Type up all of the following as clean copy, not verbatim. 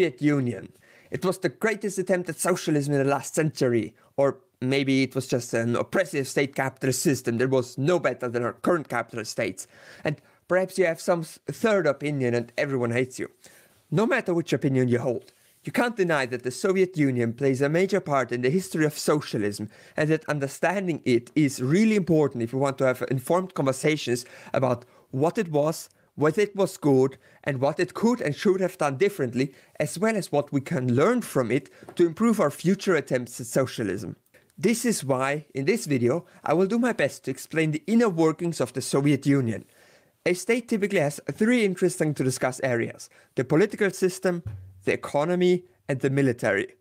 Soviet Union. It was the greatest attempt at socialism in the last century, or maybe it was just an oppressive state capitalist system that was no better than our current capitalist states. And perhaps you have some third opinion and everyone hates you. No matter which opinion you hold, you can't deny that the Soviet Union plays a major part in the history of socialism, and that understanding it is really important if you want to have informed conversations about what it was, whether it was good, and what it could and should have done differently, as well as what we can learn from it to improve our future attempts at socialism. This is why, in this video, I will do my best to explain the inner workings of the Soviet Union. A state typically has three interesting to discuss areas: the political system, the economy, and the military.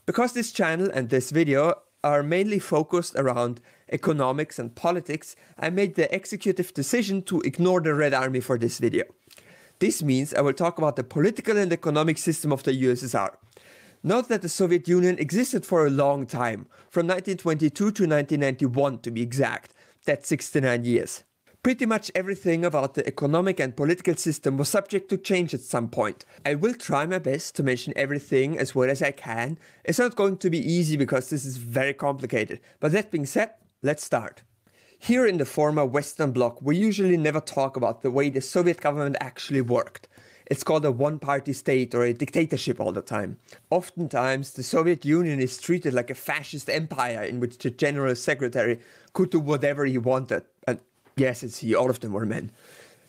Because this channel and this video are mainly focused around economics and politics, I made the executive decision to ignore the Red Army for this video. This means I will talk about the political and economic system of the USSR. Note that the Soviet Union existed for a long time, from 1922 to 1991 to be exact. That's 69 years. Pretty much everything about the economic and political system was subject to change at some point. I will try my best to mention everything as well as I can. It's not going to be easy because this is very complicated. But that being said, let's start. Here in the former Western Bloc, we usually never talk about the way the Soviet government actually worked. It's called a one-party state or a dictatorship all the time. Oftentimes, the Soviet Union is treated like a fascist empire in which the general secretary could do whatever he wanted. And yes, it's he, all of them were men.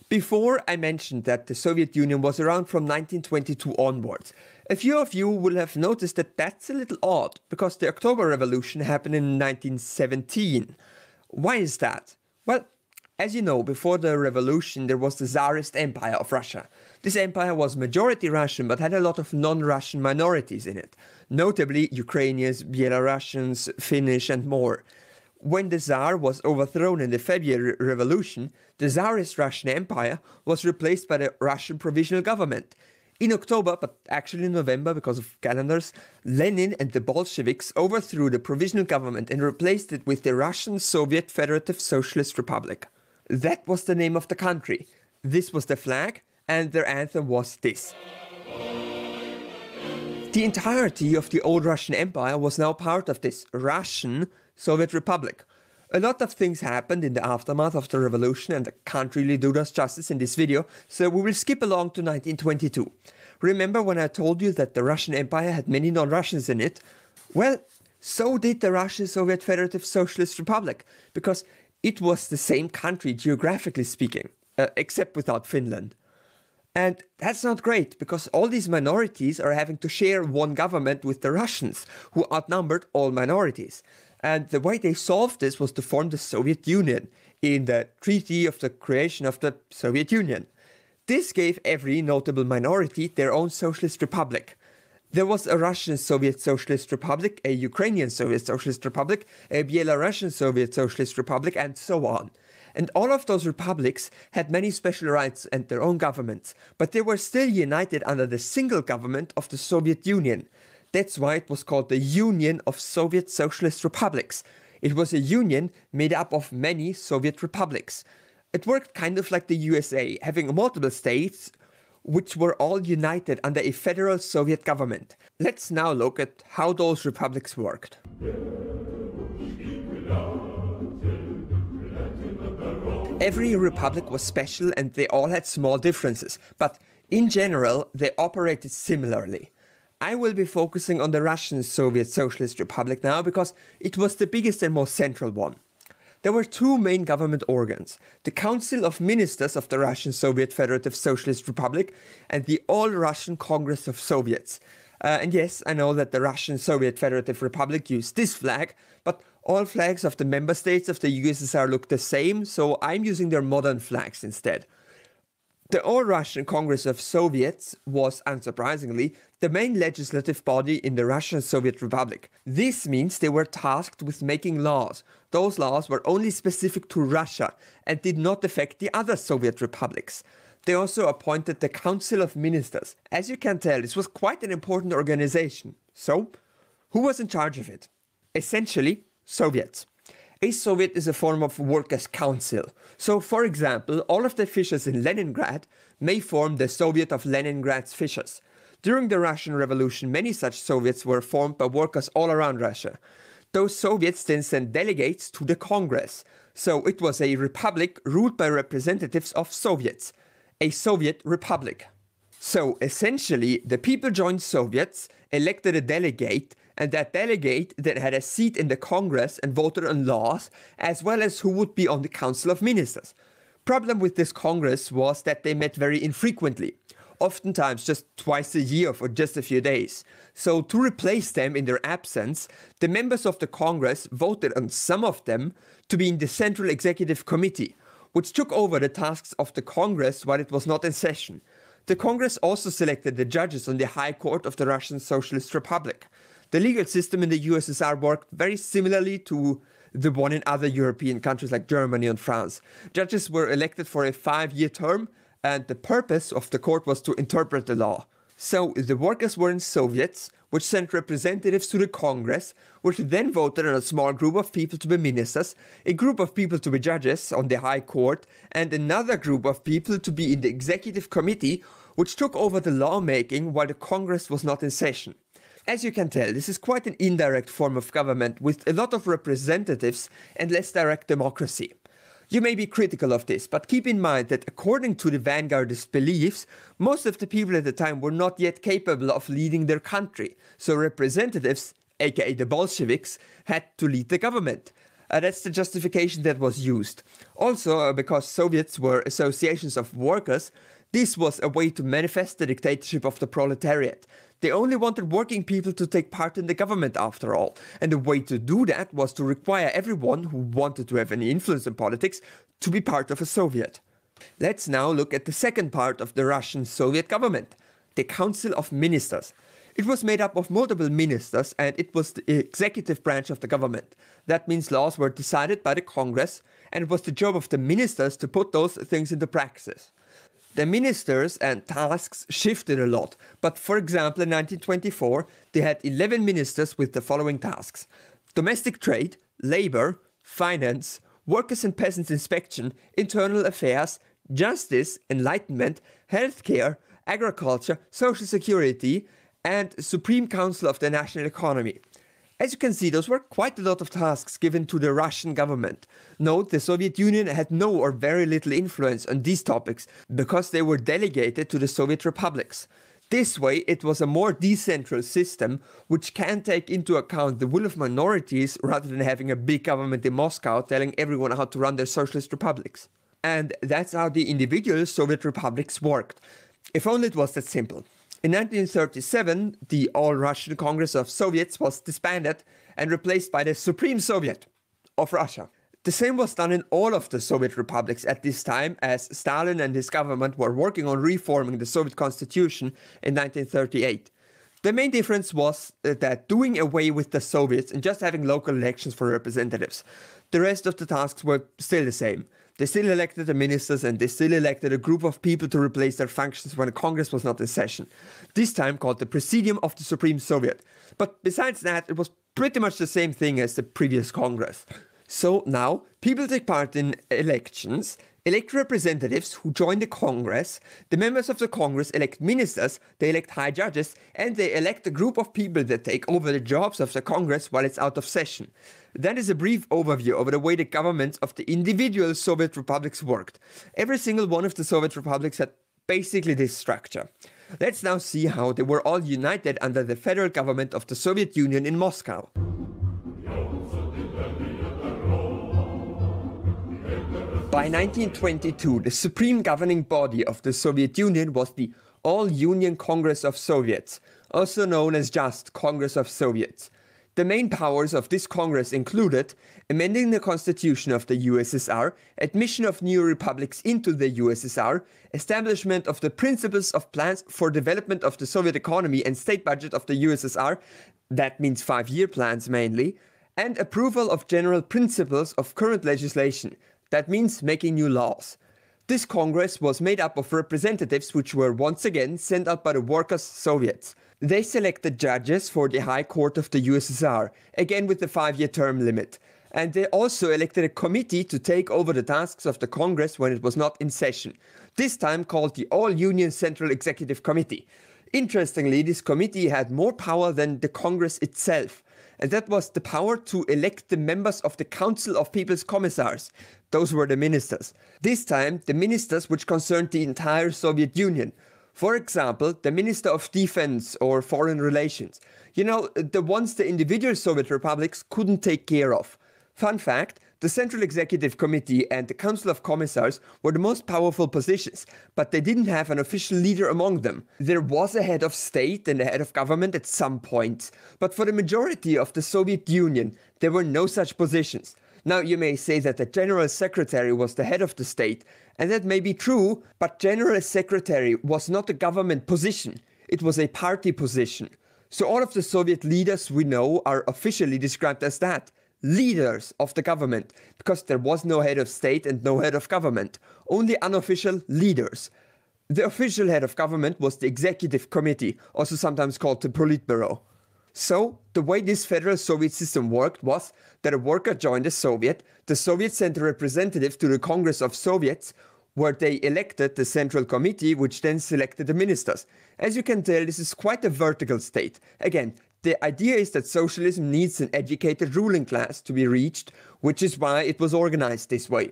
Before, I mentioned that the Soviet Union was around from 1922 onwards. A few of you will have noticed that that's a little odd, because the October Revolution happened in 1917. Why is that? Well, as you know, before the revolution there was the Tsarist Empire of Russia. This empire was majority Russian but had a lot of non-Russian minorities in it, notably Ukrainians, Belarusians, Finnish and more. When the Tsar was overthrown in the February Revolution, the Tsarist Russian Empire was replaced by the Russian Provisional Government. In October, but actually in November because of calendars, Lenin and the Bolsheviks overthrew the Provisional Government and replaced it with the Russian Soviet Federative Socialist Republic. That was the name of the country. This was the flag, and their anthem was this. The entirety of the old Russian Empire was now part of this Russian Soviet Republic. A lot of things happened in the aftermath of the revolution, and I can't really do those justice in this video, so we will skip along to 1922. Remember when I told you that the Russian Empire had many non-Russians in it? Well, so did the Russian Soviet Federative Socialist Republic, because it was the same country geographically speaking, except without Finland. And that's not great, because all these minorities are having to share one government with the Russians, who outnumbered all minorities. And the way they solved this was to form the Soviet Union in the Treaty of the Creation of the Soviet Union. This gave every notable minority their own socialist republic. There was a Russian Soviet Socialist Republic, a Ukrainian Soviet Socialist Republic, a Belarusian Soviet Socialist Republic, and so on. And all of those republics had many special rights and their own governments, but they were still united under the single government of the Soviet Union. That's why it was called the Union of Soviet Socialist Republics. It was a union made up of many Soviet republics. It worked kind of like the USA, having multiple states which were all united under a federal Soviet government. Let's now look at how those republics worked. Every republic was special and they all had small differences, but in general they operated similarly. I will be focusing on the Russian Soviet Socialist Republic now because it was the biggest and most central one. There were two main government organs, the Council of Ministers of the Russian Soviet Federative Socialist Republic and the All-Russian Congress of Soviets. And yes, I know that the Russian Soviet Federative Republic used this flag, but all flags of the member states of the USSR look the same, so I'm using their modern flags instead. The All-Russian Congress of Soviets was, unsurprisingly, the main legislative body in the Russian Soviet Republic. This means they were tasked with making laws. Those laws were only specific to Russia and did not affect the other Soviet republics. They also appointed the Council of Ministers. As you can tell, this was quite an important organization. So, who was in charge of it? Essentially, Soviets. A Soviet is a form of workers' council. So, for example, all of the fishers in Leningrad may form the Soviet of Leningrad's fishers. During the Russian Revolution, many such Soviets were formed by workers all around Russia. Those Soviets then sent delegates to the Congress. So it was a republic ruled by representatives of Soviets. A Soviet republic. So essentially, the people joined Soviets, elected a delegate, and that delegate then had a seat in the Congress and voted on laws, as well as who would be on the Council of Ministers. Problem with this Congress was that they met very infrequently, oftentimes just twice a year for just a few days. So to replace them in their absence, the members of the Congress voted on some of them to be in the Central Executive Committee, which took over the tasks of the Congress while it was not in session. The Congress also selected the judges on the High Court of the Russian Socialist Republic. The legal system in the USSR worked very similarly to the one in other European countries like Germany and France. Judges were elected for a 5-year term, and the purpose of the court was to interpret the law. So the workers were in Soviets, which sent representatives to the Congress, which then voted on a small group of people to be ministers, a group of people to be judges on the High Court, and another group of people to be in the Executive Committee, which took over the lawmaking while the Congress was not in session. As you can tell, this is quite an indirect form of government with a lot of representatives and less direct democracy. You may be critical of this, but keep in mind that according to the vanguardist beliefs, most of the people at the time were not yet capable of leading their country, so representatives, aka the Bolsheviks, had to lead the government. That's the justification that was used. Also, because Soviets were associations of workers, this was a way to manifest the dictatorship of the proletariat. They only wanted working people to take part in the government after all, and the way to do that was to require everyone who wanted to have any influence in politics to be part of a Soviet. Let's now look at the second part of the Russian Soviet government, the Council of Ministers. It was made up of multiple ministers and it was the executive branch of the government. That means laws were decided by the Congress and it was the job of the ministers to put those things into practice. The ministers and tasks shifted a lot, but for example in 1924 they had 11 ministers with the following tasks: domestic trade, labor, finance, workers and peasants inspection, internal affairs, justice, enlightenment, healthcare, agriculture, social security, and Supreme Council of the National Economy. As you can see, those were quite a lot of tasks given to the Russian government. Note, the Soviet Union had no or very little influence on these topics because they were delegated to the Soviet republics. This way, it was a more decentral system which can take into account the will of minorities rather than having a big government in Moscow telling everyone how to run their socialist republics. And that's how the individual Soviet republics worked. If only it was that simple. In 1937, the All-Russian Congress of Soviets was disbanded and replaced by the Supreme Soviet of Russia. The same was done in all of the Soviet republics at this time, as Stalin and his government were working on reforming the Soviet constitution in 1938. The main difference was that doing away with the Soviets and just having local elections for representatives. The rest of the tasks were still the same. They still elected the ministers and they still elected a group of people to replace their functions when the Congress was not in session. This time called the Presidium of the Supreme Soviet. But besides that, it was pretty much the same thing as the previous Congress. So now, people take part in elections, elect representatives who join the Congress, the members of the Congress elect ministers, they elect high judges, and they elect a group of people that take over the jobs of the Congress while it's out of session. That is a brief overview over the way the governments of the individual Soviet republics worked. Every single one of the Soviet republics had basically this structure. Let's now see how they were all united under the federal government of the Soviet Union in Moscow. By 1922, the supreme governing body of the Soviet Union was the All-Union Congress of Soviets, also known as just Congress of Soviets. The main powers of this Congress included amending the constitution of the USSR, admission of new republics into the USSR, establishment of the principles of plans for development of the Soviet economy and state budget of the USSR, that means 5-year plans mainly, and approval of general principles of current legislation, that means making new laws. This Congress was made up of representatives which were once again sent out by the Workers' Soviets. They selected judges for the High Court of the USSR, again with the 5-year term limit. And they also elected a committee to take over the tasks of the Congress when it was not in session, this time called the All-Union Central Executive Committee. Interestingly, this committee had more power than the Congress itself, and that was the power to elect the members of the Council of People's Commissars. Those were the ministers. This time, the ministers which concerned the entire Soviet Union. For example, the Minister of Defense or Foreign Relations. You know, the ones the individual Soviet republics couldn't take care of. Fun fact, the Central Executive Committee and the Council of Commissars were the most powerful positions, but they didn't have an official leader among them. There was a head of state and a head of government at some point, but for the majority of the Soviet Union, there were no such positions. Now, you may say that the General Secretary was the head of the state, and that may be true, but General Secretary was not a government position. It was a party position. So all of the Soviet leaders we know are officially described as that. Leaders of the government, because there was no head of state and no head of government, only unofficial leaders. The official head of government was the Executive Committee, also sometimes called the Politburo. So, the way this federal Soviet system worked was that a worker joined the Soviet sent a representative to the Congress of Soviets, where they elected the Central Committee, which then selected the ministers. As you can tell, this is quite a vertical state. Again, the idea is that socialism needs an educated ruling class to be reached, which is why it was organized this way.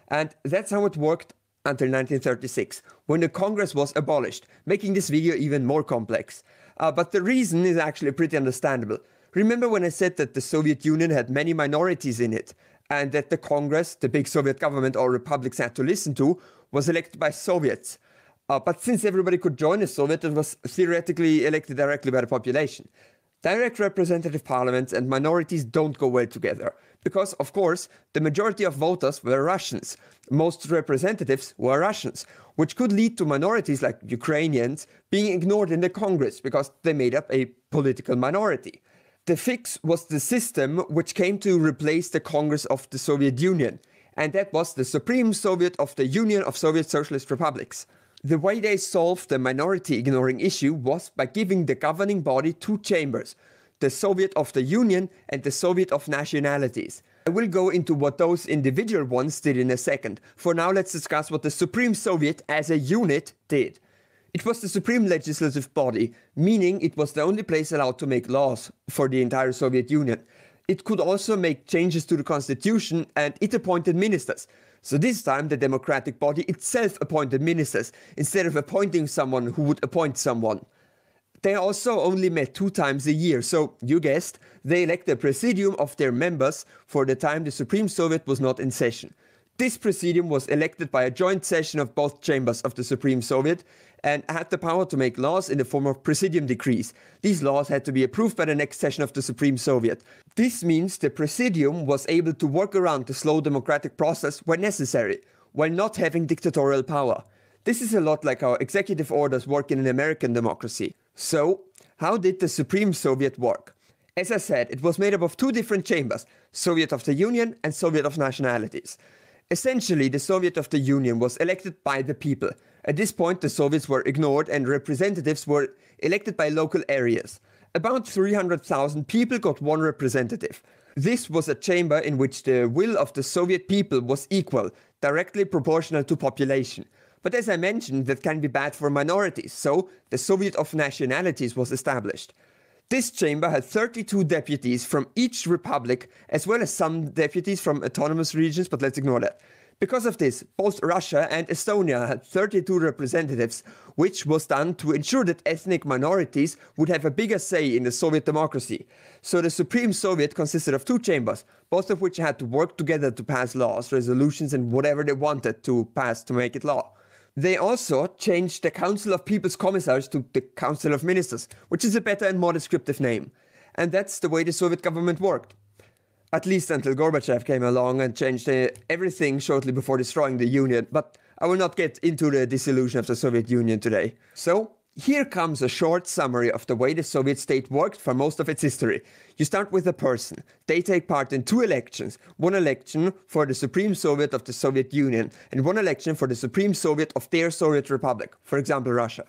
And that's how it worked until 1936, when the Congress was abolished, making this video even more complex. But the reason is actually pretty understandable. Remember when I said that the Soviet Union had many minorities in it, and that the Congress, the big Soviet government or republics had to listen to, was elected by Soviets. But since everybody could join a Soviet, it was theoretically elected directly by the population. Direct representative parliaments and minorities don't go well together, because, of course, the majority of voters were Russians. Most representatives were Russians, which could lead to minorities like Ukrainians being ignored in the Congress, because they made up a political minority. The fix was the system which came to replace the Congress of the Soviet Union, and that was the Supreme Soviet of the Union of Soviet Socialist Republics. The way they solved the minority-ignoring issue was by giving the governing body two chambers, the Soviet of the Union and the Soviet of Nationalities. I will go into what those individual ones did in a second. For now, let's discuss what the Supreme Soviet as a unit did. It was the supreme legislative body, meaning it was the only place allowed to make laws for the entire Soviet Union. It could also make changes to the constitution, and it appointed ministers. So this time the democratic body itself appointed ministers, instead of appointing someone who would appoint someone. They also only met 2 times a year, so you guessed, they elect the presidium of their members for the time the Supreme Soviet was not in session. This presidium was elected by a joint session of both chambers of the Supreme Soviet and had the power to make laws in the form of presidium decrees. These laws had to be approved by the next session of the Supreme Soviet. This means the presidium was able to work around the slow democratic process when necessary, while not having dictatorial power. This is a lot like how executive orders work in an American democracy. So, how did the Supreme Soviet work? As I said, it was made up of 2 different chambers, Soviet of the Union and Soviet of Nationalities. Essentially, the Soviet of the Union was elected by the people. At this point, the Soviets were ignored and representatives were elected by local areas. About 300,000 people got 1 representative. This was a chamber in which the will of the Soviet people was equal, directly proportional to population. But as I mentioned, that can be bad for minorities, so the Soviet of Nationalities was established. This chamber had 32 deputies from each republic, as well as some deputies from autonomous regions, but let's ignore that. Because of this, both Russia and Estonia had 32 representatives, which was done to ensure that ethnic minorities would have a bigger say in the Soviet democracy. So the Supreme Soviet consisted of 2 chambers, both of which had to work together to pass laws, resolutions, and whatever they wanted to pass to make it law. They also changed the Council of People's Commissars to the Council of Ministers, which is a better and more descriptive name. And that's the way the Soviet government worked. At least until Gorbachev came along and changed everything shortly before destroying the Union, but I will not get into the dissolution of the Soviet Union today. So, here comes a short summary of the way the Soviet state worked for most of its history. You start with a person. They take part in 2 elections. 1 election for the Supreme Soviet of the Soviet Union and 1 election for the Supreme Soviet of their Soviet Republic, for example Russia.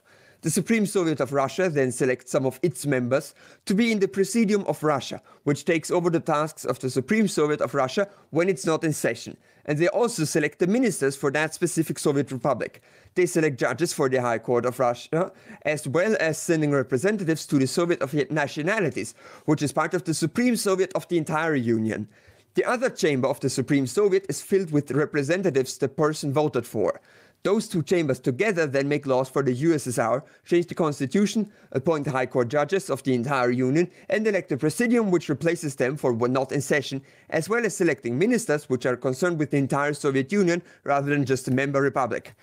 The Supreme Soviet of Russia then selects some of its members to be in the Presidium of Russia, which takes over the tasks of the Supreme Soviet of Russia when it's not in session. And they also select the ministers for that specific Soviet republic. They select judges for the High Court of Russia, as well as sending representatives to the Soviet of Nationalities, which is part of the Supreme Soviet of the entire Union. The other chamber of the Supreme Soviet is filled with representatives the person voted for. Those two chambers together then make laws for the USSR, change the constitution, appoint high court judges of the entire union, and elect a presidium which replaces them for when not in session, as well as selecting ministers which are concerned with the entire Soviet Union rather than just a member republic.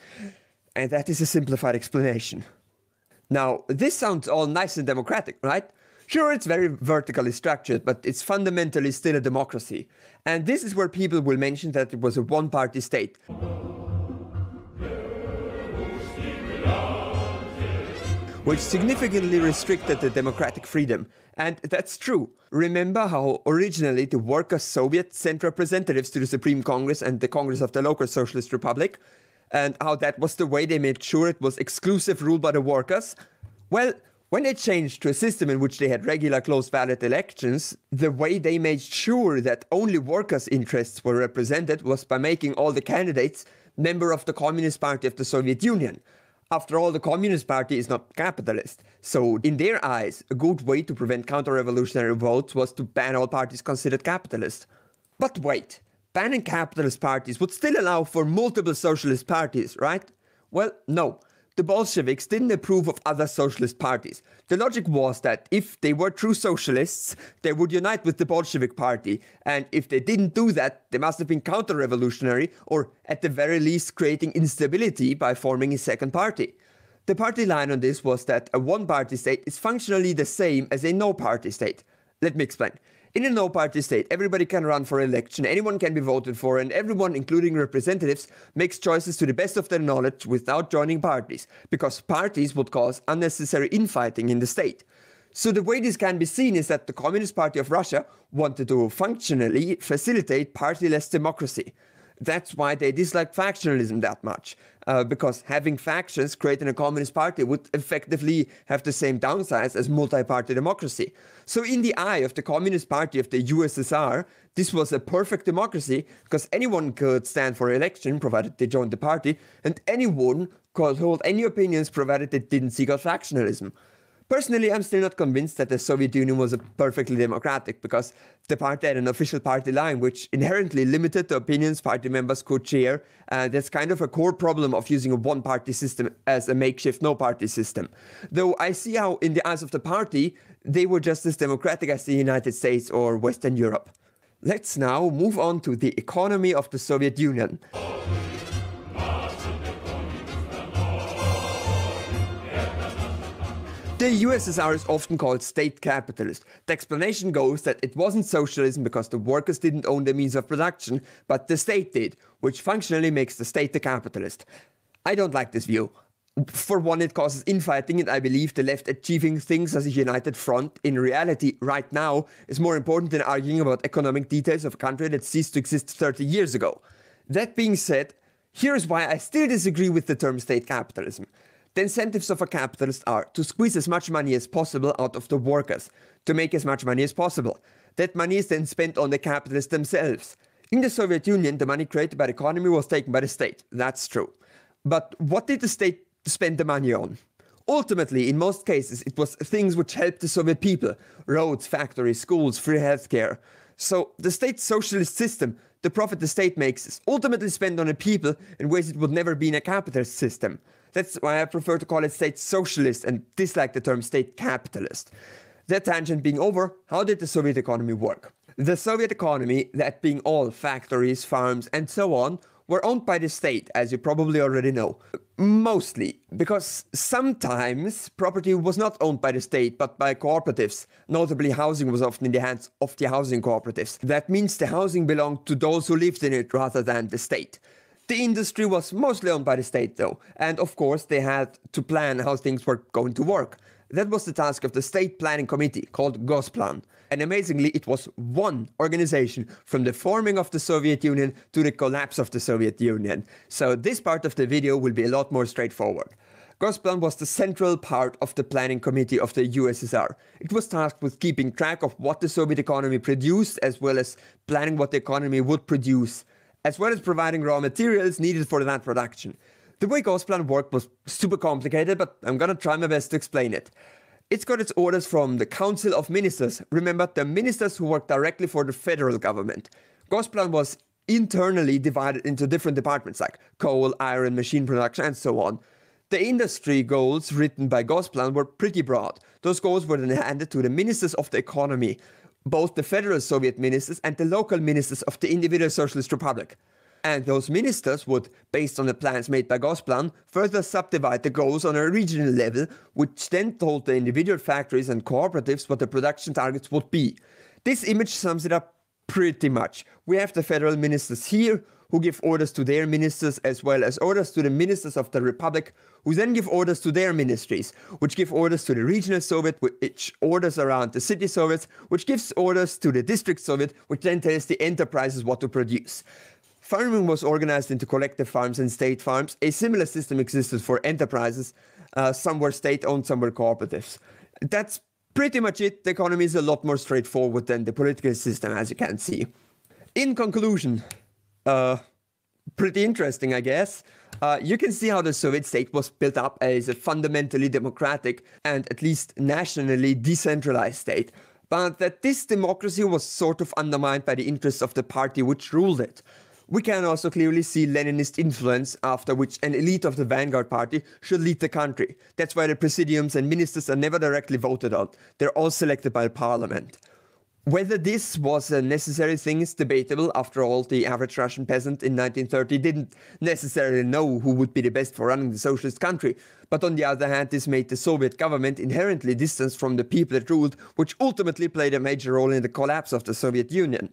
And that is a simplified explanation. Now, this sounds all nice and democratic, right? Sure, it's very vertically structured, but it's fundamentally still a democracy. And this is where people will mention that it was a one-party state, which significantly restricted the democratic freedom. And that's true. Remember how originally the Workers' Soviet sent representatives to the Supreme Congress and the Congress of the local Socialist Republic, and how that was the way they made sure it was exclusive rule by the workers? Well, when they changed to a system in which they had regular closed ballot elections, the way they made sure that only workers' interests were represented was by making all the candidates member of the Communist Party of the Soviet Union. After all, the Communist Party is not capitalist, so in their eyes, a good way to prevent counter-revolutionary votes was to ban all parties considered capitalist. But wait, banning capitalist parties would still allow for multiple socialist parties, right? Well, no. The Bolsheviks didn't approve of other socialist parties. The logic was that if they were true socialists, they would unite with the Bolshevik party, and if they didn't do that, they must have been counter-revolutionary, or at the very least creating instability by forming a second party. The party line on this was that a one-party state is functionally the same as a no-party state. Let me explain. In a no-party state, everybody can run for election, anyone can be voted for, and everyone, including representatives, makes choices to the best of their knowledge without joining parties, because parties would cause unnecessary infighting in the state. So the way this can be seen is that the Communist Party of Russia wanted to functionally facilitate partyless democracy. That's why they disliked factionalism that much, because having factions creating a communist party would effectively have the same downsides as multi-party democracy. So in the eye of the Communist Party of the USSR, this was a perfect democracy, because anyone could stand for election provided they joined the party, and anyone could hold any opinions provided they didn't seek out factionalism. Personally, I'm still not convinced that the Soviet Union was perfectly democratic, because the party had an official party line which inherently limited the opinions party members could share. That's kind of a core problem of using a one-party system as a makeshift no-party system. Though I see how, in the eyes of the party, they were just as democratic as the United States or Western Europe. Let's now move on to the economy of the Soviet Union. The USSR is often called state capitalist. The explanation goes that it wasn't socialism because the workers didn't own the means of production, but the state did, which functionally makes the state the capitalist. I don't like this view. For one, it causes infighting, and I believe the left achieving things as a united front in reality right now is more important than arguing about economic details of a country that ceased to exist 30 years ago. That being said, here's why I still disagree with the term state capitalism. The incentives of a capitalist are to squeeze as much money as possible out of the workers, to make as much money as possible. That money is then spent on the capitalists themselves. In the Soviet Union, the money created by the economy was taken by the state. That's true. But what did the state spend the money on? Ultimately, in most cases, it was things which helped the Soviet people. Roads, factories, schools, free healthcare. So the state socialist system, the profit the state makes, is ultimately spent on the people in ways it would never be in a capitalist system. That's why I prefer to call it state socialist and dislike the term state capitalist. That tangent being over, how did the Soviet economy work? The Soviet economy, that being all factories, farms, and so on, were owned by the state, as you probably already know. Mostly, because sometimes property was not owned by the state, but by cooperatives. Notably, housing was often in the hands of the housing cooperatives. That means the housing belonged to those who lived in it rather than the state. The industry was mostly owned by the state, though, and of course they had to plan how things were going to work. That was the task of the State Planning Committee, called Gosplan. And amazingly, it was one organization from the forming of the Soviet Union to the collapse of the Soviet Union. So this part of the video will be a lot more straightforward. Gosplan was the central part of the planning committee of the USSR. It was tasked with keeping track of what the Soviet economy produced, as well as planning what the economy would produce, as well as providing raw materials needed for that production. The way Gosplan worked was super complicated, but I'm gonna try my best to explain it. It's got its orders from the Council of Ministers. Remember, the ministers who work directly for the federal government. Gosplan was internally divided into different departments like coal, iron, machine production, and so on. The industry goals written by Gosplan were pretty broad. Those goals were then handed to the ministers of the economy, both the federal Soviet ministers and the local ministers of the individual socialist republic. And those ministers would, based on the plans made by Gosplan, further subdivide the goals on a regional level, which then told the individual factories and cooperatives what the production targets would be. This image sums it up pretty much. We have the federal ministers here, who give orders to their ministers, as well as orders to the ministers of the republic, who then give orders to their ministries, which give orders to the regional Soviet, which orders around the city Soviets, which gives orders to the district Soviet, which then tells the enterprises what to produce. Farming was organized into collective farms and state farms. A similar system existed for enterprises. Some were state-owned, some were cooperatives. That's pretty much it. The economy is a lot more straightforward than the political system, as you can see. In conclusion, pretty interesting, I guess. You can see how the Soviet state was built up as a fundamentally democratic and at least nationally decentralized state, but that this democracy was sort of undermined by the interests of the party which ruled it. We can also clearly see Leninist influence, after which an elite of the vanguard party should lead the country. That's why the presidiums and ministers are never directly voted on. They're all selected by parliament. Whether this was a necessary thing is debatable. After all, the average Russian peasant in 1930 didn't necessarily know who would be the best for running the socialist country. But on the other hand, this made the Soviet government inherently distant from the people it ruled, which ultimately played a major role in the collapse of the Soviet Union.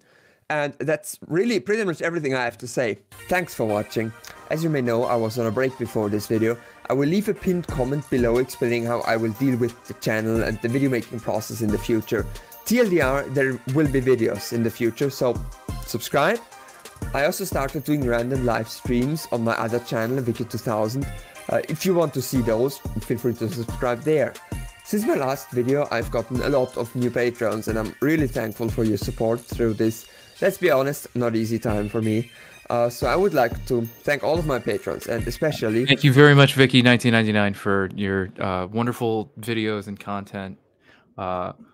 And that's really pretty much everything I have to say. Thanks for watching. As you may know, I was on a break before this video. I will leave a pinned comment below explaining how I will deal with the channel and the video making process in the future. TLDR, there will be videos in the future, so subscribe. I also started doing random live streams on my other channel, Wiki2000. If you want to see those, feel free to subscribe there. Since my last video, I've gotten a lot of new patrons, and I'm really thankful for your support through this, let's be honest, not easy time for me. So I would like to thank all of my patrons, and especially... Thank you very much, Vicky1999, for your wonderful videos and content.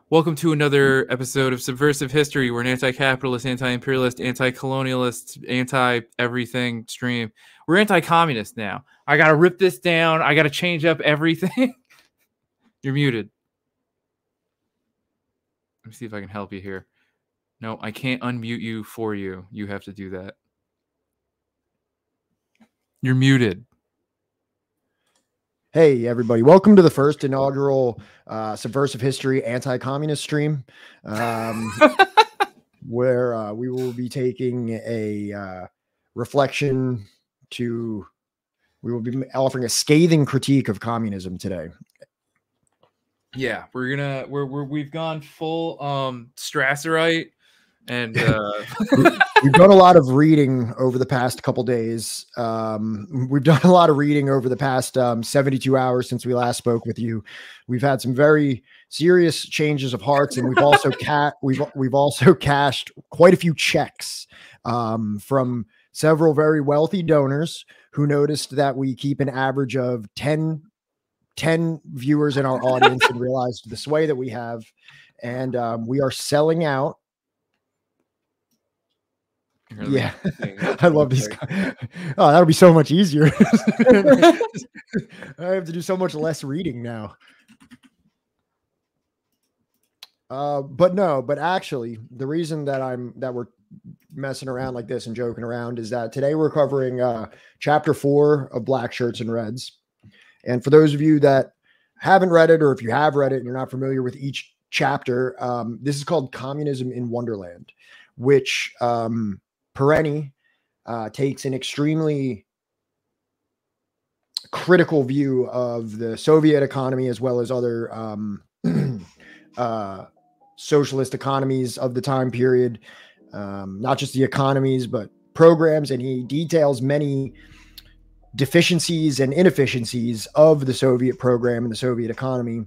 Welcome to another episode of Subversive History. We're an anti-capitalist, anti-imperialist, anti-colonialist, anti-everything stream. We're anti-communist now. I gotta rip this down. I gotta change up everything. You're muted. Let me see if I can help you here. No, I can't unmute you for you. You have to do that. You're muted. Hey, everybody. Welcome to the first inaugural Subversive History anti-communist stream, where we will be taking a reflection to... We will be offering a scathing critique of communism today. Yeah, we've gone full Strasserite, and we've done a lot of reading over the past couple days. We've done a lot of reading over the past 72 hours since we last spoke with you. We've had some very serious changes of hearts, and we've also we've also cashed quite a few checks from several very wealthy donors who noticed that we keep an average of 10 viewers in our audience and realized the sway that we have, and we are selling out. Yeah, I love these guys. Oh, that'll be so much easier. I have to do so much less reading now. But actually, the reason that we're messing around like this and joking around is that today we're covering chapter 4 of Blackshirts and Reds. And for those of you that haven't read it, or if you have read it and you're not familiar with each chapter, this is called Communism in Wonderland, which Perenni takes an extremely critical view of the Soviet economy as well as other socialist economies of the time period, not just the economies, but programs. And he details many deficiencies and inefficiencies of the Soviet program and the Soviet economy.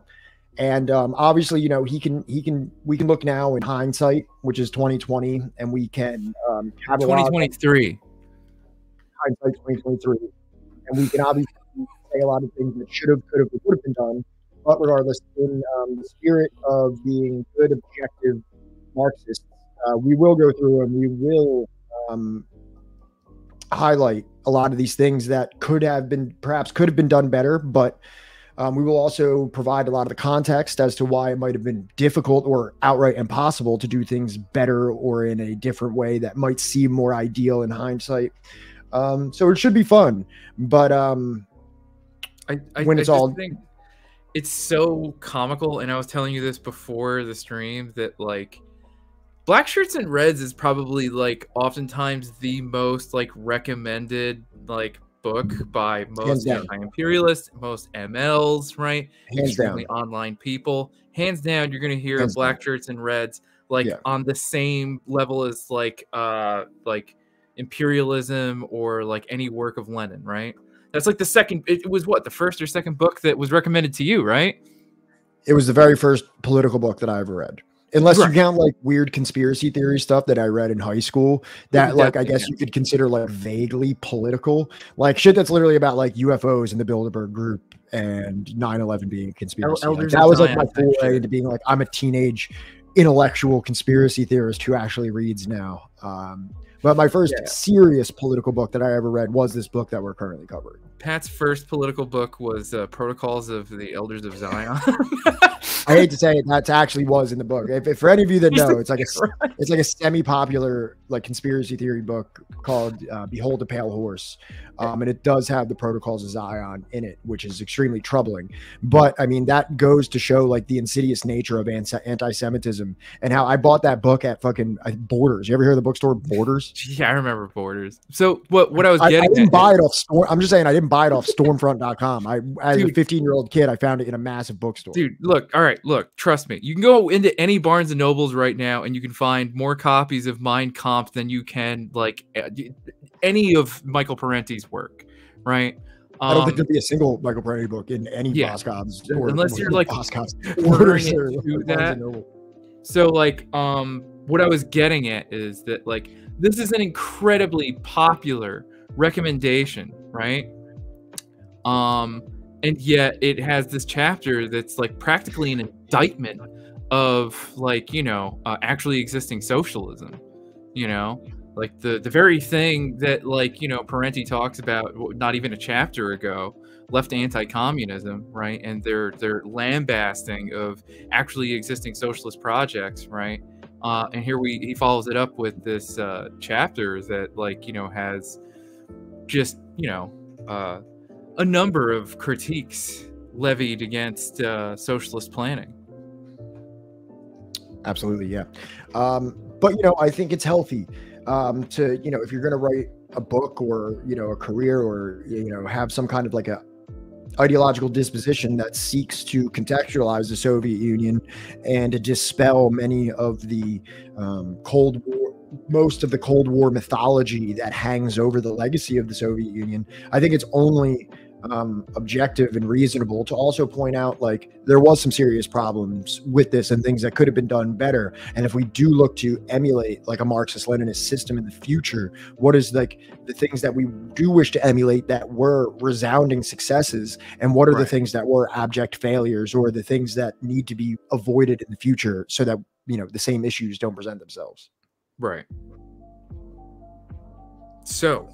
And obviously, you know, we can look now in hindsight, which is 2020, and we can have 2023. Hindsight 2023, and we can obviously say a lot of things that should have, could have, would have been done. But regardless, in the spirit of being good, objective Marxists, we will go through and we will highlight a lot of these things that perhaps could have been done better, but we will also provide a lot of the context as to why it might have been difficult or outright impossible to do things better or in a different way that might seem more ideal in hindsight. So it should be fun, but I think it's so comical, and I was telling you this before the stream, that like Blackshirts and Reds is probably like oftentimes the most like recommended like book by most anti-imperialists, most MLs, right? Extremely online people. Hands down, you're gonna hear Blackshirts and Reds like on the same level as like imperialism or like any work of Lenin, right? That's like the second. It was what, the first or second book that was recommended to you, right? It was the very first political book that I ever read. Unless you count like weird conspiracy theory stuff that I read in high school that like, I guess you could consider like vaguely political, like shit that's literally about like UFOs and the Bilderberg group and 9/11 being a conspiracy. Like, that was like my foray into being like, I'm a teenage intellectual conspiracy theorist who actually reads now. But my first serious political book that I ever read was this book that we're currently covering. Pat's first political book was Protocols of the Elders of Zion. I hate to say it, that actually was in the book. If for any of you that know, it's like a semi-popular like conspiracy theory book called "Behold a Pale Horse," and it does have the Protocols of Zion in it, which is extremely troubling. But I mean, that goes to show like the insidious nature of anti-Semitism and how I bought that book at fucking Borders. You ever hear of the bookstore Borders? Yeah, I remember Borders. So what I was getting, I didn't buy it off Storm. I'm just saying I didn't buy it off Stormfront.com. As a 15-year-old kid, I found it in a massive bookstore. Dude, look, all right, look, trust me. You can go into any Barnes and Nobles right now, and you can find more copies of Mein Kampf than you can like any of Michael Parenti's work, right? I don't think there'd be a single Michael Parenti book in any Boscov's, unless you're like ordering it to that. So like, what I was getting at is that like this is an incredibly popular recommendation, right? And yet it has this chapter that's like practically an indictment of like, you know, actually existing socialism, you know, like the very thing that like, you know, Parenti talks about not even a chapter ago, left anti-communism, right? And their lambasting of actually existing socialist projects, right? And here he follows it up with this chapter that like, you know, has just, you know, a number of critiques levied against socialist planning. Absolutely, yeah. But, you know, I think it's healthy to, you know, if you're going to write a book or, you know, a career or, you know, have some kind of like a ideological disposition that seeks to contextualize the Soviet Union and to dispel many of the Cold War, most of the Cold War mythology that hangs over the legacy of the Soviet Union. I think it's only objective and reasonable to also point out like there was some serious problems with this and things that could have been done better. And if we do look to emulate like a Marxist-Leninist system in the future, what is like the things that we do wish to emulate that were resounding successes, and what are the things that were abject failures, or the things that need to be avoided in the future so that, you know, the same issues don't present themselves. Right. So,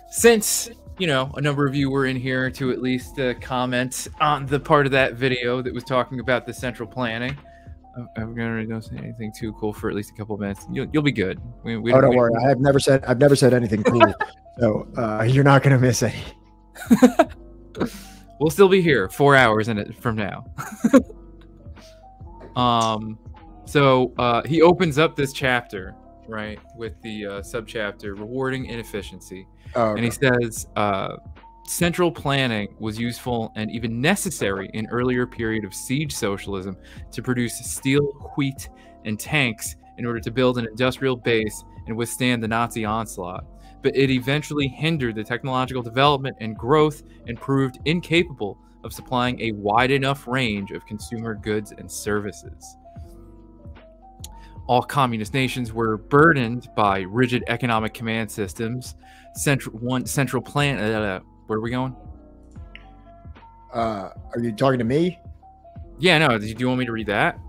since, you know, a number of you were in here to at least comment on the part of that video that was talking about the central planning, I'm gonna don't say anything too cool for at least a couple of minutes. You'll be good. Don't worry. I've never said anything cool, so you're not gonna miss any. We'll still be here 4 hours in it from now. So he opens up this chapter, right, with the subchapter rewarding inefficiency. And he says, central planning was useful and even necessary in earlier period of siege socialism to produce steel, wheat, and tanks in order to build an industrial base and withstand the Nazi onslaught. but it eventually hindered the technological development and growth and proved incapable of supplying a wide enough range of consumer goods and services. All communist nations were burdened by rigid economic command systems, central plan. Where are we going? Are you talking to me? Yeah, no. Do you want me to read that?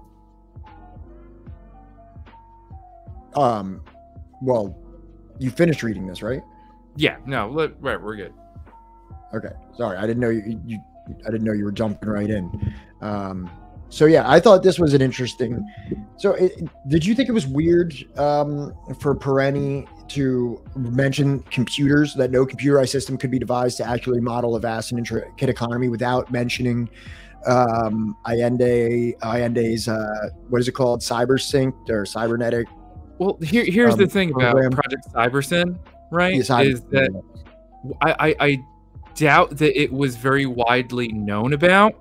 Well, you finished reading this, right? Yeah, no. Right, we're good. Okay, sorry, I didn't know I didn't know you were jumping right in. So yeah, I thought this was an interesting. So did you think it was weird for Perenni to mention computers, that no computerized system could be devised to actually model a vast and intricate economy without mentioning Allende's what is it called, cybersync or cybernetic? Well, here's the thing program. about Project Cybersyn, right? Yeah, is that I doubt that it was very widely known about.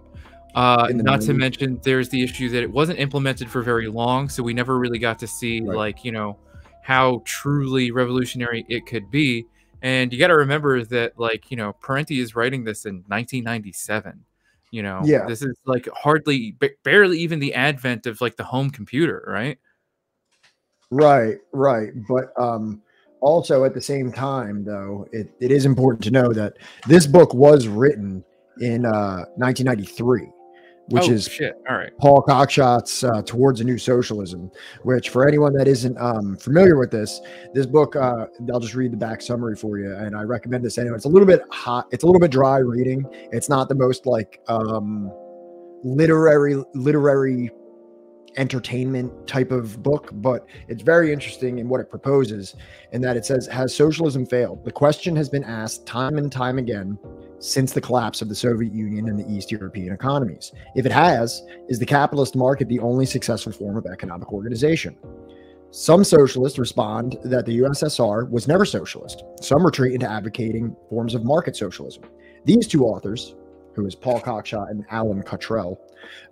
Not to mention, there's the issue that it wasn't implemented for very long, so we never really got to see, like, you know, how truly revolutionary it could be. And you got to remember that, like, you know, Parenti is writing this in 1997. You know, this is like barely even the advent of like the home computer, right? Right. But also at the same time, though, it is important to know that this book was written in 1993. Which is All right. Paul Cockshot's Towards a New Socialism, which for anyone that isn't familiar with this book, I'll just read the back summary for you. And I recommend this anyway. It's a little bit hot. It's a little bit dry reading. It's not the most like literary entertainment type of book, but it's very interesting in what it proposes, in that it says, has socialism failed? The question has been asked time and time again since the collapse of the Soviet Union and the East European economies. If it has, is the capitalist market the only successful form of economic organization? Some socialists respond that the USSR was never socialist. Some retreat into advocating forms of market socialism. These two authors, who is Paul Cockshott and Alan Cottrell,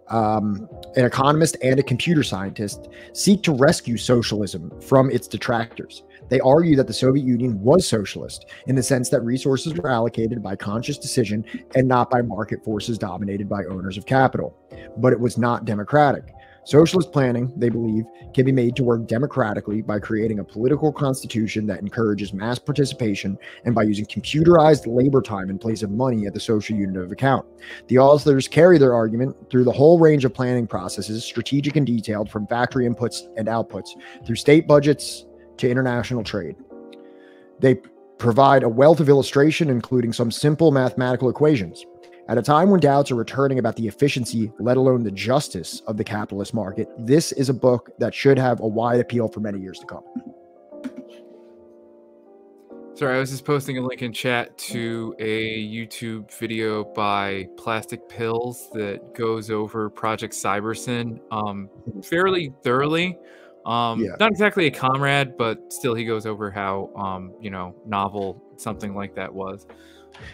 an economist and a computer scientist, seek to rescue socialism from its detractors. They argue that the Soviet Union was socialist in the sense that resources were allocated by conscious decision and not by market forces dominated by owners of capital. But it was not democratic. Socialist planning, they believe, can be made to work democratically by creating a political constitution that encourages mass participation and by using computerized labor time in place of money at the social unit of account. The authors carry their argument through the whole range of planning processes, strategic and detailed, from factory inputs and outputs, through state budgets to international trade. They provide a wealth of illustration, including some simple mathematical equations. At a time when doubts are returning about the efficiency, let alone the justice of the capitalist market, this is a book that should have a wide appeal for many years to come. Sorry, I was just posting a link in chat to a YouTube video by Plastic Pills that goes over Project Cybersyn fairly thoroughly. Not exactly a comrade, but still he goes over how, you know, novel something like that was.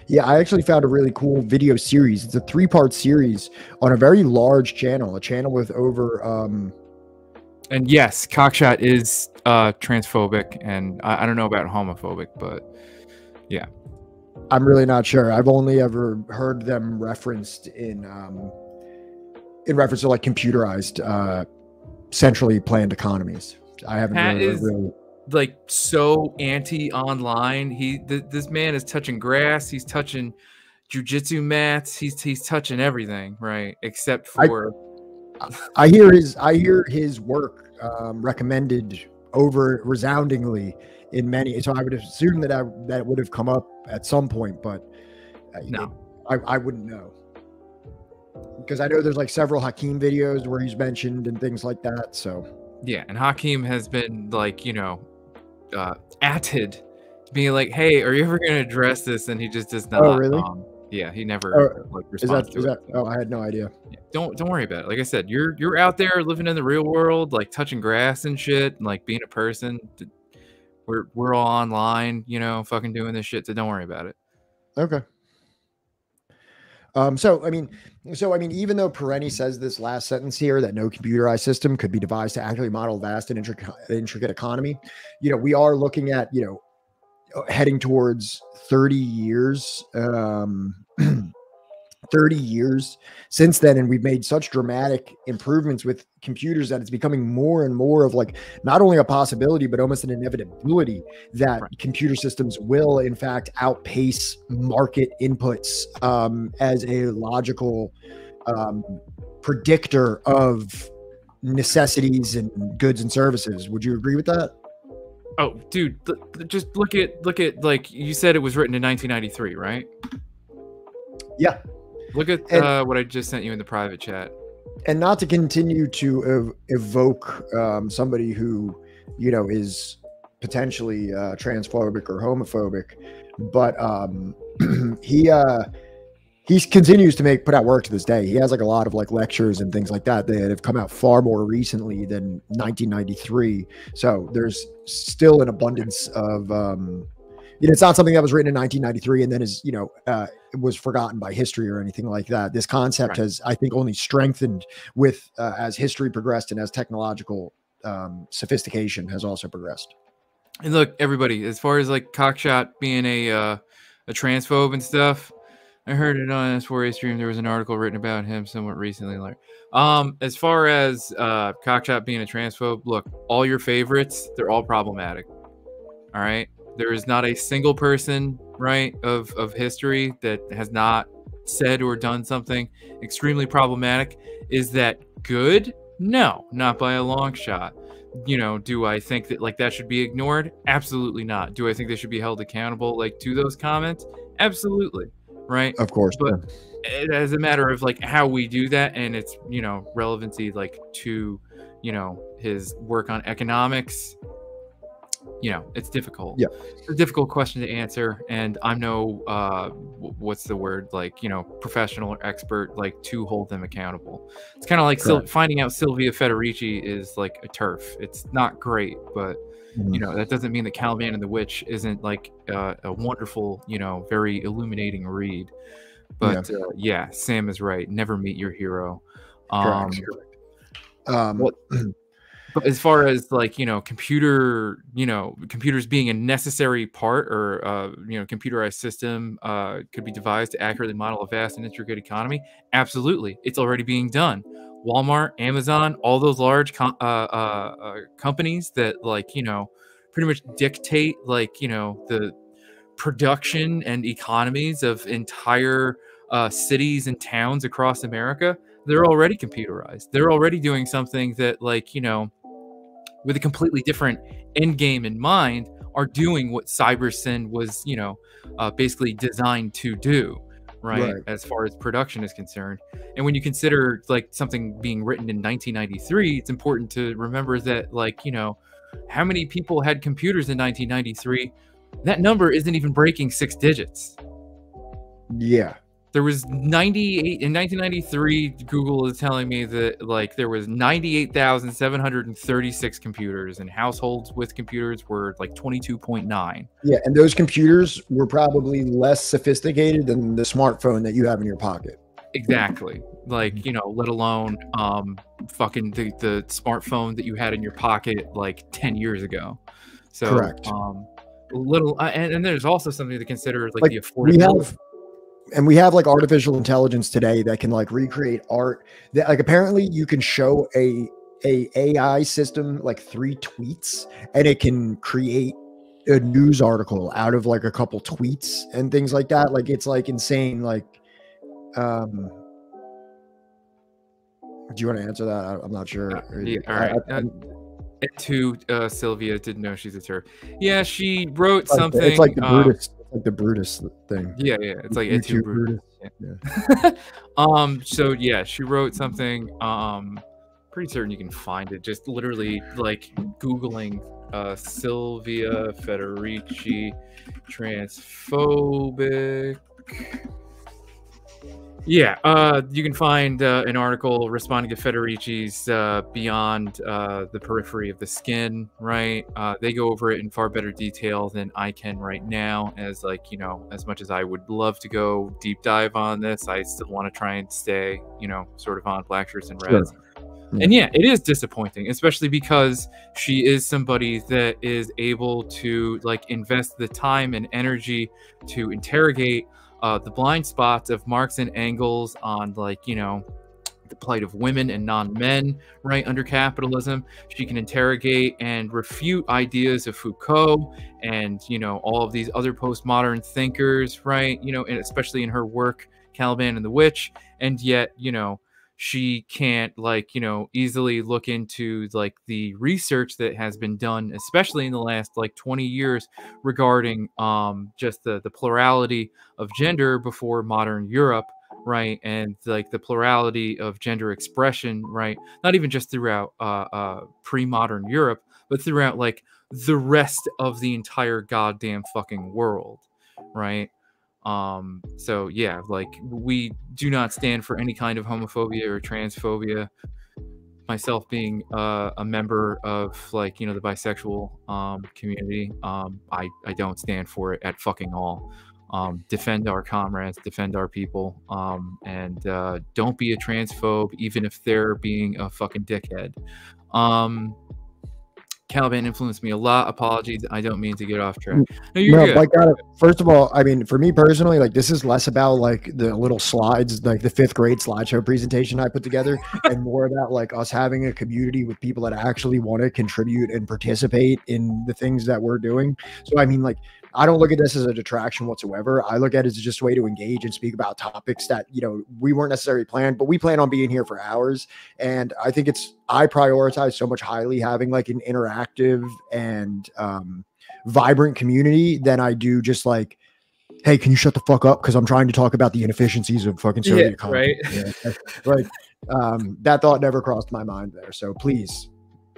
Yeah, I actually found a really cool video series. It's a 3-part series on a very large channel, a channel with over... And yes, Cockshot is transphobic, and I don't know about homophobic, but yeah. I'm really not sure. I've only ever heard them referenced in reference to like computerized, centrally planned economies. I haven't really like so anti-online. This man is touching grass. He's touching jujitsu mats. He's touching everything, right? Except for I hear his work recommended over resoundingly in many. So I would assume that would have come up at some point, but no, I wouldn't know, because I know there's like several Hakeem videos where he's mentioned and things like that. So yeah, and Hakeem has been like, you know, atted, being like, "Hey, are you ever going to address this?" And he just does not. Oh, really? Yeah, he never responds to it. Oh, I had no idea. Yeah, don't worry about it. Like I said, you're out there living in the real world, like touching grass and shit, and like being a person. We're all online, you know, fucking doing this shit. So don't worry about it. Okay. So I mean, even though Perenni says this last sentence here, that no computerized system could be devised to actually model vast and intricate economy, you know, we are looking at, you know, heading towards 30 years. 30 years since then, and we've made such dramatic improvements with computers that it's becoming more and more of like not only a possibility but almost an inevitability that computer systems will in fact outpace market inputs as a logical predictor of necessities and goods and services. Would you agree with that? Oh, dude, just look at like you said, it was written in 1993, right? Yeah. Look at what I just sent you in the private chat. And not to continue to evoke somebody who, you know, is potentially transphobic or homophobic, but he continues to put out work to this day. He has like a lot of like lectures and things like that that have come out far more recently than 1993. So there's still an abundance of, you know, it's not something that was written in 1993 and then is, you know, was forgotten by history or anything like that. This concept has, I think, only strengthened with as history progressed and as technological sophistication has also progressed. And look, everybody, as far as like Cockshot being a transphobe and stuff, I heard it on S4A stream. There was an article written about him somewhat recently. Like, as far as Cockshot being a transphobe, look, all your favorites, they're all problematic. All right. There is not a single person, right, of history that has not said or done something extremely problematic. Is that good? No, not by a long shot. You know, do I think that like that should be ignored? Absolutely not. Do I think they should be held accountable like to those comments? Absolutely. Right. Of course. But as a matter of like how we do that and its, you know, relevancy like to, you know, his work on economics, you know, it's difficult. Yeah, it's a difficult question to answer, and I'm no what's the word, like, you know, professional or expert like to hold them accountable. It's kind of like finding out Silvia Federici is like a TERF. It's not great, but you know, that doesn't mean that Caliban and the Witch isn't like a wonderful, you know, very illuminating read. But yeah, Sam is right. Never meet your hero. Correct. But as far as like, you know, computers being a necessary part or, you know, computerized system could be devised to accurately model a vast and intricate economy. Absolutely. It's already being done. Walmart, Amazon, all those large companies that like, you know, pretty much dictate like, you know, the production and economies of entire cities and towns across America. They're already computerized. They're already doing something that like, you know, with a completely different end game in mind, are doing what CyberSyn was, you know, basically designed to do, right? As far as production is concerned. And when you consider like something being written in 1993, it's important to remember that, like, you know, how many people had computers in 1993? That number isn't even breaking 6 digits. Yeah. There was 98 in 1993. Google is telling me that like there was 98,736 computers, and households with computers were like 22.9. Yeah, and those computers were probably less sophisticated than the smartphone that you have in your pocket. Exactly. Like, you know, let alone fucking the smartphone that you had in your pocket like 10 years ago. So correct. And there's also something to consider, like the affordability. We have like artificial intelligence today that can like recreate art. That like apparently you can show a AI system like 3 tweets and it can create a news article out of like a couple tweets and things like that. Like it's like insane. Like, do you want to answer that? I'm not sure. Yeah, all right. Sylvia didn't know she's a TERF. Yeah, she wrote something. It's like the Brutus. Like the Brutus thing. Yeah, it's like YouTube Brutus. Yeah. So yeah, she wrote something. Pretty certain you can find it. Just literally like Googling Silvia Federici transphobic. Yeah, you can find an article responding to Federici's Beyond the Periphery of the Skin, right? They go over it in far better detail than I can right now, as like, you know, as much as I would love to go deep dive on this, I still want to try and stay, you know, sort of on Blackshirts and Reds. And yeah, it is disappointing, especially because she is somebody that is able to like invest the time and energy to interrogate the blind spots of Marx and Engels on, like, you know, the plight of women and non-men, right, under capitalism. She can interrogate and refute ideas of Foucault and, you know, all of these other postmodern thinkers, right, you know, and especially in her work Caliban and the Witch. And yet, you know, she can't, like, you know, easily look into like the research that has been done, especially in the last like 20 years, regarding just the plurality of gender before modern Europe, right, and like the plurality of gender expression, right, not even just throughout pre-modern Europe, but throughout like the rest of the entire goddamn fucking world, right? So yeah, like, we do not stand for any kind of homophobia or transphobia. Myself being a member of, like, you know, the bisexual community, I don't stand for it at fucking all. Defend our comrades, defend our people, and don't be a transphobe, even if they're being a fucking dickhead. Caliban influenced me a lot. Apologies, I don't mean to get off track. No, you're good. Like, first of all, I mean, for me personally, like, this is less about like the little slides, like the 5th grade slideshow presentation I put together, and more about like us having a community with people that actually want to contribute and participate in the things that we're doing. So, I mean, like, I don't look at this as a detraction whatsoever. I look at it as just a way to engage and speak about topics that, you know, we weren't necessarily planned, but we plan on being here for hours. And I think I prioritize so much highly having like an interactive and vibrant community than I do just like, hey, can you shut the fuck up? Because I'm trying to talk about the inefficiencies of fucking Soviet economy. Right. Yeah, like, that thought never crossed my mind there. So please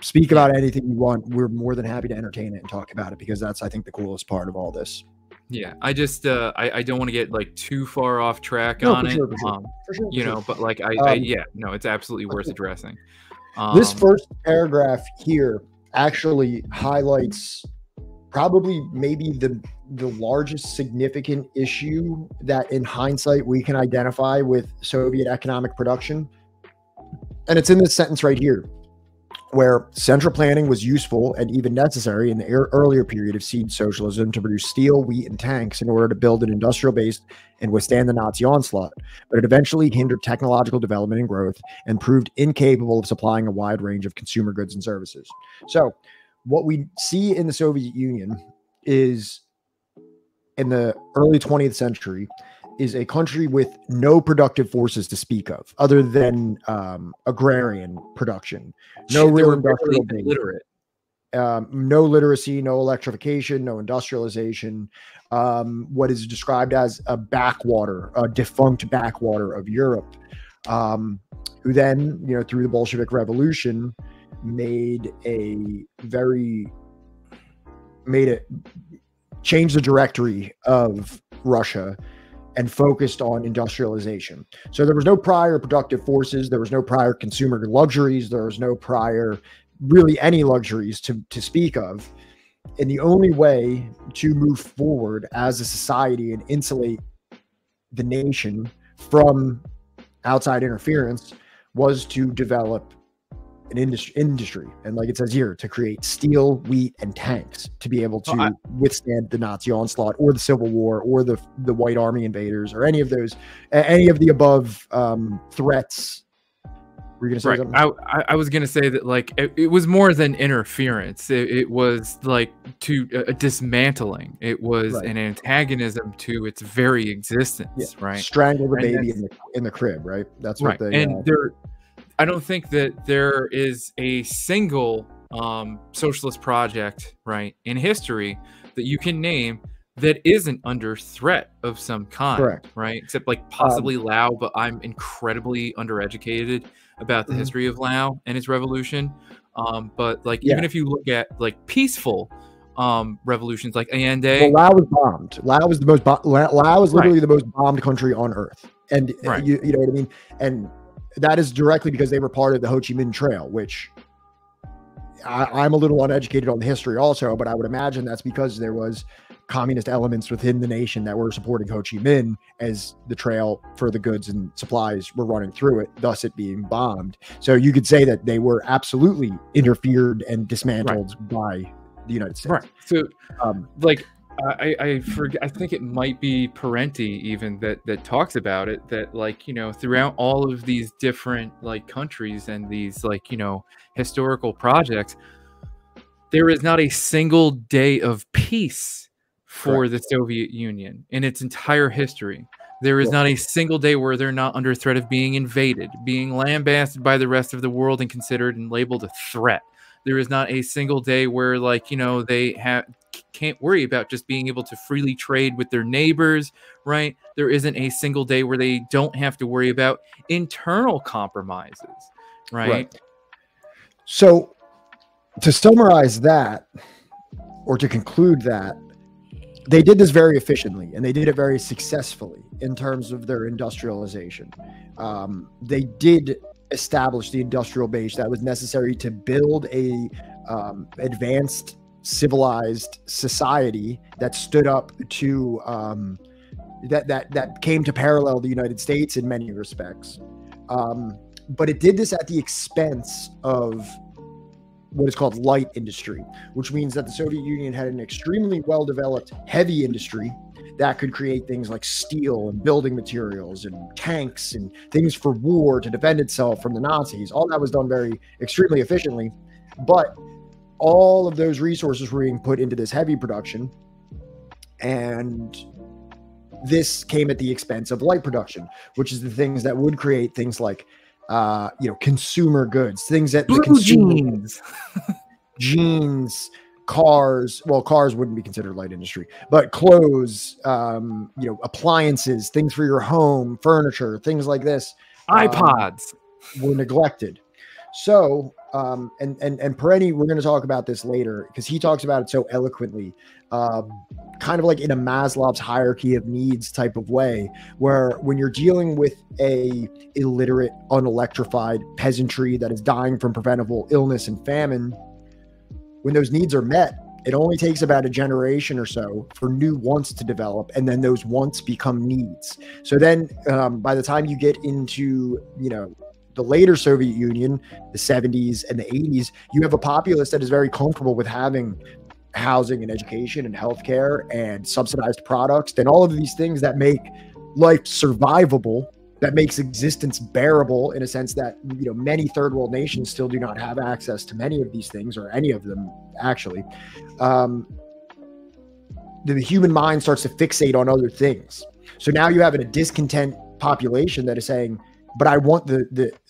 speak about anything you want. We're more than happy to entertain it and talk about it, because that's, I think, the coolest part of all this. Yeah, I just I don't want to get like too far off track on it. You know, but like yeah, no, it's absolutely worth addressing. This first paragraph here actually highlights probably maybe the largest significant issue that in hindsight we can identify with Soviet economic production. And it's in this sentence right here, where central planning was useful and even necessary in the earlier period of seed socialism to produce steel, wheat, and tanks in order to build an industrial base and withstand the Nazi onslaught. But it eventually hindered technological development and growth and proved incapable of supplying a wide range of consumer goods and services. So what we see in the Soviet Union is, in the early 20th century, is a country with no productive forces to speak of other than agrarian production. No real industrial base. Illiterate. No literacy, no electrification, no industrialization. What is described as a backwater, a defunct backwater of Europe, who then, you know, through the Bolshevik Revolution, changed the directory of Russia and focused on industrialization. So there was no prior productive forces. There was no prior consumer luxuries. There was no prior, really, any luxuries to speak of. And the only way to move forward as a society and insulate the nation from outside interference was to develop an industry. And like it says here, to create steel, wheat, and tanks to be able to withstand the Nazi onslaught or the Civil War or the White Army invaders or any of the above threats. Were you going to say something? I was going to say that, like, it was more than interference. It was like a dismantling. It was an antagonism to its very existence, right? Strangle the baby in the crib, right? That's what they... And I don't think that there is a single socialist project, right, in history that you can name that isn't under threat of some kind. Correct. Right? Except like possibly Lao, but I'm incredibly undereducated about the history of Lao and its revolution. But like, even if you look at like peaceful revolutions like Allende. Well, Lao was bombed. Lao was the most Lao is literally the most bombed country on earth. And you know what I mean? And that is directly because they were part of the Ho Chi Minh Trail, which I'm a little uneducated on the history also, but I would imagine that's because there was communist elements within the nation that were supporting Ho Chi Minh as the trail for the goods and supplies were running through it, thus it being bombed. So you could say that they were absolutely interfered and dismantled by the United States. Right. So, I forget. I think it might be Parenti even that talks about it. That, like, you know, throughout all of these different like countries and these, like, you know, historical projects, there is not a single day of peace for the Soviet Union in its entire history. There is not a single day where they're not under threat of being invaded, being lambasted by the rest of the world and considered and labeled a threat. There is not a single day where, like, you know, they can't worry about just being able to freely trade with their neighbors, right? There isn't a single day where they don't have to worry about internal compromises, right? So to summarize that, or to conclude that, they did this very efficiently and they did it very successfully in terms of their industrialization. They did establish the industrial base that was necessary to build a advanced civilized society that stood up to that came to parallel the United States in many respects. But it did this at the expense of what is called light industry, which means that the Soviet Union had an extremely well-developed heavy industry that could create things like steel and building materials and tanks and things for war to defend itself from the Nazis. All that was done very extremely efficiently, but all of those resources were being put into this heavy production, and this came at the expense of light production, which is the things that would create things like consumer goods, things that the consumer jeans, cars. Well, cars wouldn't be considered light industry, but clothes, appliances, things for your home, furniture, things like this, iPods were neglected. So, and Parenti, we're going to talk about this later because he talks about it so eloquently, kind of like in a Maslow's hierarchy of needs type of way, where when you're dealing with a illiterate, unelectrified peasantry that is dying from preventable illness and famine, when those needs are met, it only takes about a generation or so for new wants to develop, and then those wants become needs. So then by the time you get into, the later Soviet Union, the 70s and the 80s, you have a populace that is very comfortable with having housing and education and healthcare and subsidized products and all of these things that make life survivable, that makes existence bearable, in a sense that, many third world nations still do not have access to many of these things, or any of them actually. The human mind starts to fixate on other things. So now you have a discontent population that is saying, but I want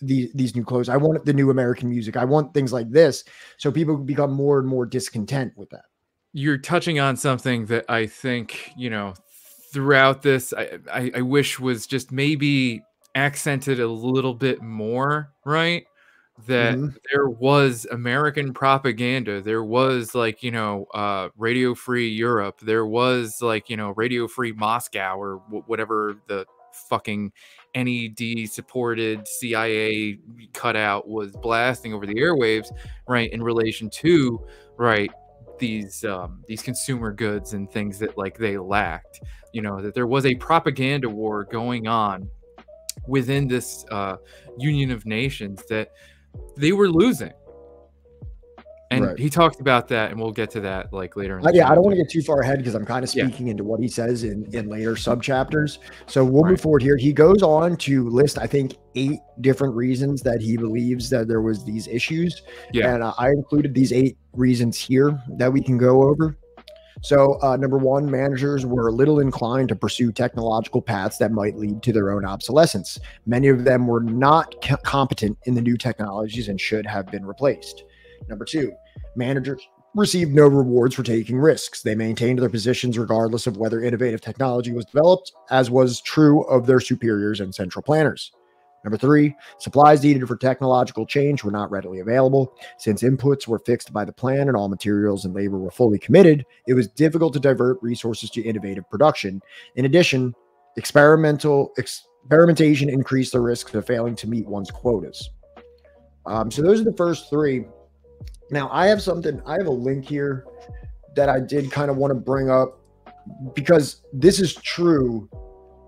these new clothes. I want the new American music. I want things like this. So people become more and more discontent with that. You're touching on something that I think, throughout this, I wish was just maybe accented a little bit more, right? That there was American propaganda. There was Radio Free Europe. There was Radio Free Moscow, or whatever the fucking NED supported CIA cutout was blasting over the airwaves, right, in relation to these consumer goods and things that they lacked. That there was a propaganda war going on within this Union of Nations that they were losing. And he talked about that, and we'll get to that later. I don't want to get too far ahead because I'm kind of speaking into what he says in later subchapters. So we'll move forward here. He goes on to list, I think, 8 different reasons that he believes that there was these issues. Yeah. And I included these 8 reasons here that we can go over. So number 1, managers were little inclined to pursue technological paths that might lead to their own obsolescence. Many of them were not competent in the new technologies and should have been replaced. Number 2, managers received no rewards for taking risks. They maintained their positions regardless of whether innovative technology was developed, as was true of their superiors and central planners. Number 3, supplies needed for technological change were not readily available. Since inputs were fixed by the plan and all materials and labor were fully committed, it was difficult to divert resources to innovative production. In addition, experimentation increased the risks of failing to meet one's quotas. So those are the first 3. Now I have a link here that I did kind of want to bring up because this is true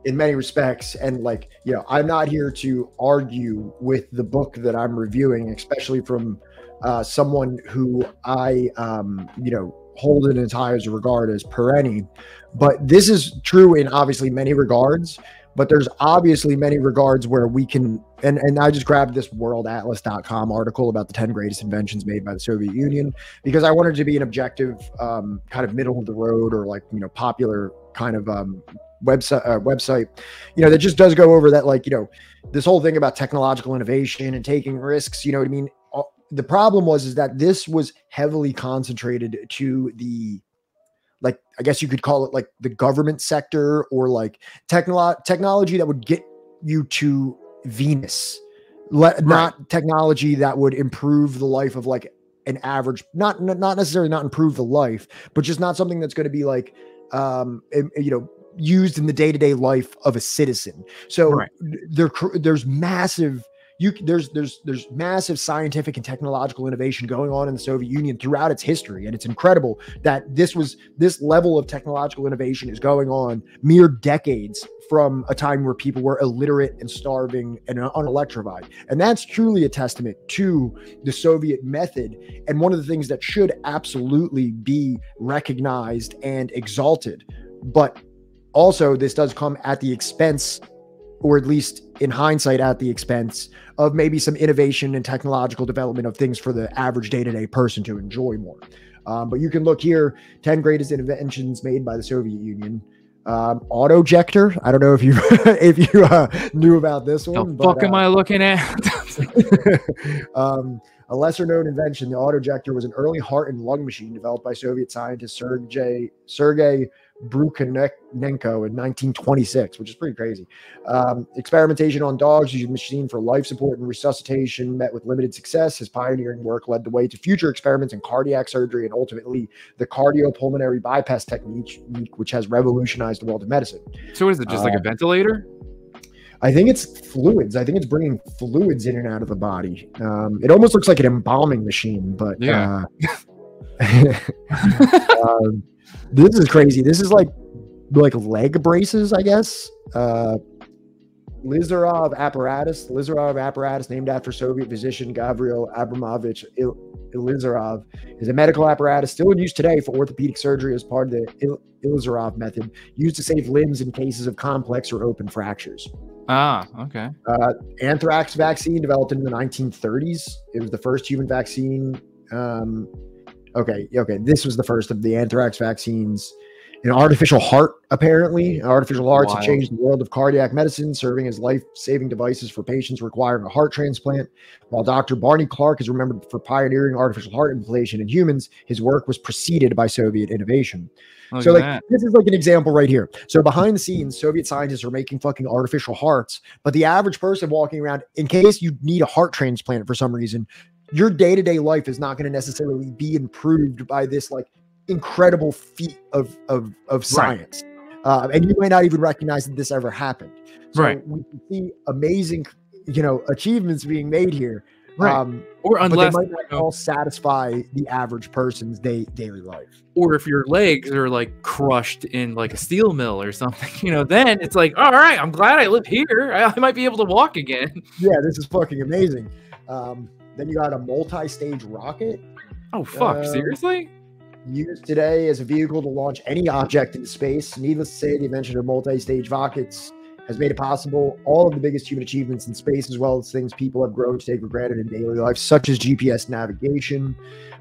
in many respects. And like, you know, I'm not here to argue with the book that I'm reviewing, especially from someone who I, you know, hold in as high as a regard as perennial. But this is true in obviously many regards, but there's obviously many regards where we can, and I just grabbed this worldatlas.com article about the 10 greatest inventions made by the Soviet Union, because I wanted to be an objective, kind of middle of the road, or like, you know, popular kind of website, you know, that just does go over that, like, you know, this whole thing about technological innovation and taking risks, you know what I mean? The problem is that this was heavily concentrated to the, like, I guess you could call it like the government sector, or like technology that would get you to Venus, not technology that would improve the life of like an average, not necessarily not improve the life, but just not something that's going to be like, you know, used in the day-to-day life of a citizen. So there's massive, there's massive scientific and technological innovation going on in the Soviet Union throughout its history. And it's incredible that this level of technological innovation is going on mere decades from a time where people were illiterate and starving and unelectrified. And that's truly a testament to the Soviet method, and one of the things that should absolutely be recognized and exalted. But also, this does come at the expense, or at least in hindsight, at the expense of maybe some innovation and technological development of things for the average day-to-day person to enjoy more. But you can look here, 10 greatest inventions made by the Soviet Union. Autojector. I don't know if you knew about this one. The fuck am I looking at? A lesser-known invention, the autojector, was an early heart and lung machine developed by Soviet scientist Sergei Brukhanenko in 1926, which is pretty crazy. Experimentation on dogs using the machine for life support and resuscitation met with limited success. His pioneering work led the way to future experiments in cardiac surgery and ultimately the cardiopulmonary bypass technique, which has revolutionized the world of medicine. So is it just like a ventilator? I think it's fluids. I think it's bringing fluids in and out of the body. It almost looks like an embalming machine, but yeah. This is crazy. This is like leg braces, I guess. Lizarov apparatus, named after Soviet physician Gavril Abramovich Lizarov, is a medical apparatus still in use today for orthopedic surgery as part of the Lizarov method, used to save limbs in cases of complex or open fractures. Ah, okay. Anthrax vaccine developed in the 1930s. It was the first human vaccine. Okay. This was the first of the anthrax vaccines. An artificial heart, apparently. Artificial hearts have changed the world of cardiac medicine, serving as life-saving devices for patients requiring a heart transplant. While Dr. Barney Clark is remembered for pioneering artificial heart implantation in humans, his work was preceded by Soviet innovation. So like, this is like an example right here. So behind the scenes, Soviet scientists are making fucking artificial hearts, but the average person walking around, in case you need a heart transplant for some reason, your day-to-day life is not going to necessarily be improved by this like incredible feat of science. And you might not even recognize that this ever happened. So we can see amazing, you know, achievements being made here. Or unless but they might not all satisfy the average person's daily life. Or if your legs are like crushed in like a steel mill or something, you know, then it's like, all right, I'm glad I live here. I might be able to walk again. Yeah, this is fucking amazing. Then you got a multi-stage rocket. Oh, fuck. Seriously? Used today as a vehicle to launch any object into space. Needless to say, the invention of multi-stage rockets has made it possible all of the biggest human achievements in space, as well as things people have grown to take for granted in daily life, such as GPS navigation.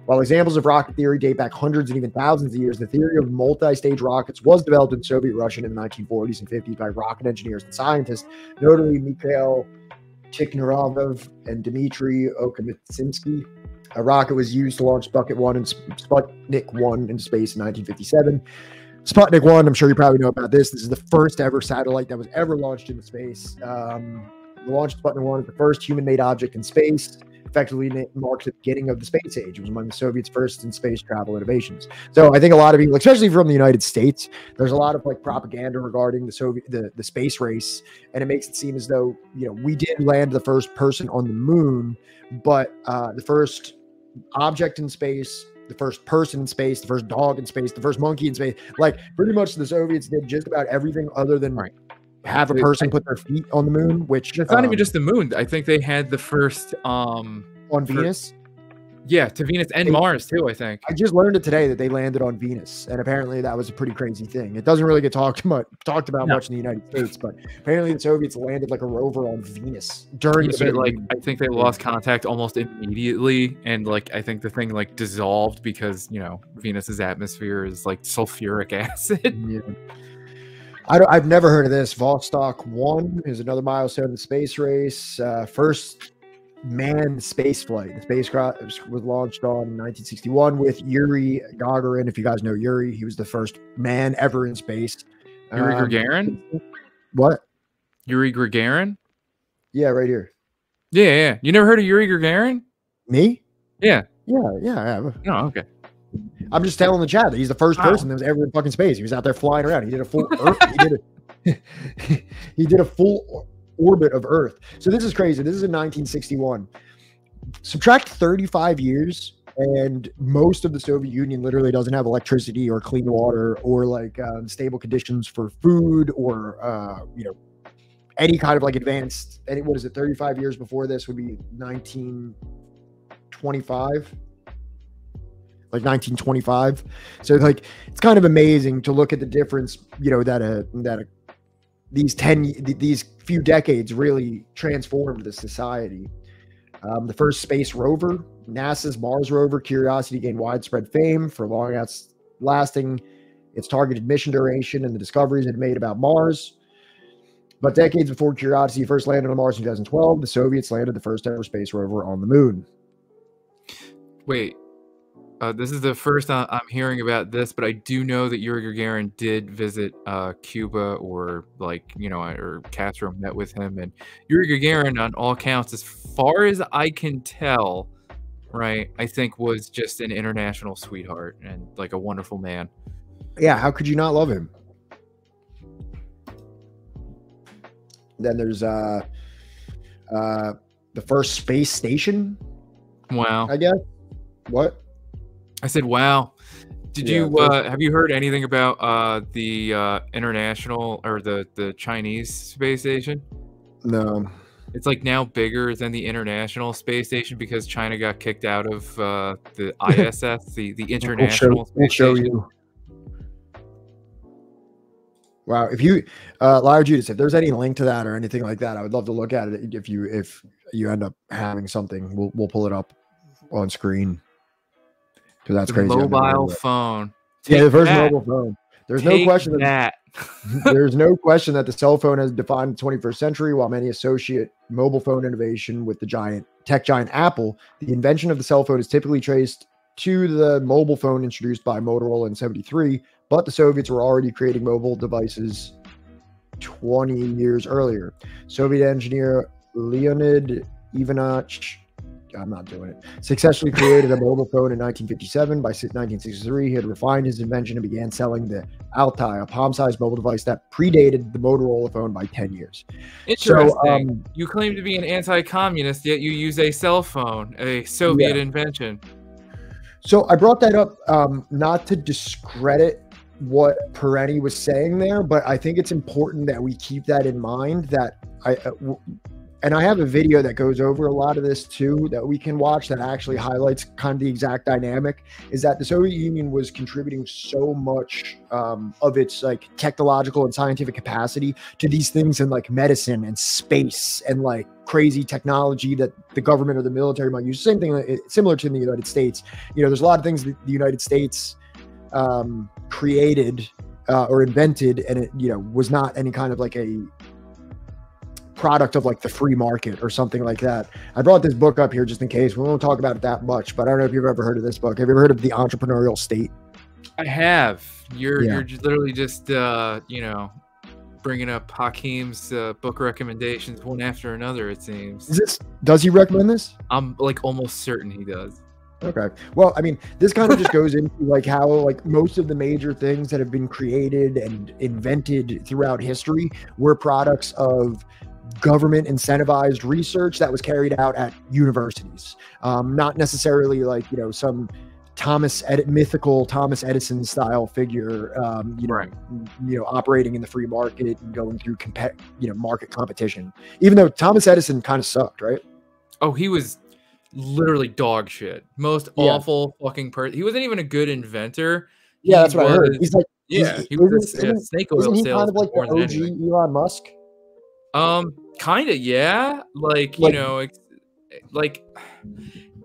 While examples of rocket theory date back hundreds and even thousands of years, the theory of multi-stage rockets was developed in Soviet Russia in the 1940s and 50s by rocket engineers and scientists, notably Mikhail Tikhonov and Dmitry Okomitsinsky. A rocket was used to launch Sputnik 1 into space in 1957. Sputnik 1, I'm sure you probably know about this. This is the first ever satellite that was ever launched into space. The launch of Sputnik 1 is the first human-made object in space. Effectively marks the beginning of the space age. It was among the Soviets' first in space travel innovations. So I think a lot of people, especially from the United States, there's a lot of like propaganda regarding the space race, and it makes it seem as though, you know, we did land the first person on the moon, but the first object in space the first person in space, the first dog in space, the first monkey in space. Like pretty much the Soviets did just about everything other than have a person put their feet on the moon, which it's not even just the moon. I think they had the first on Venus. Yeah, to Venus and Mars too, I think. I just learned it today that they landed on Venus, and apparently that was a pretty crazy thing. It doesn't really get talked about much in the United States, but apparently the Soviets landed like a rover on Venus during the Soviet Union. I think they lost contact almost immediately, and like I think the thing like dissolved because, you know, Venus's atmosphere is like sulfuric acid. Yeah. I've never heard of this. Vostok 1 is another milestone in the space race. First manned space flight. The spacecraft was launched on 1961 with Yuri Gagarin. If you guys know Yuri, he was the first man ever in space. Yuri Gagarin? What? Yuri Gagarin? Yeah, right here. Yeah. You never heard of Yuri Gagarin? Me? Yeah. Yeah, I have. Oh, okay. I'm just telling the chat that he's the first person that was ever in fucking space. He was out there flying around. He did a full he did a full orbit of Earth. So this is crazy. This is in 1961. Subtract 35 years, and most of the Soviet Union literally doesn't have electricity or clean water or like stable conditions for food or you know, any kind of like advanced. What is it? 35 years before this would be 1925. Like 1925. So like it's kind of amazing to look at the difference, you know, that these few decades really transformed the society. The first space rover, NASA's Mars rover Curiosity, gained widespread fame for lasting its targeted mission duration and the discoveries it made about Mars. But decades before Curiosity first landed on Mars in 2012, the Soviets landed the first ever space rover on the moon. Wait. This is the first I'm hearing about this, but I do know that Yuri Gagarin did visit Cuba, or like, you know, or Castro met with him, and Yuri Gagarin, on all counts, as far as I can tell, right, I think was just an international sweetheart and like a wonderful man. Yeah, how could you not love him? Then there's the first space station. Wow. I guess. What? I said, wow. Did you have you heard anything about the international or the Chinese space station? No. It's like now bigger than the international space station because China got kicked out of the ISS, the international space station. Wow. If you, Lyra Judas, if there's any link to that or anything like that, I would love to look at it. If you end up having something, we'll pull it up on screen. Because that's crazy. Mobile phone. Yeah, the first mobile phone. There's no question that there's no question that the cell phone has defined the 21st century. While many associate mobile phone innovation with the tech giant Apple, the invention of the cell phone is typically traced to the mobile phone introduced by Motorola in '73. But the Soviets were already creating mobile devices 20 years earlier. Soviet engineer Leonid Ivanich, I'm not doing it, successfully created a mobile phone in 1957. By 1963, he had refined his invention and began selling the Altai, a palm-sized mobile device that predated the Motorola phone by 10 years. Interesting. So, you claim to be an anti-communist, yet you use a cell phone, a Soviet invention. So I brought that up not to discredit what Perenni was saying there, but I think it's important that we keep that in mind, that and I have a video that goes over a lot of this too that we can watch that actually highlights kind of the exact dynamic, is that the Soviet Union was contributing so much of its like technological and scientific capacity to these things in like medicine and space and like crazy technology that the government or the military might use. Same thing, similar to in the United States. You know, there's a lot of things that the United States created or invented, and it, you know, was not any kind of like a product of like the free market or something like that. I brought this book up here just in case. We won't talk about it that much, but I don't know if you've ever heard of this book. Have you ever heard of The Entrepreneurial State? I have. You're literally just you know, bringing up Hakeem's book recommendations one after another, it seems. Does he recommend this? I'm like almost certain he does. Okay. Well, I mean, this kind of just goes into like how like most of the major things that have been created and invented throughout history were products of government incentivized research that was carried out at universities. Not necessarily like, you know, some mythical Thomas Edison style figure, operating in the free market and going through market competition. Even though Thomas Edison kind of sucked, right? Oh, he was literally dog shit. Most awful fucking person. He wasn't even a good inventor. Yeah, that's what I heard. He's like, he was a snake oil isn't he salesman. kind of like the OG anyway. Elon Musk? Kind of, yeah.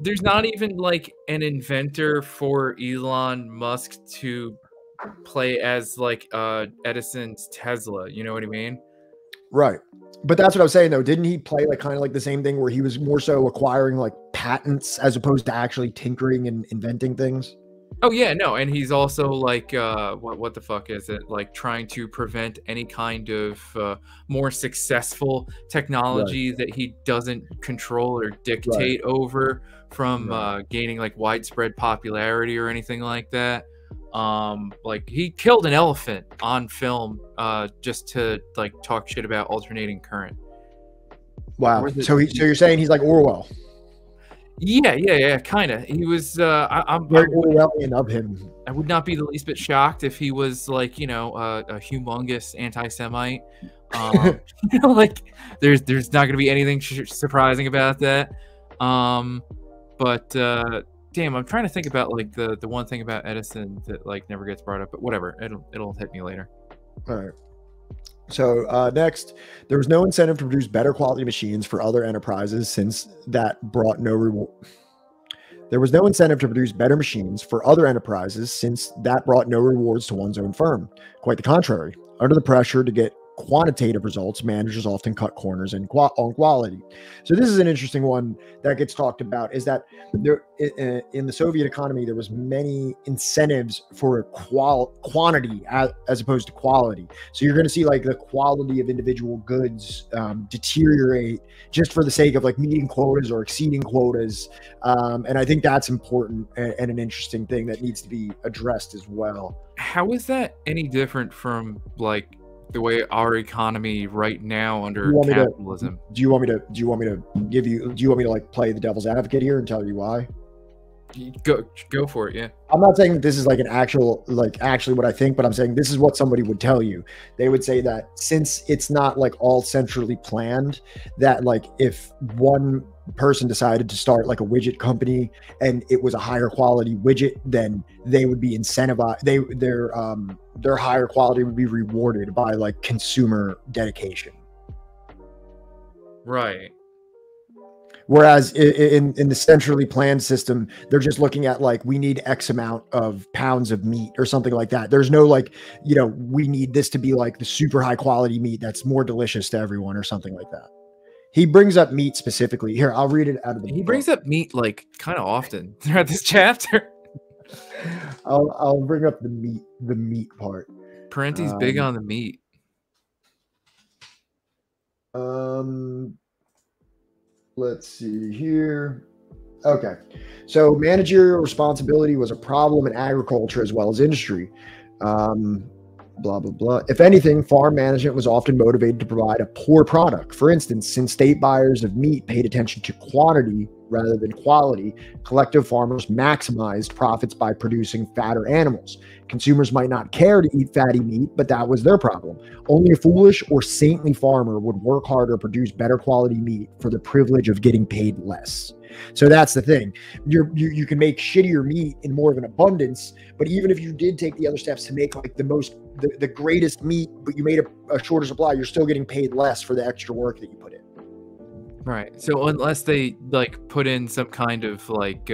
There's not even like an inventor for Elon Musk to play as like Edison's Tesla. You know what I mean? Right. But that's what I was saying though. Didn't he play like kind of like the same thing where he was more so acquiring like patents as opposed to actually tinkering and inventing things? Oh yeah, no, and he's also like what the fuck is it? Like trying to prevent any kind of more successful technology that he doesn't control or dictate over from gaining like widespread popularity or anything like that. Like he killed an elephant on film just to like talk shit about alternating current. Wow. So you're saying he's like Orwell? Yeah, kind of. He was. I'm very Orwellian of him. I would not be the least bit shocked if he was like, a humongous anti-Semite. Like there's not going to be anything surprising about that. But damn, I'm trying to think about like the one thing about Edison that like never gets brought up. But whatever, it'll hit me later. All right. So next, there was no incentive to produce better quality machines for other enterprises since that brought no reward. There was no incentive to produce better machines for other enterprises since that brought no rewards to one's own firm. Quite the contrary. Under the pressure to get quantitative results, managers often cut corners on quality. So this is an interesting one that gets talked about, is that there in the Soviet economy, there was many incentives for quantity as opposed to quality. So you're going to see like the quality of individual goods deteriorate just for the sake of like meeting quotas or exceeding quotas. And I think that's important and an interesting thing that needs to be addressed as well. How is that any different from like the way our economy right now under capitalism? Do you want me to like play the devil's advocate here and tell you why? Go for it. Yeah. I'm not saying that this is like actually what I think, but I'm saying this is what somebody would tell you. They would say that since it's not like all centrally planned, that like if one person decided to start like a widget company and it was a higher quality widget, then they would be incentivized. Their higher quality would be rewarded by like consumer dedication. Right. Whereas in the centrally planned system, they're just looking at like, we need X amount of pounds of meat or something like that. There's no like, we need this to be like the super high quality meat that's more delicious to everyone or something like that. He brings up meat specifically. Here, I'll read it out of the book. He brings up meat like kind of often throughout this chapter. I'll bring up the meat part. Parenti's big on the meat. Let's see here. Okay. So managerial responsibility was a problem in agriculture as well as industry. Blah, blah, blah. If anything, farm management was often motivated to provide a poor product. For instance, since state buyers of meat paid attention to quantity rather than quality, collective farmers maximized profits by producing fatter animals. Consumers might not care to eat fatty meat, but that was their problem. Only a foolish or saintly farmer would work harder to produce better quality meat for the privilege of getting paid less. So that's the thing. You can make shittier meat in more of an abundance, but even if you did take the other steps to make like the greatest meat, but you made a shorter supply, you're still getting paid less for the extra work that you put in. Right. So unless they like put in some kind of like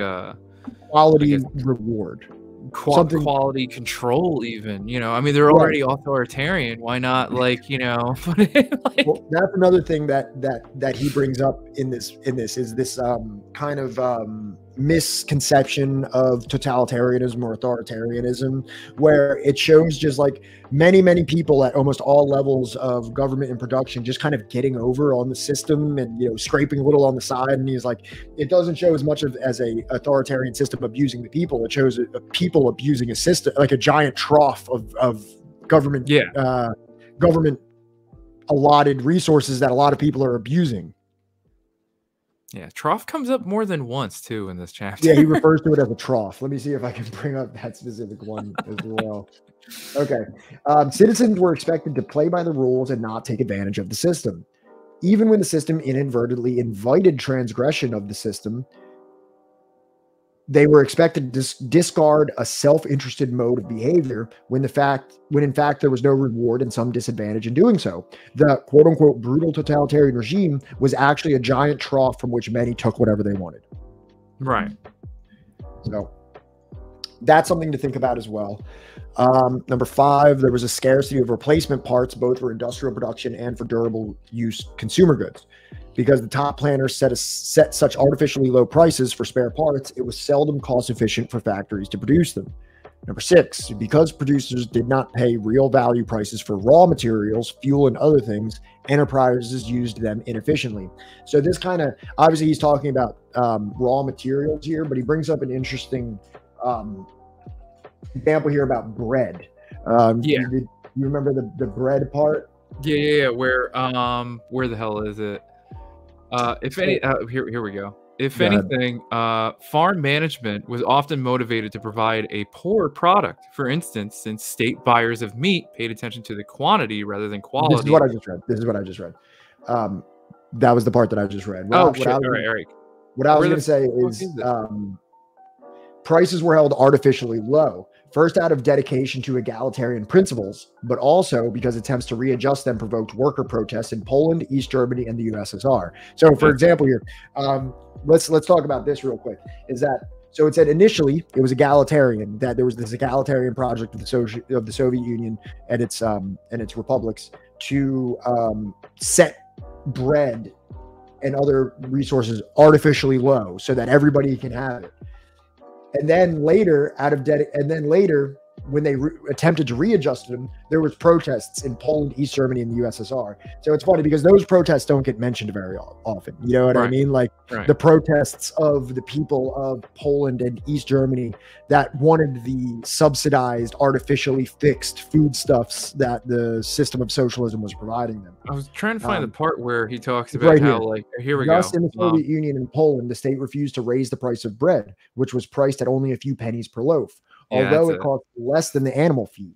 quality reward, quality control, even, I mean, they're already authoritarian. Why not put in like... Well, that's another thing that he brings up in this is this kind of misconception of totalitarianism or authoritarianism, where it shows just like many people at almost all levels of government and production just kind of getting over on the system and scraping a little on the side. And he's like, it doesn't show as much as a authoritarian system abusing the people. It shows a people abusing a system, like a giant trough of government government allotted resources that a lot of people are abusing. Yeah, trough comes up more than once too in this chapter. Yeah, he refers to it as a trough. Let me see if I can bring up that specific one as well. Okay. Citizens were expected to play by the rules and not take advantage of the system. Even when the system inadvertently invited transgression of the system, they were expected to discard a self-interested mode of behavior when in fact there was no reward and some disadvantage in doing so. The quote-unquote brutal totalitarian regime was actually a giant trough from which many took whatever they wanted. Right. So that's something to think about as well. Number 5, there was a scarcity of replacement parts, both for industrial production and for durable use consumer goods. Because the top planners set such artificially low prices for spare parts, it was seldom cost efficient for factories to produce them. Number 6, because producers did not pay real value prices for raw materials, fuel, and other things, enterprises used them inefficiently. So this kind of, obviously he's talking about raw materials here, but he brings up an interesting example here about bread. You remember the bread part? Yeah. Where the hell is it? Here we go. If anything, farm management was often motivated to provide a poor product. For instance, since state buyers of meat paid attention to the quantity rather than quality. This is what I just read. That was the part that I just read. All right. What I was going to say is prices were held artificially low. First, out of dedication to egalitarian principles, but also because attempts to readjust them provoked worker protests in Poland, East Germany, and the USSR. So, for example, here, let's talk about this real quick. So it said initially it was egalitarian, that there was this egalitarian project of the Soviet Union and its republics to set bread and other resources artificially low so that everybody can have it. And then later, when they attempted to readjust them, there was protests in Poland, East Germany, and the USSR. So it's funny because those protests don't get mentioned very often. You know what I mean? Like the protests of the people of Poland and East Germany that wanted the subsidized, artificially fixed foodstuffs that the system of socialism was providing them. I was trying to find the part where he talks about how, here we go. Just in the Soviet Union and Poland, the state refused to raise the price of bread, which was priced at only a few pennies per loaf, although it cost less than the animal feed.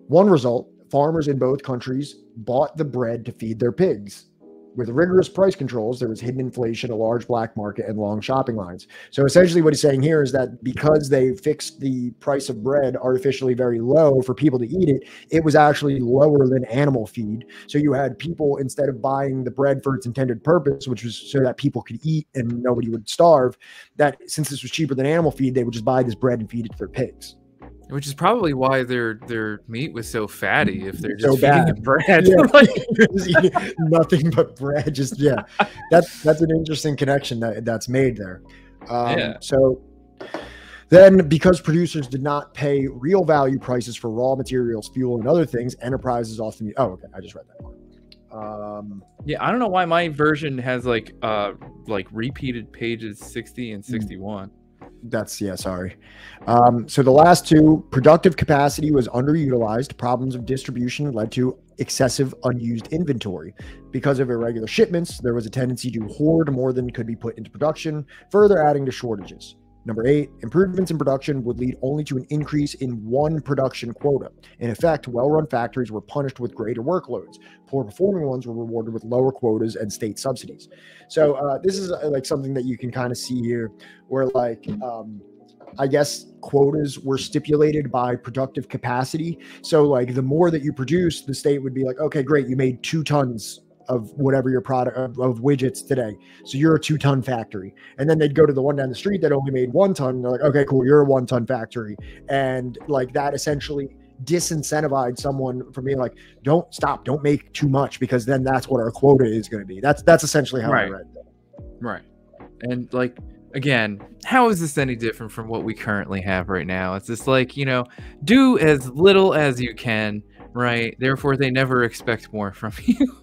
One result, farmers in both countries bought the bread to feed their pigs. With rigorous price controls, there was hidden inflation, a large black market, and long shopping lines. So essentially what he's saying here is that because they fixed the price of bread artificially very low for people to eat it, it was actually lower than animal feed. So you had people, instead of buying the bread for its intended purpose, which was so that people could eat and nobody would starve, that since this was cheaper than animal feed, they would just buy this bread and feed it to their pigs. Which is probably why their meat was so fatty. If they're just so feeding bad. it bread, nothing but bread. That's an interesting connection that's made there. So then, because producers did not pay real value prices for raw materials, fuel, and other things, enterprises often. Oh, okay, I just read that one. I don't know why my version has like repeated pages 60 and 61. Sorry. So the last two, productive capacity was underutilized. Problems of distribution led to excessive unused inventory. Because of irregular shipments, there was a tendency to hoard more than could be put into production, further adding to shortages. Number 8, improvements in production would lead only to an increase in one production quota. In effect, well-run factories were punished with greater workloads. Poor performing ones were rewarded with lower quotas and state subsidies. So this is like something that you can kind of see here where I guess quotas were stipulated by productive capacity. So like the more that you produce, the state would be like, okay, great, you made 2 tons of whatever your product of widgets today. So you're a 2-ton factory. And then they'd go to the one down the street that only made 1 ton. And they're like, okay, cool. You're a 1-ton factory. And like that essentially disincentivized someone from being like, don't make too much, because then that's what our quota is going to be. That's essentially how I read that. Right. And like, again, how is this any different from what we currently have right now? It's just like, do as little as you can, right? Therefore, they never expect more from you.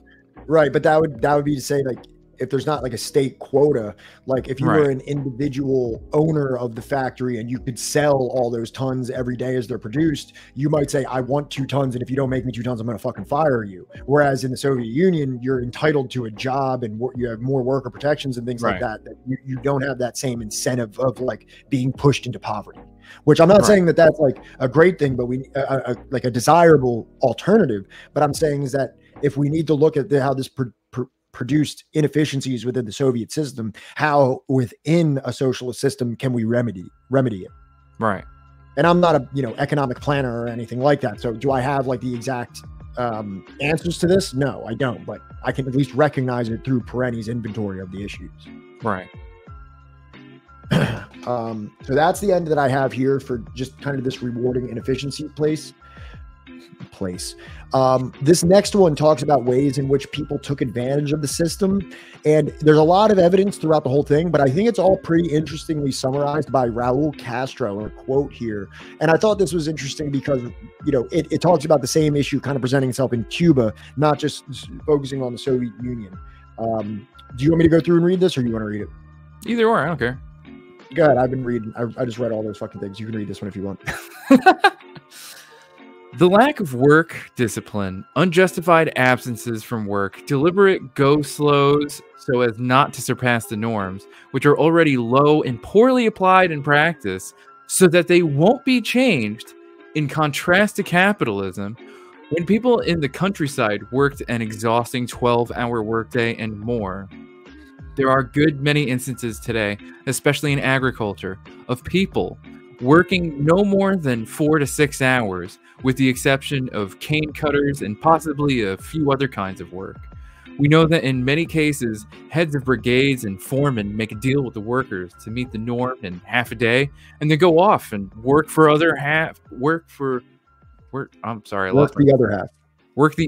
Right, but that would be to say, like, like a state quota, like if you Right. were an individual owner of the factory and you could sell all those tons every day as they're produced, you might say, I want 2 tons, and if you don't make me 2 tons, I'm going to fucking fire you. Whereas in the Soviet Union, you're entitled to a job and you have more worker protections and things like that you don't have that same incentive of like being pushed into poverty. Which I'm not saying that that's like a great thing, but we like a desirable alternative. But I'm saying is that if we need to look at how this produced inefficiencies within the Soviet system, how within a socialist system can we remedy it? Right. And I'm not a economic planner or anything like that. So do I have like the exact answers to this? No, I don't. But I can at least recognize it through Perenni's inventory of the issues. Right. So that's the end that I have here for just kind of this rewarding inefficiency place. This next one talks about ways in which people took advantage of the system, and there's a lot of evidence throughout the whole thing, but I think it's all pretty interestingly summarized by Raul Castro in a quote here. And I thought this was interesting because it talks about the same issue kind of presenting itself in Cuba, not just focusing on the Soviet Union. Do you want me to go through and read this, or do you want to read it? Either or, I don't care. Go ahead. I've been reading. I just read all those fucking things. You can read this one if you want. The lack of work discipline, unjustified absences from work, deliberate go-slows so as not to surpass the norms, which are already low and poorly applied in practice, so that they won't be changed, in contrast to capitalism, when people in the countryside worked an exhausting 12-hour workday and more. There are a good many instances today, especially in agriculture, of people working no more than 4 to 6 hours, with the exception of cane cutters and possibly a few other kinds of work. We know that in many cases, heads of brigades and foremen make a deal with the workers to meet the norm in half a day, and they go off and work the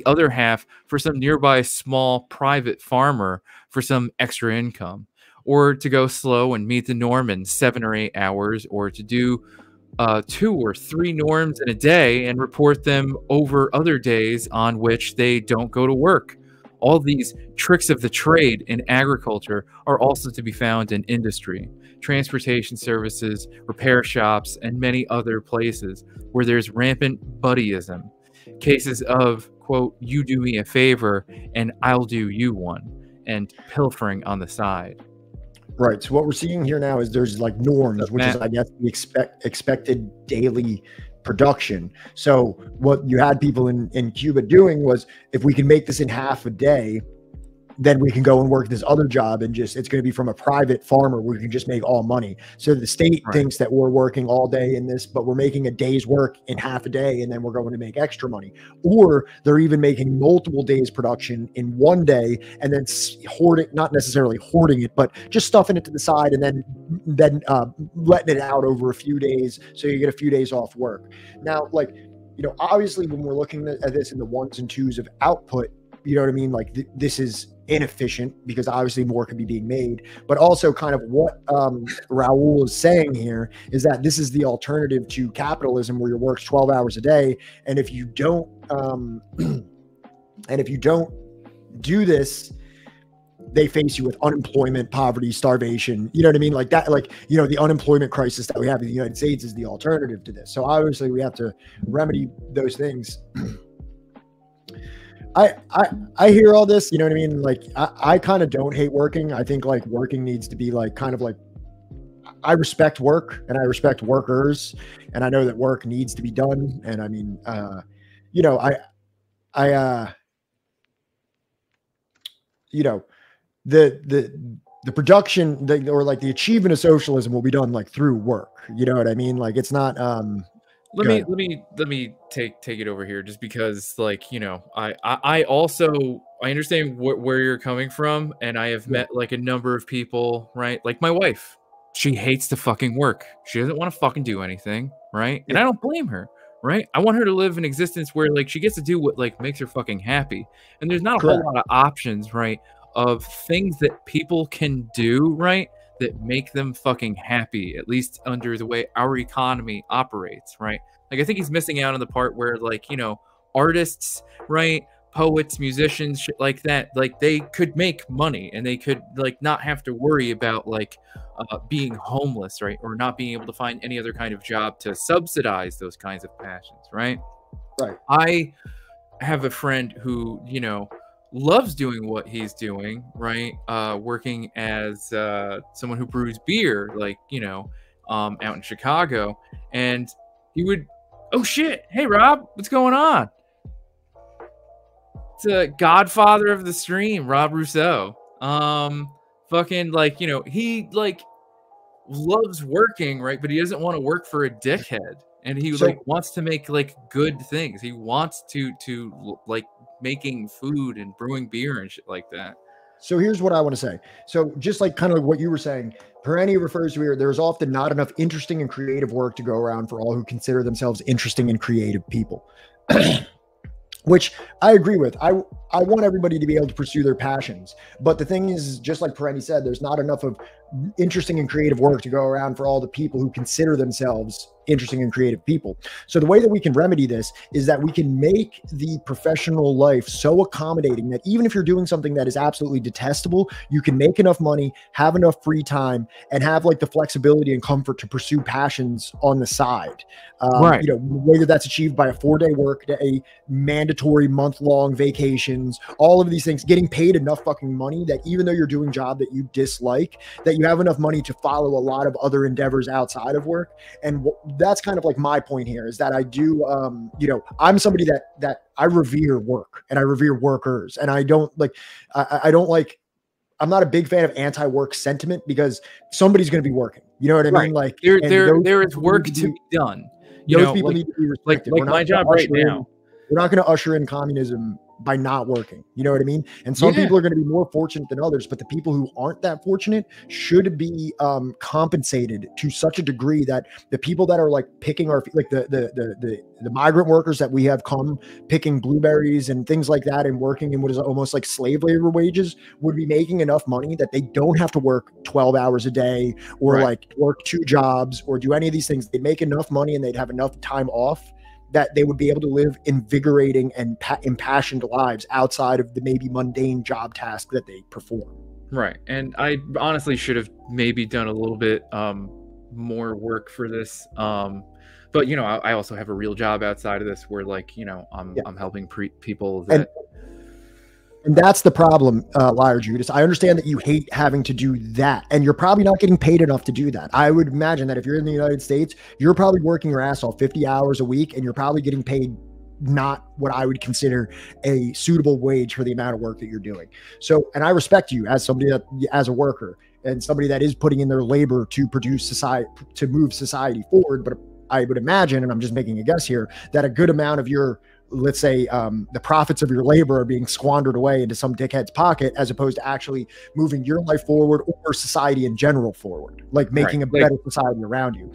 other half for some nearby small private farmer for some extra income, or to go slow and meet the norm in 7 or 8 hours, or to do 2 or 3 norms in a day and report them over other days on which they don't go to work. All these tricks of the trade in agriculture are also to be found in industry, transportation services, repair shops, and many other places where there's rampant buddyism. Cases of, quote, you do me a favor and I'll do you one, and pilfering on the side. Right. So what we're seeing here now is there's like norms, which is, I guess, the expected daily production. So what you had people in Cuba doing was, if we can make this in half a day, then we can go and work this other job, and just, it's going to be from a private farmer where we can just make all money. So the state thinks that we're working all day in this, but we're making a day's work in half a day, and then we're going to make extra money. Or they're even making multiple days production in one day, and then not necessarily hoarding it, but just stuffing it to the side, and then letting it out over a few days, so you get a few days off work. Now, like, obviously when we're looking at this in the 1s and 2s of output, you know what I mean? Like this is inefficient because obviously more could be being made, but also kind of what Raul is saying here is that this is the alternative to capitalism, where your work's 12 hours a day. And if you don't, do this, they face you with unemployment, poverty, starvation. You know what I mean? Like that, like, the unemployment crisis that we have in the United States is the alternative to this. So obviously we have to remedy those things. I hear all this, you know what I mean? Like, I kind of don't hate working. I think like working needs to be like, kind of like, I respect work and I respect workers, and I know that work needs to be done. And I mean, the production, or like the achievement of socialism will be done like through work. You know what I mean? Like, it's not, let me take it over here, just because, like, I also understand where you're coming from, and I have met like a number of people, right? Like my wife, she hates to fucking work. She doesn't want to fucking do anything, right? And I don't blame her, right? I want her to live an existence where like she gets to do what like makes her fucking happy. And there's not a whole lot of options, right, of things that people can do, right, that make them fucking happy, at least under the way our economy operates, right? Like, I think he's missing out on the part where, like, artists, right, poets, musicians, shit like that, like they could make money and they could like not have to worry about like being homeless, right, or not being able to find any other kind of job to subsidize those kinds of passions, right? Right. I have a friend who, you know, loves doing what he's doing, right? Working as someone who brews beer, like, you know, out in Chicago, and he would, oh shit, hey Rob, what's going on? It's a godfather of the stream, Rob Rousseau. Fucking like, you know, he like loves working, right? But he doesn't want to work for a dickhead, and he like wants to make like good things. He wants to like making food and brewing beer and shit like that. So here's what I want to say. So just like kind of what you were saying, Perenni refers to here, there's often not enough interesting and creative work to go around for all who consider themselves interesting and creative people. Which I agree with. I want everybody to be able to pursue their passions. But the thing is, just like Perenni said, there's not enough of interesting and creative work to go around for all the people who consider themselves interesting and creative people. So the way that we can remedy this is that we can make the professional life so accommodating that even if you're doing something that is absolutely detestable, you can make enough money, have enough free time, and have like the flexibility and comfort to pursue passions on the side. Right. You know, whether that's achieved by a 4-day work day, mandatory month-long vacations, all of these things, getting paid enough fucking money that even though you're doing a job that you dislike, that you have enough money to follow a lot of other endeavors outside of work. And that's kind of like my point here, is that I do, you know, I'm somebody that I revere work and I revere workers, and I don't like, I don't like, I'm not a big fan of anti-work sentiment because somebody's going to be working. You know what I mean? Like there is work to be done. Those people need to be respected. Like my job right now. We're not going to usher in communism by not working. You know what I mean? And some people are going to be more fortunate than others, but the people who aren't that fortunate should be compensated to such a degree that the people that are like picking our, like the migrant workers that we have come picking blueberries and things like that and working in what is almost like slave labor wages would be making enough money that they don't have to work 12 hours a day or like work 2 jobs or do any of these things. They'd make enough money and they'd have enough time off that they would be able to live invigorating and impassioned lives outside of the maybe mundane job task that they perform. Right. And I honestly should have maybe done a little bit more work for this. But, you know, I also have a real job outside of this where, like, you know, I'm helping people that... And that's the problem, Liar Judas. I understand that you hate having to do that, and you're probably not getting paid enough to do that. I would imagine that if you're in the United States, you're probably working your ass off 50 hours a week, and you're probably getting paid not what I would consider a suitable wage for the amount of work that you're doing. So, and I respect you as somebody that, as a worker, and somebody that is putting in their labor to produce society, to move society forward. But I would imagine, and I'm just making a guess here, that a good amount of your, let's say, the profits of your labor are being squandered away into some dickhead's pocket, as opposed to actually moving your life forward or society in general forward, like making a better society around you.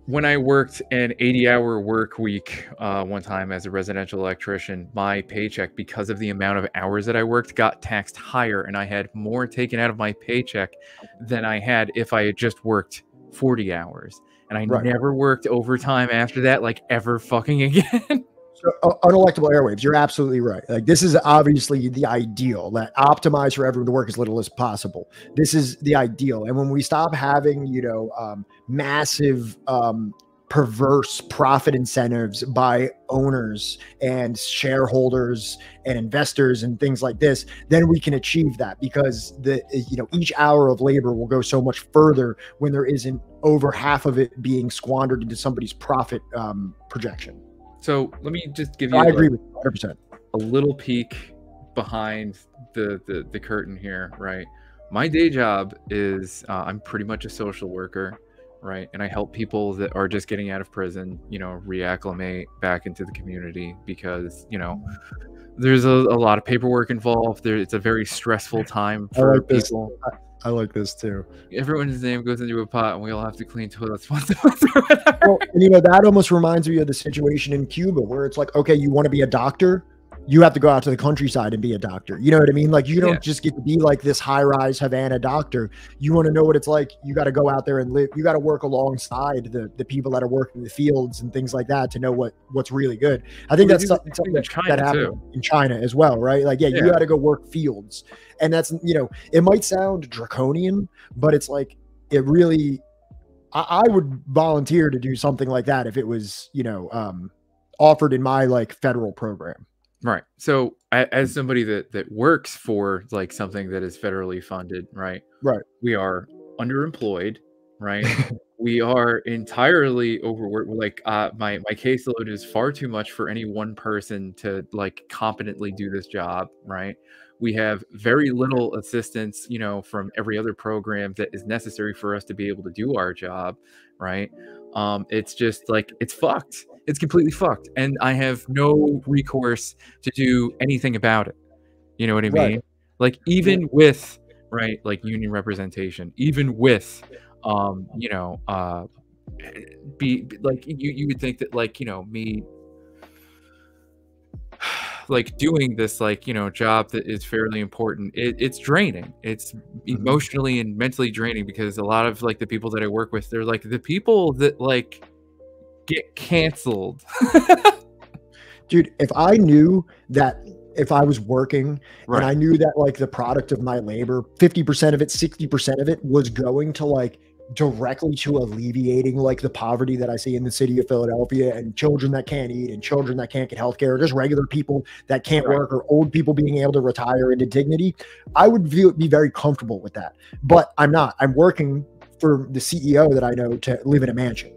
When I worked an 80-hour work week one time as a residential electrician, my paycheck, because of the amount of hours that I worked, got taxed higher, and I had more taken out of my paycheck than I had if I had just worked 40 hours. And I never worked overtime after that, like ever fucking again. So, unelectable airwaves, you're absolutely right. Like, this is obviously the ideal, that optimize for everyone to work as little as possible. This is the ideal. And when we stop having, you know, massive perverse profit incentives by owners and shareholders and investors and things like this, then we can achieve that, because you know, each hour of labor will go so much further when there isn't over half of it being squandered into somebody's profit projection. So let me just give you I agree with you 100%. A little peek behind the curtain here, right? My day job is I'm pretty much a social worker, right? And I help people that are just getting out of prison, you know, reacclimate back into the community, because, you know, there's a lot of paperwork involved. It's a very stressful time for people. I like this too. Everyone's name goes into a pot, and we all have to clean toilets once a month or whatever. Well, and you know, that almost reminds me of the situation in Cuba, where it's like, okay, you want to be a doctor? you have to go out to the countryside and be a doctor. You know what I mean? Like, you don't just get to be like this high-rise Havana doctor. You want to know what it's like. You got to go out there and live. You got to work alongside the people that are working in the fields and things like that to know what's really good. I think that's something that happened in China as well, right? Like, you got to go work fields. And that's, you know, it might sound draconian, but it's like, it really, I would volunteer to do something like that if it was, you know, offered in my like federal program. Right. So as somebody that works for like something that is federally funded, right? Right. We are underemployed, right? We are entirely overworked. Like my caseload is far too much for any one person to like competently do this job, right? We have very little assistance, you know, from every other program that is necessary for us to be able to do our job, right? It's just like, it's fucked. It's completely fucked. And I have no recourse to do anything about it. You know what I mean? Right. Like, even with, right, like union representation, even with, you know, be like, you would think that, like, you know, me like doing this, like, you know, job that is fairly important, it's draining. It's emotionally and mentally draining, because a lot of like the people that I work with, they're like the people that like get canceled. Dude, if I knew that, if I was working Right. and I knew that like the product of my labor, 50% of it, 60% of it was going to like directly to alleviating like the poverty that I see in the city of Philadelphia, and children that can't eat, and children that can't get healthcare, just regular people that can't work, or old people being able to retire into dignity, I would be very comfortable with that. But I'm not. I'm working for the CEO that I know to live in a mansion.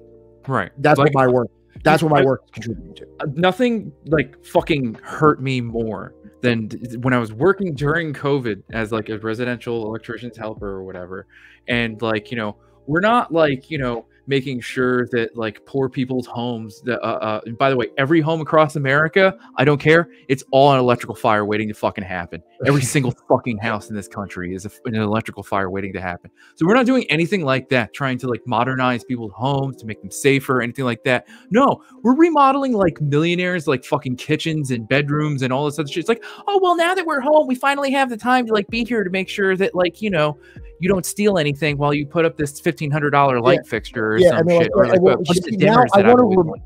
Right. That's like, what my work. That's what my work is contributing to. Nothing like fucking hurt me more than when I was working during COVID as like a residential electrician's helper or whatever. And like, you know, we're not like, you know, making sure that like poor people's homes, and by the way, every home across America, I don't care, it's all an electrical fire waiting to fucking happen. Every single fucking house in this country is an electrical fire waiting to happen. So we're not doing anything like that, trying to like modernize people's homes to make them safer, anything like that. No, we're remodeling like millionaires, like fucking kitchens and bedrooms and all this other shit. It's like, oh, well, now that we're home, we finally have the time to like be here to make sure that, like, you know, you don't steal anything while you put up this $1,500 light fixture or some shit, or like a bunch of dimmers that I'm always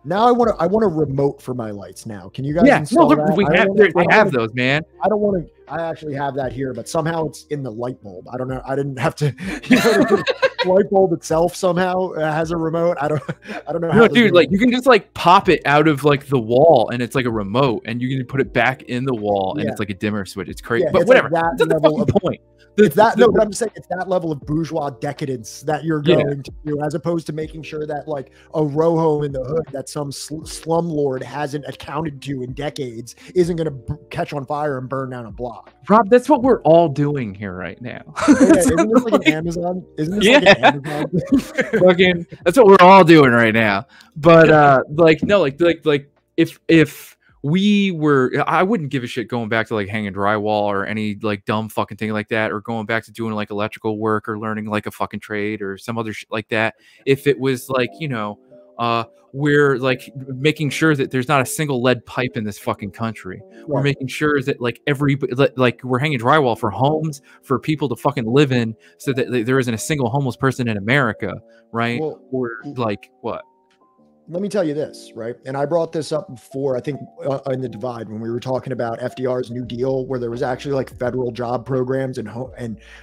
now I want a remote for my lights now. Can you guys install that? They have those, man. I don't want to. I actually have that here, but somehow it's in the light bulb. I don't know. I didn't have to. You know, the light bulb itself somehow has a remote. I don't know. No, dude, like you can just like pop it out of like the wall, and it's like a remote, and you can put it back in the wall, and it's like a dimmer switch. It's crazy, but whatever. Like that's the fucking point. It's that, no, but I'm just saying it's that level of bourgeois decadence that you're going to do, as opposed to making sure that like a row home in the hood that some slumlord hasn't accounted to in decades isn't going to catch on fire and burn down a block. Rob, that's what we're all doing here right now. Isn't this like an Amazon? Isn't this like an Amazon? Fucking, that's what we're all doing right now. But like no, like if we were, I wouldn't give a shit going back to like hanging drywall or any like dumb fucking thing like that, or going back to doing like electrical work or learning like a fucking trade or some other shit like that. If it was like, you know, we're like making sure that there's not a single lead pipe in this fucking country. Right. We're making sure that like like we're hanging drywall for homes for people to fucking live in, so that there isn't a single homeless person in America, right? Well, or like what? Let me tell you this, right? And I brought this up before, I think in the Divide, when we were talking about FDR's New Deal, where there was actually like federal job programs, and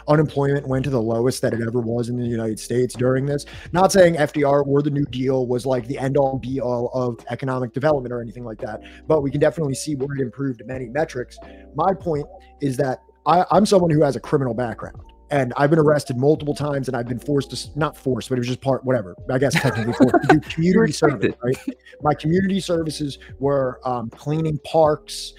unemployment went to the lowest that it ever was in the United States during this. Not saying FDR or the New Deal was like the end all be all of economic development or anything like that, but we can definitely see where it improved many metrics. My point is that I'm someone who has a criminal background. And I've been arrested multiple times, and I've been forced to, not forced, but it was just whatever. I guess technically forced to do community service, right? My community services were cleaning parks,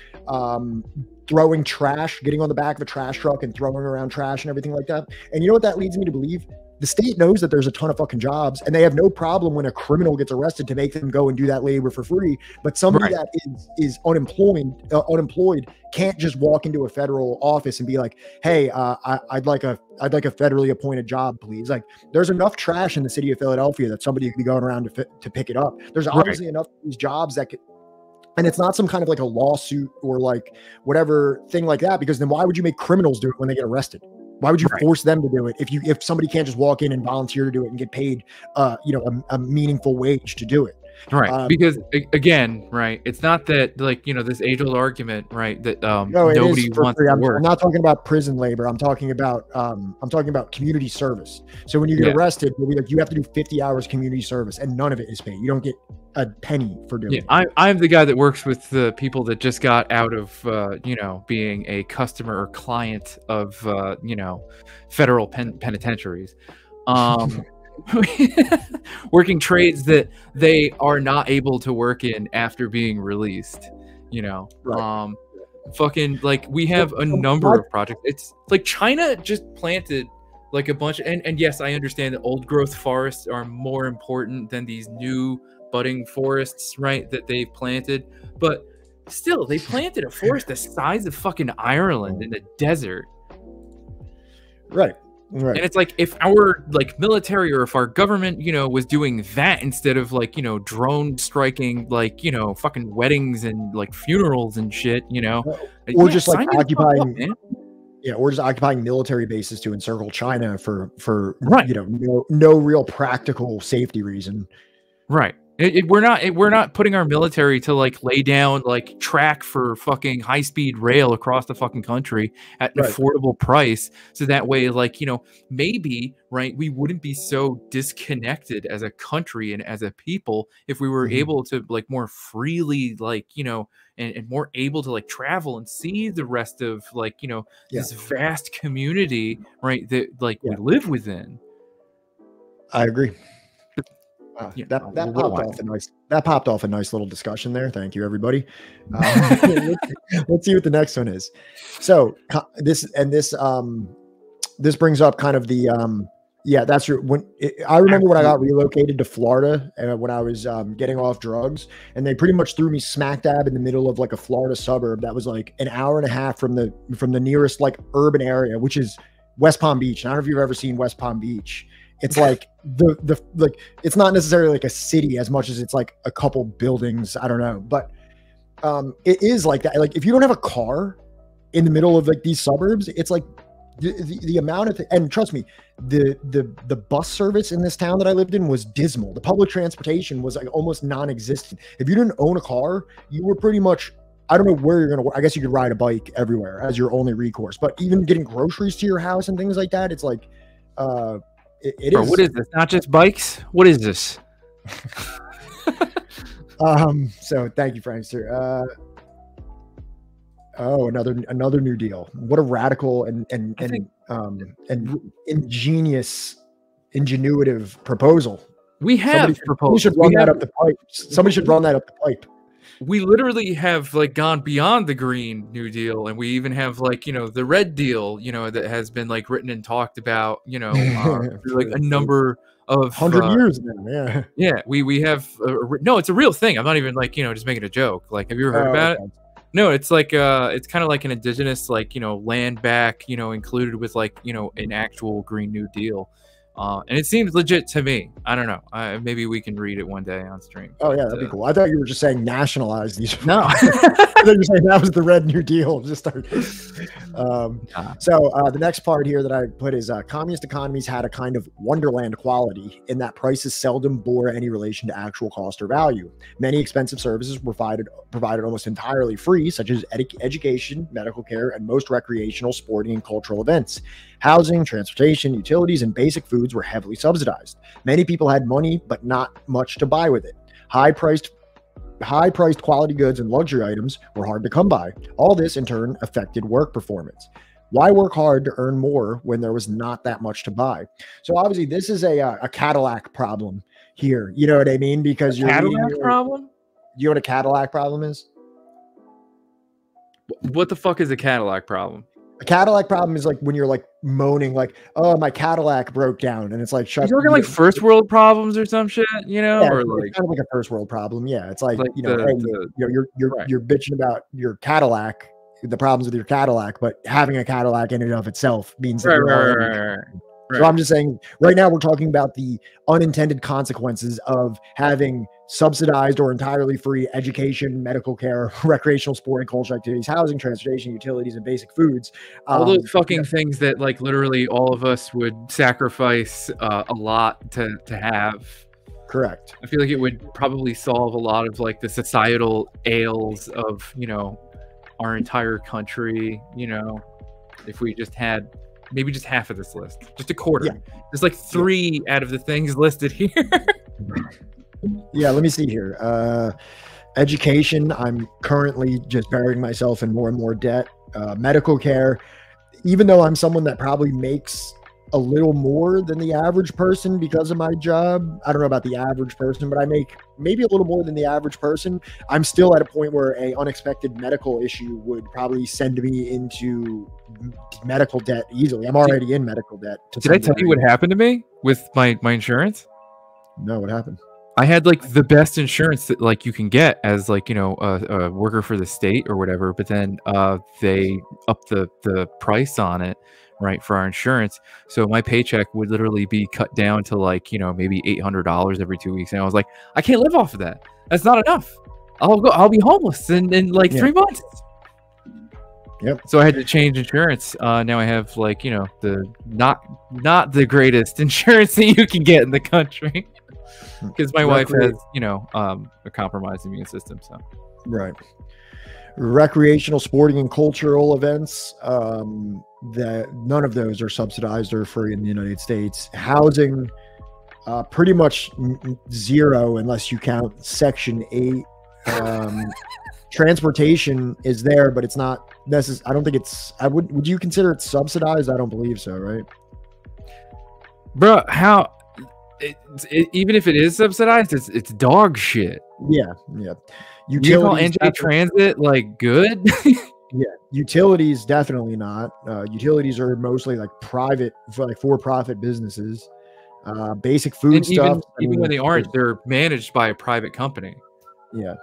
throwing trash, getting on the back of a trash truck and throwing around trash and everything like that. And you know what that leads me to believe? The state knows that there's a ton of fucking jobs, and they have no problem when a criminal gets arrested to make them go and do that labor for free. But somebody that is unemployed can't just walk into a federal office and be like, "Hey, I'd like a federally appointed job, please." Like, there's enough trash in the city of Philadelphia that somebody could be going around to pick it up. There's obviously enough of these jobs that could. And it's not some kind of like a lawsuit or like whatever thing like that, because then why would you make criminals do it when they get arrested? Why would you force them to do it if somebody can't just walk in and volunteer to do it and get paid, a meaningful wage to do it? Right. Because again, right, it's not that like, this age-old argument, right, that nobody wants to work. I'm not talking about prison labor. I'm talking about community service. So when you get arrested, you'll be like, you have to do 50 hours community service and none of it is paid. You don't get a penny for doing it. I'm the guy that works with the people that just got out of being a customer or client of federal penitentiaries. Working trades that they are not able to work in after being released, fucking like we have a number of projects. It's like China just planted like a bunch and yes, I understand that old growth forests are more important than these new budding forests, right, that they've planted, but still they planted a forest the size of fucking Ireland in the desert. Right. And it's like if our like military or if our government, was doing that instead of like, drone striking like, fucking weddings and like funerals and shit, or just like occupying or just occupying military bases to encircle China for no real practical safety reason. Right. We're not putting our military to like lay down like track for fucking high-speed rail across the fucking country at an affordable price, so that way like maybe we wouldn't be so disconnected as a country and as a people if we were able to like more freely like and more able to like travel and see the rest of like this vast community that like we live within. I agree. That popped off a nice little discussion there. Thank you, everybody. Let's see what the next one is. So this brings up kind of the that's true. I remember when I got relocated to Florida when I was getting off drugs, and they pretty much threw me smack dab in the middle of like a Florida suburb that was like an hour and a half from the nearest like urban area, which is West Palm Beach. And I don't know if you've ever seen West Palm Beach. It's like it's not necessarily like a city as much as it's like a couple buildings. I don't know, but it is like that. Like if you don't have a car in the middle of like these suburbs, it's like the amount of and trust me, the bus service in this town that I lived in was dismal. The public transportation was like almost non-existent. If you didn't own a car, you were pretty much, I don't know where you're gonna. I guess you could ride a bike everywhere as your only recourse. But even getting groceries to your house and things like that, it's like It Bro, is. what is this? Not just bikes? What is this? So thank you, Frankster. Another New Deal. What a radical and ingenuitive proposal. We have proposals. Somebody should run that up the pipe. Somebody should run that up the pipe. We literally have like gone beyond the Green New Deal, and we even have like the Red Deal, that has been like written and talked about, for like a number of 100 years now. Yeah, we have no, it's a real thing. I'm not even like just making a joke. Like, have you ever heard about it? No, it's like it's kind of like an indigenous like land back included with like an actual Green New Deal. And it seems legit to me. I don't know. Maybe we can read it one day on stream. Oh yeah, that'd be cool. I thought you were just saying nationalize these. No, I thought you were saying that was the Red New Deal. Just start. The next part here that I put is communist economies had a kind of Wonderland quality in that prices seldom bore any relation to actual cost or value. Many expensive services were provided almost entirely free, such as education, medical care, and most recreational, sporting, and cultural events. Housing, transportation, utilities, and basic foods were heavily subsidized. Many people had money, but not much to buy with it. High-priced quality goods and luxury items were hard to come by. All this, in turn, affected work performance. Why work hard to earn more when there was not that much to buy? So obviously, this is a Cadillac problem here. You know what I mean? Because you're Cadillac problem. You know what a Cadillac problem is? What the fuck is a Cadillac problem? A Cadillac problem is like when you're like moaning, like, "Oh, my Cadillac broke down," and it's like, "Shut." You're talking like first world problems or some shit, yeah, or it's like kind of like a first world problem. Yeah, it's like you're right. bitching about your Cadillac, the problems with your Cadillac, but having a Cadillac in and of itself means that So I'm just saying right now we're talking about the unintended consequences of having subsidized or entirely free education, medical care, recreational sport and cultural activities, housing, transportation, utilities, and basic foods. All those fucking things that like literally all of us would sacrifice a lot to have. Correct. I feel like it would probably solve a lot of like the societal ails of, you know, our entire country, you know, if we just had maybe just half of this list, just a quarter. Yeah. There's like 3 out of the things listed here. Yeah, let me see here. Education, I'm currently just burying myself in more and more debt. Medical care, even though I'm someone that probably makes a little more than the average person because of my job. I don't know about the average person, but I make maybe a little more than the average person. I'm still at a point where a unexpected medical issue would probably send me into medical debt easily. I'm already in medical debt. Did I tell you what happened to me with my insurance? No, what happened? I had like the best insurance that like you can get as like, you know, a worker for the state or whatever, but then they upped the price on it, right, for our insurance. So my paycheck would literally be cut down to like, you know, maybe $800 every 2 weeks. And I was like, I can't live off of that. That's not enough. I'll be homeless in like 3 months. Yep. So I had to change insurance. Now I have like, you know, the not the greatest insurance that you can get in the country. Because my wife has, you know, a compromised immune system. So, right. Recreational, sporting, and cultural events. That none of those are subsidized or free in the United States. Housing, pretty much zero unless you count Section 8. Transportation is there, but it's not necessary. I don't think it's. Would you consider it subsidized? I don't believe so. Right, bro? How? Even if it is subsidized, it's dog shit. Yeah. You call NJ Transit like good? Yeah, utilities definitely not. Utilities are mostly like private, like for-profit businesses. Basic food stuff. Even when they aren't, they're managed by a private company. Yeah.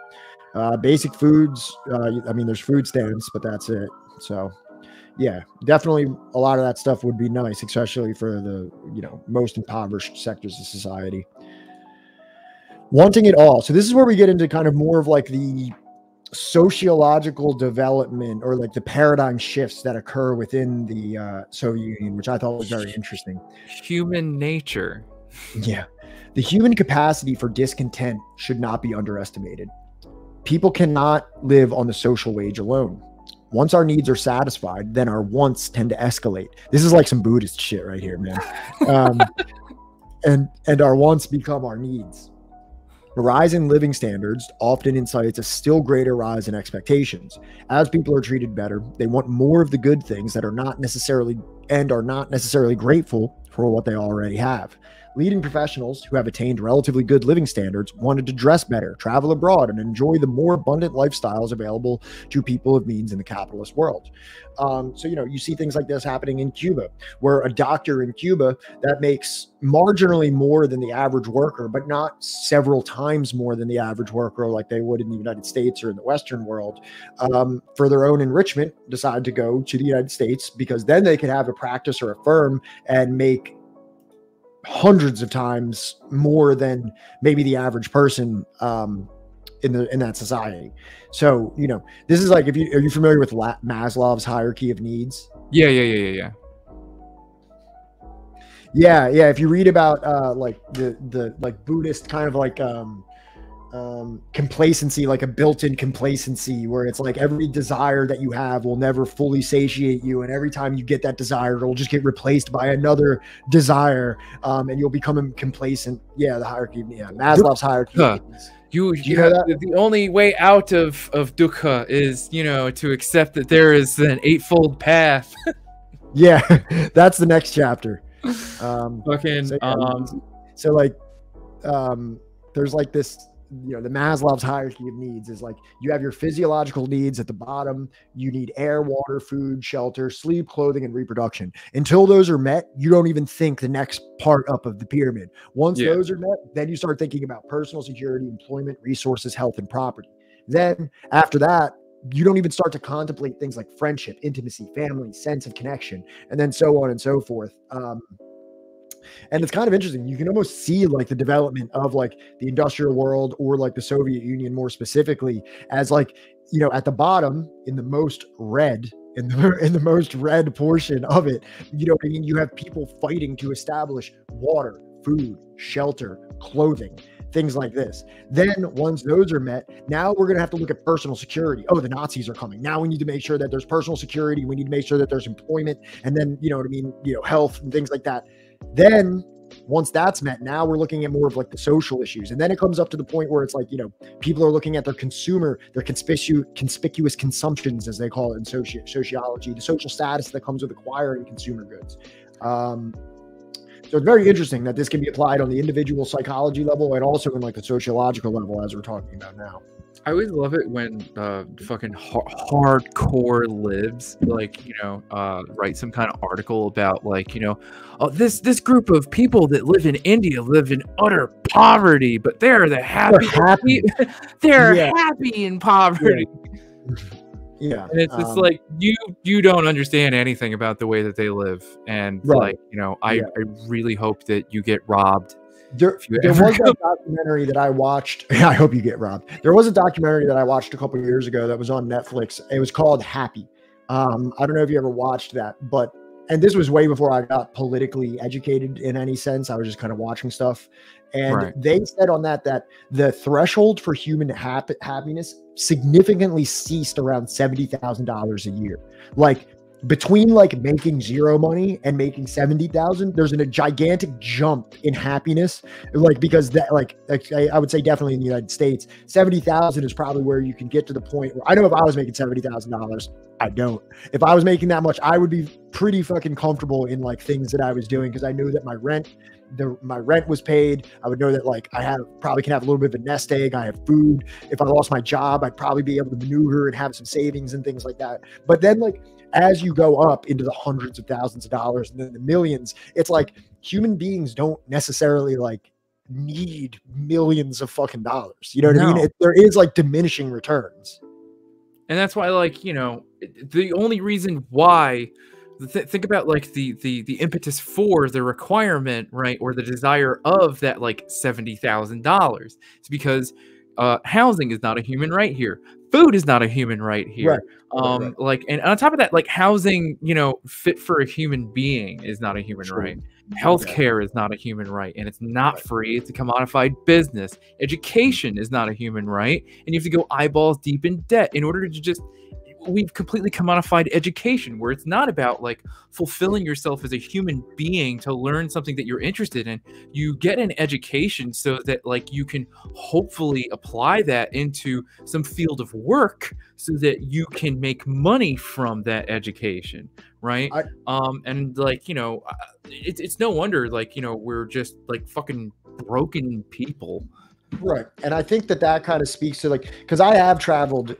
Basic foods. I mean, there's food stamps, but that's it. So. Yeah, definitely a lot of that stuff would be nice, especially for the, you know, most impoverished sectors of society. Wanting it all. So this is where we get into kind of more of like the sociological development or like the paradigm shifts that occur within the Soviet Union, which I thought was very interesting. Human nature. Yeah. The human capacity for discontent should not be underestimated. People cannot live on the social wage alone. Once our needs are satisfied, then our wants tend to escalate. This is like some Buddhist shit right here, man. And our wants become our needs. The rise in living standards often incites a still greater rise in expectations. As people are treated better, they want more of the good things that are not necessarily grateful for what they already have. Leading professionals who have attained relatively good living standards wanted to dress better, travel abroad, and enjoy the more abundant lifestyles available to people of means in the capitalist world. So, you know, you see things like this happening in Cuba, where a doctor in Cuba that makes marginally more than the average worker, but not several times more than the average worker like they would in the United States or in the Western world, for their own enrichment, decide to go to the United States because then they could have a practice or a firm and make hundreds of times more than maybe the average person in that society. So, you know, this is like, are you familiar with Maslow's hierarchy of needs? Yeah. If you read about like the like Buddhist kind of like complacency, like a built-in complacency where it's like every desire that you have will never fully satiate you, and every time you get that desire it'll just get replaced by another desire, and you'll become complacent. Yeah, the hierarchy. Yeah, Maslow's hierarchy. You know that? The only way out of dukkha is, you know, to accept that there is an eightfold path. Yeah, that's the next chapter. There's like this, you know, the Maslow's hierarchy of needs is like you have your physiological needs at the bottom. You need air, water, food, shelter, sleep, clothing, and reproduction. Until those are met, you don't even think the next part up of the pyramid. Once those are met, then you start thinking about personal security, employment, resources, health, and property. Then after that, you don't even start to contemplate things like friendship, intimacy, family, sense of connection, and then so on and so forth. And it's kind of interesting. You can almost see like the development of like the industrial world, or like the Soviet Union more specifically, as like, you know, at the bottom in the most red, in the most red portion of it, you know what I mean? You have people fighting to establish water, food, shelter, clothing, things like this. Then once those are met, now we're going to have to look at personal security. Oh, the Nazis are coming. Now we need to make sure that there's personal security. We need to make sure that there's employment, and then, you know what I mean, you know, health and things like that. Then once that's met, now we're looking at more of like the social issues. And then it comes up to the point where it's like, you know, people are looking at their conspicuous consumptions, as they call it in sociology, the social status that comes with acquiring consumer goods. So it's very interesting that this can be applied on the individual psychology level and also in like the sociological level, as we're talking about now. I always love it when fucking hardcore libs, like, you know, write some kind of article about, like, you know, oh, this group of people that live in India live in utter poverty, but they're the happy. They're happy in poverty. Yeah. And it's just like, you don't understand anything about the way that they live. And like, you know, I really hope that you get robbed. There was a documentary that I watched. I hope you get robbed. There was a documentary that I watched a couple of years ago that was on Netflix. It was called Happy. I don't know if you ever watched that, and this was way before I got politically educated in any sense. I was just kind of watching stuff. And they said on that the threshold for human happiness significantly ceased around $70,000 a year. Like, between like making zero money and making 70,000, there's a gigantic jump in happiness. Like, because that, like I would say definitely in the United States, 70,000 is probably where you can get to the point where, I know if I was making $70,000, I don't. If I was making that much, I would be pretty fucking comfortable in like things that I was doing, because I knew that my rent was paid. I would know that like I probably can have a little bit of a nest egg. I have food. If I lost my job, I'd probably be able to maneuver and have some savings and things like that. But then, like, as you go up into the hundreds of thousands of dollars and then the millions, it's like human beings don't necessarily like need millions of fucking dollars. You know what I mean? There is like diminishing returns. And that's why, like, you know, the only reason why, think about like the impetus for the requirement, right, or the desire of that like $70,000. It's because housing is not a human right here. Food is not a human right here. Like, and on top of that, like, housing, you know, fit for a human being is not a human right. Healthcare is not a human right, and it's not free. It's a commodified business. Education is not a human right, and you have to go eyeballs deep in debt in order to just. We've completely commodified education, where it's not about like fulfilling yourself as a human being to learn something that you're interested in. You get an education so that like you can hopefully apply that into some field of work so that you can make money from that education, right? And like, you know, it's no wonder, like, you know, we're just like fucking broken people. Right. And I think that kind of speaks to, like, because I have traveled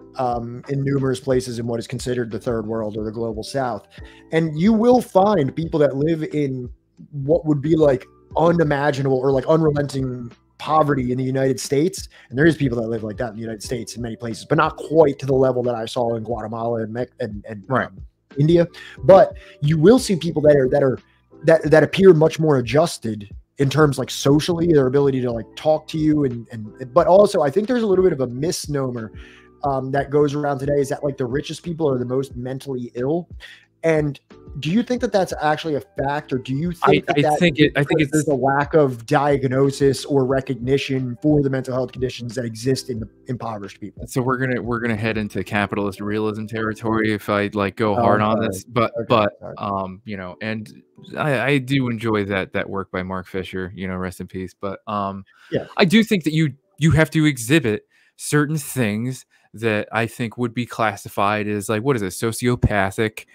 in numerous places in what is considered the third world or the global south. And you will find people that live in what would be like unimaginable or like unrelenting poverty in the United States. And there is people that live like that in the United States in many places, but not quite to the level that I saw in Guatemala and India. But you will see people that appear much more adjusted in terms like socially, their ability to like talk to you but also I think there's a little bit of a misnomer that goes around today, is that like the richest people are the most mentally ill. And do you think that that's actually a fact, or do you think I think it's there's a lack of diagnosis or recognition for the mental health conditions that exist in the impoverished people? So we're gonna head into capitalist realism territory if I like go hard on this, but you know, and I do enjoy that work by Mark Fisher, you know, rest in peace. But I do think that you have to exhibit certain things that I think would be classified as like, what is it, sociopathic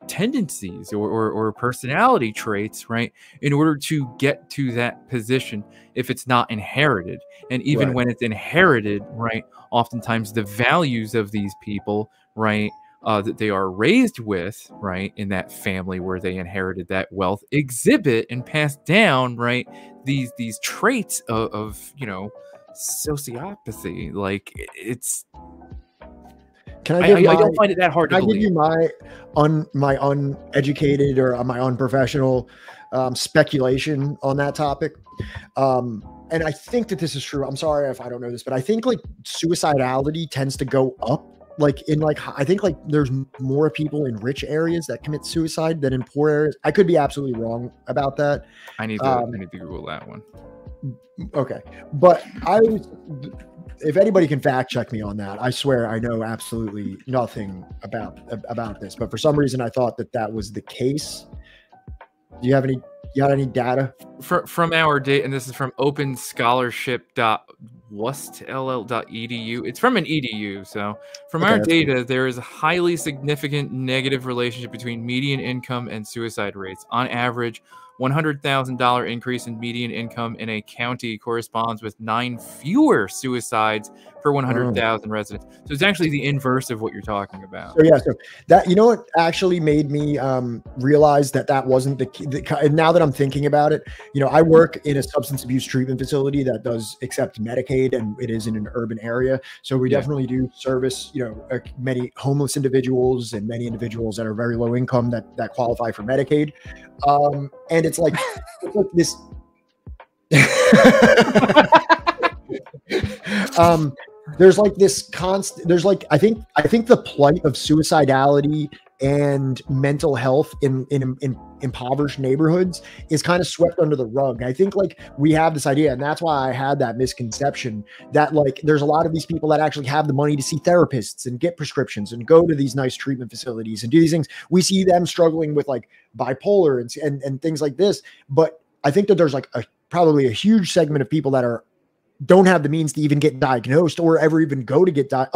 tendencies or personality traits, right, in order to get to that position if it's not inherited. And even when it's inherited, right, oftentimes the values of these people, right, that they are raised with, right, in that family where they inherited that wealth, exhibit and pass down, right, these traits of you know, sociopathy. Like, it's I don't find it that hard to believe. Can I give you my uneducated or my unprofessional speculation on that topic. And I think that this is true. I'm sorry if I don't know this, but I think like suicidality tends to go up. Like in like, I think like there's more people in rich areas that commit suicide than in poor areas. I could be absolutely wrong about that. I need to Google that one. Okay. But if anybody can fact check me on that, I swear I know absolutely nothing about this, but for some reason I thought that was the case. Do you have any data from our data? And this is from openscholarship.wustll.edu. It's from an edu. So from our data, there is a highly significant negative relationship between median income and suicide rates. On average, $100,000 increase in median income in a county corresponds with 9 fewer suicides per 100,000 residents. So it's actually the inverse of what you're talking about. So yeah, so that, you know what actually made me realize that wasn't the now that I'm thinking about it, you know, I work in a substance abuse treatment facility that does accept Medicaid, and it is in an urban area. So we definitely do service, you know, many homeless individuals and many individuals that are very low income that qualify for Medicaid. And it's like this there's like this constant, there's like, I think the plight of suicidality and mental health in impoverished neighborhoods is kind of swept under the rug. I think like we have this idea, and that's why I had that misconception that like there's a lot of these people that actually have the money to see therapists and get prescriptions and go to these nice treatment facilities and do these things. We see them struggling with like bipolar and things like this. But I think that there's like probably a huge segment of people that don't have the means to even get diagnosed or ever even go to get that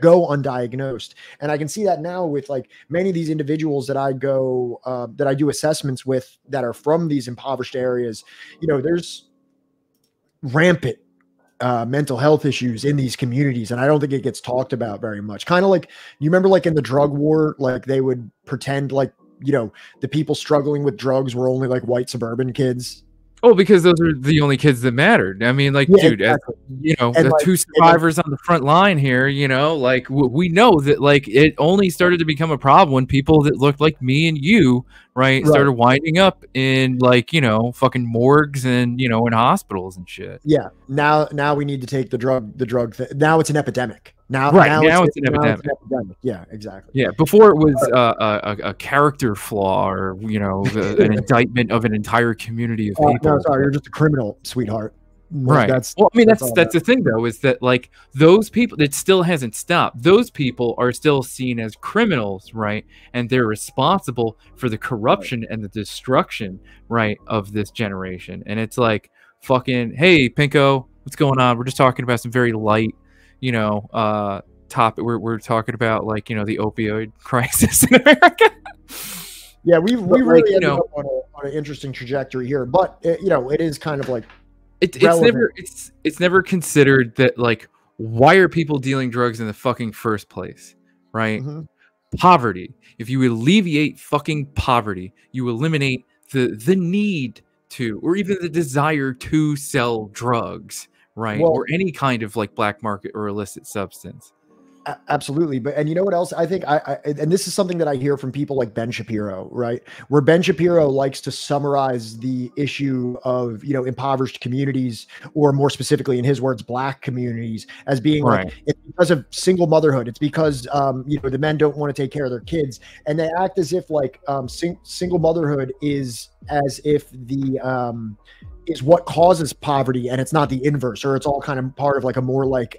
go undiagnosed. And I can see that now with like many of these individuals that I go, that I do assessments with that are from these impoverished areas. You know, there's rampant mental health issues in these communities. And I don't think it gets talked about very much. Kind of like, you remember like in the drug war, like they would pretend like, you know, the people struggling with drugs were only like white suburban kids. Oh, because those are the only kids that mattered. I mean, like, dude, exactly. You know, and the like, 2 survivors on the front line here, you know, like we know that like it only started to become a problem when people that looked like me and you, right, started winding up in like, you know, fucking morgues and, you know, in hospitals and shit. Yeah. Now we need to take the drug now it's an epidemic. Now it's an epidemic. Yeah, exactly. Yeah, before it was a character flaw or, you know, an indictment of an entire community of people. No, sorry, you're just a criminal, sweetheart. Right. Well, I mean, that's the thing, though, is that like those people, it still hasn't stopped. Those people are still seen as criminals, right? And they're responsible for the corruption and the destruction, right, of this generation. And it's like, fucking, hey, Pinko, what's going on? We're just talking about some very light, you know, topic. We're talking about like, you know, the opioid crisis in America. Yeah, we really ended up on an interesting trajectory here, but you know, it is kind of like it's never considered that like, why are people dealing drugs in the fucking first place, right? Poverty. If you alleviate fucking poverty, you eliminate the need to, or even the desire to sell drugs, right? Well, or any kind of like black market or illicit substance. Absolutely. But, and you know what else I think and this is something that I hear from people like Ben Shapiro, right? Where Ben Shapiro likes to summarize the issue of, you know, impoverished communities, or more specifically in his words, black communities, as being like, it's because of single motherhood. It's because, you know, the men don't want to take care of their kids, and they act as if like, single motherhood is as if is what causes poverty, and it's not the inverse, or it's all kind of part of like a more like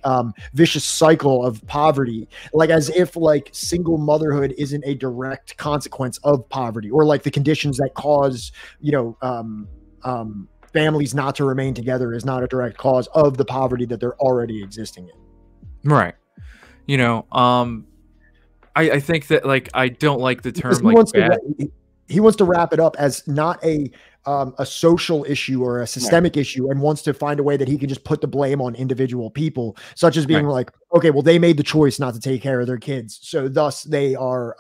vicious cycle of poverty, like as if like single motherhood isn't a direct consequence of poverty, or like the conditions that cause, you know, families not to remain together is not a direct cause of the poverty that they're already existing in. Right. You know, I think that like, I don't like the term like bad. He wants to wrap it up as not a social issue or a systemic issue, and wants to find a way that he can just put the blame on individual people, such as being like, okay, well, they made the choice not to take care of their kids, so thus they are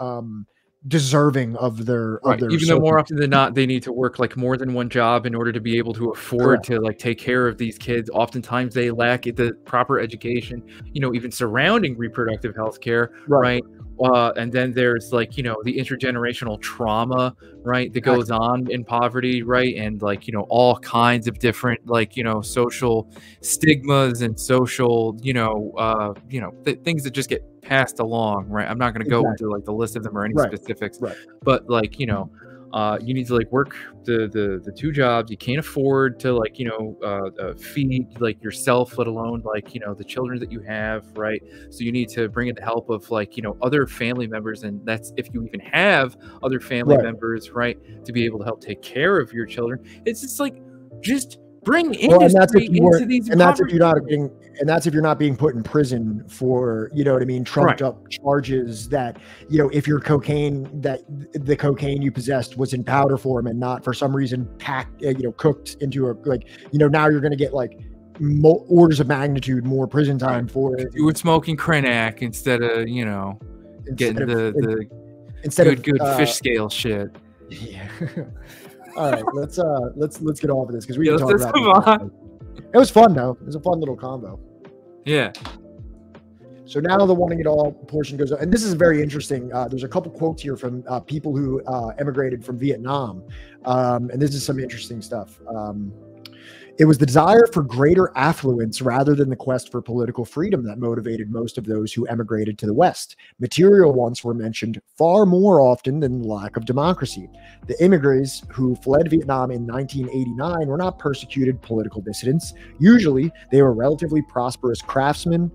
deserving of their even though more often than not they need to work like more than one job in order to be able to afford to like take care of these kids. Oftentimes they lack the proper education, you know, even surrounding reproductive health care, right? And then there's like, you know, the intergenerational trauma, right, that goes on in poverty, right, and like, you know, all kinds of different, like, you know, social stigmas and social, you know, things that just get passed along, right. I'm not going to go into like the list of them or any specifics, but like, you know, you need to like work the two jobs. You can't afford to like, you know, feed like yourself, let alone like, you know, the children that you have, right? So you need to bring in the help of like, you know, other family members, and that's if you even have other family members, right, to be able to help take care of your children. It's just like, just bring industry into these, and that's if you're not getting, and that's if you're not being put in prison for, you know what I mean, trumped up charges that, you know, if your cocaine, that the cocaine you possessed was in powder form and not for some reason packed, you know, cooked into a, like, you know, now you're going to get like orders of magnitude more prison time for it. You were smoking Krenak instead of, you know, getting the good fish scale shit. Yeah. All right, let's get off of this because we can talk about it. It was fun though. It was a fun little combo. Yeah. So now the wanting it all portion goes on, and this is very interesting. There's a couple quotes here from people who emigrated from Vietnam, and this is some interesting stuff. It was the desire for greater affluence rather than the quest for political freedom that motivated most of those who emigrated to the West. Material wants were mentioned far more often than lack of democracy. The immigrants who fled Vietnam in 1989 were not persecuted political dissidents. Usually, they were relatively prosperous craftsmen,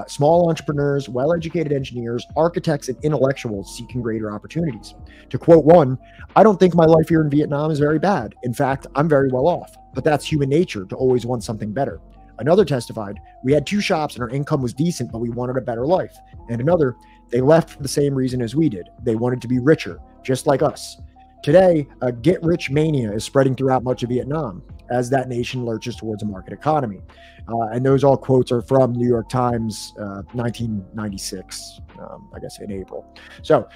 small entrepreneurs, well-educated engineers, architects, and intellectuals seeking greater opportunities. To quote one, "I don't think my life here in Vietnam is very bad. In fact, I'm very well off. But that's human nature to always want something better." Another testified, "We had 2 shops and our income was decent, but we wanted a better life." And another, "They left for the same reason as we did. They wanted to be richer, just like us." Today, a get-rich mania is spreading throughout much of Vietnam as that nation lurches towards a market economy. And those all quotes are from New York Times, 1996, I guess in April. So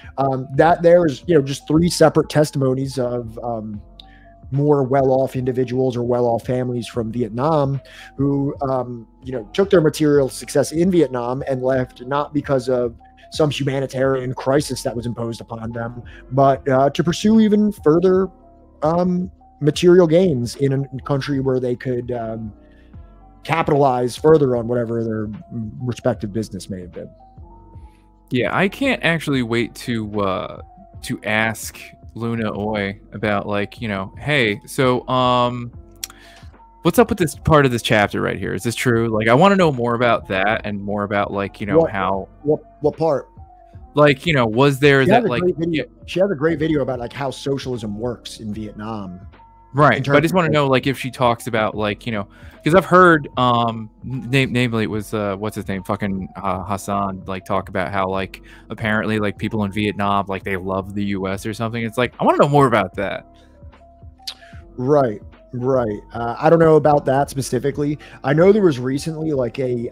that there is, you know, just 3 separate testimonies of more well-off individuals or well-off families from Vietnam who, you know, took their material success in Vietnam and left not because of some humanitarian crisis that was imposed upon them, but to pursue even further material gains in a country where they could capitalize further on whatever their respective business may have been. Yeah, I can't actually wait to ask Luna Oi about, like, you know, hey, so what's up with this part of this chapter right here? Is this true? Like, I want to know more about that and more about, like, you know, what part? Like, you know, was there that like she has a great video about like how socialism works in Vietnam. Right, but I just want to know, like, if she talks about, like, you know, because I've heard, namely it was, what's his name, fucking Hassan, like, talk about how, like, apparently, like, people in Vietnam, like, they love the U.S. or something. It's like, I want to know more about that. Right. I don't know about that specifically. I know there was recently like a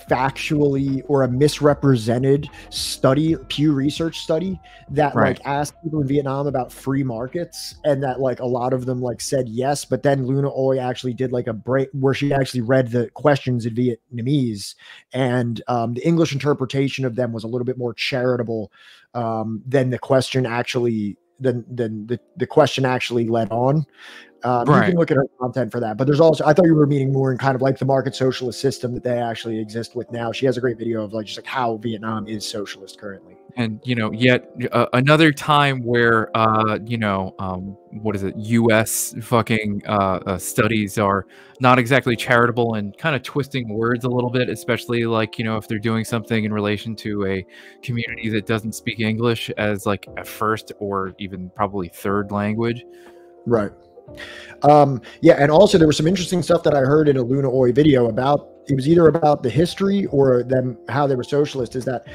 factually or a misrepresented study, Pew Research study that like asked people in Vietnam about free markets, and that like a lot of them like said yes, but then Luna Oi actually did like a break where she actually read the questions in Vietnamese, and the English interpretation of them was a little bit more charitable than the question actually the question actually led on. You can look at her content for that, but there's also, I thought you were meaning more in kind of like the market socialist system that they actually exist with now. She has a great video of like just like how Vietnam is socialist currently. And, you know, yet another time where, you know, what is it? U.S. fucking studies are not exactly charitable and kind of twisting words a little bit, especially like, you know, if they're doing something in relation to a community that doesn't speak English as like a first or even probably third language. Right. Yeah, and also there was some interesting stuff that I heard in a Luna Oi video about, it was either about the history or them how they were socialist, is that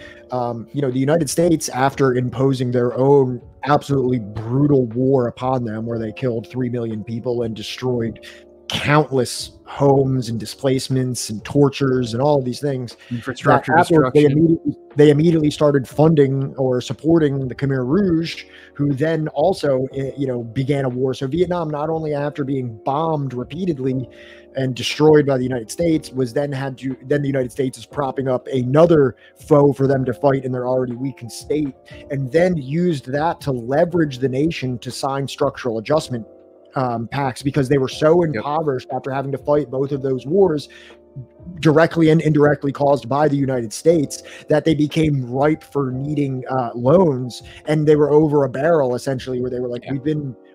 you know, the United States, after imposing their own absolutely brutal war upon them where they killed 3 million people and destroyed countless homes and displacements and tortures and all of these things. Infrastructure Afterwards, destruction. they immediately started funding or supporting the Khmer Rouge, who then also, began a war. So Vietnam, not only after being bombed repeatedly and destroyed by the United States, then the United States is propping up another foe for them to fight in their already weakened state, and then used that to leverage the nation to sign structural adjustment pacts, because they were so impoverished after having to fight both of those wars, directly and indirectly caused by the United States, that they became ripe for needing loans, and they were over a barrel essentially, where they were like,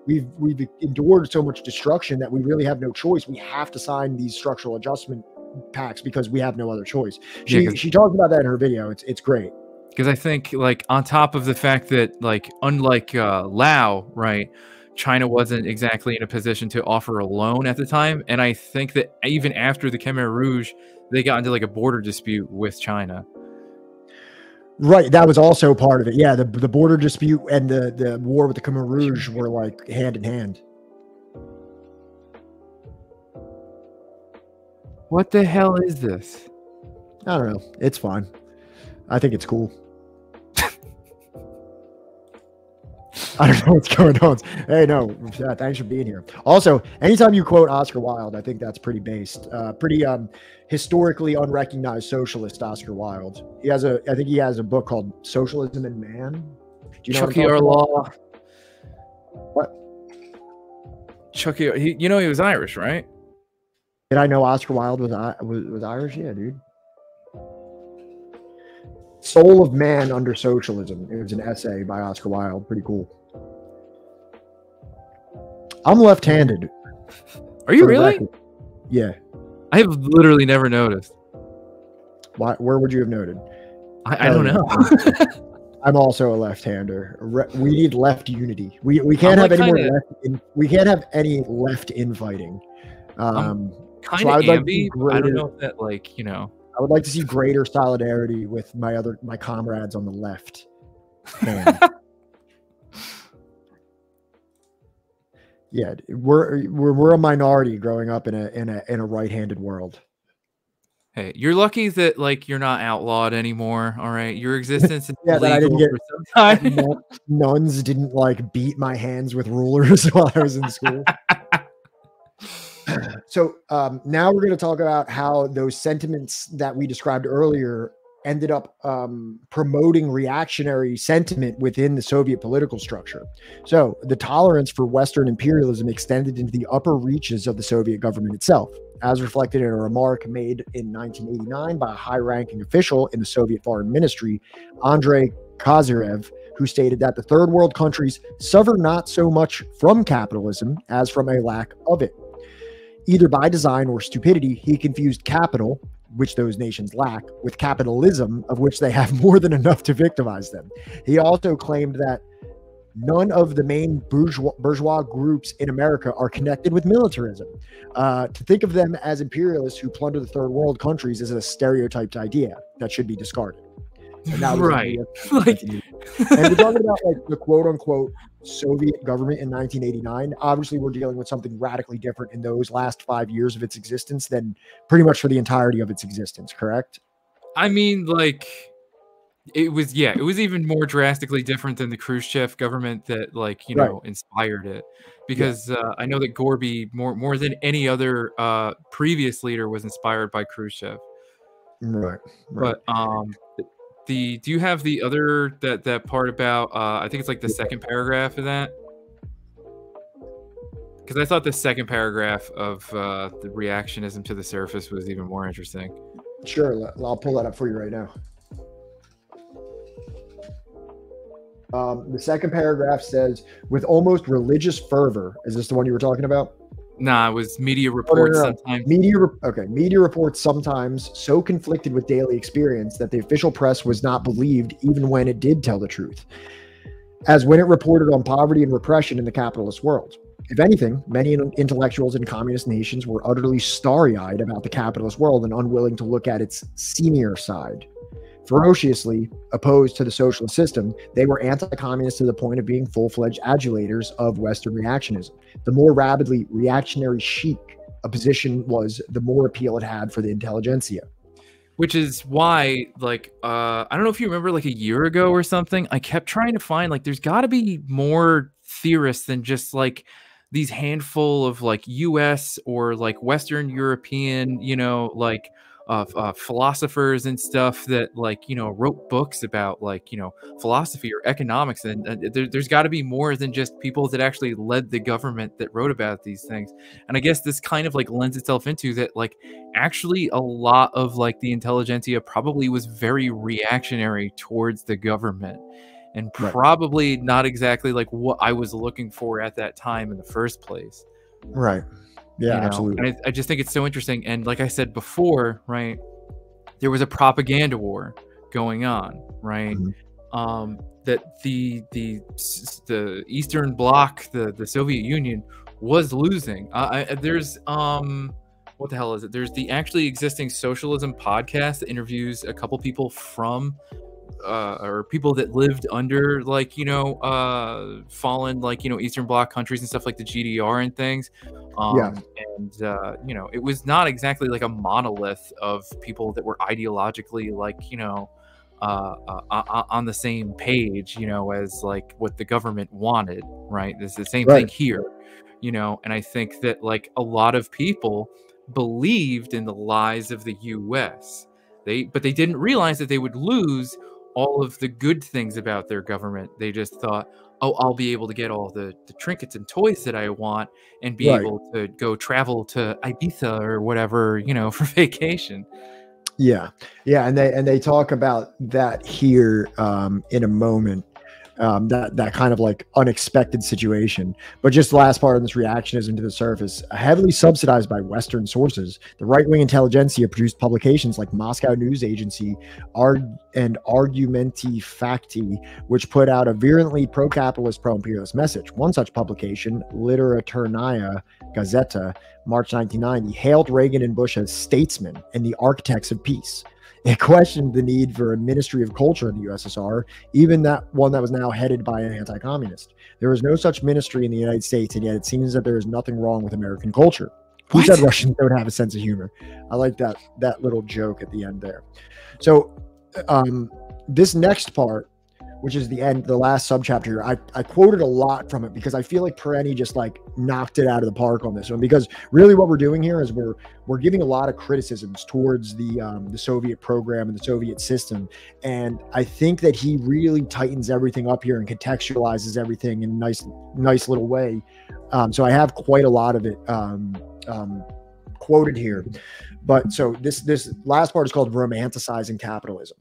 we've endured so much destruction that we really have no choice. We have to sign these structural adjustment pacts because we have no other choice. She talks about that in her video. It's great. Because I think, like, on top of the fact that, like, unlike Lao, right, China wasn't exactly in a position to offer a loan at the time. And I think that even after the Khmer Rouge, they got into like a border dispute with China. Right. That was also part of it. Yeah. The border dispute and the war with the Khmer Rouge were like hand in hand. What the hell is this? I don't know. It's fine. I think it's cool. I don't know what's going on. Hey, no, thanks for being here. Also, anytime you quote Oscar Wilde, I think that's pretty based. Pretty historically unrecognized socialist Oscar Wilde. I think he has a book called Socialism and Man. Do you know Chucky Orlaw. What? Chucky, he was Irish, right? Did I know Oscar Wilde was Irish? Yeah, dude. Soul of Man Under Socialism. It was an essay by Oscar Wilde. Pretty cool. I'm left-handed. Are you really? Yeah. I have literally never noticed. Where would you have noted? I don't know. I'm also a left-hander. We need left unity. We can't have any more left. We can't have any left infighting. Kind of ambi. I don't know if that, like, I would like to see greater solidarity with my comrades on the left. Yeah, we're a minority growing up in a right-handed world. Hey, you're lucky that, like, you're not outlawed anymore. All right, your existence is yeah, that I didn't get. For some time. Nuns didn't like beat my hands with rulers while I was in school. So now we're going to talk about how those sentiments that we described earlier ended up promoting reactionary sentiment within the Soviet political structure. So the tolerance for Western imperialism extended into the upper reaches of the Soviet government itself, as reflected in a remark made in 1989 by a high-ranking official in the Soviet Foreign Ministry, Andrei Kazyrev, who stated that the third world countries suffer not so much from capitalism as from a lack of it. Either by design or stupidity, he confused capital, which those nations lack, with capitalism, of which they have more than enough to victimize them. He also claimed that none of the main bourgeois groups in America are connected with militarism. To think of them as imperialists who plunder the third world countries is a stereotyped idea that should be discarded. And that was right. And we're talking about like the quote unquote Soviet government in 1989. Obviously, we're dealing with something radically different in those last 5 years of its existence than pretty much for the entirety of its existence, correct? I mean, like, it was even more drastically different than the Khrushchev government that, like, inspired it. Because I know that Gorby, more than any other previous leader, was inspired by Khrushchev. Right. But do you have the other that part about I think it's like the second paragraph of that? Because I thought the second paragraph of the reactionism to the surface was even more interesting. Sure, I'll pull that up for you right now. The second paragraph says, with almost religious fervor. Is this the one you were talking about? Nah, it was media reports sometimes. Media reports sometimes so conflicted with daily experience that the official press was not believed even when it did tell the truth, as when it reported on poverty and repression in the capitalist world. If anything, many intellectuals in communist nations were utterly starry-eyed about the capitalist world and unwilling to look at its seamier side. Ferociously opposed to the socialist system, they were anti-communist to the point of being full-fledged adulators of Western reactionism. The more rabidly reactionary chic a position was, the more appeal it had for the intelligentsia. Which is why, like, I don't know if you remember, like a year ago or something, I kept trying to find, like, there's got to be more theorists than just like these handful of like US or like Western European, you know, like philosophers and stuff that, like, you know, wrote books about, like, you know, philosophy or economics. And there's got to be more than just people that actually led the government that wrote about these things. And I guess this kind of like lends itself into that, like, actually a lot of like the intelligentsia probably was very reactionary towards the government, and Right. probably not exactly like what I was looking for at that time in the first place. Right. Yeah, You know? absolutely. And I just think it's so interesting. And like I said before, right, there was a propaganda war going on, right? That the Eastern Bloc, the Soviet Union, was losing. There's what the hell is it? There's the actually existing Socialism podcast that interviews a couple people from or people that lived under, like, you know, fallen, like, you know, Eastern Bloc countries and stuff like the GDR and things. Yeah. And you know, it was not exactly like a monolith of people that were ideologically, like, you know, on the same page, you know, as like what the government wanted, right? It's the same thing here, you know. And I think that, like, a lot of people believed in the lies of the US. But they didn't realize that they would lose all of the good things about their government. They just thought, oh, I'll be able to get all the trinkets and toys that I want and be able to go travel to Ibiza or whatever, you know, for vacation. Yeah. Yeah. And they talk about that here in a moment. That kind of like unexpected situation. But just the last part of this reactionism to the surface, heavily subsidized by Western sources, the right-wing intelligentsia produced publications like Moscow News Agency and Argumenti Facti, which put out a virulently pro-capitalist, pro-imperialist message. One such publication, Literaturnaya Gazeta, March 1990, hailed Reagan and Bush as statesmen and the architects of peace. It questioned the need for a Ministry of Culture in the USSR, even that one that was now headed by an anti-communist. There was no such ministry in the United States, and yet it seems that there is nothing wrong with American culture. Who said Russians don't have a sense of humor? I like that little joke at the end there. So this next part, which is the last subchapter here, I quoted a lot from it because I feel like Perenni just like knocked it out of the park on this one, because really what we're doing here is we're giving a lot of criticisms towards the Soviet program and the Soviet system. And I think that he really tightens everything up here and contextualizes everything in a nice little way. So I have quite a lot of it quoted here. But so this last part is called Romanticizing Capitalism.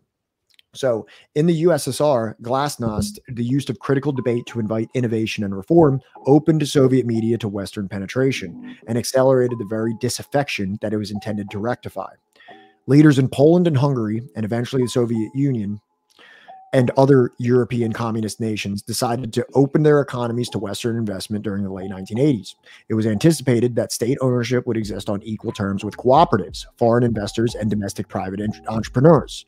So in the USSR, Glasnost, the use of critical debate to invite innovation and reform, opened Soviet media to Western penetration and accelerated the very disaffection that it was intended to rectify. Leaders in Poland and Hungary, and eventually the Soviet Union and other European communist nations, decided to open their economies to Western investment during the late 1980s. It was anticipated that state ownership would exist on equal terms with cooperatives, foreign investors, and domestic private entrepreneurs.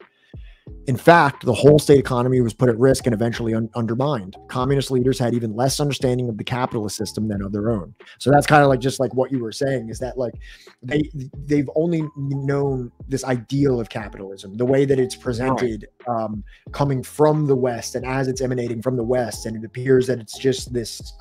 In fact, the whole state economy was put at risk and eventually undermined. Communist leaders had even less understanding of the capitalist system than of their own. So that's kind of like just like what you were saying, is that like they've only known this ideal of capitalism, the way that it's presented, coming from the West and as it's emanating from the West, and it appears that it's just this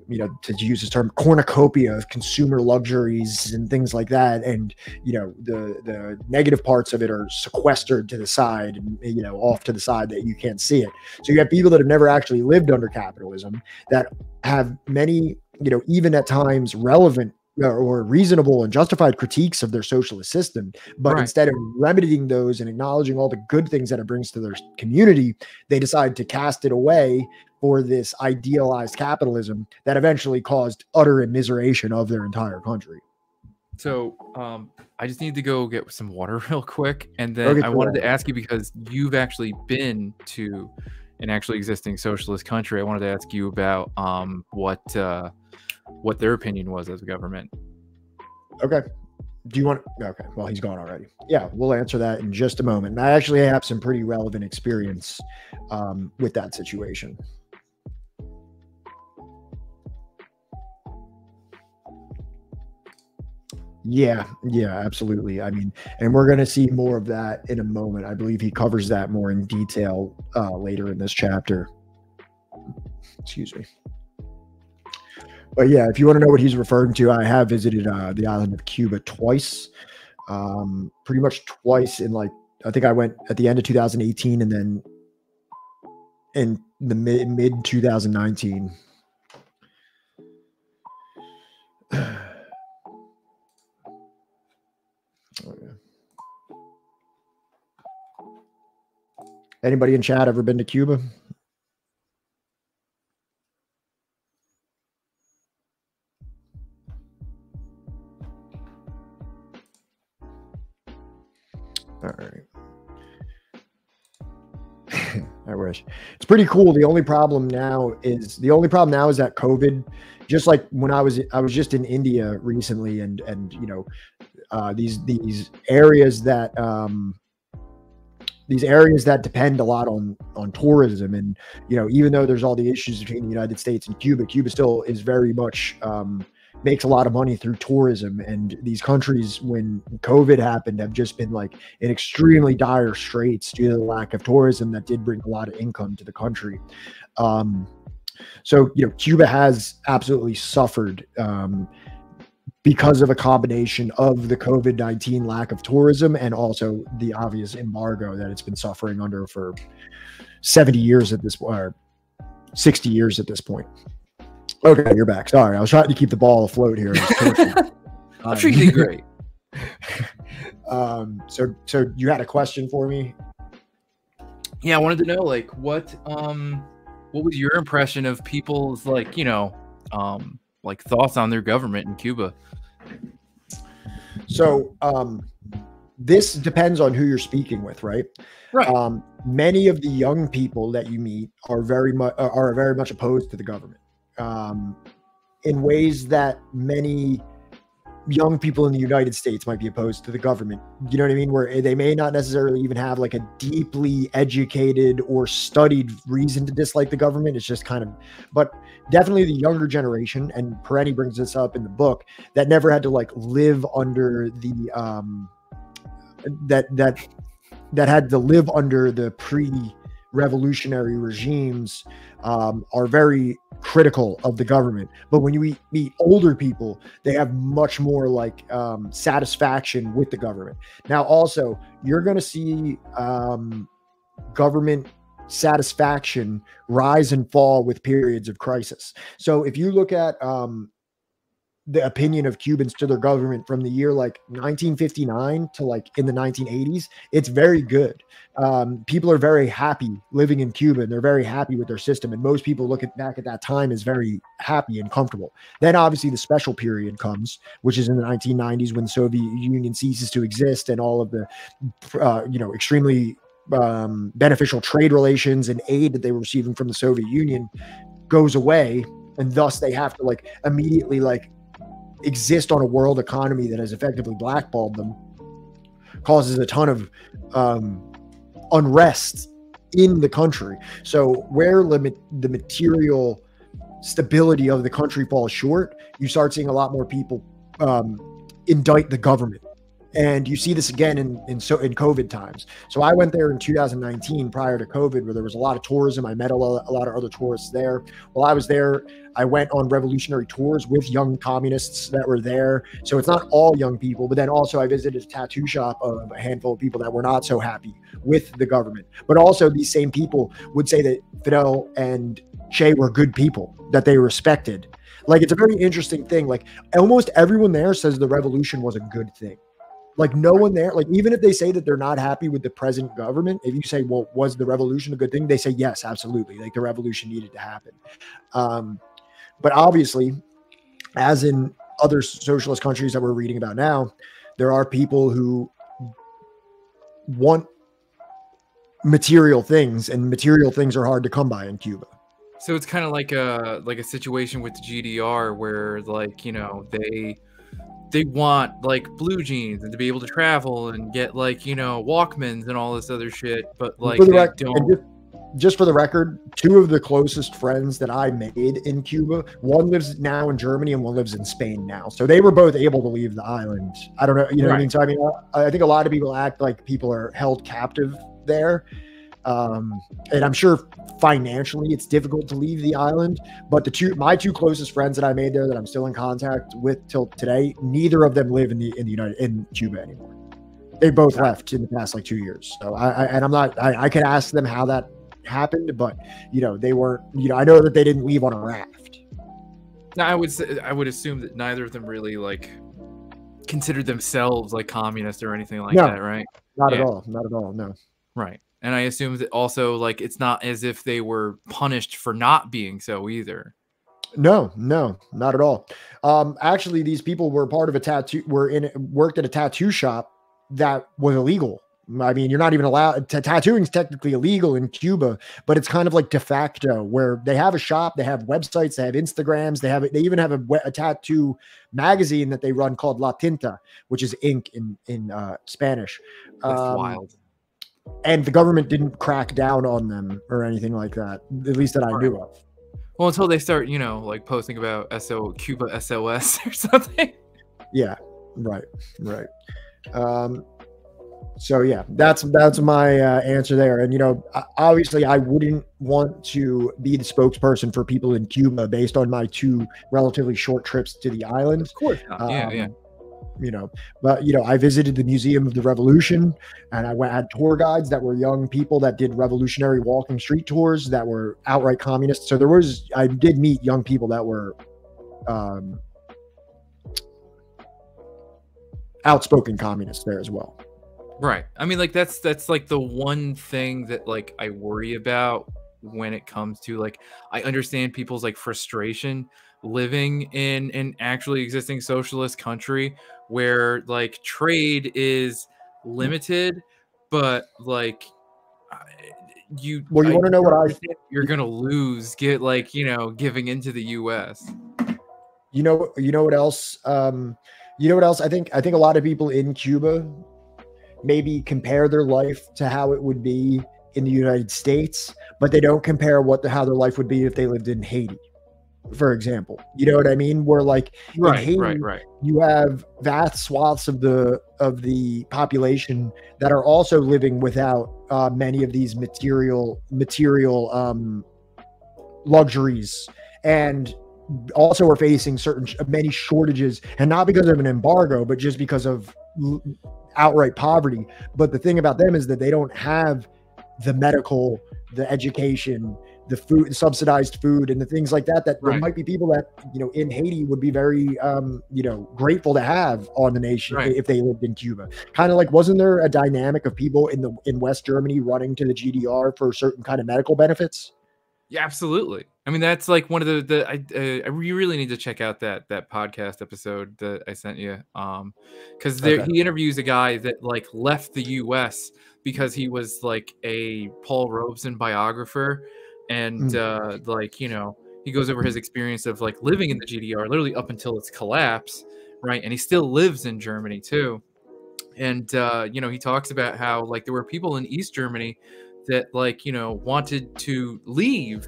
you know, to use this term, cornucopia of consumer luxuries and things like that. And, you know, the negative parts of it are sequestered to the side and, you know, off to the side that you can't see it. So you have people that have never actually lived under capitalism that have many, you know, even at times relevant or reasonable and justified critiques of their socialist system, but instead of remedying those and acknowledging all the good things that it brings to their community, they decide to cast it away for this idealized capitalism that eventually caused utter immiseration of their entire country. So I just need to go get some water real quick, and then I wanted to ask you, because you've actually been to an actually existing socialist country, I wanted to ask you about what their opinion was as a government. Okay. Do you want? Okay. Well, he's gone already. Yeah, we'll answer that in just a moment. And I actually have some pretty relevant experience with that situation. Yeah, absolutely. I mean, and we're going to see more of that in a moment. I believe he covers that more in detail later in this chapter. Excuse me. But yeah, if you want to know what he's referring to, I have visited the island of Cuba twice, pretty much twice in like, I think I went at the end of 2018 and then in the mid 2019. Anybody in chat ever been to Cuba? All right. I wish. It's pretty cool. The only problem now is that COVID, just like when I was just in India recently, and you know, these areas that depend a lot on tourism, and you know, even though there's all the issues between the United States and Cuba still is very much makes a lot of money through tourism. And these countries, when COVID happened, have just been like in extremely dire straits due to the lack of tourism that did bring a lot of income to the country. So, you know, Cuba has absolutely suffered because of a combination of the COVID-19 lack of tourism and also the obvious embargo that it's been suffering under for 70 years at this point, or 60 years at this point. Okay, you're back. Sorry, I was trying to keep the ball afloat here. I'm sure you did great. So you had a question for me? Yeah, I wanted to know, like, what was your impression of people's, like, you know, like thoughts on their government in Cuba? So this depends on who you're speaking with, right? Right. Many of the young people that you meet are very much opposed to the government. In ways that many young people in the United States might be opposed to the government. You know what I mean? Where they may not necessarily even have like a deeply educated or studied reason to dislike the government. It's just kind of, but definitely the younger generation, and Perenni brings this up in the book, that never had to like live under the, that had to live under the pre-revolutionary regimes, are very critical of the government. But when you meet older people, they have much more like satisfaction with the government. Now, also, you're going to see government satisfaction rise and fall with periods of crisis. So if you look at the opinion of Cubans to their government from the year like 1959 to like in the 1980s, it's very good. People are very happy living in Cuba, and they're very happy with their system. And most people look back at that time as very happy and comfortable. Then obviously the special period comes, which is in the 1990s when the Soviet Union ceases to exist, and all of the, extremely beneficial trade relations and aid that they were receiving from the Soviet Union goes away. And thus they have to like immediately like exist on a world economy that has effectively blackballed them, causes a ton of unrest in the country. So where the material stability of the country falls short, you start seeing a lot more people indict the government. And you see this again in COVID times. So I went there in 2019 prior to COVID, where there was a lot of tourism. I met a lot of other tourists there. While I was there, I went on revolutionary tours with young communists that were there. So it's not all young people, but then also I visited a tattoo shop of a handful of people that were not so happy with the government. But also these same people would say that Fidel and Che were good people, that they respected. Like, it's a very interesting thing. Like, almost everyone there says the revolution was a good thing. Like, no one there, like, even if they say that they're not happy with the present government, if you say, well, was the revolution a good thing? They say, yes, absolutely. Like, the revolution needed to happen. But obviously, as in other socialist countries that we're reading about now, there are people who want material things, and material things are hard to come by in Cuba. So it's kind of like a situation with the GDR where, like, you know, they want like blue jeans and to be able to travel and get, like, you know, Walkmans and all this other shit, but like they don't. just for the record, two of the closest friends that I made in Cuba, one lives now in Germany and one lives in Spain now. So they were both able to leave the island. I don't know, you know what I mean? So I mean, I think a lot of people act like people are held captive there. And I'm sure financially it's difficult to leave the island, but my two closest friends that I made there that I'm still in contact with till today, neither of them live in Cuba anymore. They both left in the past like 2 years. So I could ask them how that happened, but you know, they weren't, you know, I know that they didn't leave on a raft. Now I would assume that neither of them really like considered themselves like communist or anything like that, right? Not at all. Not at all. No. Right. And I assume that also like it's not as if they were punished for not being so either. No, not at all. Actually, these people were part of worked at a tattoo shop that was illegal. I mean, you're not even allowed tattooing is technically illegal in Cuba, but it's kind of like de facto, where they have a shop, they have websites, they have Instagrams, they even have a tattoo magazine that they run called La Tinta, which is ink in Spanish. That's wild. And the government didn't crack down on them or anything like that, at least that I knew of. Well, until they start, you know, like posting about Cuba SOS or something. Yeah, right. So yeah, that's my answer there. And you know, obviously, I wouldn't want to be the spokesperson for people in Cuba based on my two relatively short trips to the island. Of course not. Yeah. You know, but you know, I visited the Museum of the Revolution, and I had tour guides that were young people that did revolutionary walking street tours that were outright communists. So I did meet young people that were outspoken communists there as well. Right. I mean, like that's like the one thing that like I worry about when it comes to like, I understand people's like frustration living in an actually existing socialist country where like trade is limited, but like you want to know what you're gonna lose giving into the US. You know what else? I think a lot of people in Cuba maybe compare their life to how it would be in the United States, but they don't compare how their life would be if they lived in Haiti, for example. You know what I mean? Where like in Haiti, you have vast swaths of the population that are also living without many of these material luxuries, and also are facing many shortages, and not because of an embargo, but just because of outright poverty. But the thing about them is that they don't have the medical, the education, the food, subsidized food, and the things like that there might be people that, you know, in Haiti would be very grateful to have on the nation if they lived in Cuba. Kind of like, wasn't there a dynamic of people in West Germany running to the GDR for certain kind of medical benefits? Yeah, absolutely. I mean, that's like one of you really need to check out that podcast episode that I sent you, because he interviews a guy that like left the U.S. because he was like a Paul Robeson biographer, and like, you know, he goes over his experience of like living in the GDR literally up until its collapse, right? And he still lives in Germany too, and you know, he talks about how like there were people in East Germany that like, you know, wanted to leave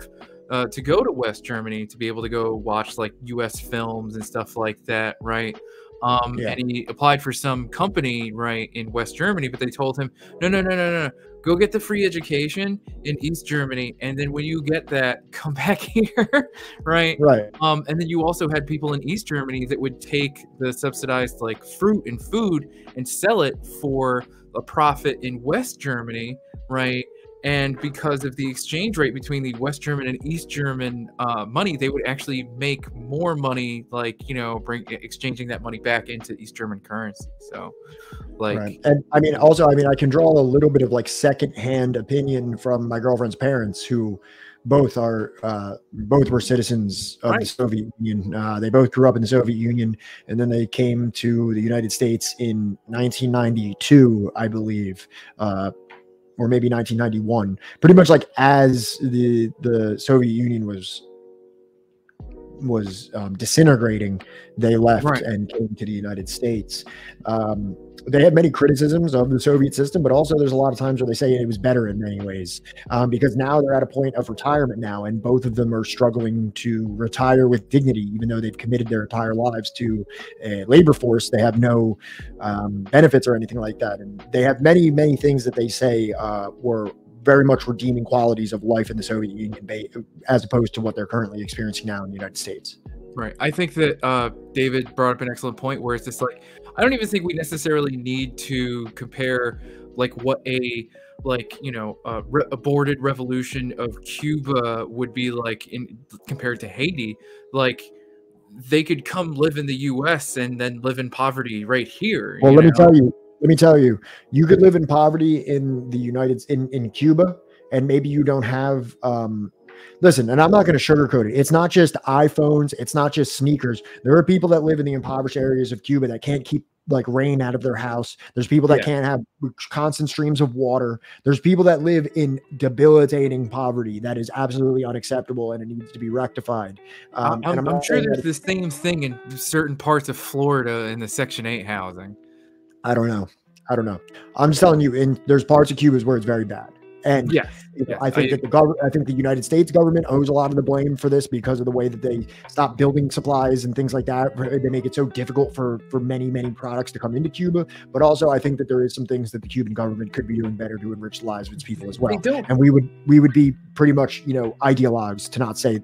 to go to West Germany to be able to go watch like US films and stuff like that, right? And he applied for some company right in West Germany, but they told him, no, go get the free education in East Germany, and then when you get that, come back here. right And then you also had people in East Germany that would take the subsidized like fruit and food and sell it for a profit in West Germany, right? And because of the exchange rate between the West German and East German money, they would actually make more money, like, you know, exchanging that money back into East German currency. So, like, and I mean, also, I can draw a little bit of like secondhand opinion from my girlfriend's parents, who both were citizens of the Soviet Union. They both grew up in the Soviet Union, and then they came to the United States in 1992, I believe. Or maybe 1991, pretty much like as the Soviet Union was disintegrating, they left Right. and came to the United States. They had many criticisms of the Soviet system, but also there's a lot of times where they say it was better in many ways, because now they're at a point of retirement now, and both of them are struggling to retire with dignity, even though they've committed their entire lives to a labor force. They have no benefits or anything like that, and they have many, many things that they say were very much redeeming qualities of life in the Soviet Union, as opposed to what they're currently experiencing now in the United States. Right. I think that David brought up an excellent point where it's just like, I don't even think we necessarily need to compare like what a aborted revolution of Cuba would be like compared to Haiti. Like, they could come live in the U.S. and then live in poverty right here. Well, let me tell you, you could live in poverty in the in Cuba, and maybe you don't have, listen, and I'm not going to sugarcoat it. It's not just iPhones. It's not just sneakers. There are people that live in the impoverished areas of Cuba that can't keep like rain out of their house. There's people that can't have constant streams of water. There's people that live in debilitating poverty that is absolutely unacceptable, and it needs to be rectified. I'm sure there's the same thing in certain parts of Florida in the Section 8 housing. I don't know. I'm just telling you, there's parts of Cuba where it's very bad. And I think the United States government owes a lot of the blame for this because of the way that they stop building supplies and things like that. They make it so difficult for many, many products to come into Cuba. But also, I think that there is some things that the Cuban government could be doing better to enrich the lives of its people as well. And we would be pretty much, ideologues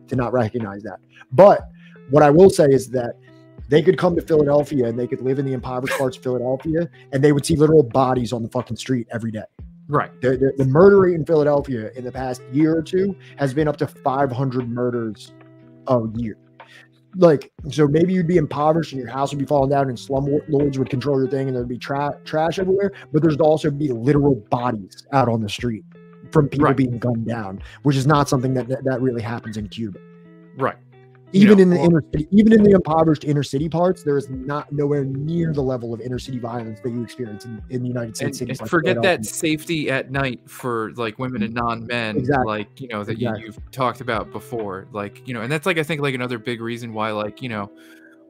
to not recognize that. But what I will say is that they could come to Philadelphia and they could live in the impoverished parts of Philadelphia, and they would see literal bodies on the fucking street every day. Right. The murder rate in Philadelphia in the past year or two has been up to 500 murders a year. Like, so maybe you'd be impoverished and your house would be falling down and slumlords would control your thing and there'd be trash everywhere, but there's also be literal bodies out on the street from people being gunned down, which is not something that really happens in Cuba. Right. Even in the impoverished inner city parts, there is nowhere near the level of inner city violence that you experience in the United States cities. And forget that safety at night for like women and non-men, like that you've talked about before, like and that's like I think like another big reason why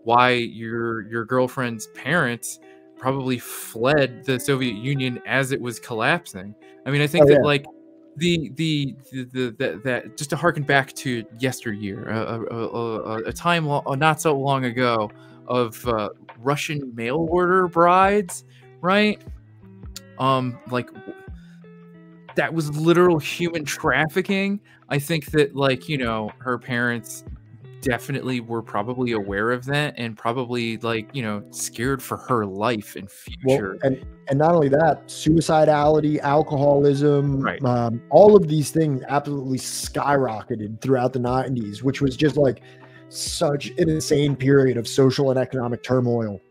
why your girlfriend's parents probably fled the Soviet Union as it was collapsing. I mean, I think that like. That just to harken back to yesteryear, a time not so long ago of Russian mail order brides, right? Like that was literal human trafficking. I think that her parents definitely were probably aware of that and probably scared for her life in future. Well, and not only that, suicidality, alcoholism, all of these things absolutely skyrocketed throughout the 90s, which was just like such an insane period of social and economic turmoil.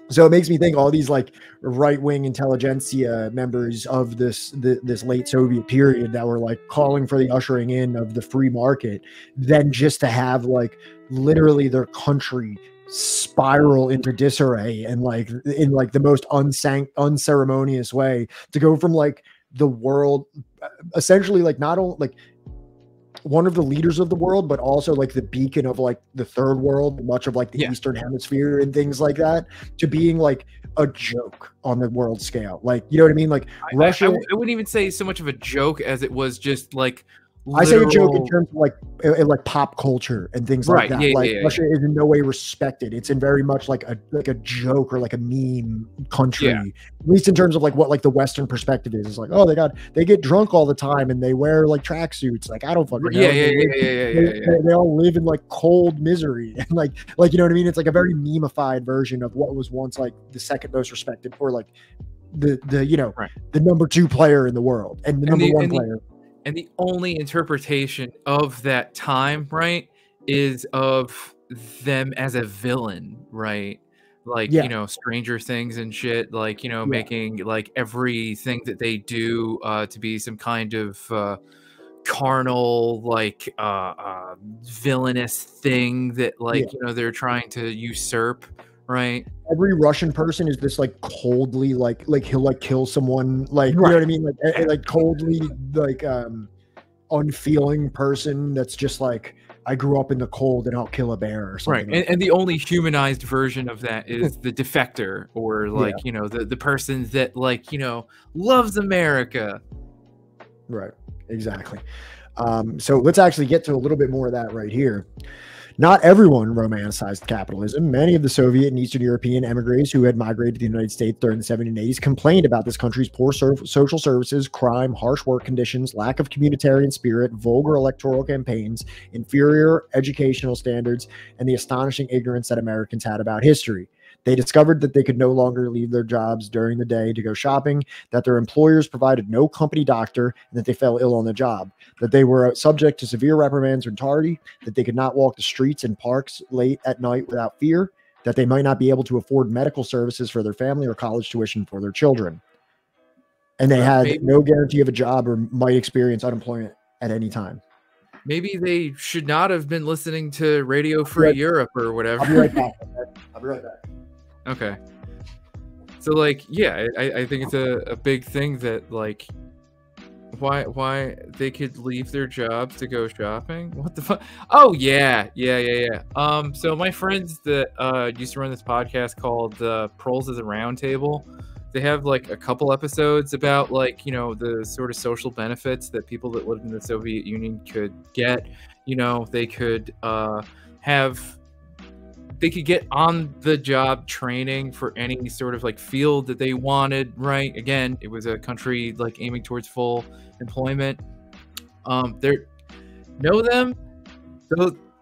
So it makes me think all these like right-wing intelligentsia members of this late Soviet period that were like calling for the ushering in of the free market, then just to have like literally their country spiral into disarray and like in like the most unceremonious way, to go from like the world essentially like not only like one of the leaders of the world, but also like the beacon of like the third world, much of like the Eastern Hemisphere and things like that, to being like a joke on the world scale. Like, you know what I mean? Like Russia, I wouldn't even say so much of a joke as it was just like I say a joke in terms of like pop culture and things like that. Russia is in no way respected. It's in very much like a joke or like a meme country, at least in terms of like what like the Western perspective is. It's like, oh, they get drunk all the time and they wear like tracksuits. Like, I don't fucking know. They all live in like cold misery and like you know what I mean? It's like a very memeified version of what was once like the second most respected, or like the number 2 player in the world and the number 1 player. And the only interpretation of that time, right, is of them as a villain, right? Like, Stranger Things and shit, like, making like everything that they do to be some kind of carnal, like villainous thing that like, they're trying to usurp, right? Every Russian person is this like coldly like he'll like kill someone, like you know what I mean, like coldly like unfeeling person that's just like I grew up in the cold and I'll kill a bear or something. Right. And the only humanized version of that is the defector, or like, you know, the person that, like, you know, loves America. Right. Exactly. So let's actually get to a little bit more of that right here. Not everyone romanticized capitalism. Many of the Soviet and Eastern European emigres who had migrated to the United States during the 70s and 80s complained about this country's poor social services, crime, harsh work conditions, lack of communitarian spirit, vulgar electoral campaigns, inferior educational standards, and the astonishing ignorance that Americans had about history. They discovered that they could no longer leave their jobs during the day to go shopping, that their employers provided no company doctor, and that they fell ill on the job, that they were subject to severe reprimands when tardy, that they could not walk the streets and parks late at night without fear, that they might not be able to afford medical services for their family or college tuition for their children. And they had no guarantee of a job or might experience unemployment at any time. Maybe they should not have been listening to Radio Free Europe or whatever. I'll be right back. I'll be right back. Okay. So, like, yeah, I think it's a big thing that, like, why they could leave their jobs to go shopping? What the fuck? Oh, yeah. So my friends that used to run this podcast called Proles as a Roundtable, they have, like, a couple episodes about, like, you know, the sort of social benefits that people that lived in the Soviet Union could get. You know, they could they could get on the job training for any sort of like field that they wanted, right? Again, it was a country like aiming towards full employment. Know them?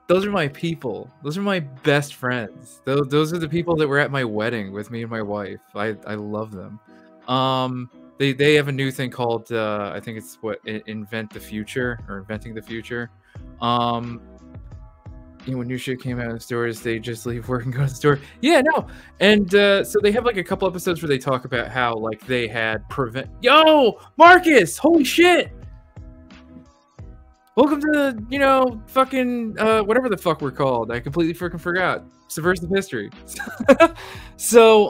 Those are my people. Those are my best friends. Those are the people that were at my wedding with me and my wife. I love them. They have a new thing called I think it's Invent the Future, or Inventing the Future. You know, when new shit came out in the stores, they just leave work and go to the store. Yeah, no. And so they have like a couple episodes where they talk about how like they had Yo, Marcus, holy shit. Welcome to, you know, fucking whatever the fuck we're called. I completely freaking forgot. Subversive history. So,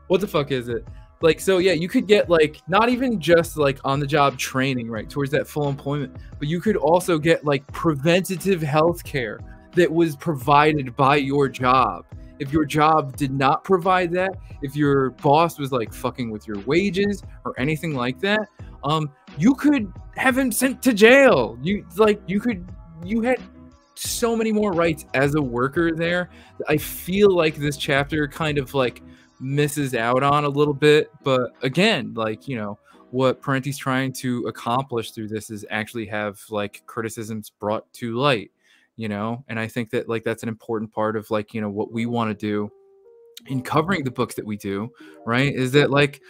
what the fuck is it? Like, so yeah, you could get like not even just like on the job training, right, towards that full employment, but you could also get like preventative health care that was provided by your job. If your job did not provide that, if your boss was like fucking with your wages or anything like that, you could have him sent to jail. You had so many more rights as a worker there. I feel like this chapter kind of like misses out on a little bit, but again, like, you know, what Parenti's trying to accomplish through this is actually have like criticisms brought to light, you know. And I think that like that's an important part of like, you know, what we want to do in covering the books that we do, right, is that like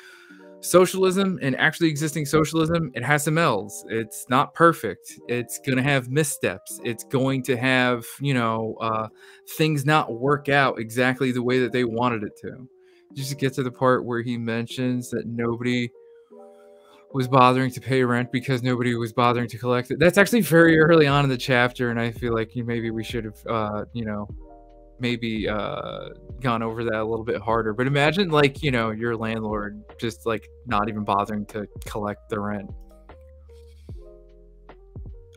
socialism and actually existing socialism, it has some L's. It's not perfect. It's gonna have missteps. It's going to have, you know, things not work out exactly the way that they wanted it to. Just to get to the part where he mentions that nobody was bothering to pay rent because nobody was bothering to collect it. That's actually very early on in the chapter, and I feel like maybe we should have, you know, maybe gone over that a little bit harder. But imagine, like, you know, your landlord just like not even bothering to collect the rent.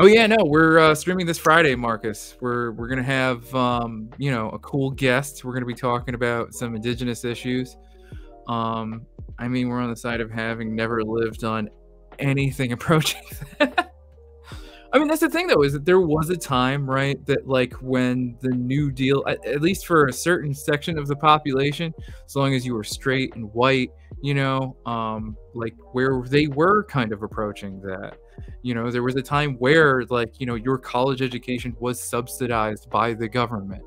Oh yeah, no, we're streaming this Friday, Marcus. We're gonna have you know, a cool guest. We're gonna be talking about some indigenous issues. I mean, we're on the side of having never lived on anything approaching that. I mean, that's the thing, though, is that there was a time, right, that like when the New Deal, at least for a certain section of the population, as long as you were straight and white, you know, like where they were kind of approaching that. You know, there was a time where, like, you know, your college education was subsidized by the government.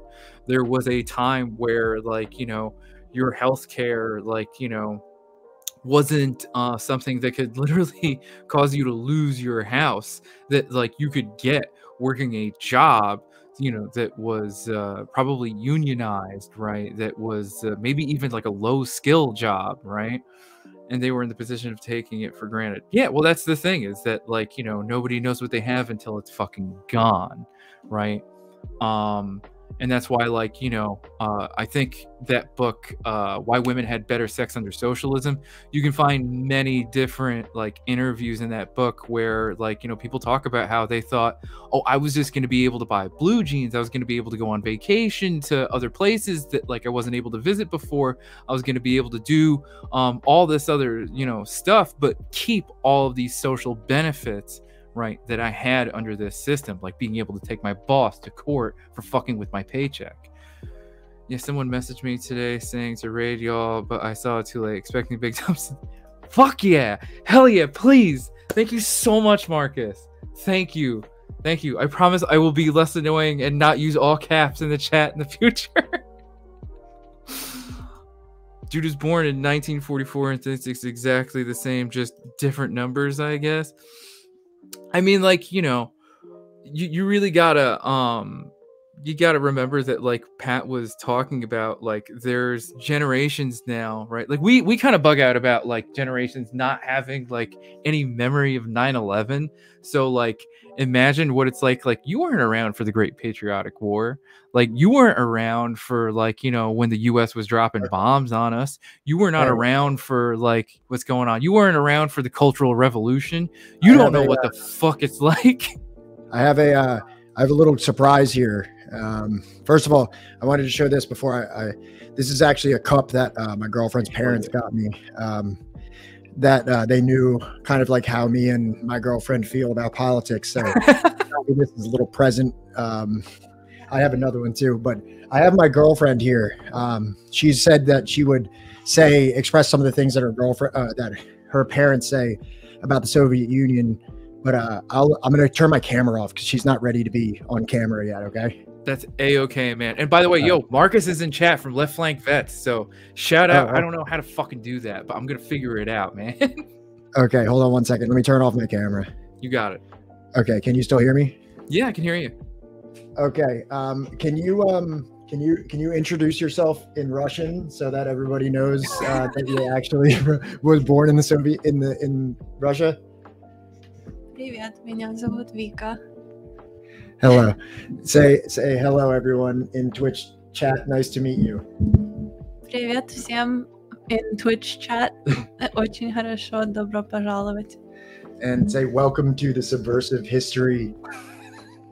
There was a time where, like, you know, your healthcare, like, you know, wasn't something that could literally cause you to lose your house, that like you could get working a job, you know, that was probably unionized, right, that was maybe even like a low skill job, right, and they were in the position of taking it for granted. Yeah, well, that's the thing, is that like, you know, nobody knows what they have until it's fucking gone, right? And that's why, like, you know, I think that book, Why Women Had Better Sex Under Socialism, you can find many different, like, interviews in that book where, like, you know, people talk about how they thought, oh, I was just going to be able to buy blue jeans. I was going to be able to go on vacation to other places that, like, I wasn't able to visit before. I was going to be able to do all this other, you know, stuff, but keep all of these social benefits, right, that I had under this system, like being able to take my boss to court for fucking with my paycheck. Yeah, someone messaged me today saying to raid y'all, but I saw it too late, expecting big dumps. Fuck yeah, hell yeah, please. Thank you so much, Marcus. Thank you. I promise I will be less annoying and not use all caps in the chat in the future. Dude was born in 1944 and thinks it's exactly the same, just different numbers, I guess. I mean, like, you know, you really gotta remember that, like Pat was talking about, like, there's generations now, right? Like we kind of bug out about, like, generations not having, like, any memory of 9/11. So, like, imagine what it's like you weren't around for the Great Patriotic War. Like, you weren't around for, like, you know, when the US was dropping bombs on us. You were not around for, like, what's going on. You weren't around for the Cultural Revolution. You don't know what the fuck it's like. I have a little surprise here. First of all, I wanted to show this before this is actually a cup that my girlfriend's parents got me, that they knew kind of like how me and my girlfriend feel about politics. So this is a little present. I have another one too, but I have my girlfriend here. She said that she would express some of the things that that her parents say about the Soviet Union. But I'm going to turn my camera off because she's not ready to be on camera yet. Okay. That's A-okay, man. And by the way, yo, Marcus is in chat from Left Flank Vets. So shout out. I don't know how to fucking do that, but I'm going to figure it out, man. Okay. Hold on one second. Let me turn off my camera. You got it. Okay. Can you still hear me? Yeah, I can hear you. Okay. Can you introduce yourself in Russian so that everybody knows that you actually was born in in Russia? Привет, меня зовут Вика. Hello. Say hello, everyone in Twitch chat. Nice to meet you. Привет всем in Twitch chat. Очень хорошо, добро пожаловать. And say welcome to the Subversive History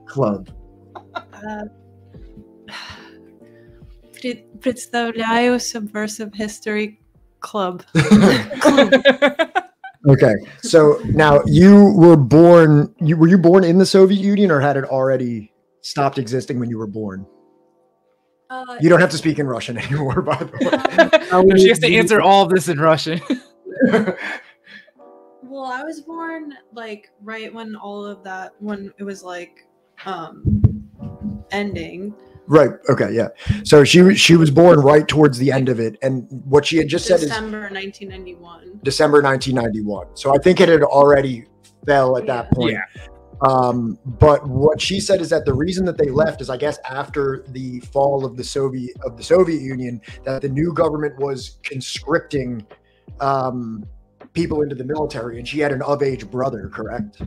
Club. Представляю Subversive History Club. Okay, so now you were born. Were you born in the Soviet Union, or had it already stopped existing when you were born? You don't have to speak in Russian anymore, by the way. No, she has to answer all of this in Russian. Well, I was born like right when when it was like ending. Right. Okay. Yeah. So she was born right towards the end of it, and what she had just said is December 1991. December 1991. So I think it had already fell at that point. Yeah. But what she said is that the reason that they left is, I guess, after the fall of the Soviet Union, that the new government was conscripting people into the military, and she had an of-age brother, correct?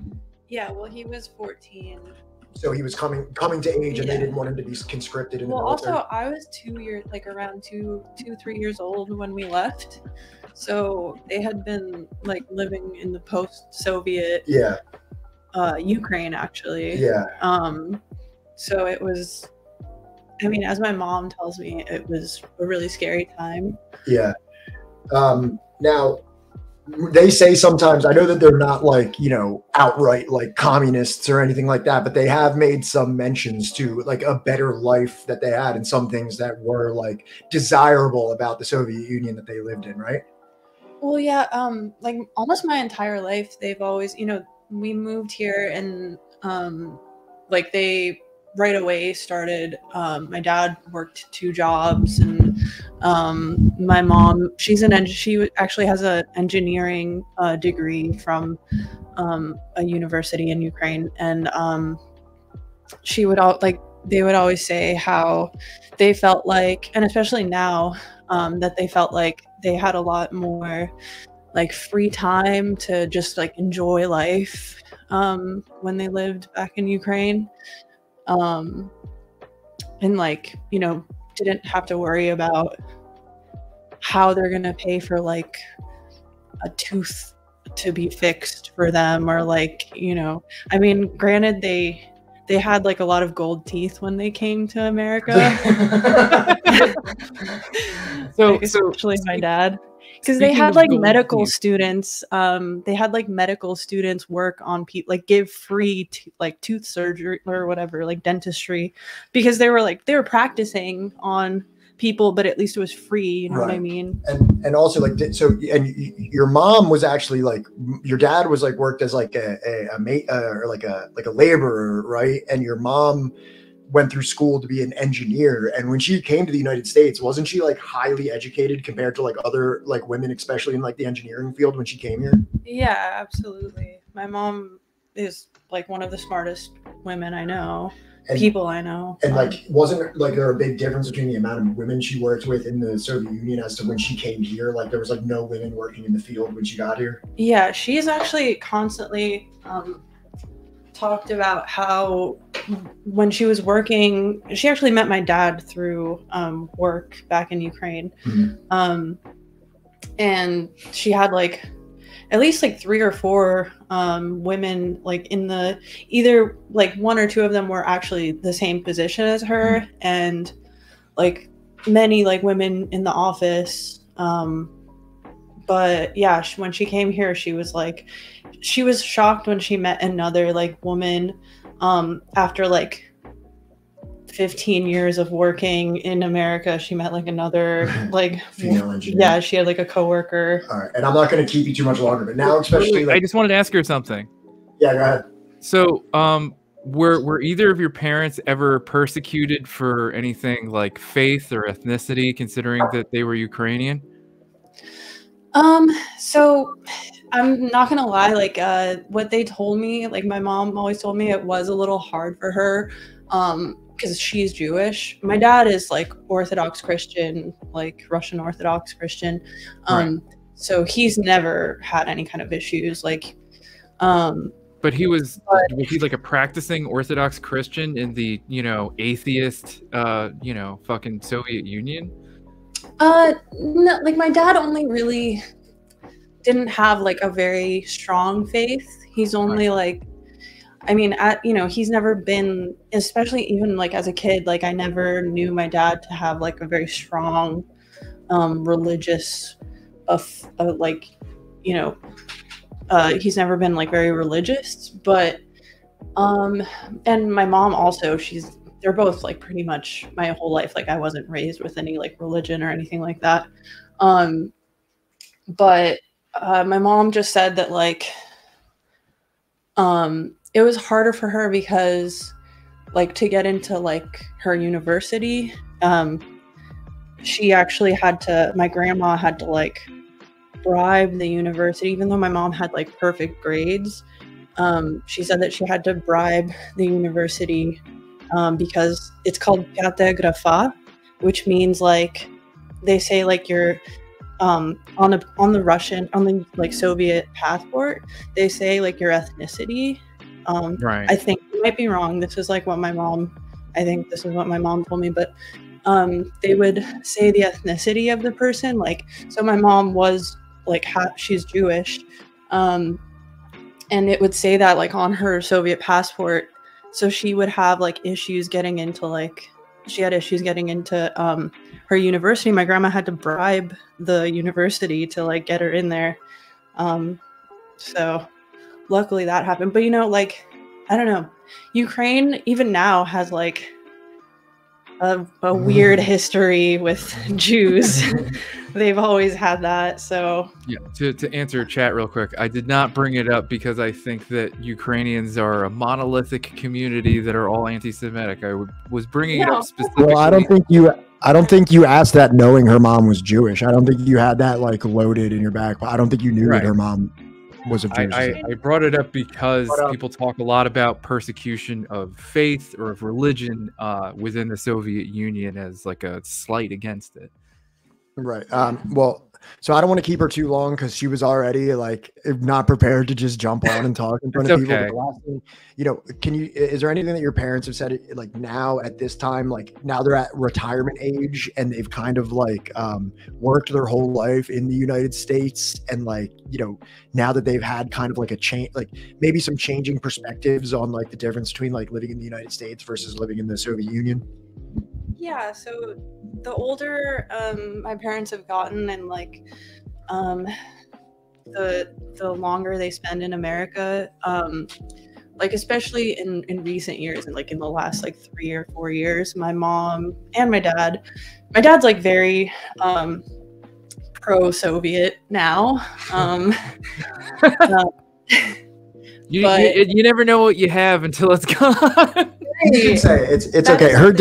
Yeah. Well, he was 14. So he was coming to age, and they didn't want him to be conscripted in the military. Also, I was 2 years, like around 3 years old when we left. So they had been like living in the post-Soviet Ukraine, actually. Yeah. So it was, I mean, as my mom tells me, it was a really scary time. Yeah. Now, they say sometimes, I know that they're not like, you know, outright like communists or anything like that, but they have made some mentions to like a better life that they had and some things that were like desirable about the Soviet Union that they lived in, right? Well, yeah, like almost my entire life, they've always, you know, we moved here and like they right away started, my dad worked 2 jobs, and my mom, she actually has an engineering degree from a university in Ukraine, and they would always say how they felt like, and especially now, that they felt like they had a lot more like free time to just like enjoy life when they lived back in Ukraine. and like, you know, didn't have to worry about how they're gonna pay for like a tooth to be fixed for them, or like, you know, I mean, granted they had like a lot of gold teeth when they came to America. Like, especially my dad, because they had like medical students. They had like medical students work on people, like give free like tooth surgery or whatever, like dentistry, because they were practicing on people, but at least it was free. You know what I mean? And also like, so, and your mom was actually like, your dad was like worked as like a mate or like a laborer, right? And your mom went through school to be an engineer. And when she came to the United States, wasn't she like highly educated compared to like other like women, especially in like the engineering field when she came here? Yeah, absolutely. My mom is like one of the smartest women I know. People I know. And like, wasn't like there a big difference between the amount of women she worked with in the Soviet Union as to when she came here? Like there was like no women working in the field when she got here? Yeah, she's actually constantly talked about how when she was working, she actually met my dad through work back in Ukraine. Mm-hmm. And she had like at least like 3 or 4 women, like in the, either like 1 or 2 of them were actually the same position as her, mm-hmm. and like many like women in the office. But yeah, when she came here, she was shocked when she met another like woman after like 15 years of working in America. She met like another like female engineer. Yeah, she had like a coworker. All right, and I'm not going to keep you too much longer, but now especially like, I just wanted to ask her something. Yeah, go ahead. So were either of your parents ever persecuted for anything like faith or ethnicity, considering that they were Ukrainian? So I'm not gonna lie, like what they told me, like my mom always told me it was a little hard for her because she's Jewish. My dad is like Orthodox Christian, like Russian Orthodox Christian. Right. So he's never had any kind of issues, like but was he like a practicing Orthodox Christian in the, you know, atheist fucking Soviet Union? No, like my dad only really didn't have like a very strong faith. He's only like, I mean, he's never been, especially even like as a kid, like I never knew my dad to have like a very strong religious like, you know, he's never been like very religious, but and my mom also, they're both like pretty much my whole life, like I wasn't raised with any like religion or anything like that. But my mom just said that like it was harder for her because like to get into like her university, she actually my grandma had to like bribe the university, even though my mom had like perfect grades. She said that she had to bribe the university because it's called Pятая графа, which means like they say like you're on the like Soviet passport, they say like your ethnicity. Right. I think I might be wrong. This is like what I think this is what my mom told me, but they would say the ethnicity of the person. Like, so my mom was like she's Jewish, and it would say that like on her Soviet passport. So she would have like issues getting into her university. My grandma had to bribe the university to like get her in there. So luckily that happened. But you know, like, I don't know, Ukraine even now has like a weird history with Jews. They've always had that. So yeah, to answer chat real quick, I did not bring it up because I think that Ukrainians are a monolithic community that are all anti-Semitic. I was bringing it up specifically. Well, I don't think you asked that knowing her mom was Jewish. I don't think you had that like loaded in your back. I don't think you knew that her mom was a Jewish. I brought it up because people talk a lot about persecution of faith or of religion within the Soviet Union as like a slight against it. Right. Well, So I don't want to keep her too long because she was already like not prepared to just jump on and talk in front of people. But the last thing, you know, is there anything that your parents have said like now at this time, like now they're at retirement age and they've kind of like worked their whole life in the United States, and like, you know, now that they've had kind of like a change, like maybe some changing perspectives on like the difference between like living in the United States versus living in the Soviet Union? Yeah, so the older my parents have gotten, and like the longer they spend in America, like especially in recent years and like in the last like 3 or 4 years, my mom and my dad's like very pro-Soviet now. You never know what you have until it's gone. You can say it's okay. Her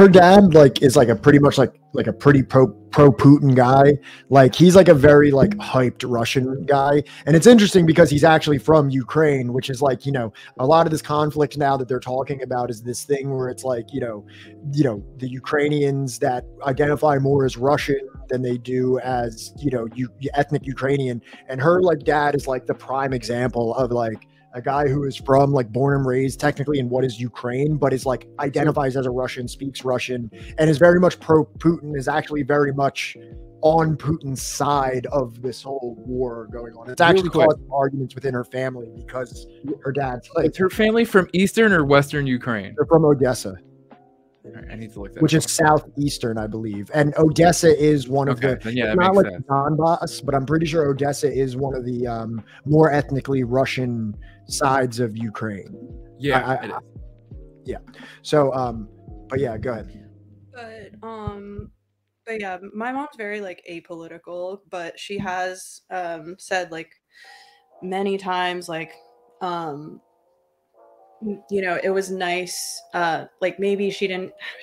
dad like is like a pretty much like a pretty pro Putin guy. Like he's like a very like hyped Russian guy, and it's interesting because he's actually from Ukraine, which is like, you know, a lot of this conflict now that they're talking about is this thing where it's like, you know the Ukrainians that identify more as Russian than they do as, you know, ethnic Ukrainian, and her like dad is like the prime example of like a guy who is from like born and raised technically in what is Ukraine, but is like identifies as a Russian, speaks Russian, and is very much pro Putin, is actually very much on Putin's side of this whole war going on. It's actually caused arguments within her family because her dad's like. Is her family from Eastern or Western Ukraine? They're from Odessa. Right, I need to look that which is southeastern, I believe. And Odessa is one of the, yeah, not like Donbass, but I'm pretty sure Odessa is one of the more ethnically Russian sides of Ukraine. Yeah, it is. Yeah. So, but yeah, go ahead. But yeah, my mom's very like apolitical, but she has said like many times like you know, it was nice, like maybe she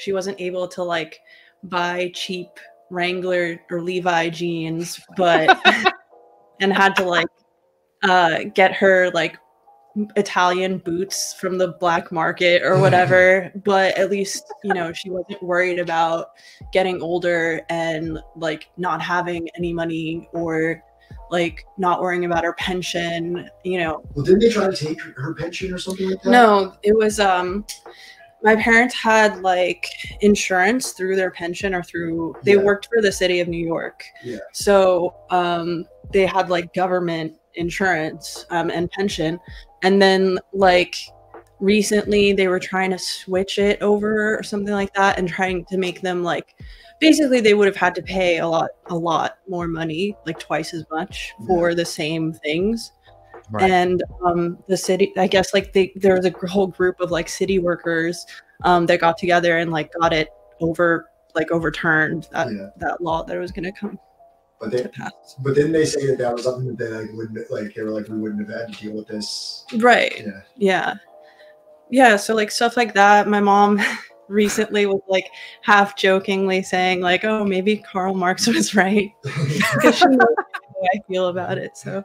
wasn't able to like buy cheap Wrangler or Levi jeans, but and had to like get her like Italian boots from the black market or whatever, but at least, you know, she wasn't worried about getting older and like not having any money or like not worrying about her pension, you know. Well, didn't they try to take her pension or something like that? No, it was my parents had like insurance through their pension or through they worked for the city of New York. Yeah. So they had like government insurance and pension, and then like recently they were trying to switch it over or something like that and trying to make them like basically they would have had to pay a lot more money, like twice as much for the same things. Right. And the city, I guess like there was a whole group of like city workers that got together and like got it overturned that law that was going to come to pass. But then they say that was something that they like wouldn't like, they were like, we wouldn't have had to deal with this. Right. Yeah. So like stuff like that. My mom recently was like half jokingly saying like, oh, maybe Karl Marx was right, because she knows how I feel about it. So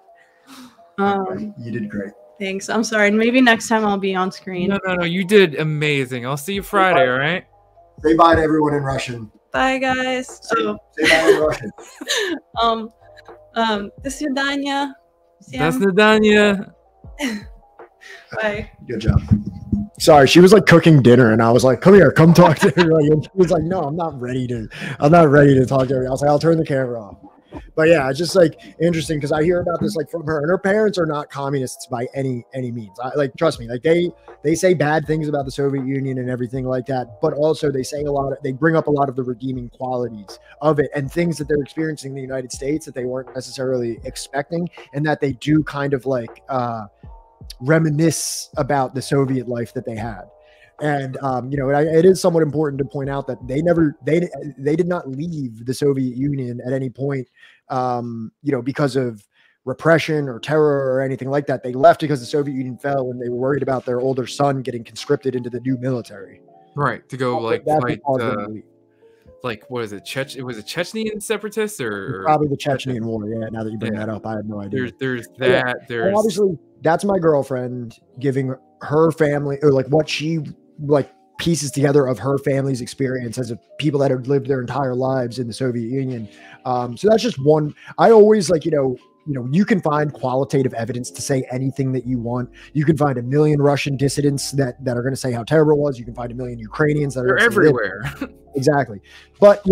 you did great. Thanks. I'm sorry. Maybe next time I'll be on screen. No, you did amazing. I'll see you Friday. All right. Say bye to everyone in Russian. Bye, guys. Say bye in Russian. До свидания. До свидания. Bye. Good job. Sorry, she was like cooking dinner, and I was like, "Come here, come talk to her." And she was like, "No, I'm not ready to talk to her." I was like, "I'll turn the camera off." But yeah, it's just like interesting because I hear about this like from her, and her parents are not communists by any means. Like, trust me, like they say bad things about the Soviet Union and everything like that, but also they bring up a lot of the redeeming qualities of it and things that they're experiencing in the United States that they weren't necessarily expecting, and that they do kind of like reminisce about the Soviet life that they had. And you know, it is somewhat important to point out that they did not leave the Soviet Union at any point, you know, because of repression or terror or anything like that. They left because the Soviet Union fell, and they were worried about their older son getting conscripted into the new military. Right, to go like fight. Like, what is it? It was a Chechnyan separatist or probably the Chechnyan War. Yeah. Now that you bring that up, I have no idea. There's that. And obviously, that's my girlfriend giving her family, or like what she like pieces together of her family's experience as people that had lived their entire lives in the Soviet Union. So that's just one. I always like, you can find qualitative evidence to say anything that you want. You can find a million Russian dissidents that are going to say how terrible it was. You can find a million Ukrainians that are everywhere. Exactly. But,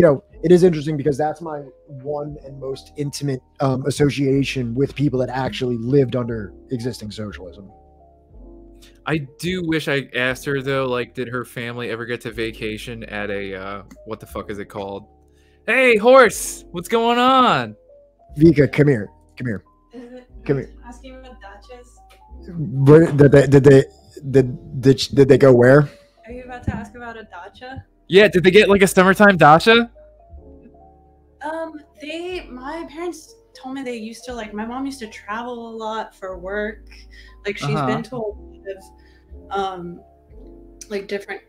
it is interesting because that's my one and most intimate association with people that actually lived under existing socialism. I do wish I asked her though, like, did her family ever get to vacation at a what the fuck is it called? Hey, horse, what's going on? Vika, come here. Come here. Asking about dachas. What, did they go where? Are you about to ask about a dacha? Yeah, did they get like a summertime dacha? My parents told me they used to, like, my mom used to travel a lot for work. Like, she's been to a lot of like different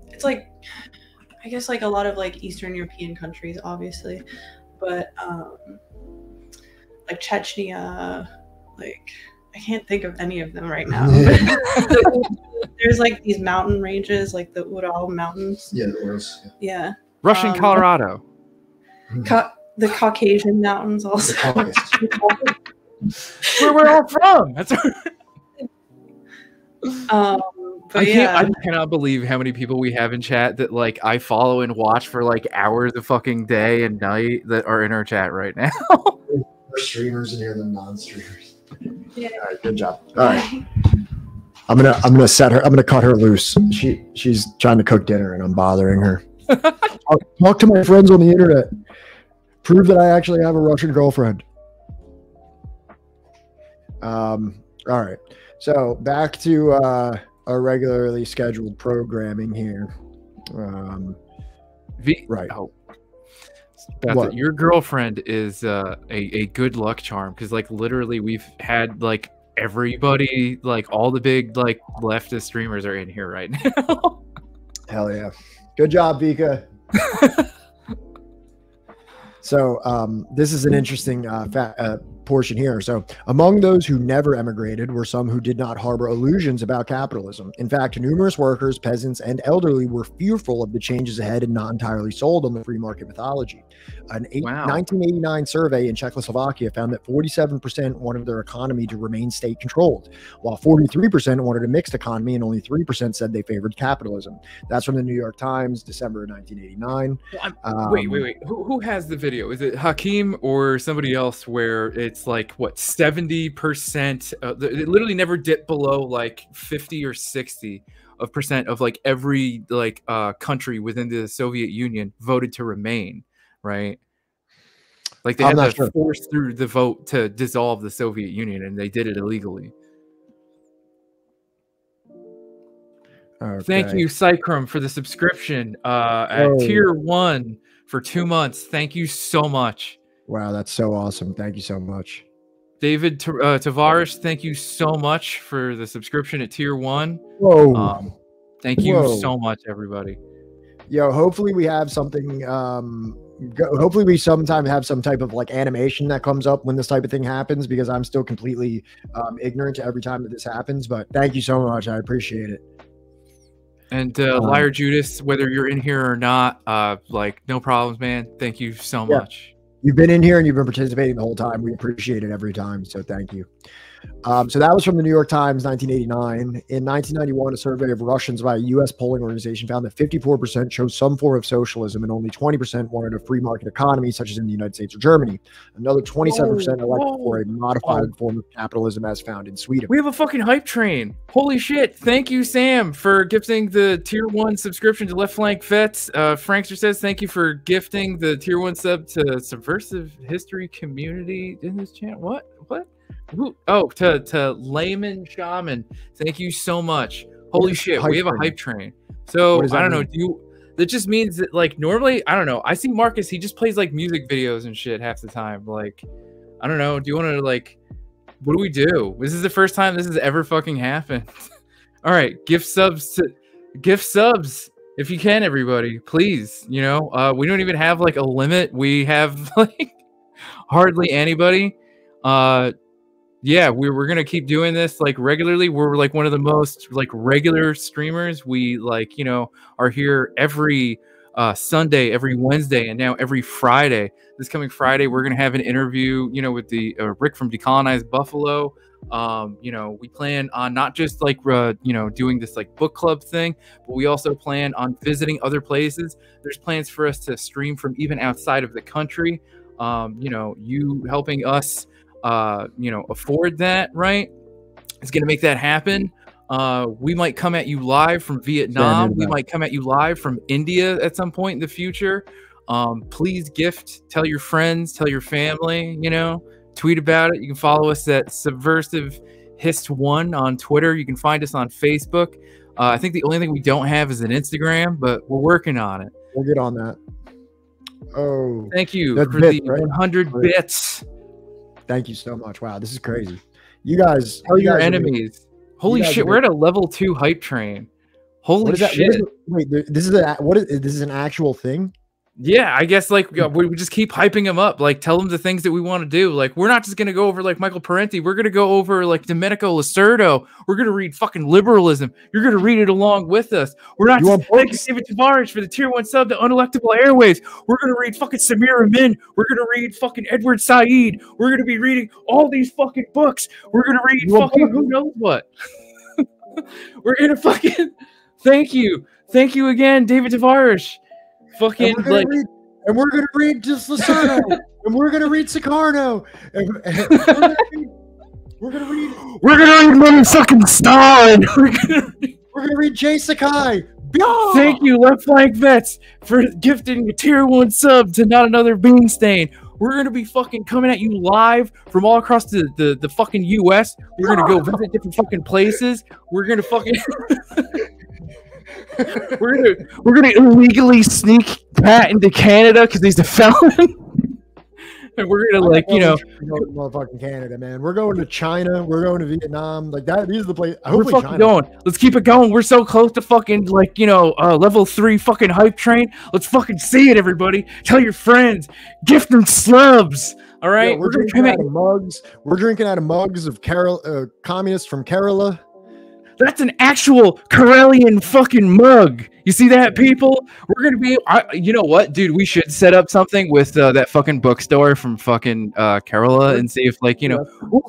it's like, I guess, like a lot of like Eastern European countries, obviously, but like Chechnya, like, I can't think of any of them right now. There's like these mountain ranges, like the Ural Mountains. Yeah, the Urals. Yeah. Russian Colorado. The Caucasian Mountains also. Where we're all from. That's but yeah. I cannot believe how many people we have in chat that like I follow and watch for like hours a fucking day and night that are in our chat right now. More streamers in here than non-streamers. Yeah. All right, good job. All right. I'm gonna set her. I'm gonna cut her loose. She's trying to cook dinner and I'm bothering her. I'll talk to my friends on the internet. Prove that I actually have a Russian girlfriend. All right. So back to our regularly scheduled programming here. Right. Oh. Beth, your girlfriend is a good luck charm because like literally we've had like everybody, like all the big like leftist streamers are in here right now. Hell yeah. Good job, Vika. So this is an interesting portion here. So among those who never emigrated were some who did not harbor illusions about capitalism. In fact, numerous workers, peasants, and elderly were fearful of the changes ahead and not entirely sold on the free market mythology. An 1989 survey in Czechoslovakia found that 47% wanted their economy to remain state-controlled, while 43% wanted a mixed economy and only 3% said they favored capitalism. That's from the New York Times, December 1989. Wait. Who has the video? Is it Hakeem or somebody else where it's like, what, 70%? It literally never dipped below like 50 or 60% of like every like country within the Soviet Union voted to remain, right? Like they had to force through the vote to dissolve the Soviet Union, and they did it illegally. Okay. Thank you, Cycrum, for the subscription at tier 1 for 2 months. Thank you so much. Wow, that's so awesome. Thank you so much. David Tavares, thank you so much for the subscription at tier 1. Whoa. Thank you so much, everybody. Yo, hopefully we have something. Hopefully we sometime have some type of like animation that comes up when this type of thing happens, because I'm still completely ignorant to every time that this happens. But thank you so much. I appreciate it. And Liar Judas, whether you're in here or not, like no problems, man. Thank you so much. You've been in here and you've been participating the whole time. We appreciate it every time. So thank you. So that was from the New York Times, 1989. In 1991, a survey of Russians by a U.S. polling organization found that 54% chose some form of socialism and only 20% wanted a free market economy, such as in the United States or Germany. Another 27% elected for a modified form of capitalism as found in Sweden. We have a fucking hype train. Holy shit. Thank you, Sam, for gifting the tier 1 subscription to Left Flank Vets. Frankster says, thank you for gifting the tier 1 sub to Subversive History Community in this channel. What? Oh, to Layman Shaman, thank you so much. Holy shit, we have a hype train. So I don't know. That just means that like normally, I don't know. I see Marcus, he just plays like music videos and shit half the time. Like, I don't know. Do you want to like, what do we do? This is the first time this has ever fucking happened. All right, gift subs if you can, everybody, please. You know, we don't even have like a limit. We have like hardly anybody. yeah, we're gonna keep doing this like regularly. We're like one of the most like regular streamers. We like, you know, are here every Sunday, every Wednesday, and now every Friday. This coming Friday, we're gonna have an interview, you know, with the Rick from Decolonized Buffalo. You know, we plan on not just like you know, doing this like book club thing, but we also plan on visiting other places. There's plans for us to stream from even outside of the country. You know, you helping us you know, afford that, right? It's gonna make that happen. We might come at you live from Vietnam. We might come at you live from India at some point in the future. Please gift, tell your friends, tell your family, you know, tweet about it. You can follow us at Subversive Hist1 on Twitter. You can find us on Facebook. I think the only thing we don't have is an Instagram, but we're working on it. We'll get on that. Oh, thank you for bit, the right? 100 bits. Thank you so much. Wow, this is crazy. You guys, Tell your guys enemies. Holy shit, we're at a level 2 hype train. Holy shit. Wait, this is an actual thing? Yeah, I guess like we just keep hyping them up. Like tell them the things that we want to do. Like we're not just gonna go over like Michael Parenti. We're gonna go over like Domenico Lacerdo. We're gonna read fucking liberalism. You're gonna read it along with us. We're not just thank you, David Tavares, for the tier 1 sub to Unelectable Airways. We're gonna read fucking Samir Amin. We're gonna read fucking Edward Said. We're gonna be reading all these fucking books. We're gonna read fucking who knows what. We're gonna fucking thank you again, David Tavares. Fucking and we're gonna read just Lacerdo, and we're gonna read Sicarno, and we're gonna read motherfucking Stalin. We're gonna read Jay Sakai. Thank you, Left Flank Vets, for gifting a tier 1 sub to Not Another Bean Stain. We're gonna be fucking coming at you live from all across the fucking US. We're gonna go visit different fucking places. We're gonna fucking we're gonna illegally sneak Pat into Canada because he's a felon. And we're gonna like, you know, motherfucking Canada, man. We're going to China. We're going to Vietnam. Like that. These are the places. We're fucking going. Let's keep it going. We're so close to fucking like, you know, level 3 fucking hype train. Let's fucking see it, everybody. Tell your friends. Gift them slubs. All right. Yeah, we're drinking out of mugs. We're drinking out of mugs of communists from Kerala. That's an actual Karelian fucking mug. You see that, people? We're gonna be. You know what, dude? We should set up something with that fucking bookstore from fucking Kerala and see if, like, you know,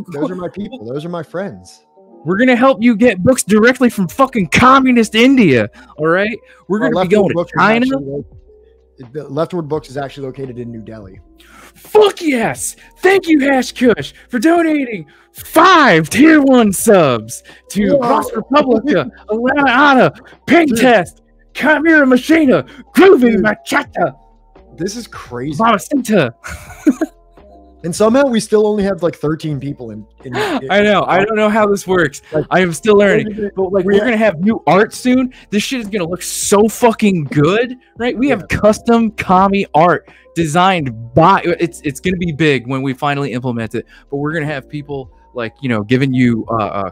those are my people. Those are my friends. We're gonna help you get books directly from fucking communist India. All right, we're gonna be going to China. The Leftward Books is actually located in New Delhi. Fuck yes! Thank you, Hash Kush, for donating 5 tier 1 subs to Ross Republica, Alana Ana, Pink Test, Chimera Machina, Groovy Machata. This is crazy. Mamacita. And somehow we still only have like 13 people in I know. I don't know how this works. Like, I am still learning. But like, we're gonna have new art soon. This shit is gonna look so fucking good, right? We have custom commie art designed by. It's gonna be big when we finally implement it. But we're gonna have people like, you know, giving you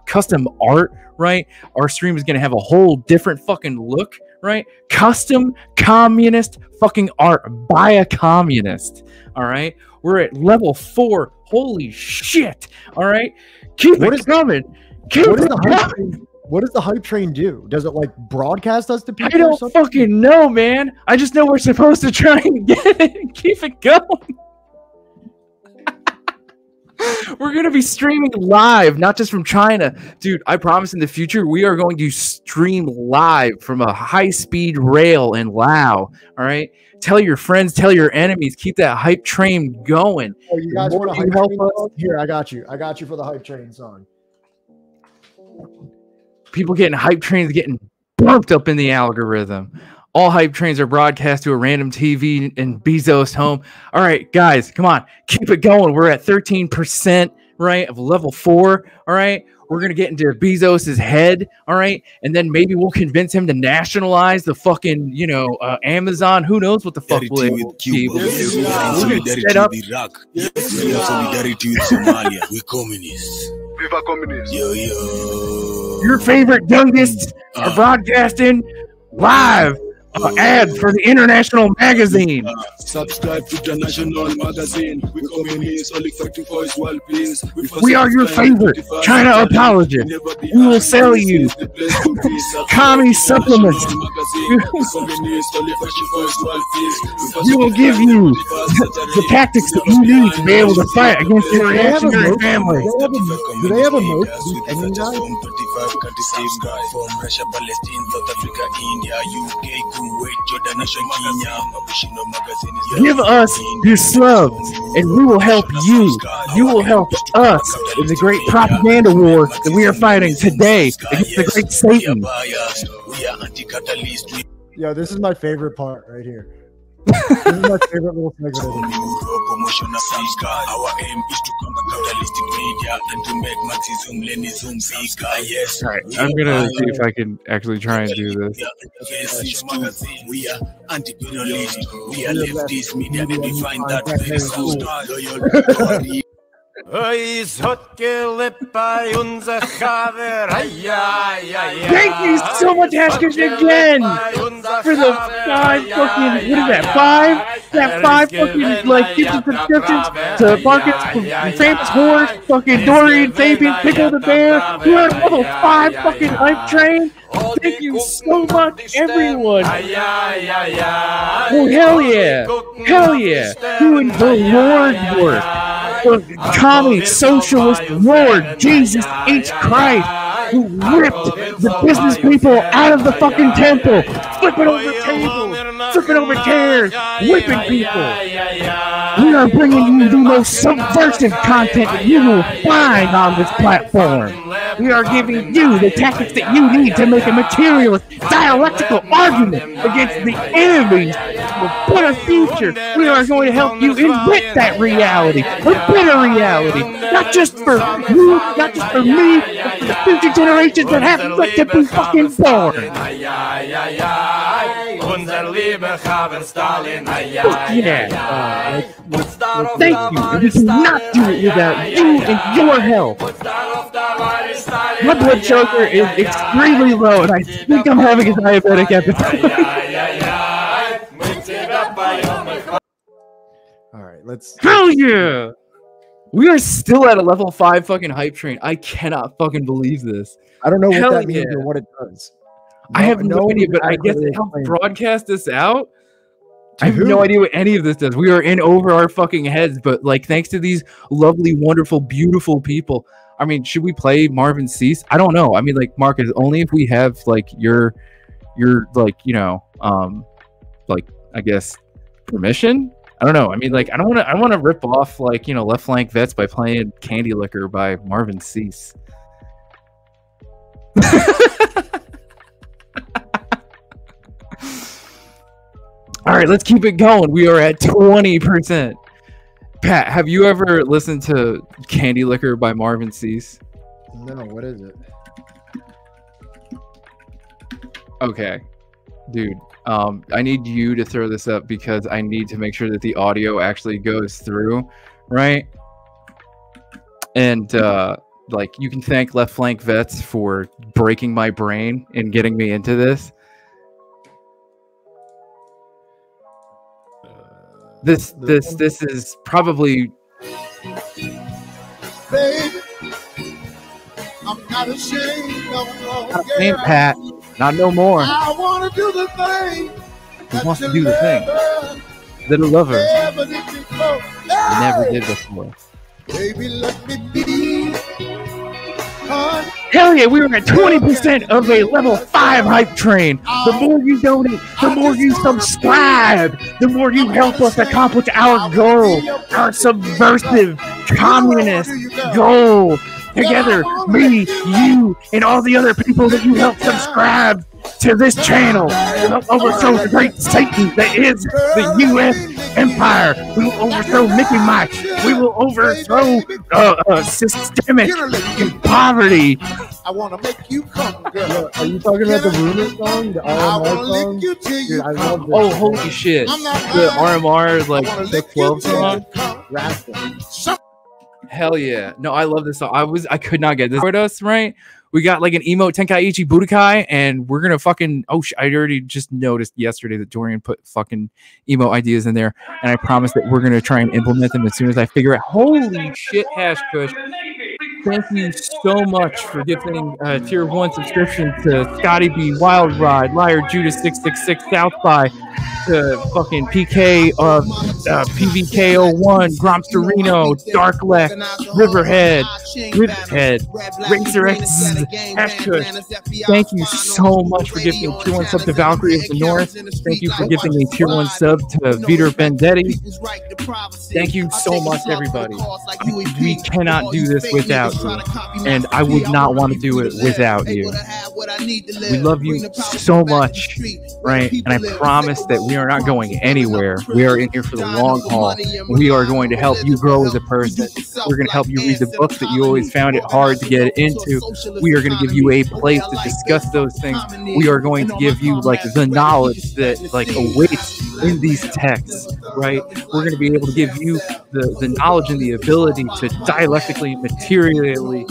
custom art, right? Our stream is gonna have a whole different fucking look, right? Custom communist fucking art by a communist. All right. We're at level 4. Holy shit. All right. Keep it coming. What does the hype train do? Does it like broadcast us to people? I don't fucking know, man. I just know we're supposed to try and get it and keep it going. We're going to be streaming live, not just from China. Dude, I promise in the future, we are going to stream live from a high-speed rail in Laos. All right? Tell your friends, tell your enemies, keep that hype train going. Oh, you guys want to help us? Here, I got you. I got you for the hype train song. People getting hype trains getting bumped up in the algorithm. All hype trains are broadcast to a random TV in Bezos' home. All right, guys, come on. Keep it going. We're at 13%, right, of level 4, all right? We're going to get into Bezos' head, all right? And then maybe we'll convince him to nationalize the fucking, you know, Amazon. Who knows what the fuck we'll be able to do. We're going to set up. Solidarity with Somalia. We communists. Viva communists. Yo, yo. Your favorite youngest are broadcasting live ad for the International Magazine. Subscribe to the National Magazine. We communists, only fighting for his world peace. We are your favorite China apologists. We will sell you commie supplements. We will give you the tactics that you need to be able to fight against your reactionary family. Do they have a moat? From Russia, Palestine, South Africa, India, UK, Kuwait, Jordan, Kenya. Give us your subs, and we will help you. You will help us in the great propaganda war that we are fighting today against the great Satan. Yo, this is my favorite part right here. This is my favorite little segment of it. Our aim is to combat capitalistic media and to make Marxism, Leninism bigger. Yes. All right, I'm gonna see if I can actually try and do this. We are anti-imperialist. We are leftist media, and we find that very soon. Thank you so much, Haskins, again for the 5 fucking, what is that, 5? That 5 fucking, like, gift subscriptions to Marcus, Famous Horse, fucking Dorian, Fabian, Pickle the Bear. You are level 5 fucking hype train. Thank you so much, everyone. Oh, hell yeah. Hell yeah. Doing the Lord's work. The commie socialist Lord Jesus H. Christ, who ripped the business people out of the fucking temple, flipping over tables, flipping over chairs, whipping people. We are bringing you the most subversive content that you will find on this platform. We are giving you the tactics that you need to make a materialist dialectical argument against the enemies of a better future. We are going to help you invent that reality, a better reality, not just for you, not just for me, but for the future generations that haven't yet to be fucking born. Yeah. Thank you. We cannot do it without you and your help. My blood sugar is extremely low, and I think I'm having a diabetic episode. All right, let's. Hell yeah! We are still at a level 5 fucking hype train. I cannot fucking believe this. I don't know what Hell that means yeah. or what it does. I have no idea, but I guess it helps broadcast this out. I have no idea what any of this does. We are in over our fucking heads, but like thanks to these lovely, wonderful, beautiful people. I mean, should we play Marvin Cease? I don't know. I mean, like Marcus, only if we have like your like, you know, like I guess permission. I don't know. I mean, like I don't want to rip off like, you know, Left Flank Vets by playing Candy Liquor by Marvin Cease. All right, let's keep it going. We are at 20%. Pat, have you ever listened to Candy Liquor by Marvin Cease? No, what is it? Okay, dude. I need you to throw this up because I need to make sure that the audio actually goes through, right? And like you can thank Left Flank Vets for breaking my brain and getting me into this. This is probably. Baby, I'm not ashamed of Not ashamed, Pat. Not no more. I want to do the thing. He wants to do the thing that a lover never did before. Baby, let me be. Hell yeah, we were at 20% of a level 5 hype train. The more you donate, the more you subscribe, the more you help us accomplish our goal, our subversive communist goal. Together, me, you, and all the other people that you help subscribe to this channel. We will overthrow the great Satan that is the U.S. empire. We will overthrow Mickey Mouse. We will overthrow systemic poverty. I want to make you come, girl. Are you talking about the Rumor song? The RMR song? Dude, I love this. Oh, holy shit. The RMR, like, the 12 song? Rascal. Hell yeah. No, I love this song. I could not get this with us, right? We got like an emote Tenkaichi Budokai, and we're gonna fucking I already just noticed yesterday that Dorian put fucking emote ideas in there, and I promise that we're gonna try and implement them as soon as I figure out. Holy shit, Hash Kush. Thank you so much for gifting tier 1 subscription to Scotty B, Wild Ride, Liar Judas 666, South by to fucking PK PVK01, Gromsterino, Darklek, Riverhead, Racer X, Ashkush. Thank you so much for gifting a tier 1 sub to Valkyrie of the North. Thank you for gifting a tier 1 sub to Vitor Vendetti. Thank you so much, everybody. We cannot do this without you, and I would not want to do it without you. We love you so much, right? And I promise that we are not going anywhere. We are in here for the long haul. We are going to help you grow as a person. We're going to help you read the books that you always found it hard to get into. We are going to give you a place to discuss those things. We are going to give you like the knowledge that like awaits in these texts, right? We're going to be able to give you the knowledge and the ability to dialectically, materially,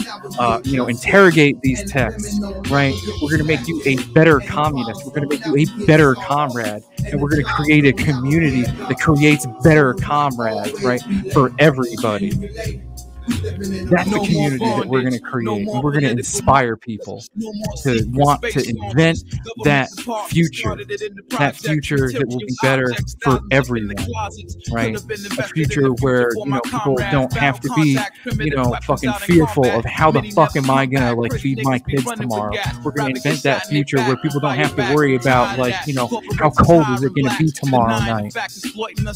interrogate these texts, right? We're going to make you a better communist. We're going to make you a better comrade, and we're going to create a community that creates better comrades, right, for everybody. That's the community that we're going to create, and we're going to inspire people to want to invent that future that will be better for everyone, right? A future where, people don't have to be, fucking fearful of how the fuck am I going to like feed my kids tomorrow. We're going to invent that future where people don't have to worry about like, how cold is it going to be tomorrow night. That's what the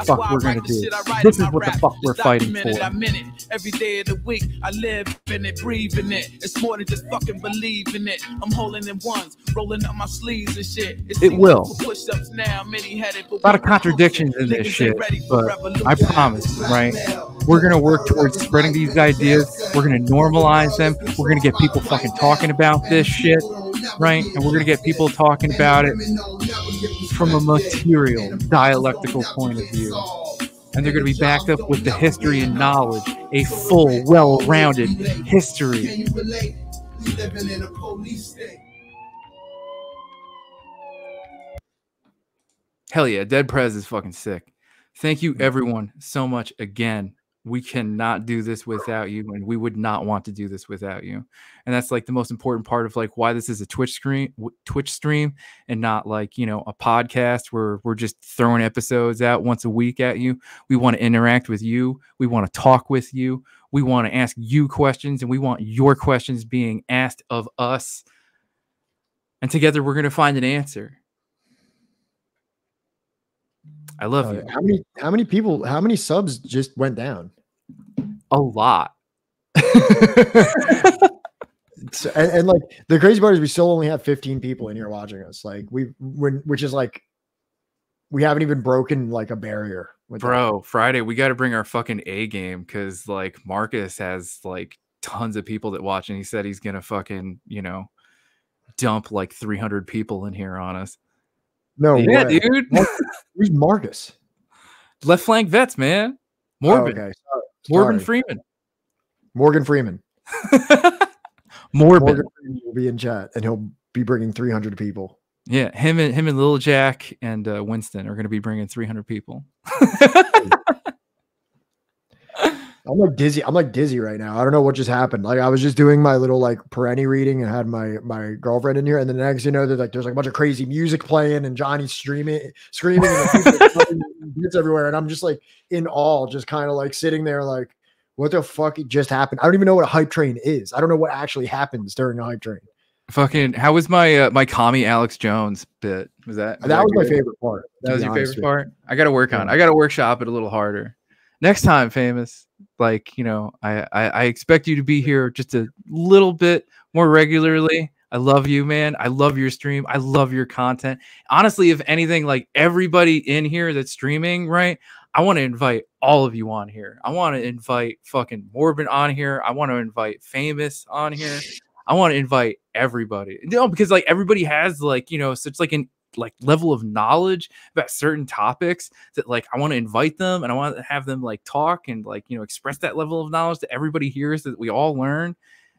fuck we're going to do. This is what the fuck we're fighting for. Every day of the week, I live in it, breathe in it. It's more than just fucking believing it. I'm holding in ones, rolling up my sleeves and shit. It will. Push-ups now, a lot of contradictions in this shit, but I promise, right? We're gonna work towards spreading these ideas. We're gonna normalize them. We're gonna get people fucking talking about this shit, right? And we're gonna get people talking about it from a material, dialectical point of view. And they're going to be backed up with the history and knowledge, a full, well-rounded history. Hell yeah, Dead Prez is fucking sick. Thank you, everyone, so much again. We cannot do this without you, and we would not want to do this without you. And that's like the most important part of like why this is a Twitch stream and not like, a podcast where we're just throwing episodes out once a week at you. We want to interact with you. We want to talk with you. We want to ask you questions, and we want your questions being asked of us. And together we're going to find an answer. I love you. How many subs just went down? A lot. So, and like the crazy part is we still only have 15 people in here watching us. Like which is like we haven't even broken like a barrier. Bro, Friday we got to bring our fucking A game because like Marcus has like tons of people that watch, and he said he's gonna fucking dump like 300 people in here on us. No, yeah, way. Dude. Who's Marcus? Left flank vets, man. Morbid. Oh, okay. Morgan Freeman. Morgan Freeman will be in chat, and he'll be bringing 300 people. Yeah, him and Lil Jack and Winston are going to be bringing 300 people. I'm like dizzy right now. I don't know what just happened. Like I was just doing my little like perenni reading and had my girlfriend in here, and then the next there's like a bunch of crazy music playing and Johnny's screaming and bits everywhere, and I'm just like in awe, just kind of like sitting there like, what the fuck just happened? I don't even know what a hype train is. I don't know what actually happens during a hype train. Fucking, how was my commie Alex Jones bit? Was that was my favorite part? That was your favorite part? I got to work on. I got to workshop it a little harder next time, Famous. Like, I expect you to be here just a little bit more regularly. I love you, man. I love your stream. I love your content. Honestly, if anything, like everybody in here that's streaming, right? I want to invite all of you on here. I want to invite fucking Morbid on here. I want to invite Famous on here. I want to invite everybody. Because like everybody has like, such like an like level of knowledge about certain topics that like I want to invite them and I want to have them like talk and like, you know, express that level of knowledge that everybody hears, that we all learn.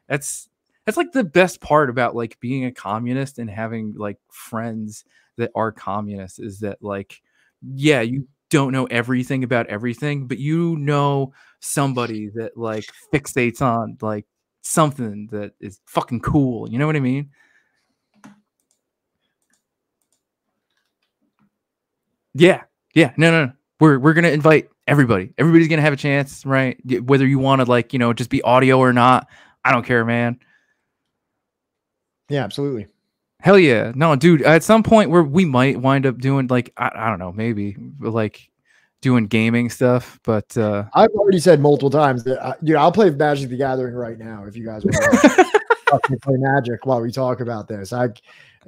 That's like the best part about like being a communist and having like friends that are communists, is that like, yeah, you don't know everything about everything, but you know somebody that like fixates on like something that is fucking cool. You know what I mean? Yeah. No. We're gonna invite everybody. Everybody's gonna have a chance, right? Whether you want to like, you know, just be audio or not, I don't care, man. Yeah, absolutely. Hell yeah. No, dude, at some point where we might wind up doing like, I don't know, maybe like doing gaming stuff, but I've already said multiple times that dude, I'll play Magic the Gathering right now if you guys want to play Magic while we talk about this.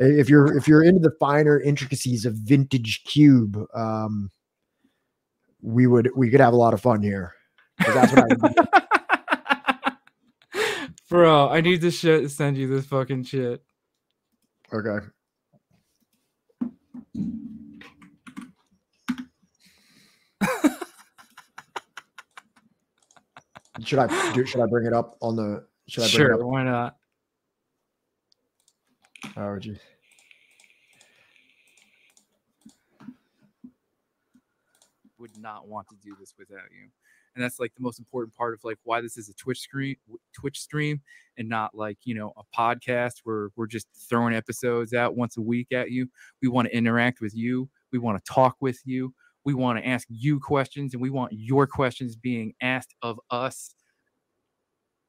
If you're into the finer intricacies of vintage cube, we could have a lot of fun here. That's what I would do. Bro, I need to send you this fucking shit. Okay. Should I bring it up on the? Should I bring it up? Sure, why not? How would you? Would not want to do this without you. And that's like the most important part of like why this is a Twitch stream and not like, you know, a podcast where we're just throwing episodes out once a week at you. We want to interact with you. We want to talk with you. We want to ask you questions, and we want your questions being asked of us.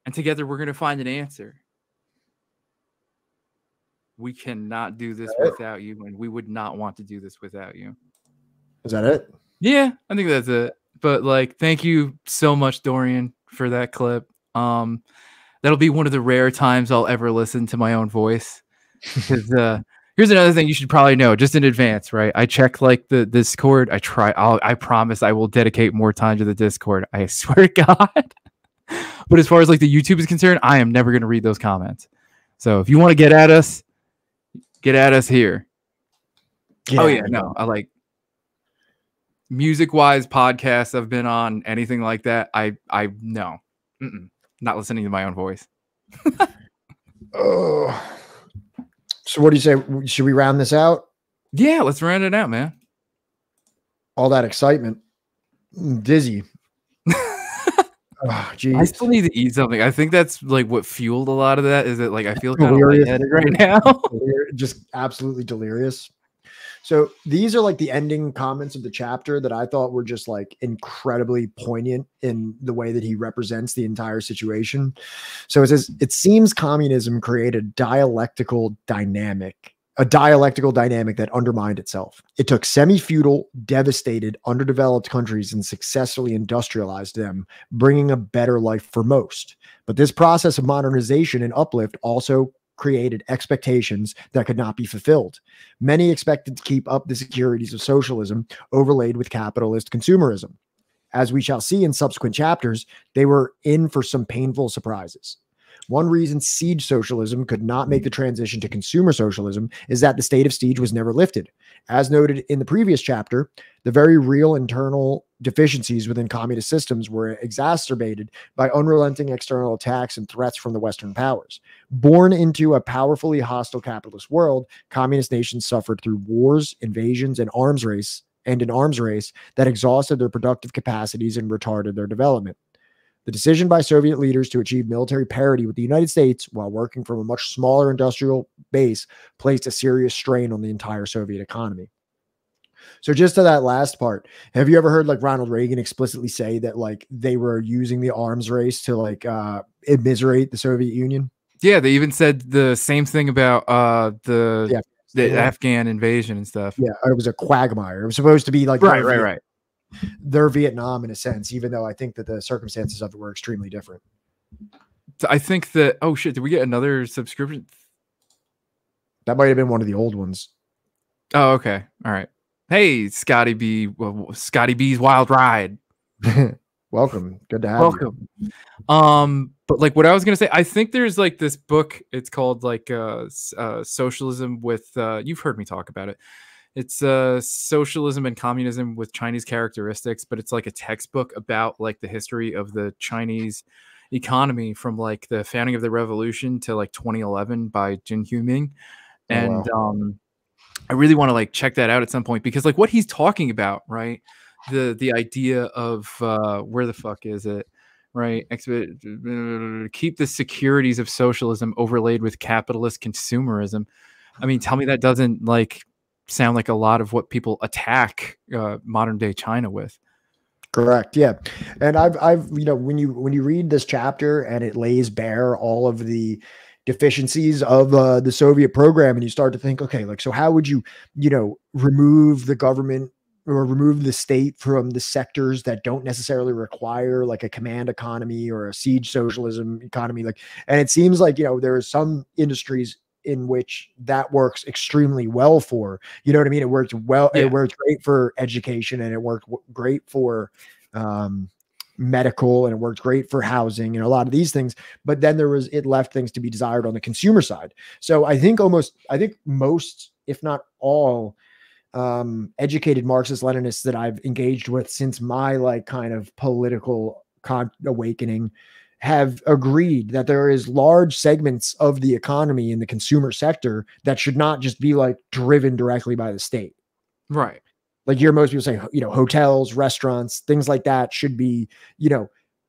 And together we're going to find an answer. We cannot do this without you, and we would not want to do this without you. Is that it? Yeah, I think that's it. But like, thank you so much, Dorian, for that clip. That'll be one of the rare times I'll ever listen to my own voice. Because here's another thing you should probably know, just in advance, right? I check like the Discord. I promise I will dedicate more time to the Discord. I swear to God. But as far as like the YouTube is concerned, I am never going to read those comments. So if you want to get at us here. Yeah, oh yeah, no, I like music-wise podcasts I've been on, anything like that. I no, not listening to my own voice. Oh, so what do you say? Should we round this out? Yeah, let's round it out, man. All that excitement, dizzy. Oh, geez. I still need to eat something. I think that's like what fueled a lot of that. Is it like I feel kind of lightheaded right now? Just absolutely delirious. So these are like the ending comments of the chapter that I thought were just like incredibly poignant in the way that he represents the entire situation. So it says, it seems communism created a dialectical dynamic that undermined itself. It took semi-feudal, devastated, underdeveloped countries and successfully industrialized them, bringing a better life for most. But this process of modernization and uplift also created expectations that could not be fulfilled. Many expected to keep up the securities of socialism overlaid with capitalist consumerism. As we shall see in subsequent chapters, they were in for some painful surprises. One reason siege socialism could not make the transition to consumer socialism is that the state of siege was never lifted. As noted in the previous chapter, the very real internal deficiencies within communist systems were exacerbated by unrelenting external attacks and threats from the Western powers. Born into a powerfully hostile capitalist world, communist nations suffered through wars, invasions, and an arms race that exhausted their productive capacities and retarded their development. The decision by Soviet leaders to achieve military parity with the United States while working from a much smaller industrial base placed a serious strain on the entire Soviet economy. So just to that last part, have you ever heard like Ronald Reagan explicitly say that like they were using the arms race to like immiserate the Soviet Union? Yeah, they even said the same thing about the Afghan invasion and stuff. Yeah, it was a quagmire. It was supposed to be like right. Their Vietnam in a sense, even though I think that the circumstances of it were extremely different. So I think that, oh shit, did we get another subscription? That might have been one of the old ones. Oh, okay. All right. Hey, Scotty B's Wild Ride. Welcome. Good to have you. But like what I was gonna say, I think there's like this book. It's called like Socialism with. You've heard me talk about it. It's socialism and communism with Chinese characteristics, but it's like a textbook about like the history of the Chinese economy from like the founding of the revolution to like 2011 by Jin Huming. And I really want to like check that out at some point, because like what he's talking about, right? The idea of where the fuck is it? Right. Keep the securities of socialism overlaid with capitalist consumerism. I mean, tell me that doesn't like sound like a lot of what people attack modern day China with. Correct. Yeah. And I've, you know, when you read this chapter and it lays bare all of the deficiencies of the Soviet program, and you start to think, okay, like, so how would you, you know, remove the government or remove the state from the sectors that don't necessarily require like a command economy or a siege socialism economy? Like, and it seems like, you know, there are some industries in which that works extremely well for, you know what I mean? It worked well. Yeah. It worked great for education, and it worked great for medical, and it worked great for housing and a lot of these things. But then it left things to be desired on the consumer side. So I think most, if not all, educated Marxist Leninists that I've engaged with since my like kind of political awakening have agreed that there is large segments of the economy in the consumer sector that should not just be like driven directly by the state. Right. Like you hear most people say, you know, hotels, restaurants, things like that should be, you know,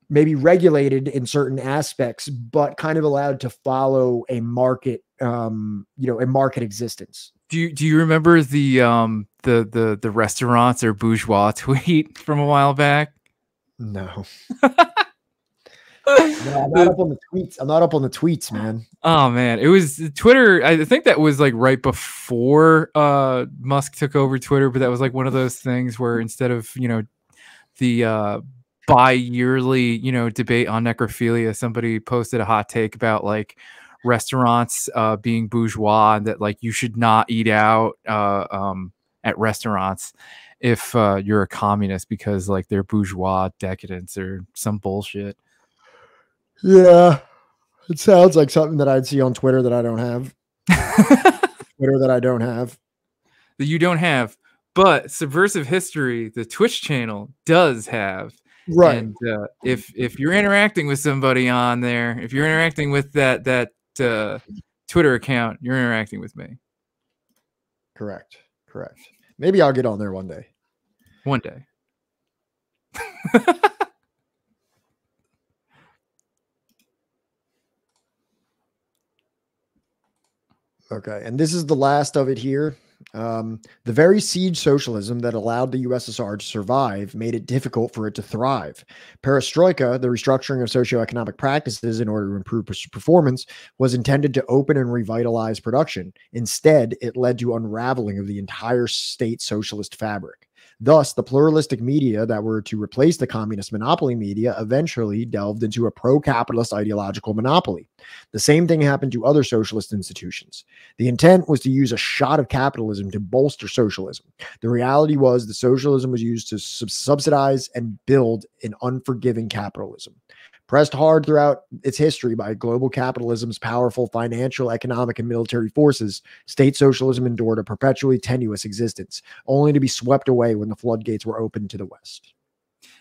maybe regulated in certain aspects, but kind of allowed to follow a market, you know, a market existence. Do you remember the restaurants or bourgeois tweet from a while back? No. No, I'm not up on the tweets. I'm not up on the tweets, man. Oh man, it was Twitter. I think that was like right before Musk took over Twitter, but that was like one of those things where instead of, you know, the bi-yearly, you know, debate on necrophilia, somebody posted a hot take about like restaurants being bourgeois, and that like you should not eat out at restaurants if you're a communist, because like they're bourgeois decadence or some bullshit. Yeah, it sounds like something that I'd see on Twitter that I don't have. Twitter that I don't have. That you don't have, but Subversive History, the Twitch channel, does have. Right. And if you're interacting with somebody on there, if you're interacting with that Twitter account, you're interacting with me. Correct. Maybe I'll get on there one day. One day. Okay, and this is the last of it here. The very siege socialism that allowed the USSR to survive made it difficult for it to thrive. Perestroika, the restructuring of socioeconomic practices in order to improve performance, was intended to open and revitalize production. Instead, it led to unraveling of the entire state socialist fabric. Thus, the pluralistic media that were to replace the communist monopoly media eventually delved into a pro-capitalist ideological monopoly. The same thing happened to other socialist institutions. The intent was to use a shot of capitalism to bolster socialism. The reality was that socialism was used to subsidize and build an unforgiving capitalism. Pressed hard throughout its history by global capitalism's powerful financial, economic, and military forces, state socialism endured a perpetually tenuous existence, only to be swept away when the floodgates were opened to the West.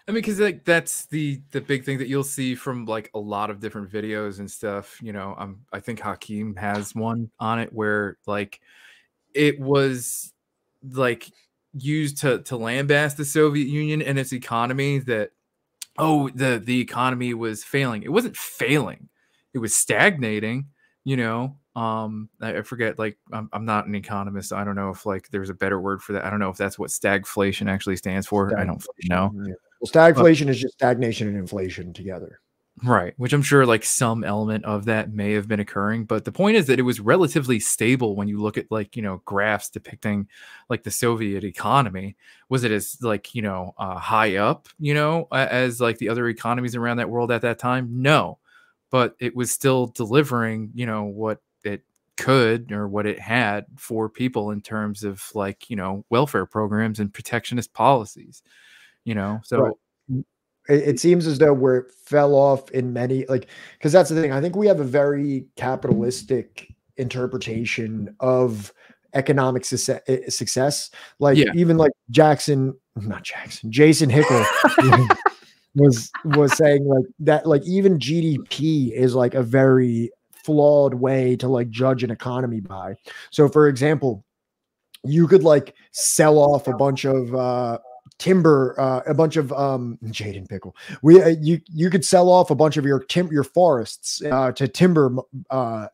I mean, because like that's the big thing that you'll see from like a lot of different videos and stuff. You know, I think Hakeem has one on it where like it was like used to lambast the Soviet Union and its economy, that the economy was failing. It wasn't failing, it was stagnating, you know. I forget, like I'm not an economist, so I don't know if like there's a better word for that. I don't know if that's what stagflation actually stands for. I don't know. Yeah. Well, stagflation is just stagnation and inflation together. Right, which I'm sure like some element of that may have been occurring, but the point is that it was relatively stable when you look at like, you know, graphs depicting like the Soviet economy. Was it as like, you know, high up, you know, as like the other economies around that world at that time? No, but it was still delivering, you know, what it could or what it had for people in terms of like, you know, welfare programs and protectionist policies, you know. So right. It seems as though where it fell off in many, like, because that's the thing. I think we have a very capitalistic interpretation of economic success. Like Yeah. even like Jason Hickel was saying like that, like even GDP is like a very flawed way to like judge an economy by. So for example, you could like sell off a bunch of timber, a bunch of Jaden Pickle. You could sell off a bunch of your forests to timber, a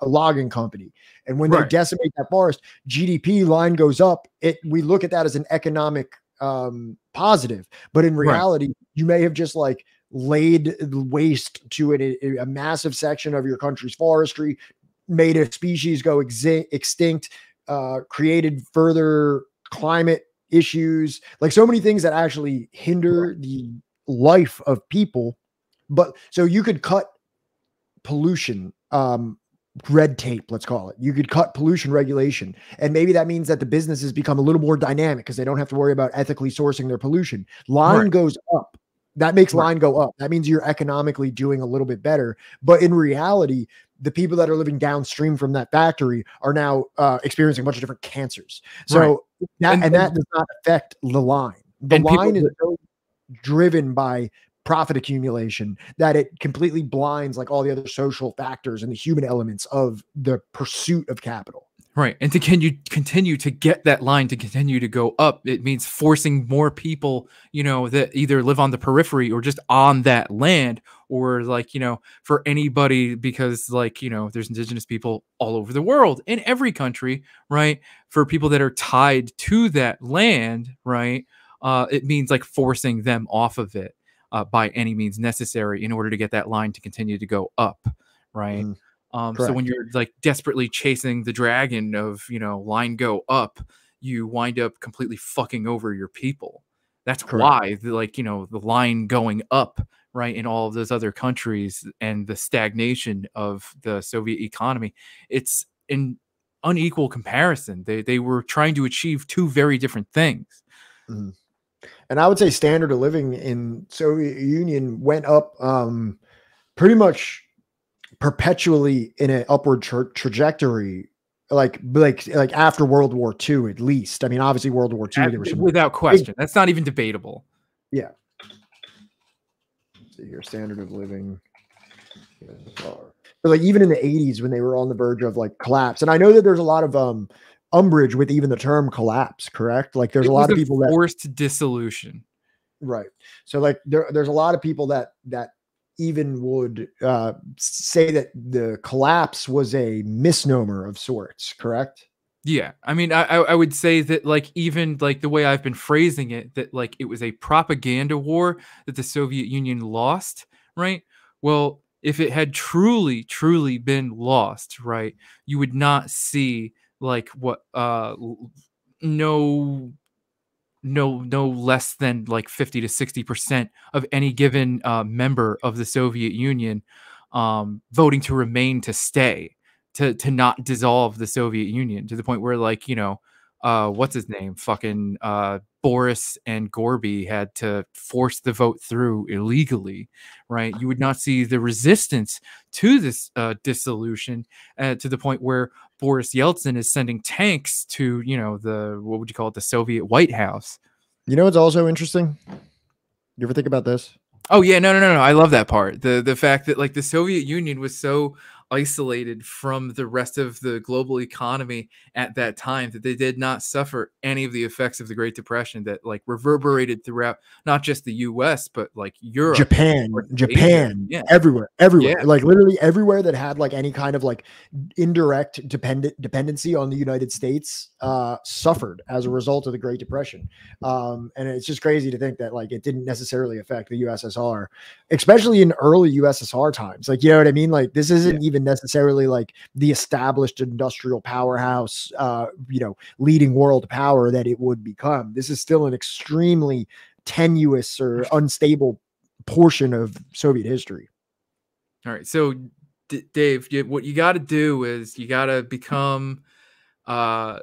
logging company, and when they decimate that forest, GDP line goes up. We look at that as an economic positive, but in reality, you may have just like laid waste to a massive section of your country's forestry, made a species go extinct. Created further climate issues, like so many things that actually hinder the life of people. But so you could cut pollution, red tape, let's call it. You could cut pollution regulation. And maybe that means that the businesses become a little more dynamic because they don't have to worry about ethically sourcing their pollution. Line goes up. That makes line go up. That means you're economically doing a little bit better. But in reality, the people that are living downstream from that factory are now experiencing a bunch of different cancers. So that does not affect the line. The line is so driven by profit accumulation that it completely blinds like all the other social factors and the human elements of the pursuit of capital. Right. And to continue to get that line to continue to go up, it means forcing more people, that either live on the periphery or just on that land, or like, for anybody, because like, there's indigenous people all over the world in every country, right? For people that are tied to that land, right? It means like forcing them off of it by any means necessary in order to get that line to continue to go up, right? So when you're like desperately chasing the dragon of, line go up, you wind up completely fucking over your people. That's why the line going up, right, in all of those other countries and the stagnation of the Soviet economy, it's an unequal comparison. They were trying to achieve two very different things. And I would say standard of living in Soviet Union went up pretty much perpetually in an upward trajectory, like after World War II, at least. I mean, obviously World War II, there was some without question. That's not even debatable. Yeah. So your standard of living. But like even in the 80s when they were on the verge of like collapse, and I know that there's a lot of umbrage with even the term collapse, correct? Like there's a lot of people that forced dissolution. Right. So like there's a lot of people that even would say that the collapse was a misnomer of sorts, correct? Yeah. I mean, I would say that like even like the way I've been phrasing it, that like it was a propaganda war that the Soviet Union lost, right? Well, if it had truly been lost, right, you would not see like what no less than like 50 to 60% of any given member of the Soviet Union voting to remain, to stay, to not dissolve the Soviet Union, to the point where like, what's his name? Fucking Boris and Gorby had to force the vote through illegally, right? You would not see the resistance to this dissolution to the point where Boris Yeltsin is sending tanks to, what would you call it? The Soviet White House. It's also interesting. You ever think about this? Oh yeah, no. I love that part. The fact that like the Soviet Union was so isolated from the rest of the global economy at that time that they did not suffer any of the effects of the Great Depression that like reverberated throughout not just the US but like Europe, Japan, yeah. everywhere. Yeah. Like literally everywhere that had like any kind of like indirect dependency on the United States suffered as a result of the Great Depression. And it's just crazy to think that like it didn't necessarily affect the USSR, especially in early USSR times. Like, you know what I mean? Like this isn't even necessarily like the established industrial powerhouse, leading world power that it would become. This is still an extremely tenuous or unstable portion of Soviet history. All right. So Dave, what you got to do is you got to become, a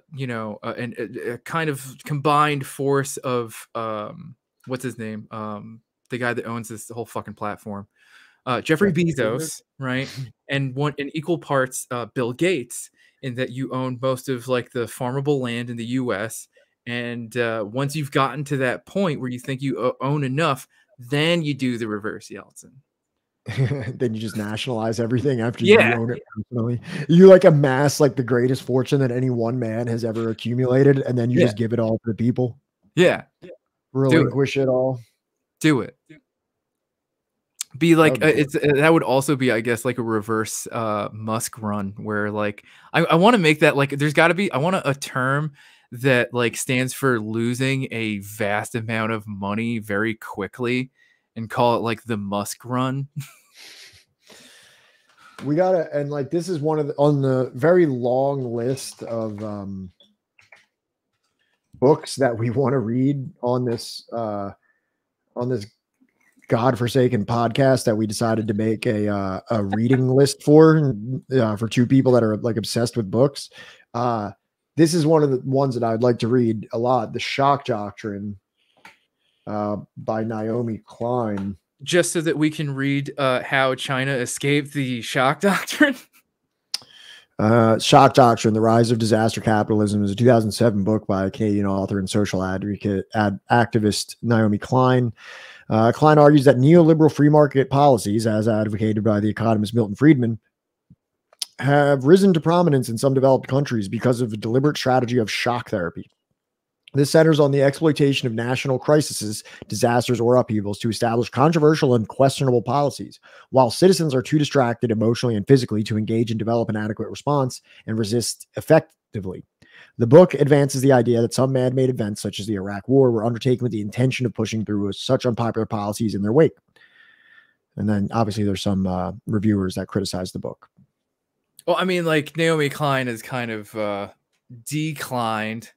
kind of combined force of, what's his name? The guy that owns this whole fucking platform. Jeffrey Bezos, right? And in equal parts, Bill Gates, in that you own most of like the farmable land in the U.S. And once you've gotten to that point where you think you own enough, then you do the reverse Yeltsin. Then you just nationalize everything after Yeah. you own it personally. You like amass like the greatest fortune that any one man has ever accumulated, and then you just give it all to the people. Yeah. Relinquish it all. Do it. Be like that would also be, I guess, like a reverse Musk run, where like I want to make that like there's got to be, I want a term that like stands for losing a vast amount of money very quickly, and call it like the Musk run. We gotta, and like this is one of the, on the very long list of books that we want to read on this godforsaken podcast, that we decided to make a reading list for two people that are like obsessed with books. This is one of the ones that I'd like to read a lot. The Shock Doctrine by Naomi Klein. Just so that we can read how China escaped the shock doctrine. Shock Doctrine, The Rise of Disaster Capitalism is a 2007 book by Canadian author and social activist Naomi Klein. Klein argues that neoliberal free market policies, as advocated by the economist Milton Friedman, have risen to prominence in some developed countries because of a deliberate strategy of shock therapy. This centers on the exploitation of national crises, disasters, or upheavals to establish controversial and questionable policies, while citizens are too distracted emotionally and physically to engage and develop an adequate response and resist effectively. The book advances the idea that some man-made events, such as the Iraq War, were undertaken with the intention of pushing through such unpopular policies in their wake. And then, obviously, there's some reviewers that criticize the book. Well, I mean, like Naomi Klein has kind of declined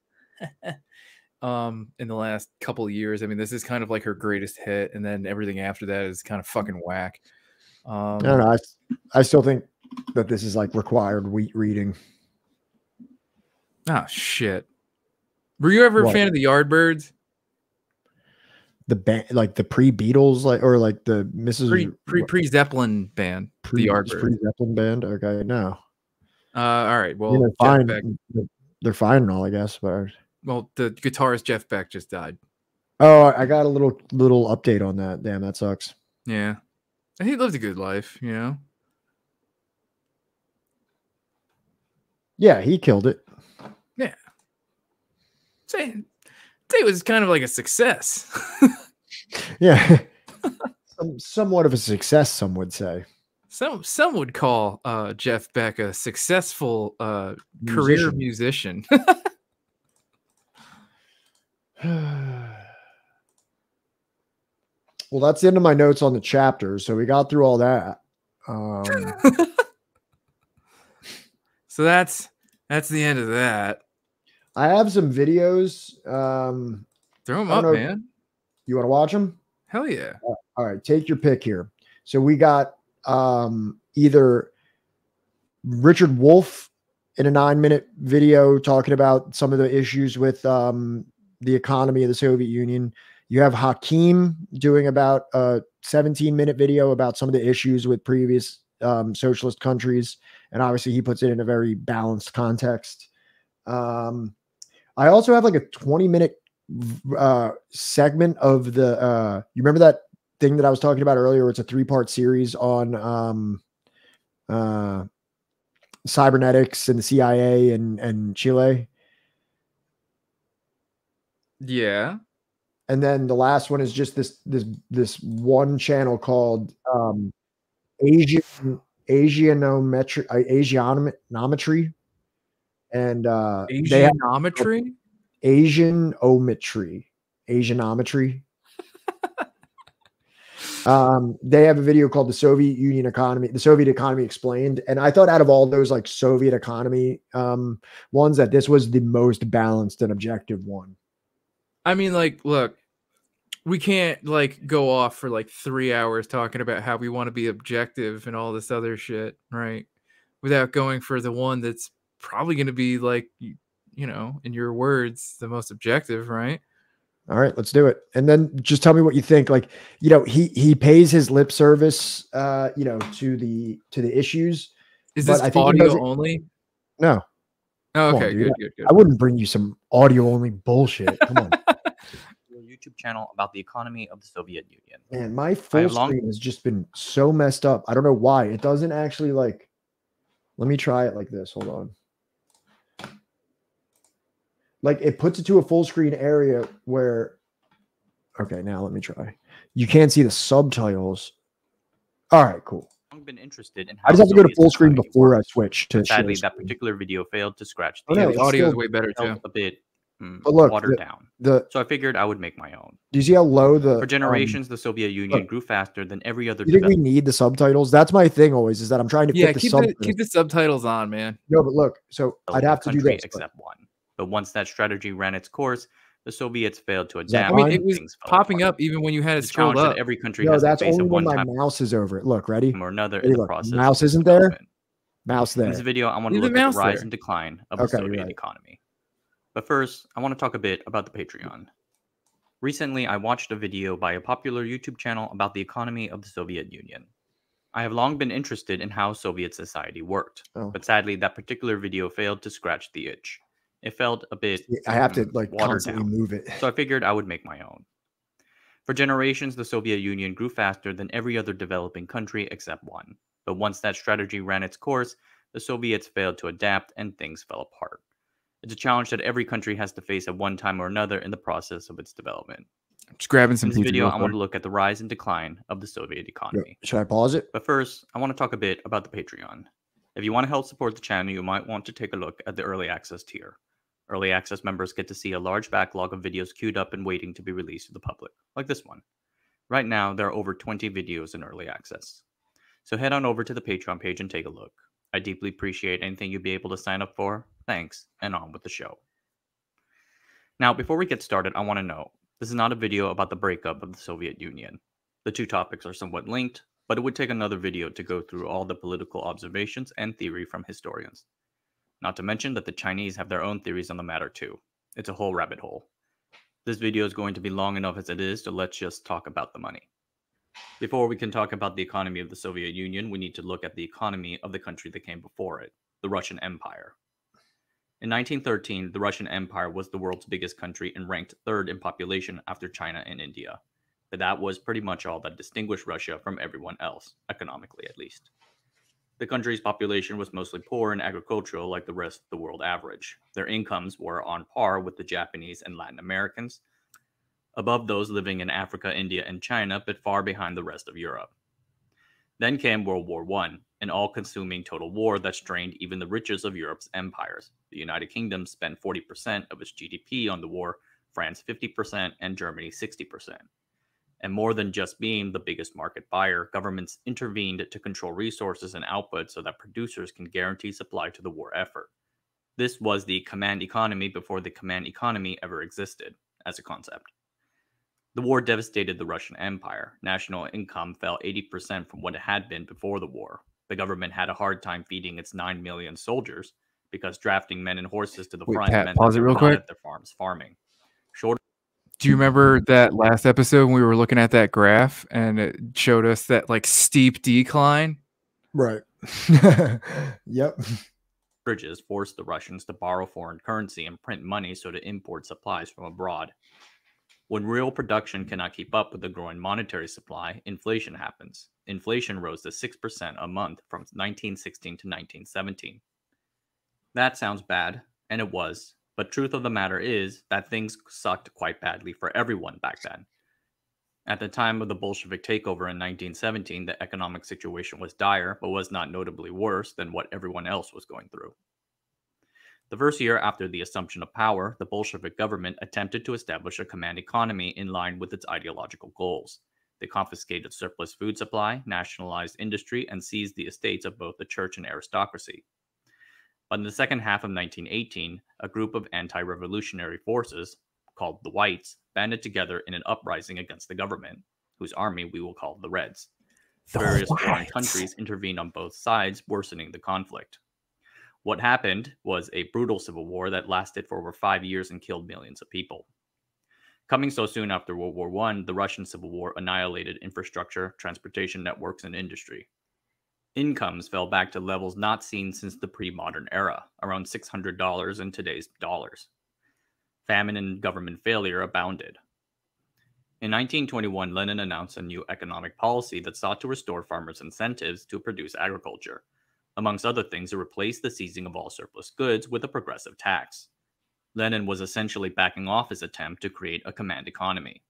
in the last couple of years. I mean, this is kind of like her greatest hit, and then everything after that is kind of fucking whack. I don't know. I still think that this is like required reading. Oh shit! Were you ever a fan of the Yardbirds? The band, like the pre-Beatles, like, or like the Mrs. Pre-Zeppelin band, the Yardbirds. Pre-Zeppelin band. Okay, no. All right. Well, they're fine. They're fine and all, I guess. But well, the guitarist Jeff Beck just died. Oh, I got a little update on that. Damn, that sucks. Yeah, he lived a good life, you know. Yeah, he killed it. Yeah. Say it was kind of like a success. Yeah. Somewhat of a success, some would say. Some would call Jeff Beck a successful career musician. Well, that's the end of my notes on the chapters. So we got through all that. So that's the end of that. I have some videos. Throw them up, man. You want to watch them? Hell yeah. All right, take your pick here. So we got either Richard Wolff in a 9-minute video talking about some of the issues with the economy of the Soviet Union. You have Hakim doing about a 17-minute video about some of the issues with previous socialist countries. And obviously he puts it in a very balanced context. I also have like a 20-minute segment of the, you remember that thing that I was talking about earlier? Where it's a 3-part series on cybernetics and the CIA and Chile. Yeah. And then the last one is just this one channel called Asianometry. And Asianometry? Asianometry. They have a video called the Soviet Union Economy, the Soviet Economy Explained. And I thought out of all those like Soviet economy ones, that this was the most balanced and objective one. I mean, like, look, we can't like go off for like 3 hours talking about how we want to be objective and all this other shit, right? Without going for the one that's probably going to be like, you know, in your words, the most objective, right? All right, let's do it. And then just tell me what you think. Like, you know, he pays his lip service, you know, to the issues. Is this audio only? No, Oh, Come on, okay, dude. good. I wouldn't bring you some audio only bullshit. Come on. Your YouTube channel about the economy of the Soviet Union. Man, my full screen has just been so messed up. I don't know why. It doesn't actually like. Let me try it like this. Hold on. Like it puts it to a full screen area where. Okay, now let me try. You can't see the subtitles. All right, cool. I've been interested in I just have to go to full screen before I switch to. Sadly, that particular video failed to scratch the. The audio is way better too. A bit but look, watered down. So I figured I would make my own. Do you see how low the? For generations, the Soviet Union grew faster than every other. You think we need the subtitles? That's my thing always. Is that I'm trying to fit the subtitles. Keep the subtitles on, man. No, but look. So I'd have to do this. Except one. But once that strategy ran its course, the Soviets failed to adapt. I mean, it was popping up even when you had it scrolled up. Every country has to face only when my one-time mouse is over it. Look, ready? Or another in the process. Mouse isn't there. Mouse there. In this video, I want to look at the rise and decline of the Soviet economy. But first, I want to talk a bit about the Patreon. Recently, I watched a video by a popular YouTube channel about the economy of the Soviet Union. I have long been interested in how Soviet society worked, but sadly, that particular video failed to scratch the itch. It felt a bit I have to like constantly move it. So I figured I would make my own. For generations, the Soviet Union grew faster than every other developing country except one. But once that strategy ran its course, the Soviets failed to adapt and things fell apart. It's a challenge that every country has to face at one time or another in the process of its development. Just grabbing some In this video, I want to look at the rise and decline of the Soviet economy. Should I pause it? But first, I want to talk a bit about the Patreon. If you want to help support the channel, you might want to take a look at the early access tier. Early access members get to see a large backlog of videos queued up and waiting to be released to the public, like this one. Right now, there are over 20 videos in early access. So head on over to the Patreon page and take a look. I deeply appreciate anything you'd be able to sign up for. Thanks, and on with the show. Now, before we get started, I want to know, this is not a video about the breakup of the Soviet Union. The two topics are somewhat linked, but it would take another video to go through all the political observations and theory from historians. Not to mention that the Chinese have their own theories on the matter too. It's a whole rabbit hole. This video is going to be long enough as it is, so let's just talk about the money. Before we can talk about the economy of the Soviet Union, we need to look at the economy of the country that came before it, the Russian Empire. In 1913, the Russian Empire was the world's biggest country and ranked third in population after China and India. But that was pretty much all that distinguished Russia from everyone else, economically at least. The country's population was mostly poor and agricultural like the rest of the world average. Their incomes were on par with the Japanese and Latin Americans, above those living in Africa, India, and China, but far behind the rest of Europe. Then came World War I, an all-consuming total war that strained even the richest of Europe's empires. The United Kingdom spent 40% of its GDP on the war, France 50%, and Germany 60%. And more than just being the biggest market buyer, governments intervened to control resources and output so that producers can guarantee supply to the war effort. This was the command economy before the command economy ever existed as a concept. The war devastated the Russian Empire. National income fell 80% from what it had been before the war. The government had a hard time feeding its 9 million soldiers because drafting men and horses to the front meant pause it real quick. At their farms farming. Do you remember that last episode when we were looking at that graph and it showed us that like steep decline? Right. Yep. Bridges forced the Russians to borrow foreign currency and print money so to import supplies from abroad. When real production cannot keep up with the growing monetary supply, inflation happens. Inflation rose to 6% a month from 1916 to 1917. That sounds bad, and it was. But truth of the matter is that things sucked quite badly for everyone back then. At the time of the Bolshevik takeover in 1917, the economic situation was dire, but was not notably worse than what everyone else was going through. The first year after the assumption of power, the Bolshevik government attempted to establish a command economy in line with its ideological goals. They confiscated surplus food supply, nationalized industry, and seized the estates of both the church and aristocracy. But in the second half of 1918, a group of anti-revolutionary forces, called the Whites, banded together in an uprising against the government, whose army we will call the Reds. Various foreign countries intervened on both sides, worsening the conflict. What happened was a brutal civil war that lasted for over 5 years and killed millions of people. Coming so soon after World War I, the Russian Civil War annihilated infrastructure, transportation networks, and industry. Incomes fell back to levels not seen since the pre-modern era, around $600 in today's dollars. Famine and government failure abounded. In 1921, Lenin announced a new economic policy that sought to restore farmers' incentives to produce agriculture. Amongst other things, it replaced the seizing of all surplus goods with a progressive tax. Lenin was essentially backing off his attempt to create a command economy.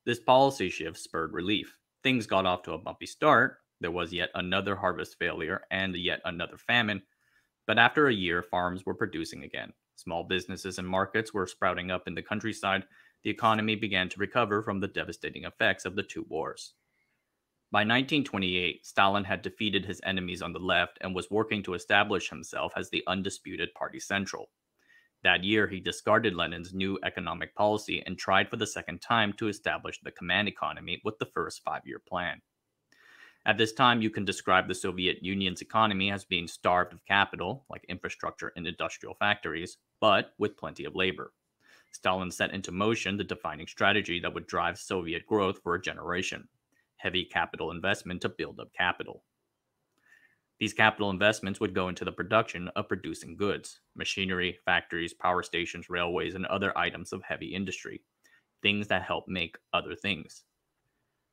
This policy shift spurred relief. Things got off to a bumpy start. There was yet another harvest failure and yet another famine. But after a year, farms were producing again. Small businesses and markets were sprouting up in the countryside. The economy began to recover from the devastating effects of the two wars. By 1928, Stalin had defeated his enemies on the left and was working to establish himself as the undisputed party central. That year, he discarded Lenin's new economic policy and tried for the second time to establish the command economy with the first 5-year plan. At this time, you can describe the Soviet Union's economy as being starved of capital, like infrastructure and industrial factories, but with plenty of labor. Stalin set into motion the defining strategy that would drive Soviet growth for a generation: heavy capital investment to build up capital. These capital investments would go into the production of producing goods: machinery, factories, power stations, railways, and other items of heavy industry, things that help make other things.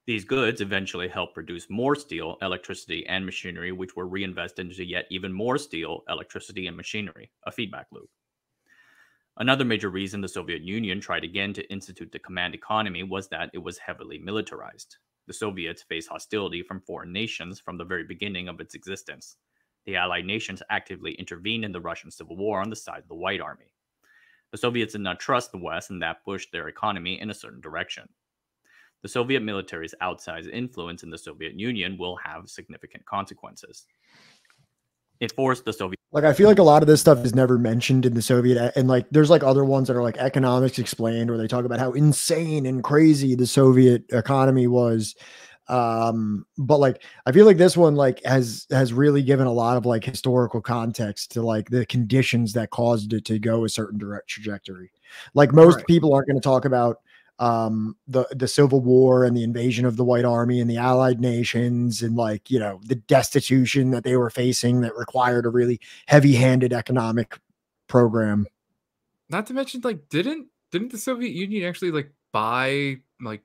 These goods eventually helped produce more steel, electricity, and machinery, which were reinvested into yet even more steel, electricity, and machinery, a feedback loop. Another major reason the Soviet Union tried again to institute the command economy was that it was heavily militarized. The Soviets faced hostility from foreign nations from the very beginning of its existence. The Allied nations actively intervened in the Russian Civil War on the side of the White Army. The Soviets did not trust the West, and that pushed their economy in a certain direction. The Soviet military's outsized influence in the Soviet Union will have significant consequences. It forced the Soviet... Like, I feel like a lot of this stuff is never mentioned in the Soviet, and like there's like other ones that are like Economics Explained, where they talk about how insane and crazy the Soviet economy was. But like I feel like this one like has really given a lot of like historical context to like the conditions that caused it to go a certain direct trajectory. Like most people aren't going to talk about the Civil War and the invasion of the White Army and the Allied nations, and like, you know, the destitution that they were facing that required a really heavy-handed economic program. Not to mention, like, didn't the Soviet Union actually like buy like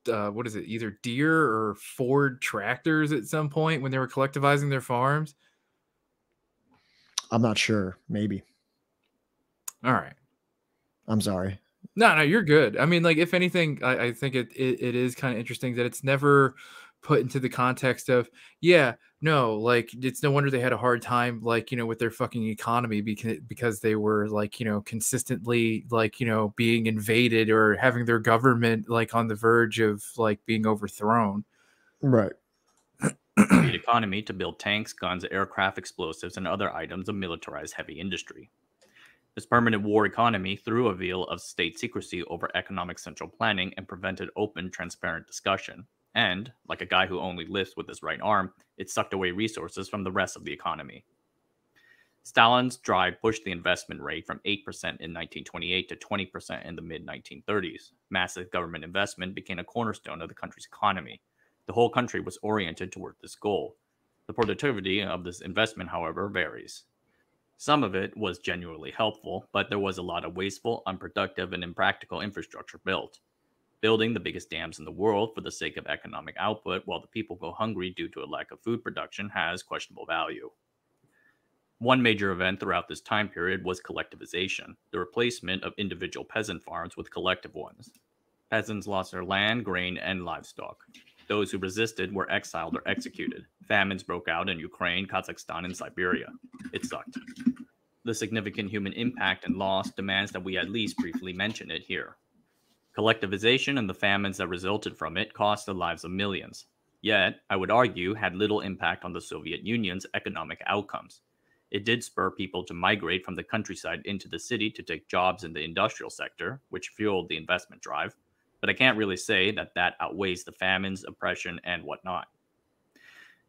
what is it, either Deere or Ford tractors at some point when they were collectivizing their farms? I'm not sure. Maybe. All right. I'm sorry. No, you're good. I mean, like, if anything, I think it is kind of interesting that it's never put into the context of, yeah, no, like, it's no wonder they had a hard time, like, you know, with their fucking economy because they were, like, you know, consistently, like, you know, being invaded or having their government, like, on the verge of, like, being overthrown. Right. The economy to build tanks, guns, aircraft, explosives, and other items of militarized heavy industry. This permanent war economy threw a veil of state secrecy over economic central planning and prevented open, transparent discussion. And, like a guy who only lifts with his right arm, it sucked away resources from the rest of the economy. Stalin's drive pushed the investment rate from 8% in 1928 to 20% in the mid-1930s. Massive government investment became a cornerstone of the country's economy. The whole country was oriented toward this goal. The productivity of this investment, however, varies. Some of it was genuinely helpful, but there was a lot of wasteful, unproductive, and impractical infrastructure built. Building the biggest dams in the world for the sake of economic output while the people go hungry due to a lack of food production has questionable value. One major event throughout this time period was collectivization, the replacement of individual peasant farms with collective ones. Peasants lost their land, grain, and livestock. Those who resisted were exiled or executed. Famines broke out in Ukraine, Kazakhstan, and Siberia. It sucked. The significant human impact and loss demands that we at least briefly mention it here. Collectivization and the famines that resulted from it cost the lives of millions. Yet, I would argue, had little impact on the Soviet Union's economic outcomes. It did spur people to migrate from the countryside into the city to take jobs in the industrial sector, which fueled the investment drive. But I can't really say that that outweighs the famines, oppression, and whatnot.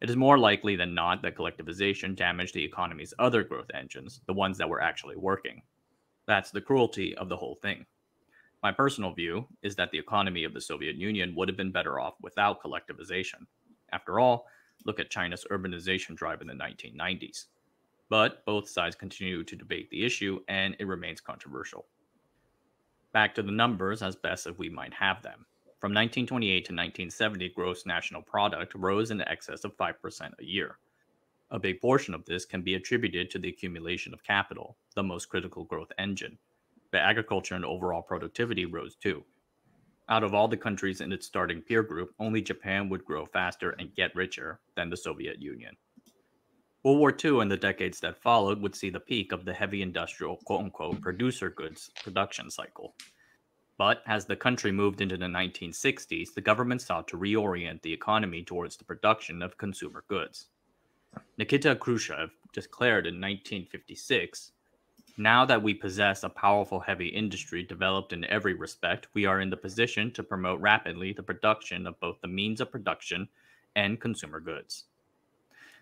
It is more likely than not that collectivization damaged the economy's other growth engines, the ones that were actually working. That's the cruelty of the whole thing. My personal view is that the economy of the Soviet Union would have been better off without collectivization. After all, Look at China's urbanization drive in the 1990s. But both sides continue to debate the issue, and it remains controversial. Back to the numbers as best as we might have them. From 1928 to 1970, gross national product rose in excess of 5% a year. A big portion of this can be attributed to the accumulation of capital, the most critical growth engine. But agriculture and overall productivity rose too. Out of all the countries in its starting peer group, only Japan would grow faster and get richer than the Soviet Union. World War II and the decades that followed would see the peak of the heavy industrial quote-unquote producer goods production cycle. But as the country moved into the 1960s, the government sought to reorient the economy towards the production of consumer goods. Nikita Khrushchev declared in 1956, "Now that we possess a powerful heavy industry developed in every respect, we are in the position to promote rapidly the production of both the means of production and consumer goods."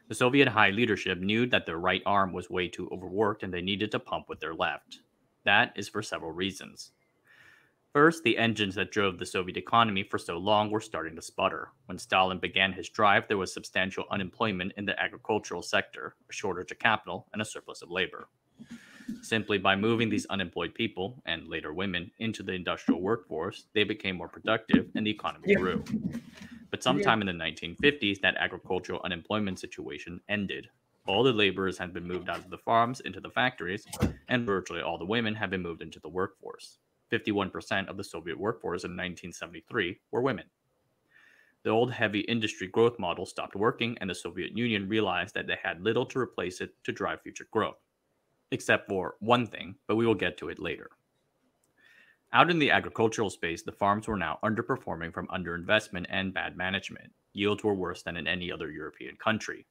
The Soviet high leadership knew that their right arm was way too overworked and they needed to pump with their left. That is for several reasons. First, the engines that drove the Soviet economy for so long were starting to sputter. When Stalin began his drive, there was substantial unemployment in the agricultural sector, a shortage of capital, and a surplus of labor. Simply by moving these unemployed people, and later women, into the industrial workforce, they became more productive and the economy grew. But sometime in the 1950s, that agricultural unemployment situation ended. All the laborers had been moved out of the farms into the factories, and virtually all the women had been moved into the workforce. 51% of the Soviet workforce in 1973 were women. The old heavy industry growth model stopped working, and the Soviet Union realized that they had little to replace it to drive future growth. Except for one thing, but we will get to it later. Out in the agricultural space, the farms were now underperforming from underinvestment and bad management. Yields were worse than in any other European country.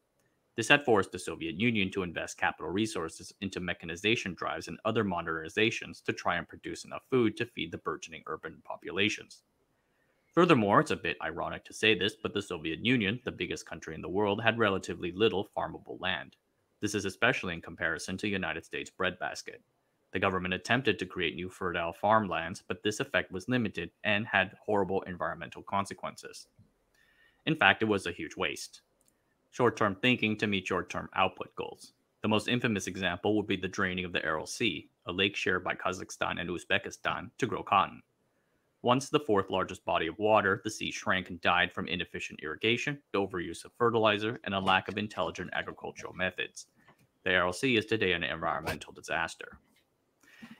This had forced the Soviet Union to invest capital resources into mechanization drives and other modernizations to try and produce enough food to feed the burgeoning urban populations. Furthermore, it's a bit ironic to say this, but the Soviet Union, the biggest country in the world, had relatively little farmable land. This is especially in comparison to the United States breadbasket. The government attempted to create new fertile farmlands, but this effect was limited and had horrible environmental consequences. In fact, it was a huge waste. Short-term thinking to meet short-term output goals. The most infamous example would be the draining of the Aral Sea, a lake shared by Kazakhstan and Uzbekistan, to grow cotton. Once the fourth largest body of water, the sea shrank and died from inefficient irrigation, the overuse of fertilizer, and a lack of intelligent agricultural methods. The Aral Sea is today an environmental disaster.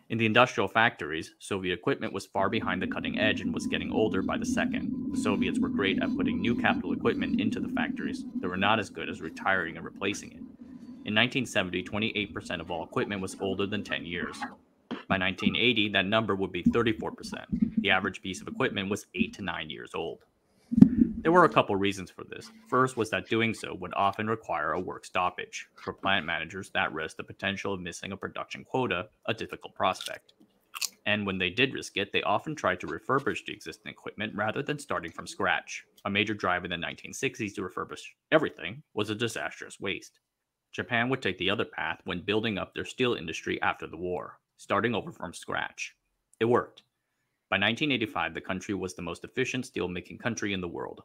In the industrial factories, Soviet equipment was far behind the cutting edge and was getting older by the second. The Soviets were great at putting new capital equipment into the factories. They were not as good as retiring and replacing it. In 1970, 28% of all equipment was older than 10 years. By 1980, that number would be 34%. The average piece of equipment was 8 to 9 years old. There were a couple reasons for this. First was that doing so would often require a work stoppage. For plant managers, that risked the potential of missing a production quota, a difficult prospect. And when they did risk it, they often tried to refurbish the existing equipment rather than starting from scratch. A major drive in the 1960s to refurbish everything was a disastrous waste. Japan would take the other path when building up their steel industry after the war, starting over from scratch. It worked. By 1985, the country was the most efficient steel-making country in the world.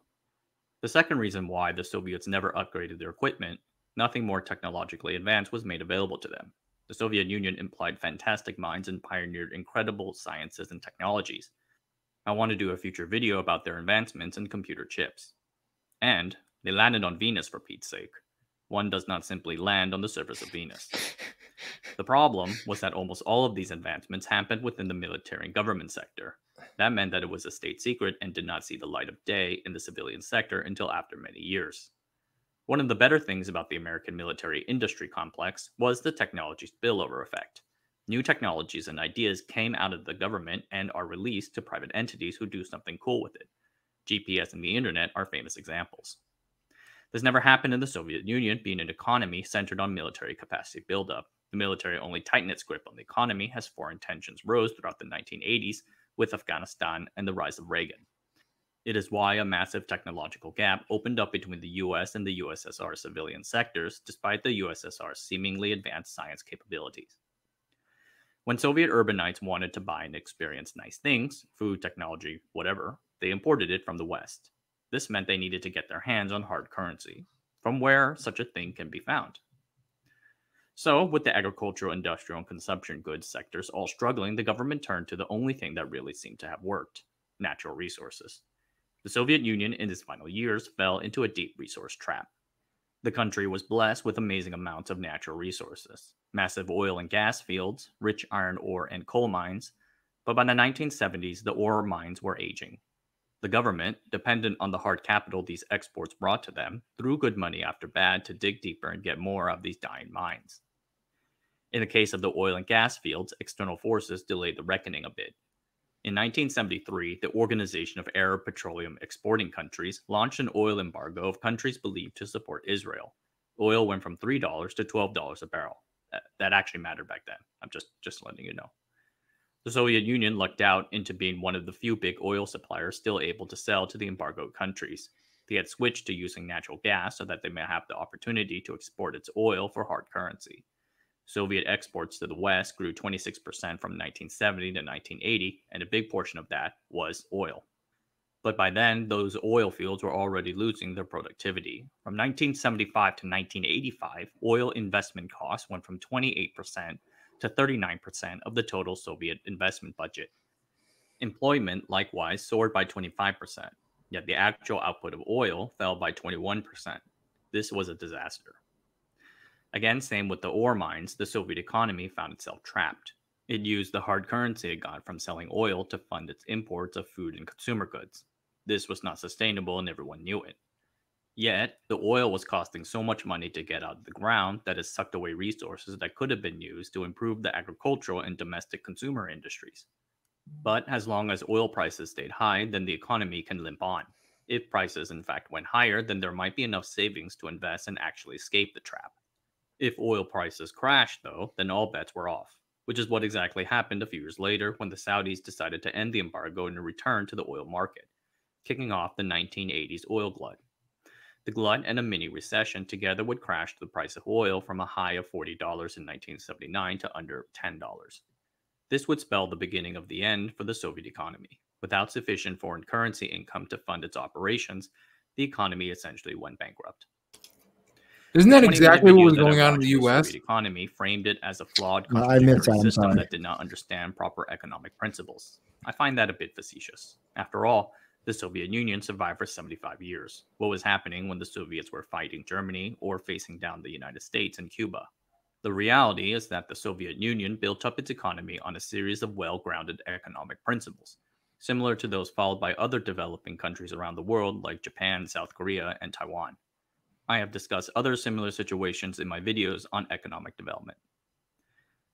The second reason why the Soviets never upgraded their equipment, nothing more technologically advanced was made available to them. The Soviet Union employed fantastic minds and pioneered incredible sciences and technologies. I want to do a future video about their advancements in computer chips. And they landed on Venus, for Pete's sake. One does not simply land on the surface of Venus. The problem was that almost all of these advancements happened within the military and government sector. That meant that it was a state secret and did not see the light of day in the civilian sector until after many years. One of the better things about the American military industry complex was the technology spillover effect. New technologies and ideas came out of the government and are released to private entities who do something cool with it. GPS and the internet are famous examples. This never happened in the Soviet Union, being an economy centered on military capacity buildup. The military only tightened its grip on the economy as foreign tensions rose throughout the 1980s with Afghanistan and the rise of Reagan. It is why a massive technological gap opened up between the US and the USSR civilian sectors, despite the USSR's seemingly advanced science capabilities. When Soviet urbanites wanted to buy and experience nice things, food, technology, whatever, they imported it from the West. This meant they needed to get their hands on hard currency. from where such a thing can be found. So, with the agricultural, industrial, and consumption goods sectors all struggling, the government turned to the only thing that really seemed to have worked: natural resources. The Soviet Union, in its final years, fell into a deep resource trap. The country was blessed with amazing amounts of natural resources, massive oil and gas fields, rich iron ore and coal mines, but by the 1970s, the ore mines were aging. The government, dependent on the hard capital these exports brought to them, threw good money after bad to dig deeper and get more of these dying mines. In the case of the oil and gas fields, external forces delayed the reckoning a bit. In 1973, the Organization of Arab Petroleum Exporting Countries launched an oil embargo of countries believed to support Israel. Oil went from $3 to $12 a barrel. That actually mattered back then. I'm just letting you know. The Soviet Union lucked out into being one of the few big oil suppliers still able to sell to the embargoed countries. They had switched to using natural gas so that they may have the opportunity to export its oil for hard currency. Soviet exports to the West grew 26% from 1970 to 1980, and a big portion of that was oil. But by then, those oil fields were already losing their productivity. From 1975 to 1985, oil investment costs went from 28% to 39% of the total Soviet investment budget. Employment likewise soared by 25%, yet the actual output of oil fell by 21%. This was a disaster. Again, same with the ore mines, the Soviet economy found itself trapped. It used the hard currency it got from selling oil to fund its imports of food and consumer goods. This was not sustainable and everyone knew it. Yet, the oil was costing so much money to get out of the ground that it sucked away resources that could have been used to improve the agricultural and domestic consumer industries. But as long as oil prices stayed high, then the economy can limp on. If prices in fact went higher, then there might be enough savings to invest and actually escape the trap. If oil prices crashed, though, then all bets were off, which is what exactly happened a few years later when the Saudis decided to end the embargo and return to the oil market, kicking off the 1980s oil glut. The glut and a mini recession together would crash the price of oil from a high of $40 in 1979 to under $10. This would spell the beginning of the end for the Soviet economy. Without sufficient foreign currency income to fund its operations, the economy essentially went bankrupt. Isn't that exactly what was going on in the U.S.? The Soviet economy framed it as a flawed contributory system that did not understand proper economic principles. I find that a bit facetious. After all, the Soviet Union survived for 75 years. What was happening when the Soviets were fighting Germany or facing down the United States and Cuba? The reality is that the Soviet Union built up its economy on a series of well-grounded economic principles, similar to those followed by other developing countries around the world like Japan, South Korea, and Taiwan. I have discussed other similar situations in my videos on economic development.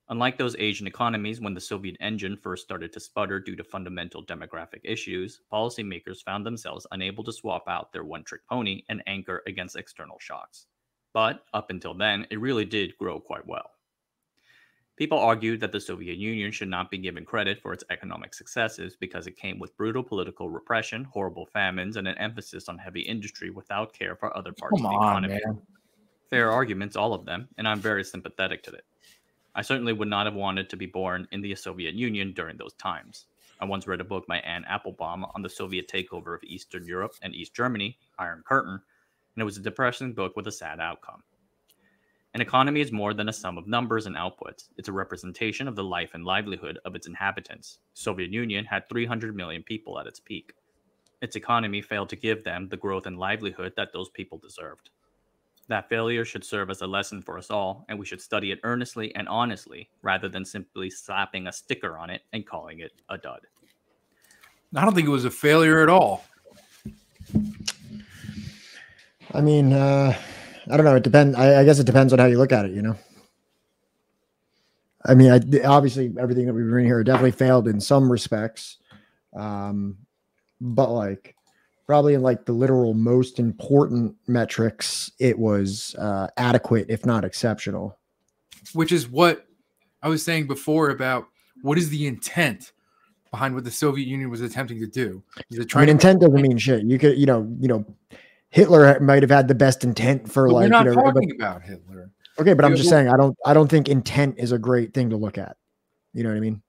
Unlike those Asian economies when the Soviet engine first started to sputter due to fundamental demographic issues, policymakers found themselves unable to swap out their one-trick pony and anchor against external shocks. But up until then, it really did grow quite well. People argued that the Soviet Union should not be given credit for its economic successes because it came with brutal political repression, horrible famines, and an emphasis on heavy industry without care for other parts of the economy. Man. Fair arguments, all of them, and I'm very sympathetic to it. I certainly would not have wanted to be born in the Soviet Union during those times. I once read a book by Anne Applebaum on the Soviet takeover of Eastern Europe and East Germany, Iron Curtain, and it was a depressing book with a sad outcome. An economy is more than a sum of numbers and outputs. It's a representation of the life and livelihood of its inhabitants. The Soviet Union had 300 million people at its peak. Its economy failed to give them the growth and livelihood that those people deserved. That failure should serve as a lesson for us all, and we should study it earnestly and honestly, rather than simply slapping a sticker on it and calling it a dud. I don't think it was a failure at all. I mean, I don't know. It depends. I guess it depends on how you look at it, you know? I mean, obviously everything that we've been here definitely failed in some respects. But like probably in like the literal most important metrics, it was adequate, if not exceptional. Which is what I was saying before about what is the intent behind what the Soviet Union was attempting to do. Is it trying intent doesn't mean shit. You could, you know, Hitler might have had the best intent for but like, we're not talking about Hitler. Okay. But I'm just saying, I don't think intent is a great thing to look at. You know what I mean?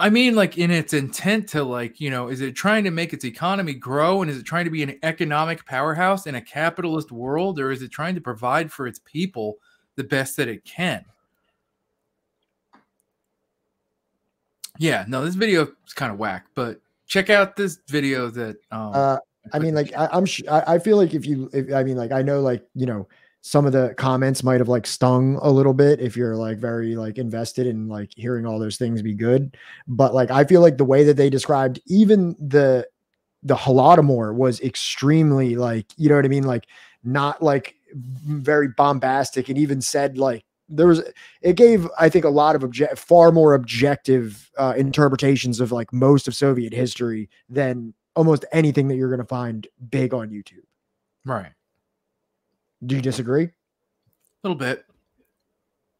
I mean, like in its intent to like, is it trying to make its economy grow, and is it trying to be an economic powerhouse in a capitalist world, or is it trying to provide for its people the best that it can? Yeah, no, this video is kind of whack, but check out this video that I mean, like I feel like I know, like, some of the comments might have like stung a little bit if you're like very like invested in like hearing all those things be good. But like, I feel like the way that they described even the Holodomor was extremely like, you know what I mean? Like not like very bombastic, and even said like it gave, I think, a lot of far more objective interpretations of like most of Soviet history than almost anything that you're going to find big on YouTube. Right. Do you disagree? A little bit.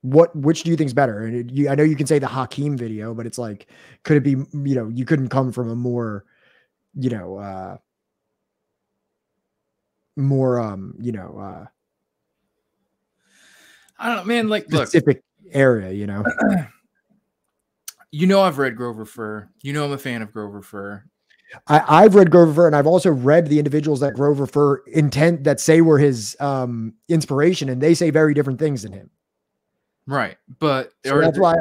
Which do you think's better? And I know you can say the Hakeem video, but it's like, could it be, you couldn't come from a more, I don't know, man, like specific area, I've read Grover Furr. I'm a fan of Grover Furr. I've read Grover Furr, and I've also read the individuals that Grover Furr that say were his inspiration, and they say very different things than him. Right, but so that's why.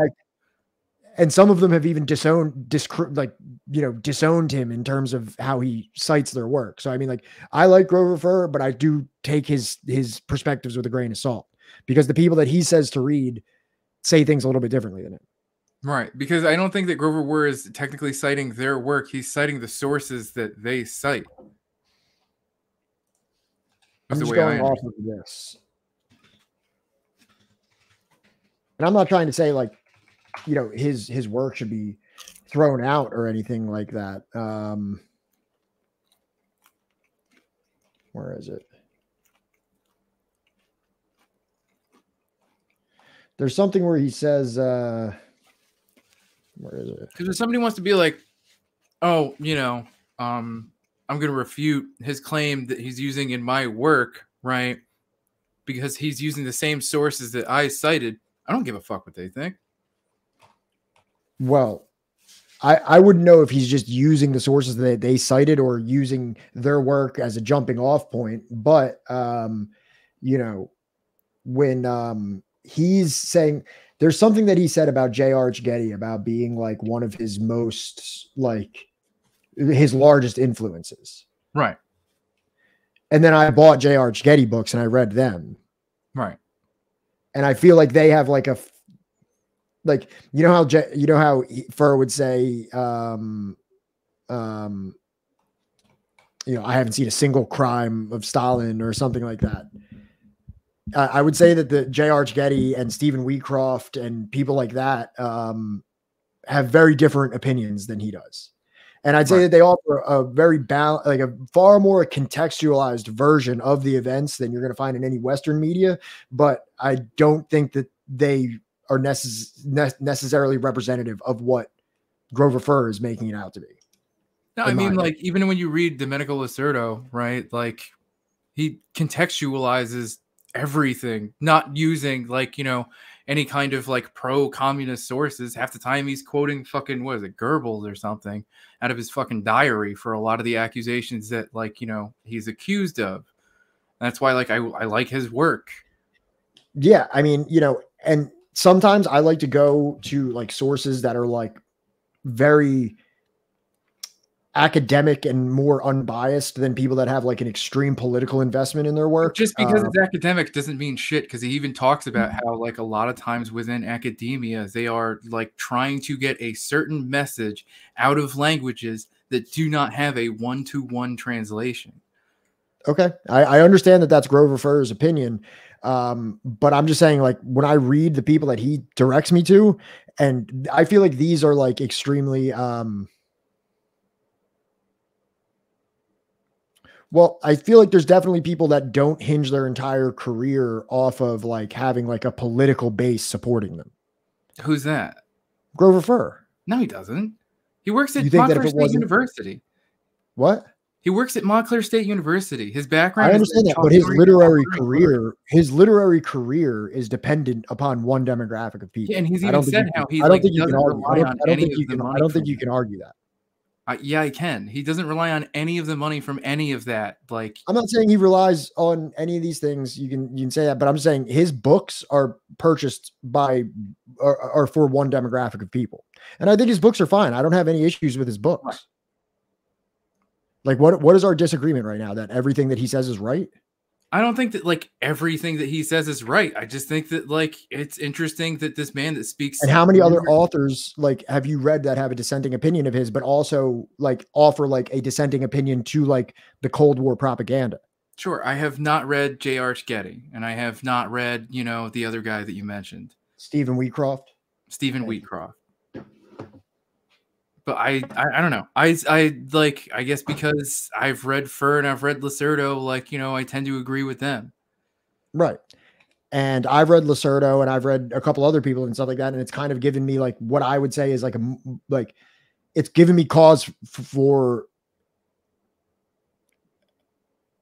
And some of them have even disowned him in terms of how he cites their work. So I mean, like, I like Grover Furr, but I do take his perspectives with a grain of salt, because the people that he says to read say things a little bit differently than him. Right, because I don't think that Grover Furr is technically citing their work. He's citing the sources that they cite. I'm just going off of this. And I'm not trying to say like, his work should be thrown out or anything like that. Where is it? There's something where he says, where is it? Because if somebody wants to be like, oh, I'm going to refute his claim that he's using in my work, right? Because he's using the same sources that I cited. I don't give a fuck what they think. Well, I wouldn't know if he's just using the sources that they cited or using their work as a jumping off point. But, when he's saying, there's something that he said about J. Arch Getty about being like one of his most, like, his largest influences. Right. And then I bought J. Arch Getty books and I read them. Right. And I feel like they have like how Furr would say, I haven't seen a single crime of Stalin or something like that. I would say that the J. Arch Getty and Stephen Wheatcroft and people like that have very different opinions than he does. And I'd say that they offer a very like a far more contextualized version of the events than you're going to find in any Western media. But I don't think that they are necessarily representative of what Grover Furr is making it out to be. No, I mean, like, even when you read Domenico Lacerdo, right? Like, he contextualizes everything, not using like, any kind of like pro-communist sources. Half the time he's quoting fucking, what is it, Goebbels or something out of his fucking diary for a lot of the accusations that, like, he's accused of. That's why, like, I like his work. Yeah, I mean, and sometimes I like to go to like sources that are like very academic and more unbiased than people that have like an extreme political investment in their work. Just because it's academic doesn't mean shit, because he even talks about how, like, a lot of times within academia, they are like trying to get a certain message out of languages that do not have a one-to-one translation. Okay. I understand that that's Grover Furr's opinion. But I'm just saying, like, when I read the people that he directs me to, and I feel like these are like extremely, well, I feel like there's definitely people that don't hinge their entire career off of like having like a political base supporting them. Who's that? Grover Furr. No, he doesn't. He works at Montfort State University. What? He works at Montclair State University. His background. I understand that, but his literary career is dependent upon one demographic of people. Yeah, and he's I don't even think said how he I don't think you doesn't can argue. rely on any of the I money. don't think you can argue that. Yeah, he can. He doesn't rely on any of the money from any of that. Like, I'm not saying he relies on any of these things. You can say that, but I'm saying his books are purchased by are for one demographic of people, and I think his books are fine. I don't have any issues with his books. Right. Like, what is our disagreement right now? That everything that he says is right? I don't think that like everything that he says is right. I just think that like it's interesting that this man that speaks. And how many other authors like have you read that have a dissenting opinion of his, but also like offer like a dissenting opinion to like the Cold War propaganda? Sure, I have not read J.R. Getty, and I have not read, you know, the other guy that you mentioned, Stephen Wheatcroft. But I don't know. I like, I guess because I've read Fur and I've read Lacerdo, like, you know, I tend to agree with them. Right. And I've read Lacerdo and I've read a couple other people and stuff like that. And it's kind of given me like what I would say is like it's given me cause for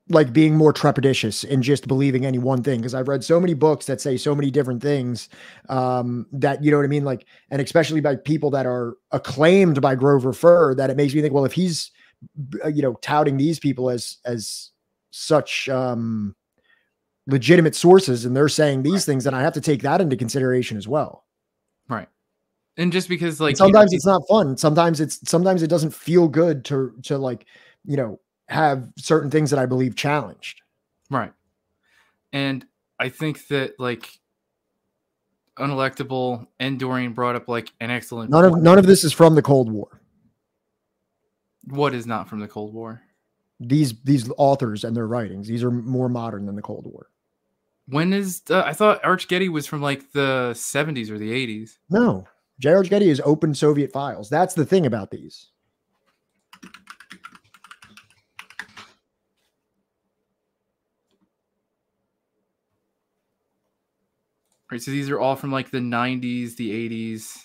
like being more trepidatious in just believing any one thing. Cause I've read so many books that say so many different things that, you know what I mean? Like, and especially by people that are acclaimed by Grover Fur, that it makes me think, well, if he's, you know, touting these people as such legitimate sources and they're saying these things, then I have to take that into consideration as well. Right. And just because like, and sometimes it's not fun. Sometimes it doesn't feel good to like, you know, have certain things that I believe challenged. Right. And I think that like Unelectable and Dorian brought up like an excellent none of this is from the Cold War. What is not from the Cold War? These authors and their writings, these are more modern than the Cold War. When is I thought Arch Getty was from like the 70s or the 80s. No, J.R. Getty is open Soviet files. That's the thing about these. Right, so these are all from like the 90s, the 80s,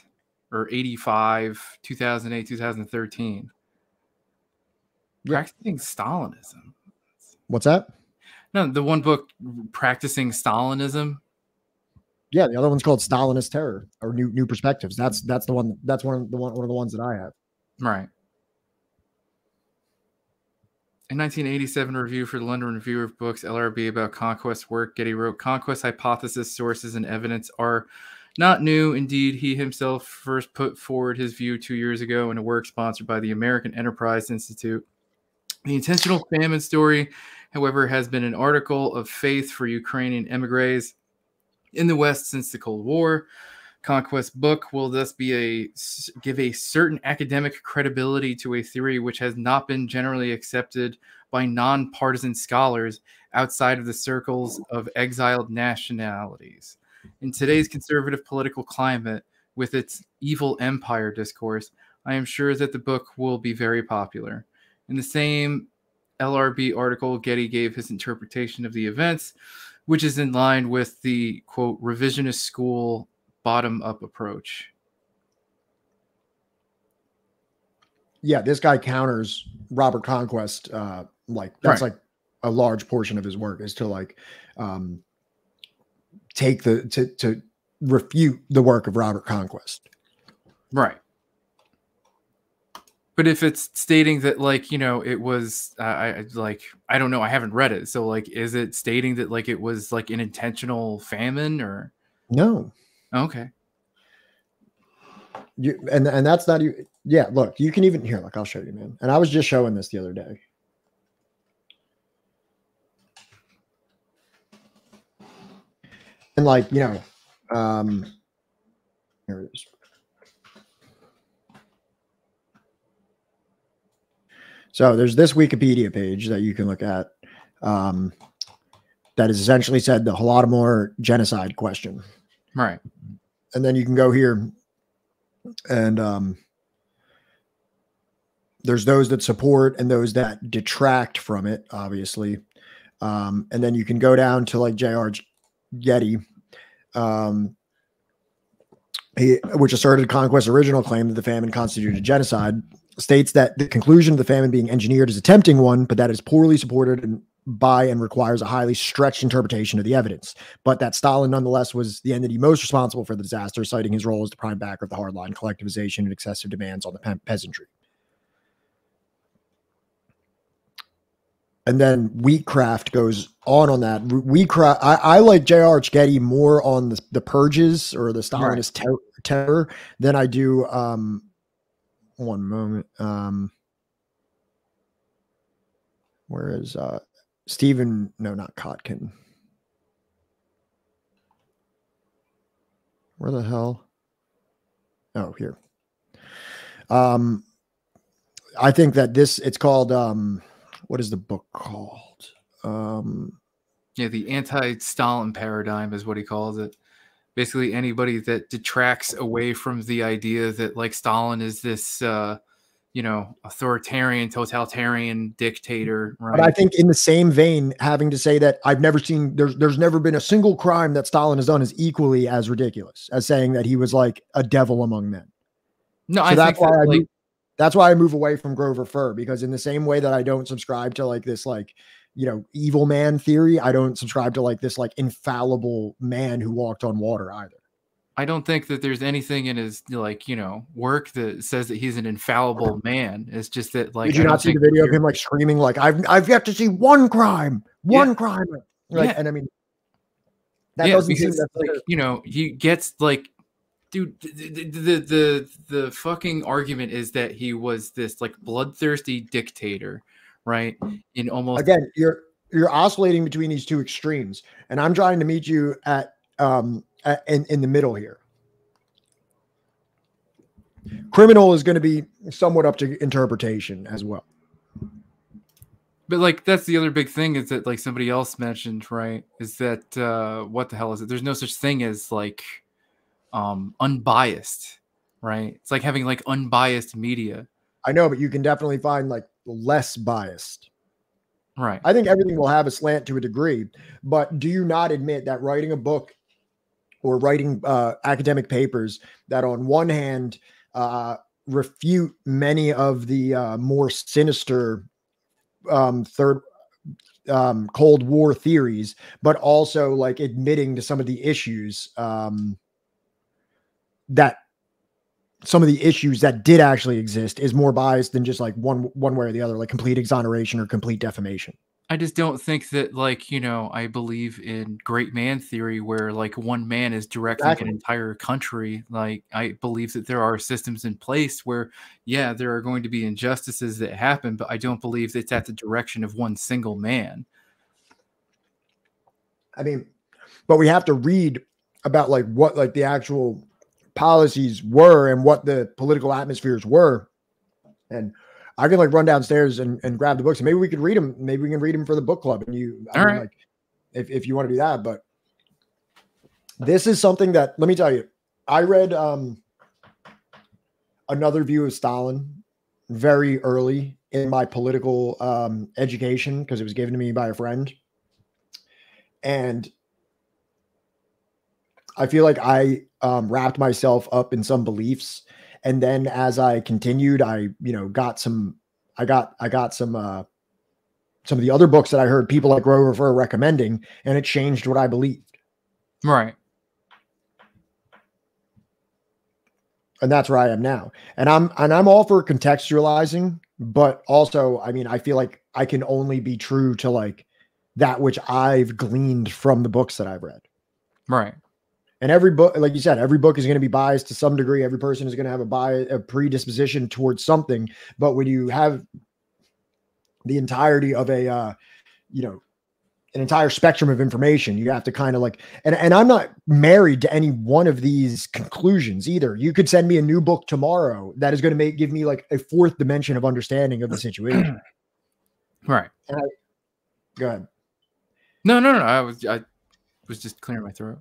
or 85, 2008, 2013. Yeah. Practicing Stalinism. What's that? No, the one book, Practicing Stalinism. Yeah, the other one's called Stalinist Terror or New Perspectives. That's the one. That's one of the ones that I have. Right. In 1987 review for the London Review of Books, LRB, about Conquest work, Getty wrote, Conquest hypothesis, sources, and evidence are not new. Indeed, he himself first put forward his view 2 years ago in a work sponsored by the American Enterprise Institute. The intentional famine story, however, has been an article of faith for Ukrainian emigres in the West since the Cold War. Conquest book will thus be give a certain academic credibility to a theory which has not been generally accepted by non-partisan scholars outside of the circles of exiled nationalities. In today's conservative political climate, with its evil empire discourse, I am sure that the book will be very popular. In the same LRB article, Getty gave his interpretation of the events, which is in line with the, quote, revisionist school bottom-up approach. Yeah, this guy counters Robert Conquest. Like that's right. Like a large portion of his work is to like take to refute the work of Robert Conquest. Right. But if it's stating that, like, you know, it was, I don't know, I haven't read it. So, like, is it stating that, like, it was, like, an intentional famine or? No. Okay. And that's not you. Yeah, look, you can even, here, look, I'll show you, man. And I was just showing this the other day. And, like, you know, here it is. So there's this Wikipedia page that you can look at that is essentially said the Holodomor genocide question. Right. And then you can go here and there's those that support and those that detract from it, obviously. And then you can go down to like J.R. Getty. which asserted Conquest's original claim that the famine constituted genocide, states that the conclusion of the famine being engineered is a tempting one, but that is poorly supported by and requires a highly stretched interpretation of the evidence. But that Stalin nonetheless was the entity most responsible for the disaster, citing his role as the prime backer of the hardline collectivization and excessive demands on the peasantry. And then Wheatcraft goes on that. Wheatcraft, I like J.R. Getty more on the purges or the Stalinist terror than I do. One moment. Where is Stephen? No, not Kotkin. Where the hell? Oh, here. I think that it's called. What is the book called? Yeah, the anti-Stalin paradigm is what he calls it. Basically, anybody that detracts away from the idea that like Stalin is this, authoritarian, totalitarian dictator. Right? But I think in the same vein, having to say that I've never seen, there's never been a single crime that Stalin has done is equally as ridiculous as saying that he was like a devil among men. No, so that's why I move away from Grover Furr, because in the same way that I don't subscribe to like this, like, evil man theory, I don't subscribe to like this, like infallible man who walked on water either. I don't think that there's anything in his work that says that he's an infallible man. It's just that like, did you not see the video of him like screaming like I've yet to see one crime, crime, like, yeah. And I mean that doesn't seem that's like he gets like. Dude, the fucking argument is that he was this like bloodthirsty dictator, right? In almost again, you're oscillating between these two extremes, and I'm trying to meet you at in the middle here. Criminal is going to be somewhat up to interpretation as well. But like that's the other big thing is that like somebody else mentioned, right? Is that what the hell is it? There's no such thing as like unbiased, right? It's like having like unbiased media. I know, but you can definitely find like less biased, right? I think everything will have a slant to a degree, but do you not admit that writing a book or writing academic papers that on one hand refute many of the more sinister Cold War theories, but also like admitting to some of the issues that did actually exist is more biased than just like one way or the other, like complete exoneration or complete defamation? I just don't think that like, I believe in great man theory where like one man is directing an entire country. Like I believe that there are systems in place where, yeah, there are going to be injustices that happen, but I don't believe that it's at the direction of one single man. I mean, but we have to read about like what like the actual policies were and what the political atmospheres were. And I could like run downstairs and grab the books and maybe we could read them. Maybe we can read them for the book club. And like, if you want to do that, but this is something that, let me tell you, I read Another View of Stalin very early in my political education because it was given to me by a friend. And I feel like I wrapped myself up in some beliefs, and then as I continued, I got some of the other books that I heard people like Grover Furr recommending, and it changed what I believed. Right. And that's where I am now. And I'm all for contextualizing, but also, I mean, I feel like I can only be true to like that which I've gleaned from the books that I've read. Right. And every book, like you said, every book is going to be biased to some degree. Every person is going to have a predisposition towards something. But when you have the entirety of an entire spectrum of information, you have to kind of like, and I'm not married to any one of these conclusions either. You could send me a new book tomorrow that is going to give me like a fourth dimension of understanding of the situation. Right. Go ahead. No. I was just clearing my throat.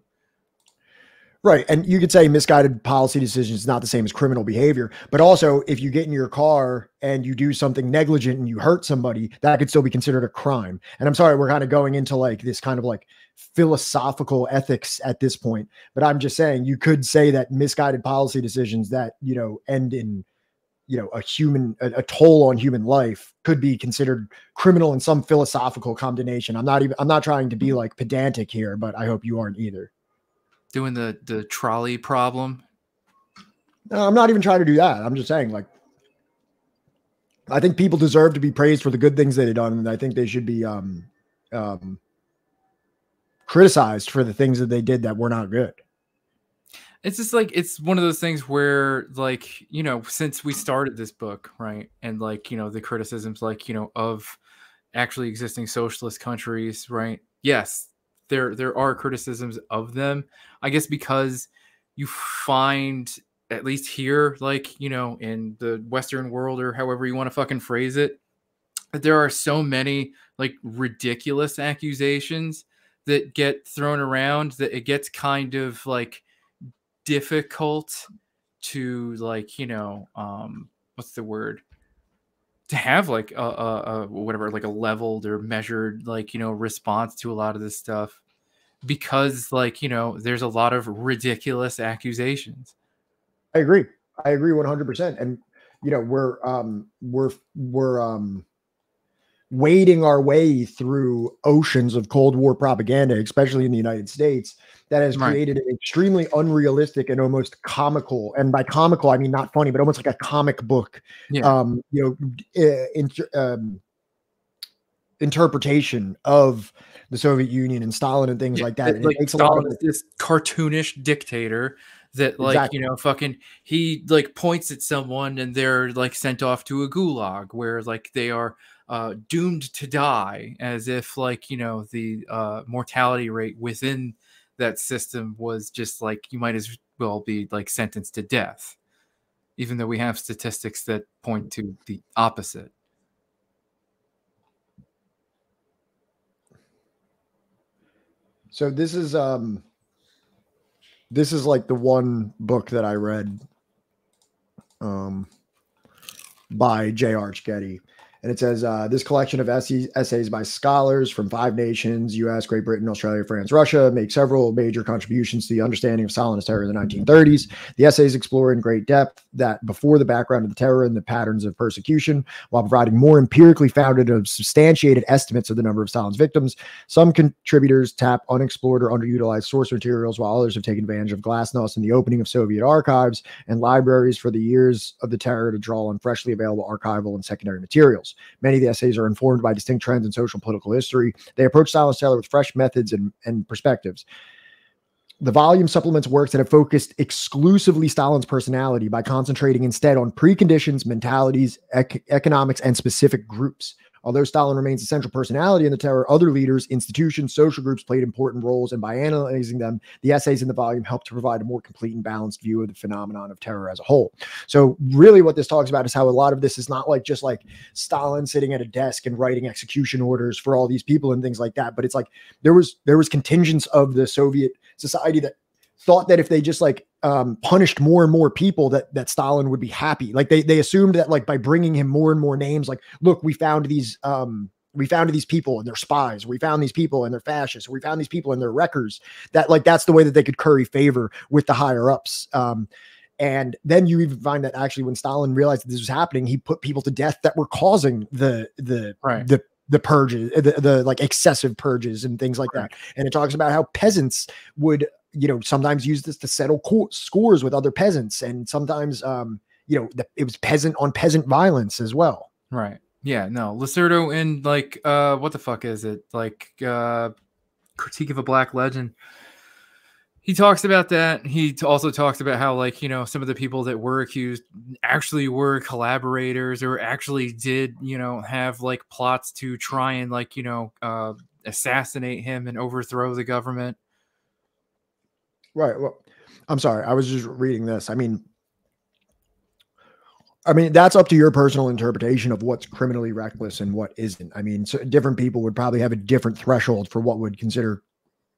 Right. And you could say misguided policy decisions is not the same as criminal behavior. But also, if you get in your car and you do something negligent and you hurt somebody, that could still be considered a crime. And I'm sorry, we're kind of going into like this kind of like philosophical ethics at this point. But I'm just saying you could say that misguided policy decisions that, you know, end in, you know, a toll on human life could be considered criminal in some philosophical condemnation. I'm not trying to be like pedantic here, but I hope you aren't either. Doing the trolley problem. No, I'm not even trying to do that. I'm just saying, like, I think people deserve to be praised for the good things they've done, and I think they should be criticized for the things that they did that were not good. It's just like, it's one of those things where, like, you know, since we started this book, right, and like, you know, the criticisms, like, you know, of actually existing socialist countries, right? Yes, there are criticisms of them, I guess, because you find, at least here, like, you know, in the Western world, or however you want to fucking phrase it, that there are so many like ridiculous accusations that get thrown around that it gets kind of like difficult to, like, you know, what's the word, to have like a whatever, like a leveled or measured, like, you know, response to a lot of this stuff, because, like, you know, there's a lot of ridiculous accusations. I agree 100%. And, you know, we're wading our way through oceans of Cold War propaganda, especially in the United States, that has created an extremely unrealistic and almost comical, and by comical I mean not funny, but almost like a comic book, interpretation of the Soviet Union and Stalin and things like that. And like, it makes Stalin is this cartoonish dictator that, like, you know, fucking, he like points at someone and they're like sent off to a gulag where like they are doomed to die, as if, like, you know, the mortality rate within that system was just like, you might as well be like sentenced to death, even though we have statistics that point to the opposite. So this is like the one book that I read by J.R. Getty. And it says, this collection of essays by scholars from 5 nations, U.S., Great Britain, Australia, France, Russia, make several major contributions to the understanding of Stalinist terror in the 1930s. The essays explore in great depth that before the background of the terror and the patterns of persecution, while providing more empirically founded and substantiated estimates of the number of Stalin's victims. Some contributors tap unexplored or underutilized source materials, while others have taken advantage of glasnost and the opening of Soviet archives and libraries for the years of the terror to draw on freshly available archival and secondary materials. Many of the essays are informed by distinct trends in social and political history. They approach Stalin's terror with fresh methods and perspectives. The volume supplements works that have focused exclusively Stalin's personality by concentrating instead on preconditions, mentalities, economics, and specific groups. Although Stalin remains a central personality in the terror, other leaders, institutions, social groups played important roles, and by analyzing them, the essays in the volume help to provide a more complete and balanced view of the phenomenon of terror as a whole. So really what this talks about is how a lot of this is not like just like Stalin sitting at a desk and writing execution orders for all these people and things like that, but it's like there was contingents of the Soviet society that thought that if they just like punished more and more people that Stalin would be happy. Like they assumed that like by bringing him more and more names, like, look, we found these people and they're spies. We found these people and they're fascists. We found these people and they're wreckers. That like, that's the way that they could curry favor with the higher ups. And then you even find that actually when Stalin realized that this was happening, he put people to death that were causing the purges, the like excessive purges and things like that. And it talks about how peasants would, you know, sometimes use this to settle scores with other peasants. And sometimes, you know, it was peasant on peasant violence as well. Right. Yeah, no, Lacerdo in like, what the fuck is it? Like, Critique of a Black Legend. He talks about that. He also talks about how, like, you know, some of the people that were accused actually were collaborators or actually did, you know, have like plots to try and like, you know, assassinate him and overthrow the government. Right. Well, I'm sorry. I was just reading this. I mean, that's up to your personal interpretation of what's criminally reckless and what isn't. I mean, so different people would probably have a different threshold for what would consider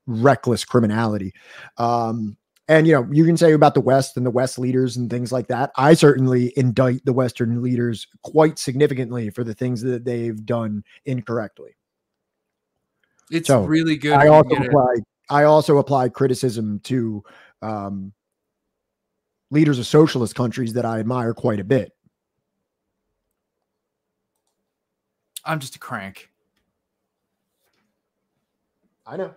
reckless criminality. And And, you know, you can say about the West and the West leaders and things like that. I certainly indict the Western leaders quite significantly for the things that they've done incorrectly. It's So really good. I also apply criticism to leaders of socialist countries that I admire quite a bit. I'm just a crank. I know.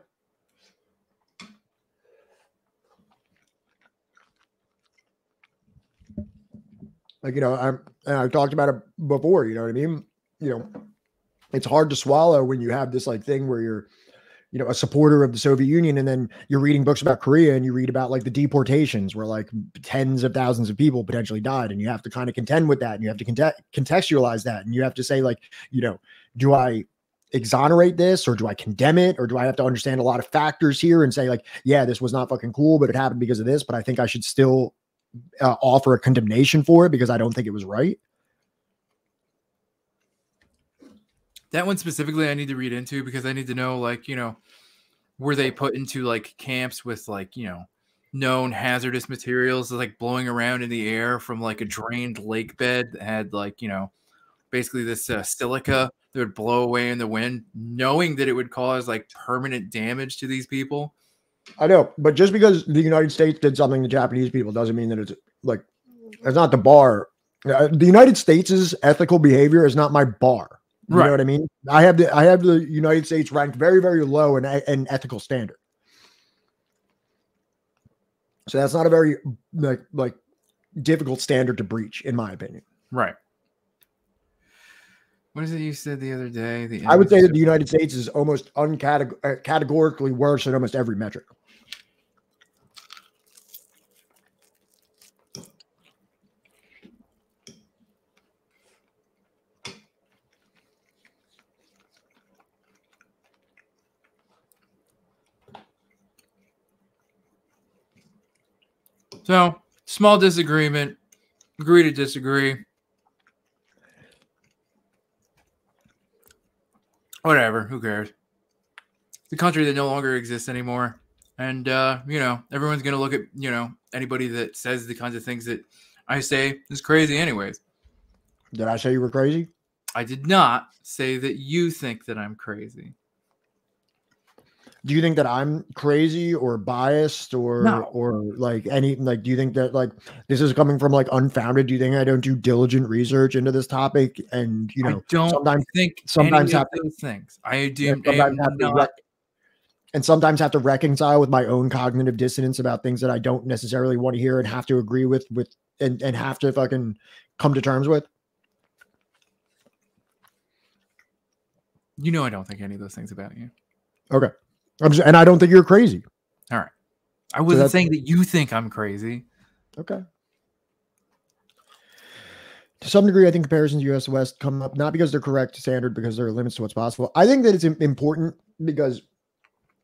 Like, you know, I've talked about it before, you know what I mean? You know, it's hard to swallow when you have this like thing where you're, you know, a supporter of the Soviet Union, and then you're reading books about Korea and you read about like the deportations where like tens of thousands of people potentially died, and you have to kind of contend with that, and you have to contextualize that, and you have to say like, you know, do I exonerate this or do I condemn it, or do I have to understand a lot of factors here and say like, yeah, this was not fucking cool, but it happened because of this, but I think I should still offer a condemnation for it because I don't think it was right. That one specifically I need to read into because I need to know, like, you know, were they put into like camps with like, you know, known hazardous materials like blowing around in the air from like a drained lake bed that had like, you know, basically this silica that would blow away in the wind, knowing that it would cause like permanent damage to these people. I know, but just because the United States did something to Japanese people doesn't mean that it's like, it's not the bar. The United States' ethical behavior is not my bar. You know what I mean? I have the United States ranked very, very low in ethical standard. So that's not a very like difficult standard to breach, in my opinion. Right. What is it you said the other day? I would say that the United States is almost categorically worse in almost every metric. So, small disagreement, agree to disagree. Whatever, who cares? It's a country that no longer exists anymore. And, you know, everyone's going to look at, you know, anybody that says the kinds of things that I say is crazy anyways. Did I say you were crazy? I did not say that you think that I'm crazy. Do you think that I'm crazy or biased or like any, like, do you think that like this is coming from like unfounded? Do you think I don't do diligent research into this topic? And, you know, I don't sometimes have those things. I do. And sometimes have to reconcile with my own cognitive dissonance about things that I don't necessarily want to hear and have to agree with and have to fucking come to terms with. You know, I don't think any of those things about you. Okay. And I don't think you're crazy. All right. I wasn't saying that you think I'm crazy. Okay. To some degree, I think comparisons U.S. West come up, not because they're correct standard, because there are limits to what's possible. I think that it's important because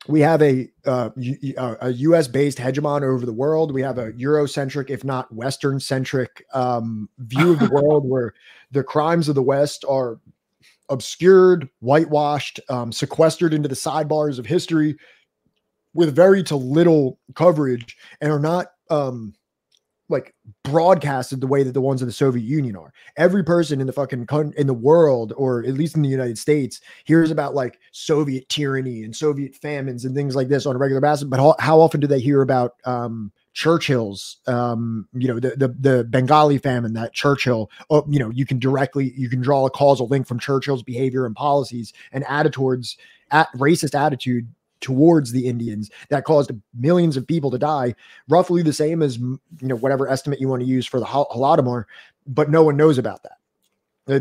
we have a U.S.-based hegemon over the world. We have a Eurocentric, if not Western-centric view of the world where the crimes of the West are obscured, whitewashed, sequestered into the sidebars of history with very to little coverage, and are not like broadcasted the way that the ones in the Soviet Union are. Every person in the fucking in the world, or at least in the United States, hears about like Soviet tyranny and Soviet famines and things like this on a regular basis. But how often do they hear about Churchill's, you know, the Bengali famine that Churchill, you know, you can draw a causal link from Churchill's behavior and policies and attitudes, racist attitude towards the Indians that caused millions of people to die, roughly the same as, you know, whatever estimate you want to use for the Holodomor, but no one knows about that.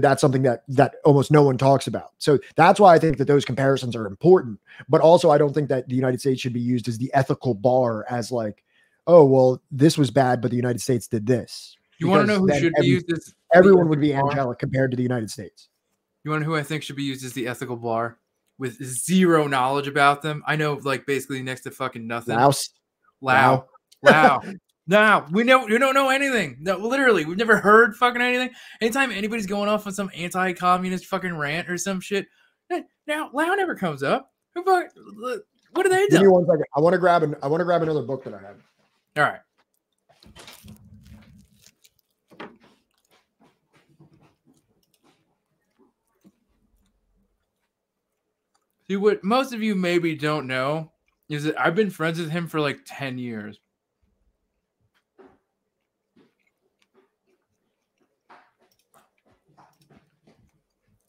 That's something that almost no one talks about. So that's why I think that those comparisons are important. But also, I don't think that the United States should be used as the ethical bar, as like, oh, well, this was bad, but the United States did this. You want to know who should be used as everyone would be angelic compared to the United States. You want to know who I think should be used as the ethical bar with zero knowledge about them? I know, like, basically next to fucking nothing. Lao. No, we don't know anything. No, literally, we've never heard fucking anything. Anytime anybody's going off on some anti-communist fucking rant or some shit, now Lao never comes up. What are they doing? Give me 1 second. I want to grab another book that I have. All right. See, what most of you maybe don't know is that I've been friends with him for like 10 years.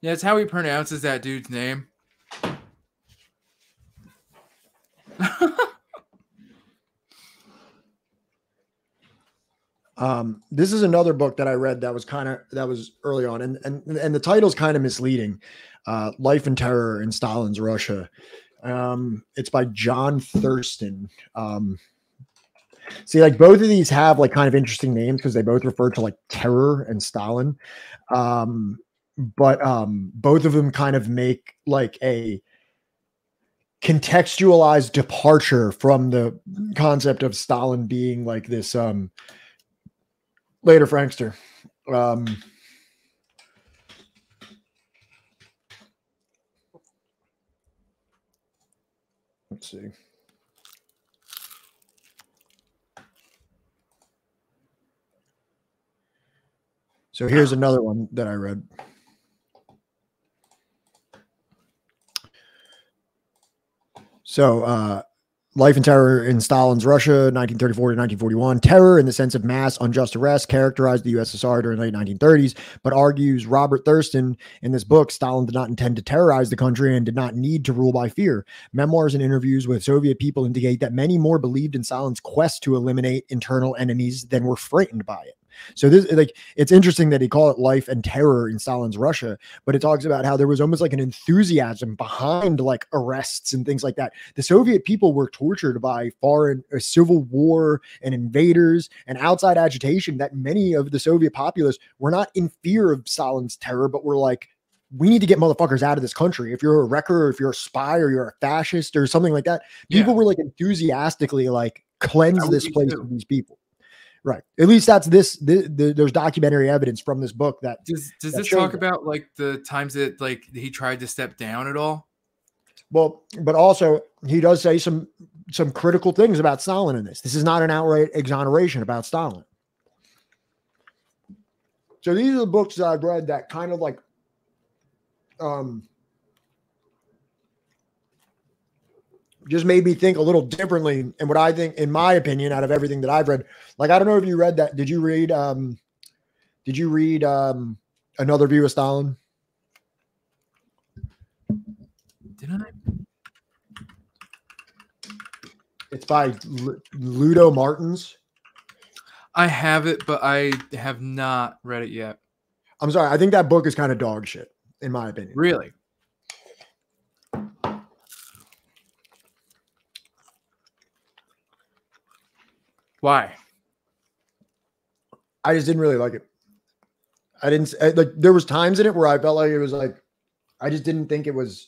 Yeah, it's how he pronounces that dude's name. This is another book that I read that was early on, and the title's kind of misleading. Life and Terror in Stalin's Russia. It's by John Thurston. See, like both of these have like kind of interesting names because they both refer to like terror and Stalin. But both of them kind of make like a contextualized departure from the concept of Stalin being like this later Frankster. Let's see. So here's another one that I read. So, Life and Terror in Stalin's Russia, 1934 to 1941. Terror in the sense of mass unjust arrest characterized the USSR during the late 1930s, but argues Robert Thurston in this book, Stalin did not intend to terrorize the country and did not need to rule by fear. Memoirs and interviews with Soviet people indicate that many more believed in Stalin's quest to eliminate internal enemies than were frightened by it. So this, like, it's interesting that he called it Life and Terror in Stalin's Russia, but it talks about how there was almost like an enthusiasm behind like arrests and things like that. The Soviet people were tortured by foreign civil war and invaders and outside agitation, that many of the Soviet populace were not in fear of Stalin's terror, but were like, we need to get motherfuckers out of this country. If you're a wrecker, or if you're a spy, or you're a fascist or something like that, people were like enthusiastically like cleanse this place of these people. Right. At least that's there's documentary evidence from this book that does this talk about like the times that like he tried to step down at all? Well, but also he does say some critical things about Stalin in this. This is not an outright exoneration about Stalin. So these are the books that I've read that kind of like just made me think a little differently. And what I think, in my opinion, out of everything that I've read, like, I don't know if you read that. Did you read Another View of Stalin? Did I? It's by Ludo Martins. I have it, but I have not read it yet. I'm sorry. I think that book is kind of dog shit, in my opinion. Really? Why? I just didn't really like it. Like, there was times in it where I felt like it was like, I just didn't think it was,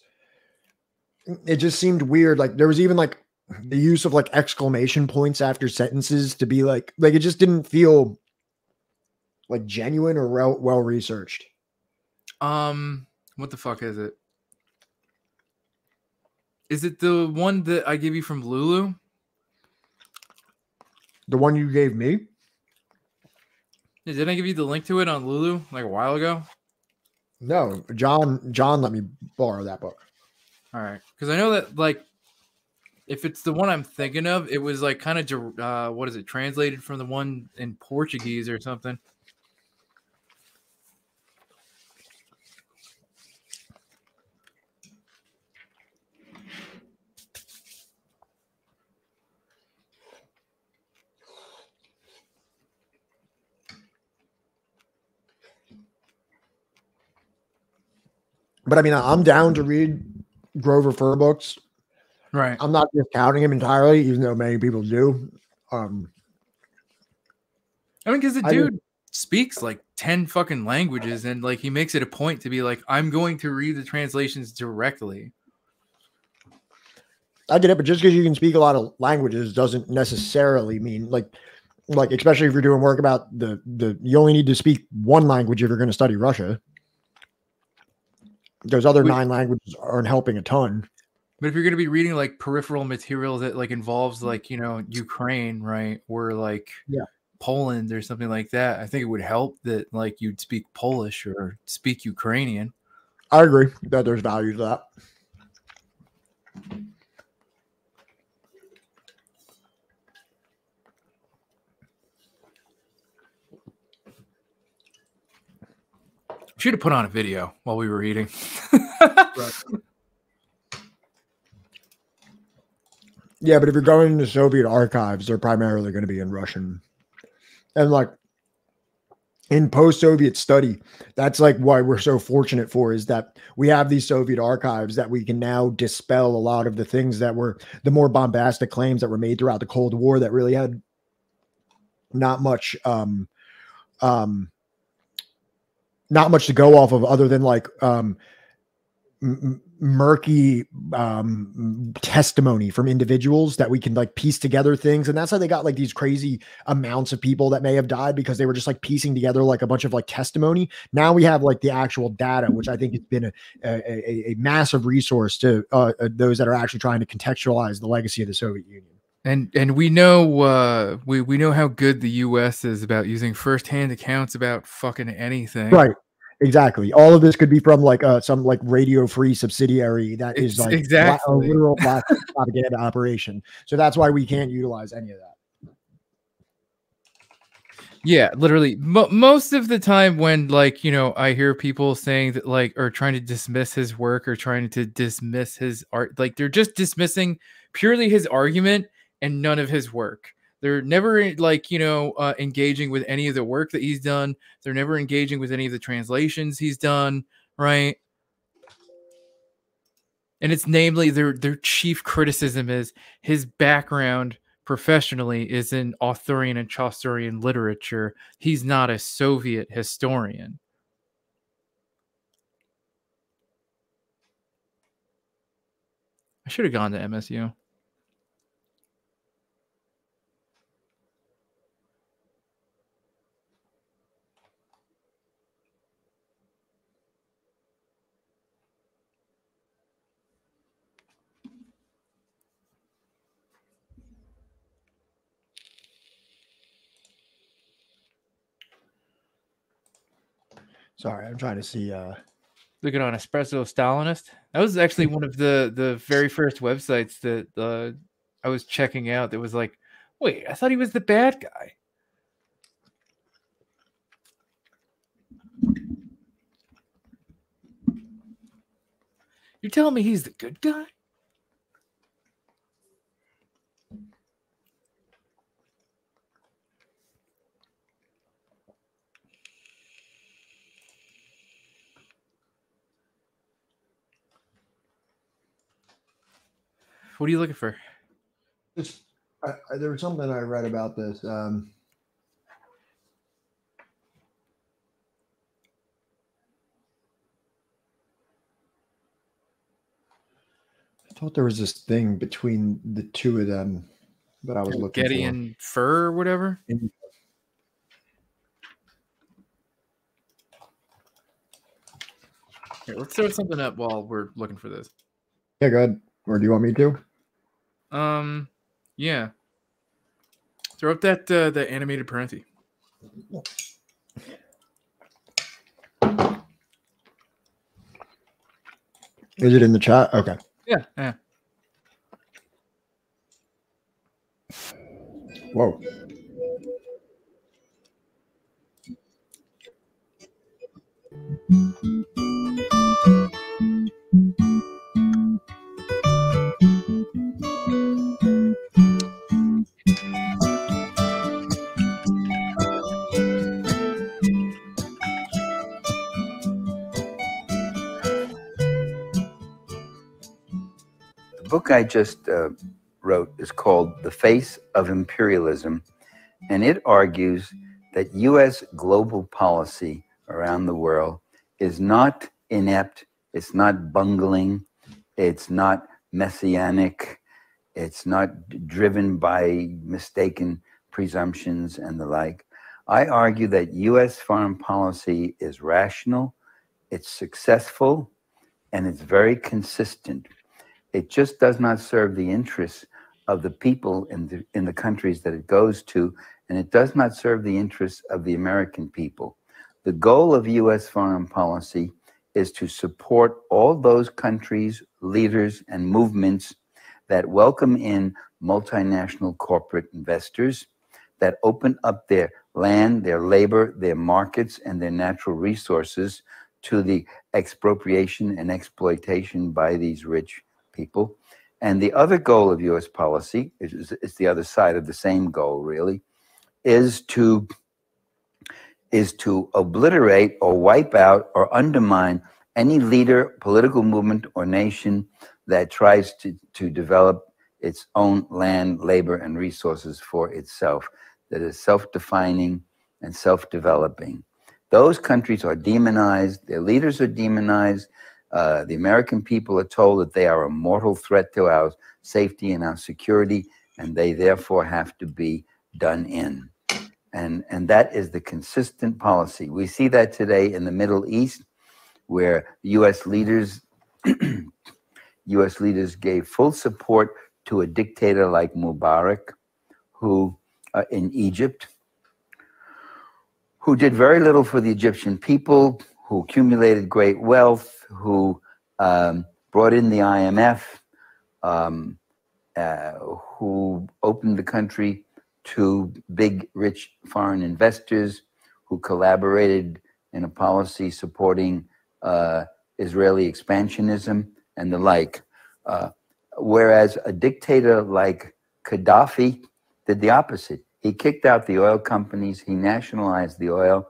it just seemed weird. Like there was even like the use of like exclamation points after sentences to be like it just didn't feel like genuine or well researched. What the fuck is it? Is it the one that I gave you from Lulu? The one you gave me? Yeah, didn't I give you the link to it on Lulu like a while ago? No, John let me borrow that book. All right, because I know that like if it's the one I'm thinking of, it was like kind of what is it, translated from the one in Portuguese or something. But I mean, I'm down to read Grover Fur books. Right. I'm not discounting him entirely, even though many people do. I mean, because the dude speaks like 10 fucking languages, and like he makes it a point to be like, I'm going to read the translations directly. I get it, but just because you can speak a lot of languages doesn't necessarily mean like especially if you're doing work about you only need to speak one language if you're going to study Russia. Those other 9 languages aren't helping a ton. But if you're going to be reading like peripheral material that like involves like, you know, Ukraine, right, or like Poland or something like that, I think it would help that like you'd speak Polish or speak Ukrainian. I agree that there's value to that. Should have put on a video while we were eating. Right. Yeah, but if you're going into Soviet archives, they're primarily going to be in Russian. And like in post-Soviet study, that's like why we're so fortunate for, is that we have these Soviet archives that we can now dispel a lot of the things that were the more bombastic claims that were made throughout the Cold War that really had not much to go off of other than like murky testimony from individuals that we can like piece together things. And that's how they got like these crazy amounts of people that may have died, because they were just like piecing together like a bunch of like testimony. Now we have like the actual data, which I think has been a massive resource to those that are actually trying to contextualize the legacy of the Soviet Union. And we know we know how good the U.S. is about using firsthand accounts about fucking anything. Right. Exactly. All of this could be from like some like Radio Free subsidiary that is like a literal black propaganda operation. So that's why we can't utilize any of that. Yeah, literally. Most of the time when like, you know, I hear people saying that like, or trying to dismiss his work or trying to dismiss his art, like they're just dismissing purely his argument and none of his work. They're never like, you know, engaging with any of the work that he's done. They're never engaging with any of the translations he's done, right? And it's namely their chief criticism is his background professionally is in Arthurian and Chaucerian literature. He's not a Soviet historian. I should have gone to MSU. Sorry, I'm trying to see. Looking on Espresso Stalinist. That was actually one of the very first websites that I was checking out. That was like, wait, I thought he was the bad guy. You're telling me he's the good guy? What are you looking for? There was something I read about this. I thought there was this thing between the two of them that I was looking Getty for. and Fur or whatever. Here, let's throw something up while we're looking for this. Yeah, go ahead. Or do you want me to? Yeah. Throw up that the animated Parenti. Is it in the chat? Okay. Yeah, yeah. Whoa. The book I just wrote is called The Face of Imperialism, and it argues that U.S. global policy around the world is not inept, it's not bungling, it's not messianic, it's not driven by mistaken presumptions and the like. I argue that U.S. foreign policy is rational, it's successful, and it's very consistent. it just does not serve the interests of the people in the countries that it goes to, and it does not serve the interests of the American people. The goal of U.S. foreign policy is to support all those countries, leaders, and movements that welcome in multinational corporate investors, that open up their land, their labor, their markets, and their natural resources to the expropriation and exploitation by these rich people. And the other goal of U.S. policy, is the other side of the same goal, really, is to obliterate or wipe out or undermine any leader, political movement, or nation that tries to develop its own land, labor, and resources for itself, that is self-defining and self-developing. Those countries are demonized, their leaders are demonized. The American people are told that they are a mortal threat to our safety and our security, and they therefore have to be done in. And that is the consistent policy. We see that today in the Middle East, where U.S. leaders gave full support to a dictator like Mubarak, who in Egypt, who did very little for the Egyptian people, who accumulated great wealth, who brought in the IMF, who opened the country to big, rich foreign investors, who collaborated in a policy supporting Israeli expansionism and the like. Whereas a dictator like Gaddafi did the opposite. He kicked out the oil companies, he nationalized the oil,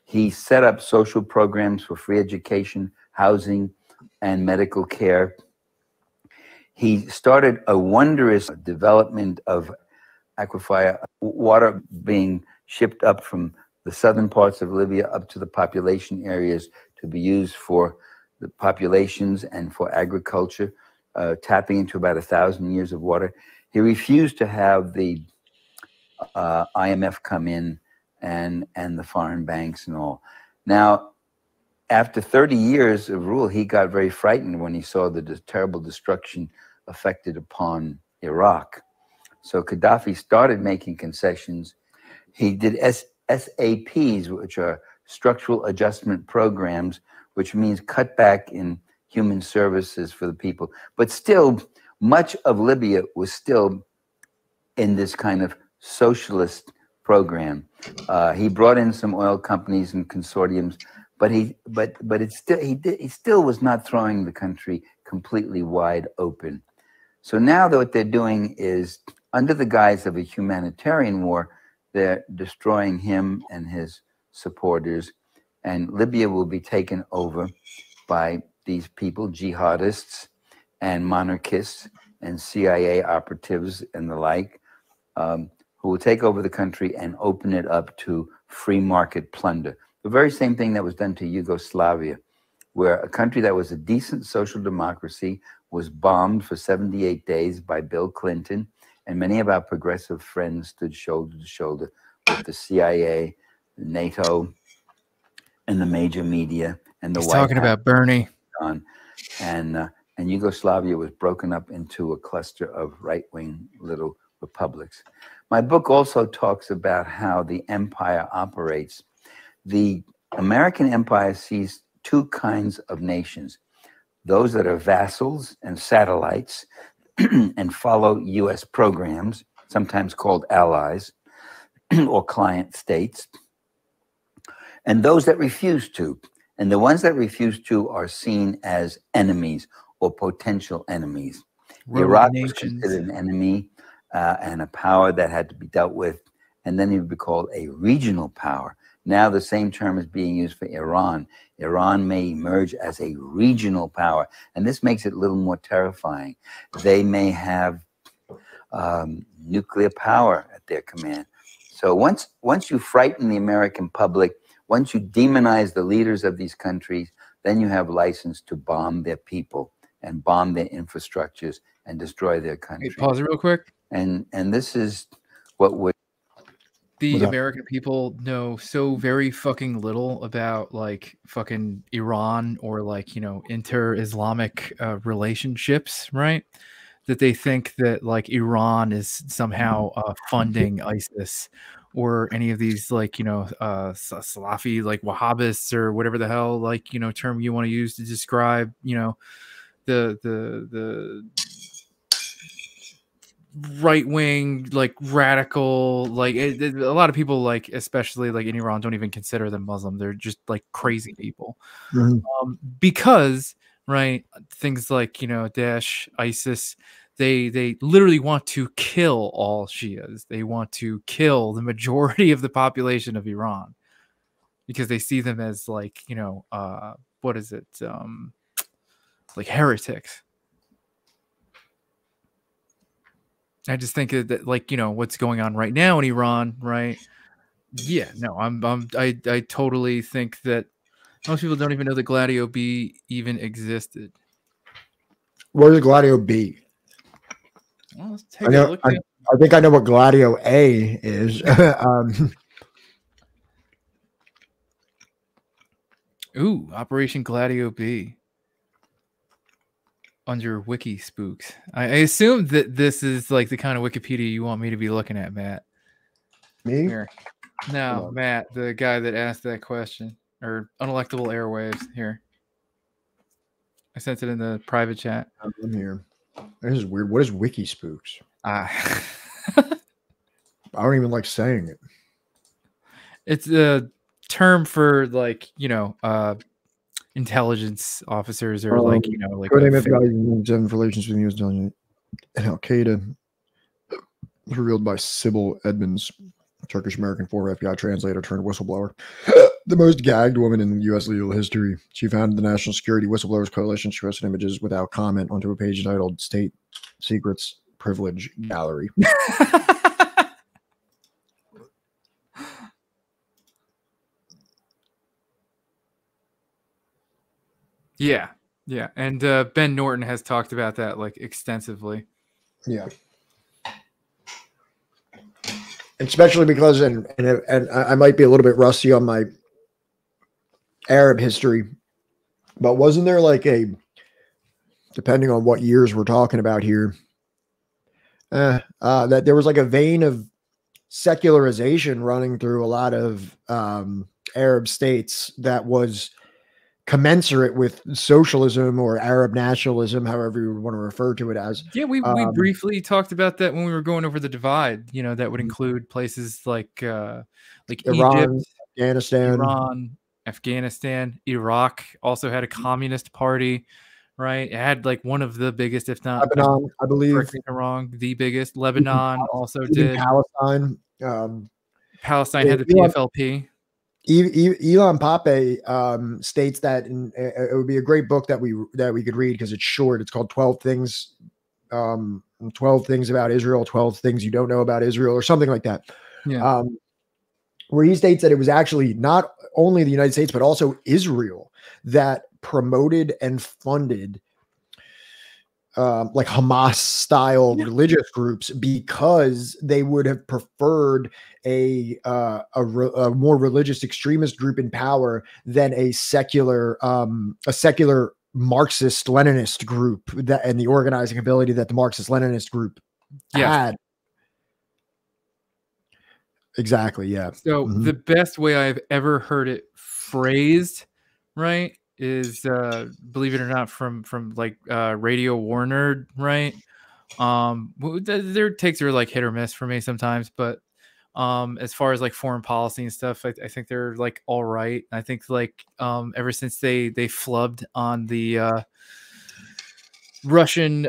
he set up social programs for free education, housing, and medical care. He started a wondrous development of aquifer water being shipped up from the southern parts of Libya up to the population areas to be used for the populations and for agriculture, tapping into about 1,000 years of water. He refused to have the IMF come in and the foreign banks and all. Now, after 30 years of rule, he got very frightened when he saw the terrible destruction affected upon Iraq. So Gaddafi started making concessions. He did SAPs, which are structural adjustment programs, which means cut back in human services for the people. But still, much of Libya was still in this kind of socialist program. He brought in some oil companies and consortiums, but he still was not throwing the country completely wide open. So now what they're doing is, under the guise of a humanitarian war, they're destroying him and his supporters, and Libya will be taken over by these people, jihadists and monarchists and CIA operatives and the like, who will take over the country and open it up to free market plunder. The very same thing that was done to Yugoslavia, where a country that was a decent social democracy was bombed for 78 days by Bill Clinton, and many of our progressive friends stood shoulder to shoulder with the CIA, NATO, and the major media, and the He's White talking House. about Bernie. And Yugoslavia was broken up into a cluster of right-wing little republics. My book also talks about how the empire operates. The American empire sees two kinds of nations: those that are vassals and satellites and follow U.S. programs, sometimes called allies or client states, and those that refuse to. And the ones that refuse to are seen as enemies or potential enemies. Iraq was considered an enemy and a power that had to be dealt with, and then it would be called a regional power. Now the same term is being used for Iran. Iran may emerge as a regional power, and this makes it a little more terrifying. They may have nuclear power at their command. So once you frighten the American public, once you demonize the leaders of these countries, then you have license to bomb their people and bomb their infrastructures and destroy their country. Hey, pause it real quick. And this is what would the American people know so very fucking little about like fucking Iran or like, you know, inter-Islamic relationships, right? That they think that like Iran is somehow funding ISIS or any of these like, you know, Salafi like Wahhabists or whatever the hell like, you know, term you want to use to describe, you know, the right wing, like radical, like a lot of people, like especially like in Iran, don't even consider them Muslim. They're just like crazy people, because right things like, you know, Daesh, ISIS, they literally want to kill all Shias. They want to kill the majority of the population of Iran because they see them as like, you know, what is it, like heretics. I just think that, like, you know, what's going on right now in Iran, right? Yeah, no, I totally think that most people don't even know that Gladio B even existed. Where's Gladio B? Well, let's take a look. I think I know what Gladio A is. Ooh, Operation Gladio B. Under Wiki Spooks. I assume that this is like the kind of Wikipedia you want me to be looking at, Matt. Me? Here. No, Matt, the guy that asked that question. Or Unelectable Airwaves. Here. I sent it in the private chat. I'm here. This is weird. What is Wiki Spooks? I don't even like saying it. It's a term for like, you know, intelligence officers or like, you know, like relations with the US and Al Qaeda revealed by Sybil Edmonds, Turkish American former FBI translator turned whistleblower, the most gagged woman in U.S. legal history. She founded the National Security Whistleblowers Coalition. She posted images without comment onto a page titled "State Secrets Privilege Gallery." Yeah, yeah, and Ben Norton has talked about that like extensively. Yeah, especially because and I might be a little bit rusty on my Arab history, but wasn't there like a, depending on what years we're talking about here, that there was like a vein of secularization running through a lot of Arab states that was commensurate with socialism or Arab nationalism, however you would want to refer to it as. Yeah, we briefly talked about that when we were going over the divide. You know, that would include places like Iran, Egypt, Afghanistan, Iraq also had a communist party, right? It had like one of the biggest, if not Lebanon, I believe. Correct me if I'm wrong, the biggest. Lebanon also did. Palestine. Palestine had the PFLP. Elon Pape states that it would be a great book that we could read because it's short. It's called 12 Things About Israel, 12 Things You Don't Know About Israel, or something like that. Yeah. Where he states that it was actually not only the United States, but also Israel that promoted and funded like Hamas style religious groups because they would have preferred a more religious extremist group in power than a secular Marxist Leninist group, that and the organizing ability that the Marxist Leninist group had. Exactly. Yeah. So the best way I've ever heard it phrased, right, is believe it or not, from like Radio Warner, right? Their takes are like hit or miss for me sometimes, but as far as like foreign policy and stuff, I think they're like all right. I think like ever since they flubbed on the Russian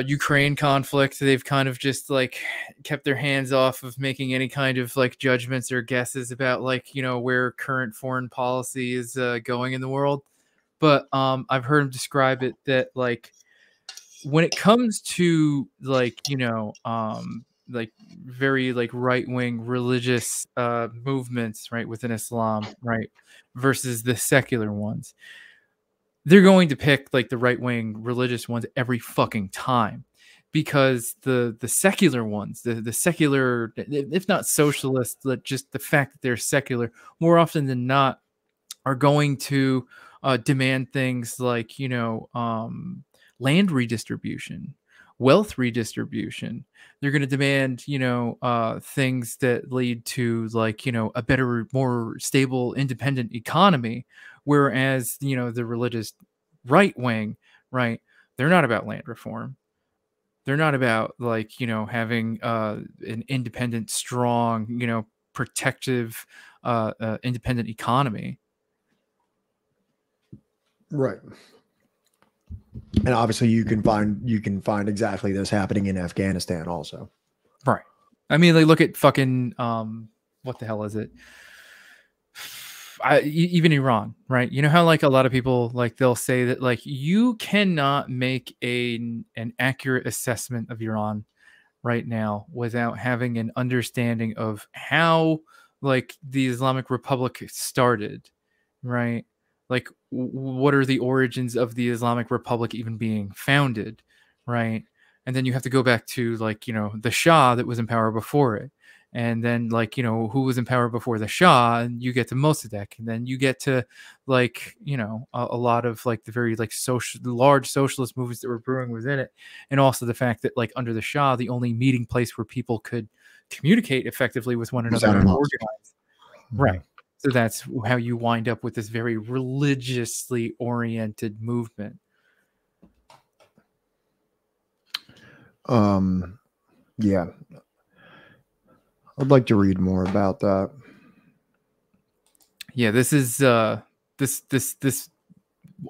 Ukraine conflict, they've kind of just like kept their hands off of making any kind of like judgments or guesses about like, you know, where current foreign policy is going in the world. But I've heard him describe it that like when it comes to like, you know, like very like right-wing religious movements, right, within Islam, right, versus the secular ones, they're going to pick like the right-wing religious ones every fucking time because the secular ones, the secular, if not socialist, just the fact that they're secular, more often than not, are going to demand things like, land redistribution, wealth redistribution. They're going to demand, things that lead to, like, a better, more stable, independent economy. Whereas, the religious right wing, right, they're not about land reform. They're not about, like, having an independent, strong, protective, independent economy. Right. And obviously you can find exactly this happening in Afghanistan also. Right. I mean, like, look at fucking what the hell is it? Even Iran, right? You know how, like, a lot of people, like, they'll say that, like, you cannot make an accurate assessment of Iran right now without having an understanding of how, like, the Islamic Republic started, right? Like, what are the origins of the Islamic Republic even being founded, right? And then you have to go back to, like, the Shah that was in power before it. And then, like, who was in power before the Shah, and you get to Mossadegh, and then you get to, like, a lot of, like, the very, like, large socialist movements that were brewing within it. And also the fact that, like, under the Shah, the only meeting place where people could communicate effectively with one another and organize. Right. So that's how you wind up with this very religiously oriented movement. Yeah. I'd like to read more about that. Yeah, this is this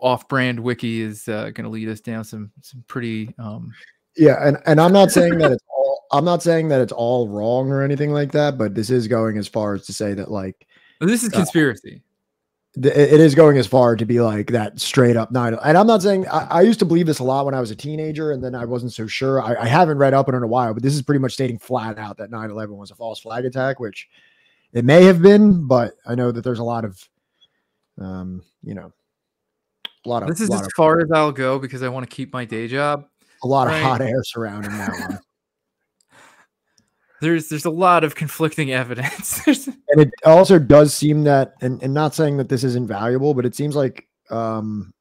off-brand wiki is going to lead us down some pretty yeah, and I'm not saying that it's all wrong or anything like that, but this is going as far as to say that, like, this is conspiracy. It is going as far to be like that straight up 9/11. And I'm not saying I used to believe this a lot when I was a teenager, and then I wasn't so sure. I haven't read up on it in a while, but this is pretty much stating flat out that 9/11 was a false flag attack, which it may have been, but I know that there's a lot of, This is as far as I'll go because I want to keep my day job. A lot of hot air surrounding that one. There's a lot of conflicting evidence. And it also does seem that, and not saying that this isn't valuable, but it seems like that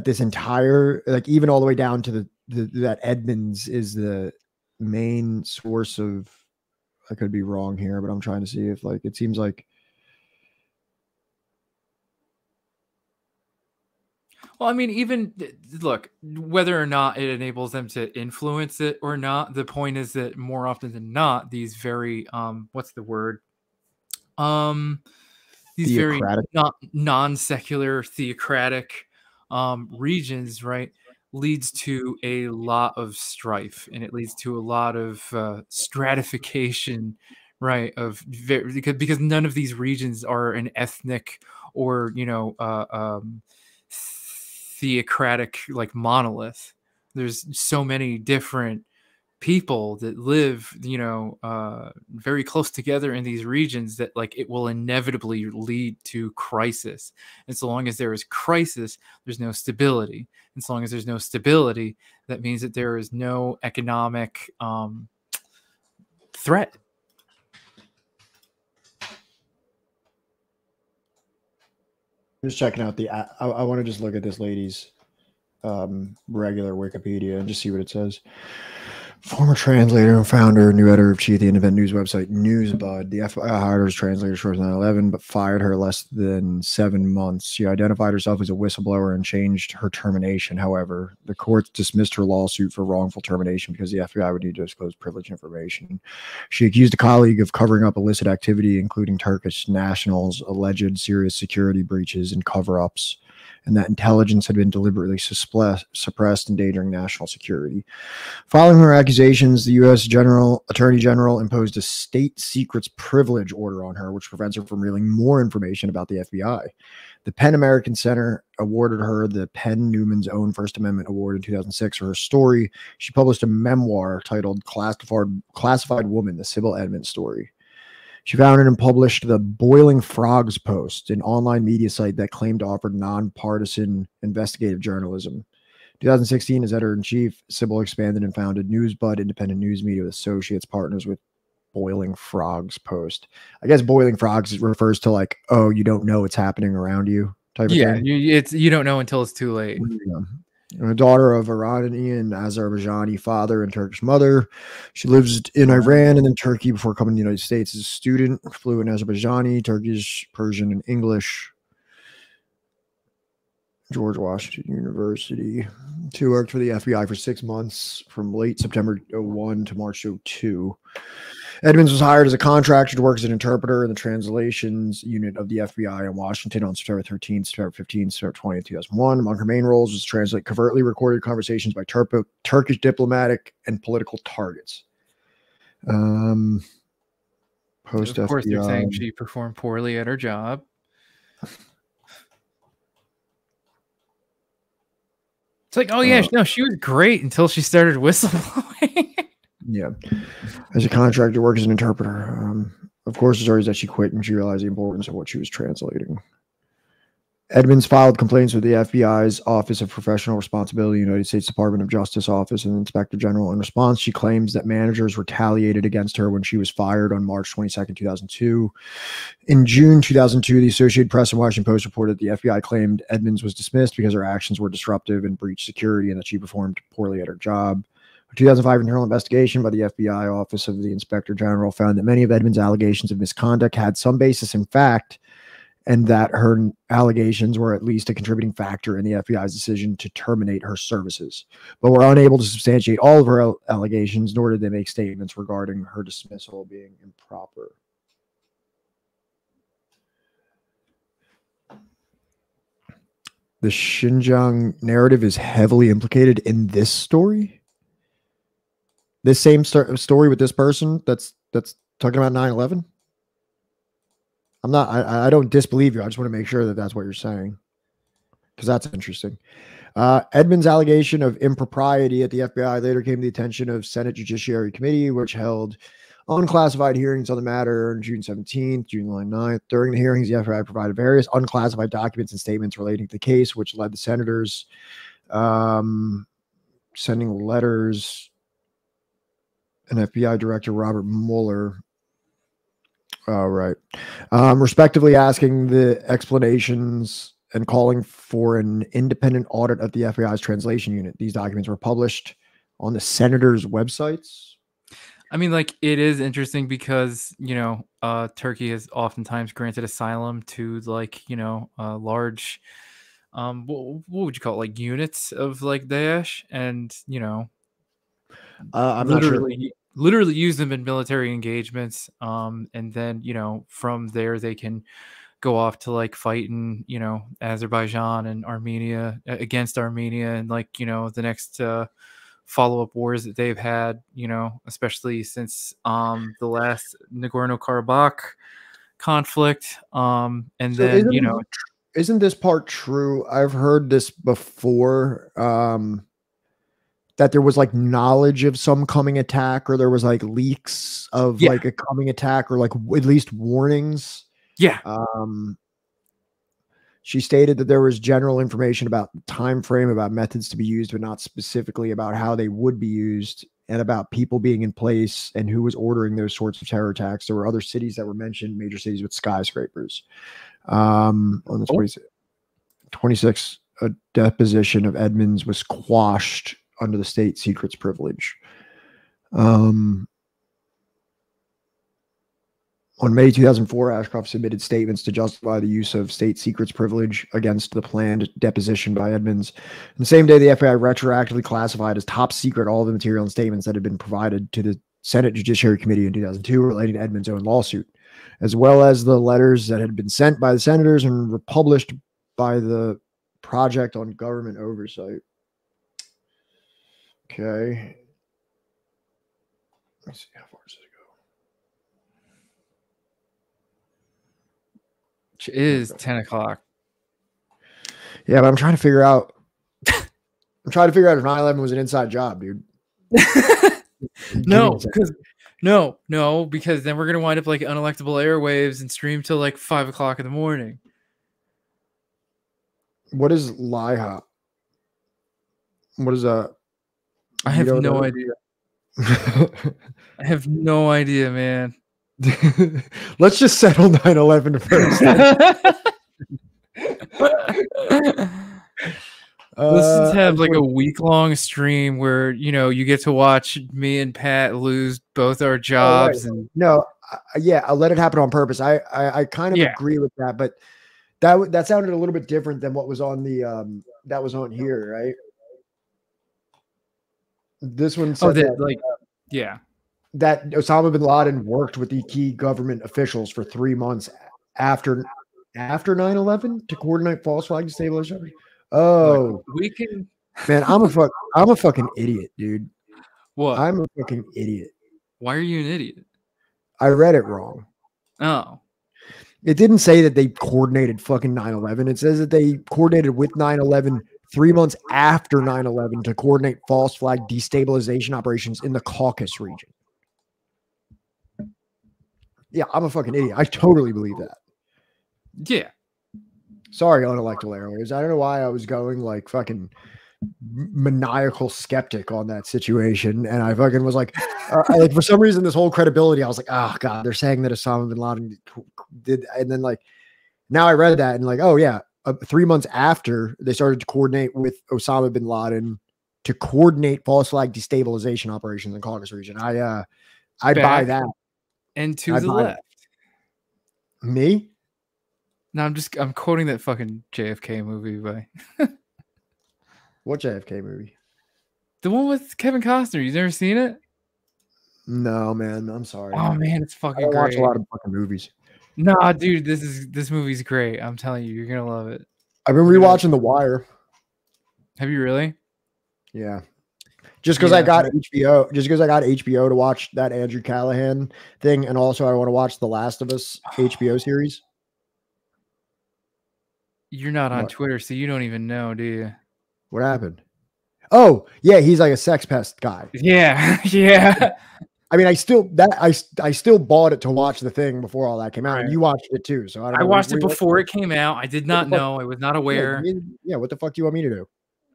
this entire, like, even all the way down to that Edmonds is the main source of, I could be wrong here, but I'm trying to see if, like, it seems like. Well, I mean, even look, whether or not it enables them to influence it or not, the point is that more often than not, these very what's the word? These very non-secular theocratic regions, right, leads to a lot of strife, and it leads to a lot of stratification, right? Because none of these regions are an ethnic or theocratic, like, monolith. There's so many different people that live very close together in these regions that, like, it will inevitably lead to crisis. And so long as there is crisis, there's no stability. And so long as there's no stability, that means that there is no economic threat. Just checking out I want to just look at this lady's regular Wikipedia and just see what it says. Former translator and founder, new editor-in-chief of the independent news website NewsBud. The FBI hired her as translator shortly after 9/11, but fired her less than 7 months. She identified herself as a whistleblower and changed her termination. However, the courts dismissed her lawsuit for wrongful termination because the FBI would need to disclose privileged information. She accused a colleague of covering up illicit activity, including Turkish nationals' alleged serious security breaches and cover-ups, and that intelligence had been deliberately suppressed, endangering national security. Following her accusations, the U.S. Attorney General imposed a state secrets privilege order on her, which prevents her from revealing more information about the FBI. The Penn American Center awarded her the Penn Newman's Own First Amendment Award in 2006 for her story. She published a memoir titled Classified Woman, The Sybil Edmonds Story. She founded and published the Boiling Frogs Post, an online media site that claimed to offer nonpartisan investigative journalism. 2016, as editor-in-chief, Sybil expanded and founded Newsbud, independent news media with associates, partners with Boiling Frogs Post. I guess Boiling Frogs refers to like, oh, you don't know what's happening around you type of thing. You don't know until it's too late. A daughter of Iranian and Azerbaijani father and Turkish mother. She lives in Iran and then Turkey before coming to the United States as a student, fluent in Azerbaijani, Turkish, Persian, and English. George Washington University. She worked for the FBI for 6 months from late September 01 to March 02. Edmonds was hired as a contractor to work as an interpreter in the translations unit of the FBI in Washington on September 13th, September 15th, September 20th, 2001. Among her main roles was to translate covertly recorded conversations by Turkish diplomatic and political targets. Post Of course, they're FBI. saying she performed poorly at her job. It's like, oh yeah, no, she was great until she started whistleblowing. Yeah. As a contractor, work as an interpreter. Of course, the story is that she quit when she realized the importance of what she was translating. Edmonds filed complaints with the FBI's Office of Professional Responsibility, United States Department of Justice Office, and Inspector General. In response, she claims that managers retaliated against her when she was fired on March 22nd, 2002. In June 2002, the Associated Press and Washington Post reported that the FBI claimed Edmonds was dismissed because her actions were disruptive and breached security and that she performed poorly at her job. A 2005 internal investigation by the FBI Office of the Inspector General found that many of Edmonds' allegations of misconduct had some basis in fact, and that her allegations were at least a contributing factor in the FBI's decision to terminate her services, but were unable to substantiate all of her allegations, nor did they make statements regarding her dismissal being improper. The Xinjiang narrative is heavily implicated in this story. This same story with this person that's talking about 9/11. I don't disbelieve you. I just want to make sure that that's what you're saying, because that's interesting. Edmonds' allegation of impropriety at the FBI later came to the attention of Senate Judiciary Committee, which held unclassified hearings on the matter on June 17th, June 9th. During the hearings, the FBI provided various unclassified documents and statements relating to the case, which led the senators sending letters. And FBI Director Robert Mueller, respectively asking the explanations and calling for an independent audit of the FBI's translation unit. These documents were published on the senators' websites. I mean, like, it is interesting because, Turkey has oftentimes granted asylum to, like, large, what would you call it, like, units of, like, Daesh, and, I'm not sure. Literally use them in military engagements, and then from there they can go off to like fight in Azerbaijan and Armenia against Armenia, and like the next follow-up wars that they've had, especially since the last Nagorno-Karabakh conflict, and so then isn't this part true? I've heard this before, that there was like knowledge of some coming attack, or there was like leaks of like a coming attack, or like at least warnings. Yeah. She stated that there was general information about the time frame, about methods to be used, but not specifically about how they would be used, and about people being in place and who was ordering those sorts of terror attacks. There were other cities that were mentioned, major cities with skyscrapers. On the 26th, a deposition of Edmonds was quashed under the state secrets privilege. On May 2004, Ashcroft submitted statements to justify the use of state secrets privilege against the planned deposition by Edmonds. And the same day, the FBI retroactively classified as top secret all the material and statements that had been provided to the Senate Judiciary Committee in 2002 relating to Edmonds' own lawsuit, as well as the letters that had been sent by the senators and were published by the Project on Government Oversight. Okay. Let's see, how far does it go? It is 10 o'clock. Yeah, but I'm trying to figure out. if 9/11 was an inside job, dude. No, because then we're gonna wind up like unelectable airwaves and stream till like 5 o'clock in the morning. What is LIHOP? What is that? I have no idea. I have no idea, man. Let's just settle 9/11 first. Let's have like a week-long stream where you get to watch me and Pat lose both our jobs. And no, yeah, I'll let it happen on purpose. I kind of agree with that, but that sounded a little bit different than what was on the that was on here, right? This one said that Osama bin Laden worked with the key government officials for 3 months after 9/11 to coordinate false flag destabilization. Oh, we can. Man, I'm a fucking idiot, dude. What? I'm a fucking idiot. Why are you an idiot? I read it wrong. Oh. It didn't say that they coordinated fucking 9/11. It says that they coordinated with 9/11 3 months after 9/11 to coordinate false flag destabilization operations in the Caucasus region. Yeah, I'm a fucking idiot. I totally believe that. Yeah. Sorry, unelected areas. I don't know why I was going like fucking maniacal skeptic on that situation, and I fucking was like, like for some reason, this whole credibility, I was like, oh god, they're saying that Osama bin Laden did, and then like now I read that and like, oh yeah, 3 months after they started to coordinate with Osama bin Laden to coordinate false flag destabilization operations in the Caucasus region. I buy that. And to the left. Me? No, I'm quoting that fucking JFK movie by What JFK movie? The one with Kevin Costner. You've never seen it? No, man. I'm sorry. Oh man, it's fucking I great. watch a lot of fucking movies. Nah, dude, this movie's great. I'm telling you, you're gonna love it. I've been rewatching The Wire. Have you really? Yeah. Just because I got HBO to watch that Andrew Callahan thing, and also I want to watch The Last of Us HBO series. You're not on Twitter, so you don't even know, do you? What happened? Oh, yeah, he's like a sex pest guy. Yeah, yeah. I mean, I still bought it to watch the thing before all that came out, and you watched it too. So I watched it before it came out. I did not know. I was not aware. Yeah, what the fuck do you want me to do?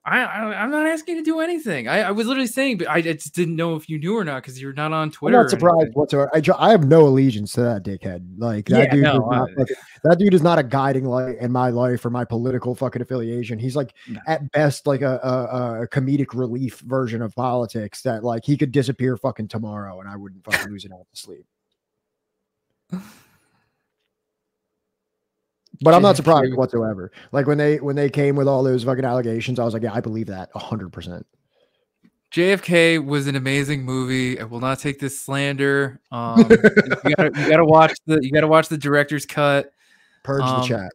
I'm not asking you to do anything. I was literally saying, but I just didn't know if you knew or not because you're not on Twitter. I'm not surprised whatsoever. I have no allegiance to that dickhead. Like that dude. That dude is not a guiding light in my life or my political fucking affiliation. He's like at best like a comedic relief version of politics that like he could disappear fucking tomorrow and I wouldn't fucking lose an ounce of sleep. But I'm not surprised whatsoever. Like when they came with all those fucking allegations, I was like, yeah, I believe that 100%. JFK was an amazing movie. I will not take this slander. You gotta watch the director's cut. Purge the chat.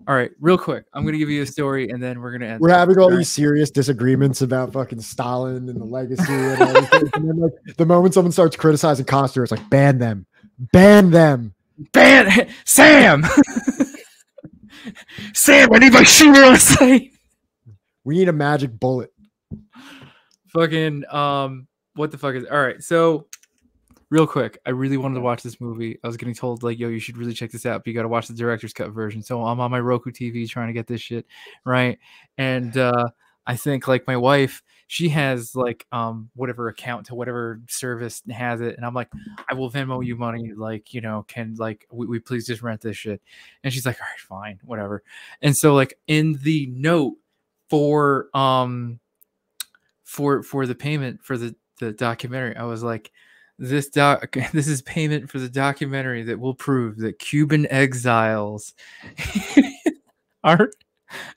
All right, real quick. I'm gonna give you a story, and then we're gonna end. We're having all these serious disagreements about fucking Stalin and the legacy and everything. And then like the moment someone starts criticizing Costner, it's like ban them, Sam. Sam, I need my shooter on site. We need a magic bullet. Fucking what the fuck is all right? So real quick, I really wanted to watch this movie. I was getting told like, yo, you should really check this out, but you gotta watch the director's cut version. So I'm on my Roku TV trying to get this shit right. And I think like my wife, she has like whatever account to whatever service has it, and I'm like, I will Venmo you money, like, you know, can like we please just rent this shit. And she's like, all right, fine, whatever. And so like in the note for the payment for the documentary, I was like, this is payment for the documentary that will prove that Cuban exiles are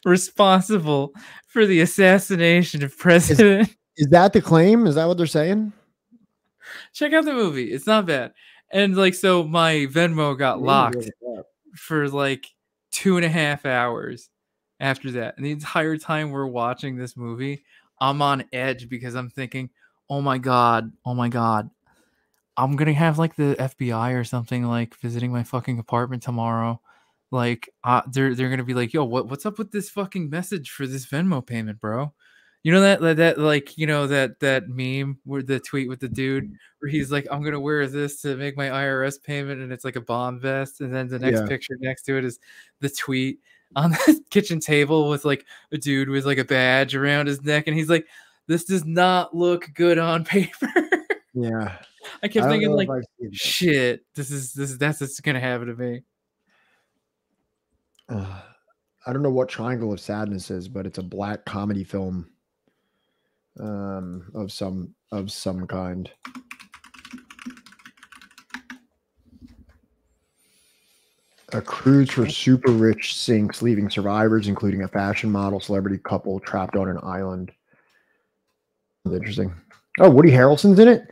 responsible for the assassination of President. Is that the claim? Is that what they're saying? Check out the movie. It's not bad. And like, so my Venmo got locked for like 2.5 hours after that. And the entire time we're watching this movie, I'm on edge because I'm thinking, oh my God, I'm going to have like the FBI or something like visiting my fucking apartment tomorrow. Like they're gonna be like, yo, what's up with this fucking message for this Venmo payment, bro? You know that like, you know, that meme where the tweet with the dude where he's like, I'm gonna wear this to make my IRS payment, and it's like a bomb vest, and then the next picture next to it is the tweet on the kitchen table with like a dude with like a badge around his neck, and he's like, this does not look good on paper. Yeah. I kept thinking like, shit, that's what's gonna happen to me. I don't know what Triangle of Sadness is, but it's a black comedy film of some kind. A cruise for super rich sinks, leaving survivors, including a fashion model, celebrity couple, trapped on an island. Interesting. Oh, Woody Harrelson's in it?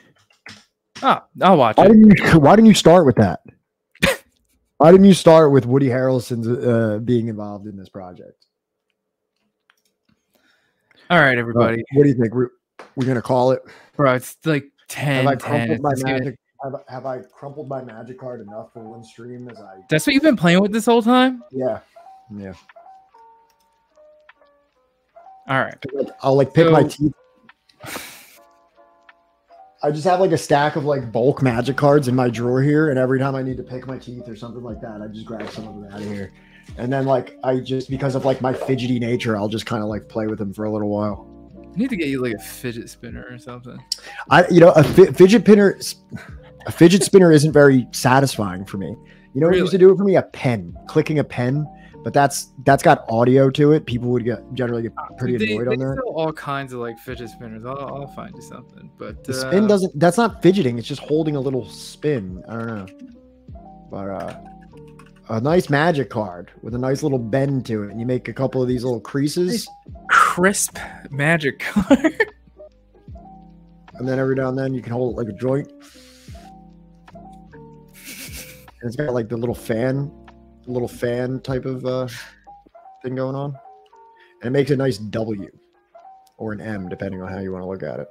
Oh, I'll watch it. Why didn't you start with that? Why didn't you start with Woody Harrelson's being involved in this project? All right, everybody. What do you think? We're gonna call it, bro. It's like 10. Have I crumpled my magic card enough for one stream? That's what you've been playing with this whole time? Yeah. All right. I'll like pick my teeth. I just have like a stack of like bulk magic cards in my drawer here, and every time I need to pick my teeth or something like that, I just grab some of them out of here. And then like because of like my fidgety nature, I'll just kind of like play with them for a little while. I need to get you like a fidget spinner or something. A fidget spinner isn't very satisfying for me. You know what used to do it for me? A pen, clicking a pen, but that's got audio to it. People would generally get pretty annoyed on that. Sell all kinds of like fidget spinners. I'll find you something. But the spin that's not fidgeting. It's just holding a little spin. I don't know. But a nice magic card with a nice little bend to it, and you make a couple of these little creases. Nice crisp magic card. And then every now and then you can hold it like a joint. And it's got like the little fan type of thing going on. And it makes a nice W or an M, depending on how you want to look at it.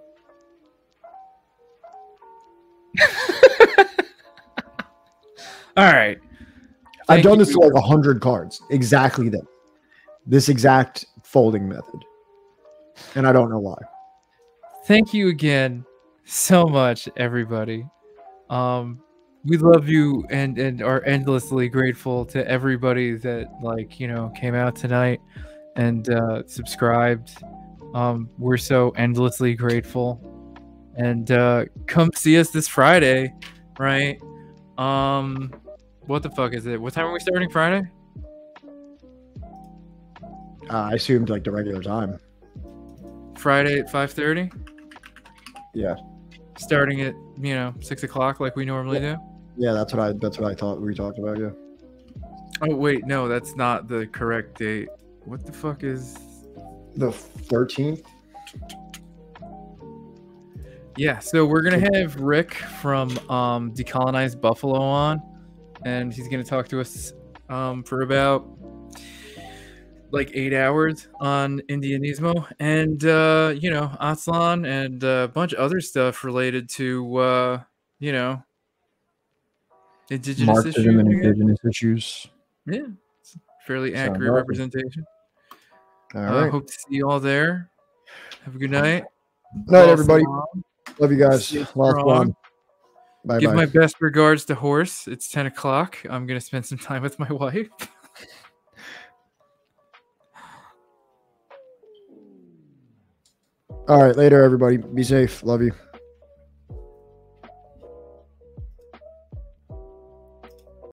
All right. I've done this to like 100 cards. Exactly this exact folding method. And I don't know why. Thank you again so much, everybody. We love you and are endlessly grateful to everybody that came out tonight and subscribed. We're so endlessly grateful. And come see us this Friday, right? What the fuck is it? What time are we starting Friday? I assumed like the regular time. Friday at 5:30? Yeah. Starting at 6 o'clock like we normally do? Yeah, that's what I thought we talked about, yeah. Oh wait, no, that's not the correct date. What the fuck is the 13th? Yeah, so we're gonna have Rick from Decolonized Buffalo on, and he's gonna talk to us for about like 8 hours on Indianismo and Aztlan and a bunch of other stuff related to indigenous Marxism and issues. indigenous issues. Yeah, it's fairly accurate representation. All right. Hope to see you all there. Have a good night. Night, everybody. Love you guys. Bye. Give my best regards to Horse. It's 10 o'clock. I'm gonna spend some time with my wife. All right, later, everybody. Be safe. Love you.